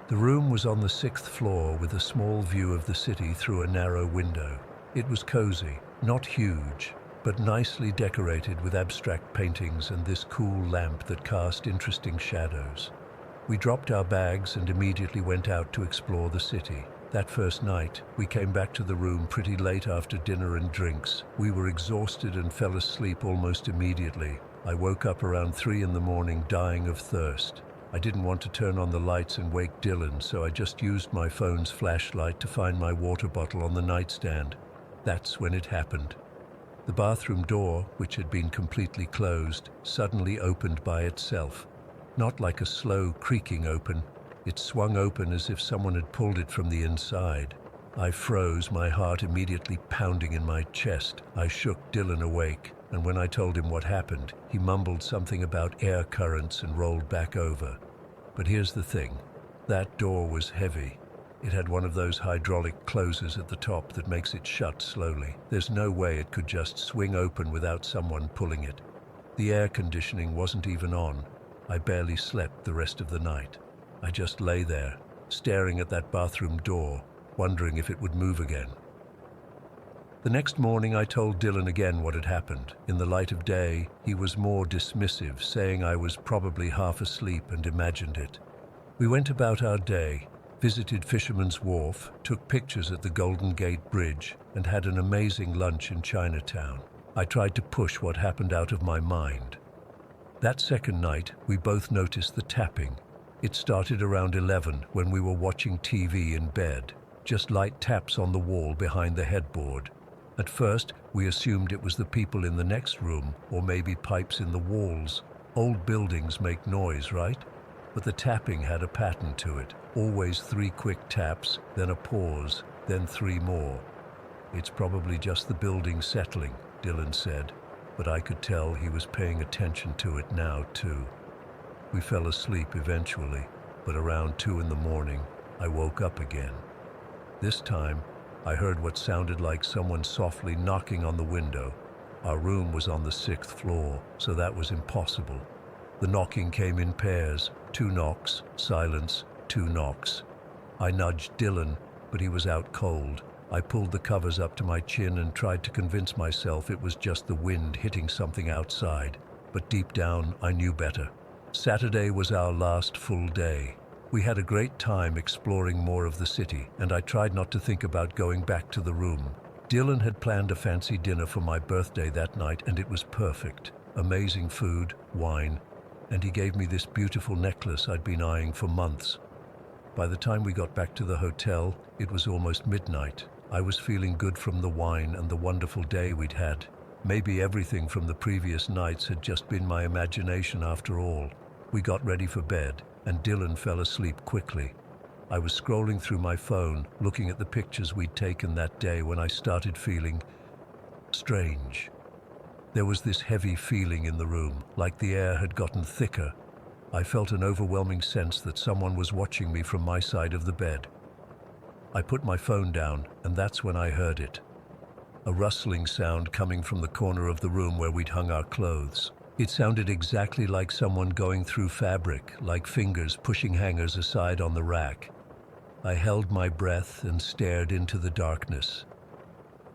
A: The room was on the 6th floor with a small view of the city through a narrow window. It was cozy, not huge, but nicely decorated with abstract paintings and this cool lamp that cast interesting shadows. We dropped our bags and immediately went out to explore the city. That first night, we came back to the room pretty late after dinner and drinks. We were exhausted and fell asleep almost immediately. I woke up around 3 in the morning dying of thirst. I didn't want to turn on the lights and wake Dylan, so I just used my phone's flashlight to find my water bottle on the nightstand. That's when it happened. The bathroom door, which had been completely closed, suddenly opened by itself. Not like a slow creaking open, it swung open as if someone had pulled it from the inside. I froze, my heart immediately pounding in my chest. I shook Dylan awake, and when I told him what happened, he mumbled something about air currents and rolled back over. But here's the thing, that door was heavy. It had one of those hydraulic closes at the top that makes it shut slowly. There's no way it could just swing open without someone pulling it. The air conditioning wasn't even on. I barely slept the rest of the night. I just lay there, staring at that bathroom door, wondering if it would move again. The next morning I told Dylan again what had happened. In the light of day, he was more dismissive, saying I was probably half asleep and imagined it. We went about our day, visited Fisherman's Wharf, took pictures at the Golden Gate Bridge, and had an amazing lunch in Chinatown. I tried to push what happened out of my mind. That second night, we both noticed the tapping. It started around 11 when we were watching TV in bed, just light taps on the wall behind the headboard. At first, we assumed it was the people in the next room, or maybe pipes in the walls. Old buildings make noise, right? But the tapping had a pattern to it. Always 3 quick taps, then a pause, then 3 more. It's probably just the building settling, Dylan said, but I could tell he was paying attention to it now too. We fell asleep eventually, but around 2 in the morning, I woke up again. This time, I heard what sounded like someone softly knocking on the window. Our room was on the 6th floor, so that was impossible. The knocking came in pairs, 2 knocks, silence, 2 knocks. I nudged Dylan, but he was out cold. I pulled the covers up to my chin and tried to convince myself it was just the wind hitting something outside. But deep down, I knew better. Saturday was our last full day. We had a great time exploring more of the city, and I tried not to think about going back to the room. Dylan had planned a fancy dinner for my birthday that night, and it was perfect. Amazing food, wine, and he gave me this beautiful necklace I'd been eyeing for months. By the time we got back to the hotel, it was almost midnight. I was feeling good from the wine and the wonderful day we'd had. Maybe everything from the previous nights had just been my imagination after all. We got ready for bed, and Dylan fell asleep quickly. I was scrolling through my phone, looking at the pictures we'd taken that day when I started feeling strange. There was this heavy feeling in the room, like the air had gotten thicker. I felt an overwhelming sense that someone was watching me from my side of the bed. I put my phone down, and that's when I heard it. A rustling sound coming from the corner of the room where we'd hung our clothes. It sounded exactly like someone going through fabric, like fingers pushing hangers aside on the rack. I held my breath and stared into the darkness.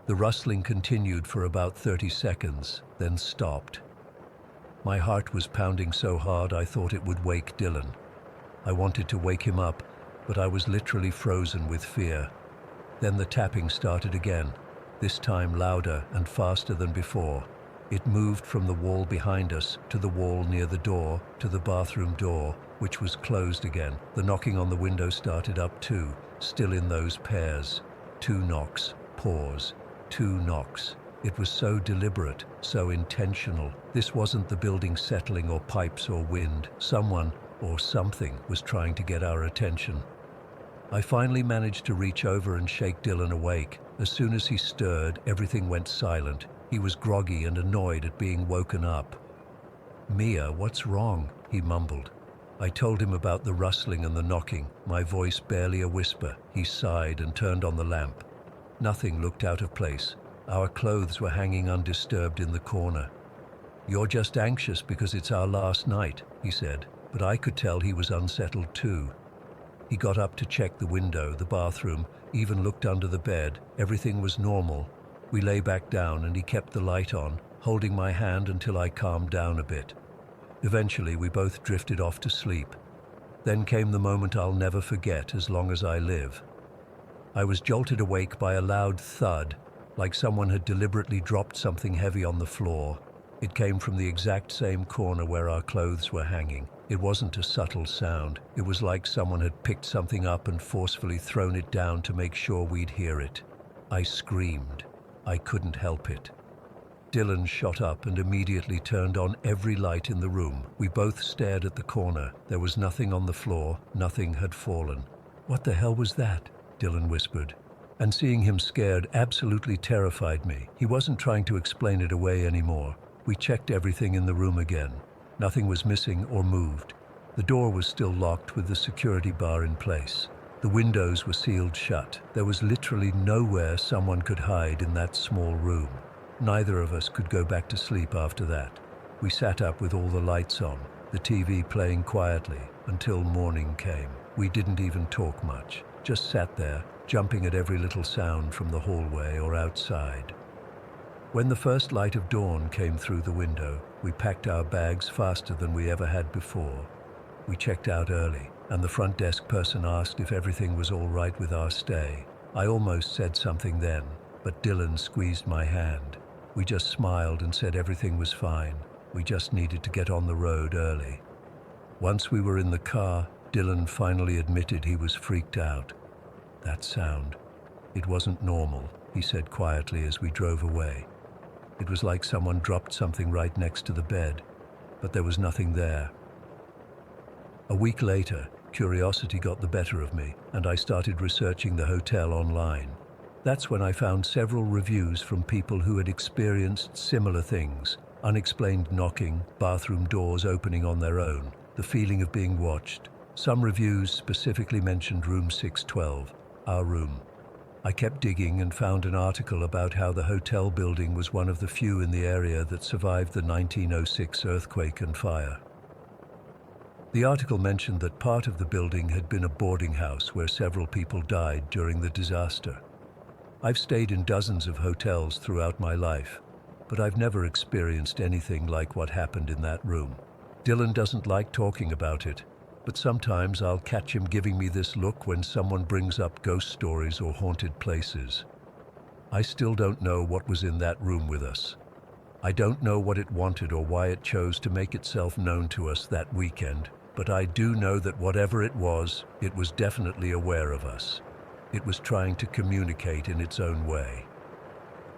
A: The rustling continued for about 30 seconds, then stopped. My heart was pounding so hard I thought it would wake Dylan. I wanted to wake him up, but I was literally frozen with fear. Then the tapping started again, this time louder and faster than before. It moved from the wall behind us to the wall near the door, to the bathroom door, which was closed again. The knocking on the window started up too, still in those pairs. 2 knocks, pause, 2 knocks. It was so deliberate, so intentional. This wasn't the building settling or pipes or wind. Someone or something was trying to get our attention. I finally managed to reach over and shake Dylan awake. As soon as he stirred, everything went silent. He was groggy and annoyed at being woken up. "Mia, what's wrong?" he mumbled. I told him about the rustling and the knocking, my voice barely a whisper. He sighed and turned on the lamp. Nothing looked out of place. Our clothes were hanging undisturbed in the corner. "You're just anxious because it's our last night," he said, but I could tell he was unsettled too. He got up to check the window, the bathroom, even looked under the bed. Everything was normal. We lay back down and he kept the light on, holding my hand until I calmed down a bit. Eventually, we both drifted off to sleep. Then came the moment I'll never forget as long as I live. I was jolted awake by a loud thud, like someone had deliberately dropped something heavy on the floor. It came from the exact same corner where our clothes were hanging. It wasn't a subtle sound. It was like someone had picked something up and forcefully thrown it down to make sure we'd hear it. I screamed. I couldn't help it. Dylan shot up and immediately turned on every light in the room. We both stared at the corner. There was nothing on the floor. Nothing had fallen. "What the hell was that?" Dylan whispered. And seeing him scared absolutely terrified me. He wasn't trying to explain it away anymore. We checked everything in the room again. Nothing was missing or moved. The door was still locked with the security bar in place. The windows were sealed shut. There was literally nowhere someone could hide in that small room. Neither of us could go back to sleep after that. We sat up with all the lights on, the TV playing quietly, until morning came. We didn't even talk much, just sat there, jumping at every little sound from the hallway or outside. When the first light of dawn came through the window, we packed our bags faster than we ever had before. We checked out early, and the front desk person asked if everything was all right with our stay. I almost said something then, but Dylan squeezed my hand. We just smiled and said everything was fine. We just needed to get on the road early. Once we were in the car, Dylan finally admitted he was freaked out. "That sound. It wasn't normal," he said quietly as we drove away. "It was like someone dropped something right next to the bed, but there was nothing there." A week later, curiosity got the better of me, and I started researching the hotel online. That's when I found several reviews from people who had experienced similar things: unexplained knocking, bathroom doors opening on their own, the feeling of being watched. Some reviews specifically mentioned room 612, our room. I kept digging and found an article about how the hotel building was one of the few in the area that survived the 1906 earthquake and fire. The article mentioned that part of the building had been a boarding house where several people died during the disaster. I've stayed in dozens of hotels throughout my life, but I've never experienced anything like what happened in that room. Dylan doesn't like talking about it, but sometimes I'll catch him giving me this look when someone brings up ghost stories or haunted places. I still don't know what was in that room with us. I don't know what it wanted or why it chose to make itself known to us that weekend, but I do know that whatever it was definitely aware of us. It was trying to communicate in its own way.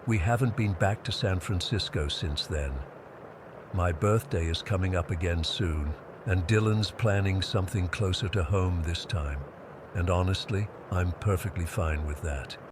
A: We haven't been back to San Francisco since then. My birthday is coming up again soon, and Dylan's planning something closer to home this time. And honestly, I'm perfectly fine with that.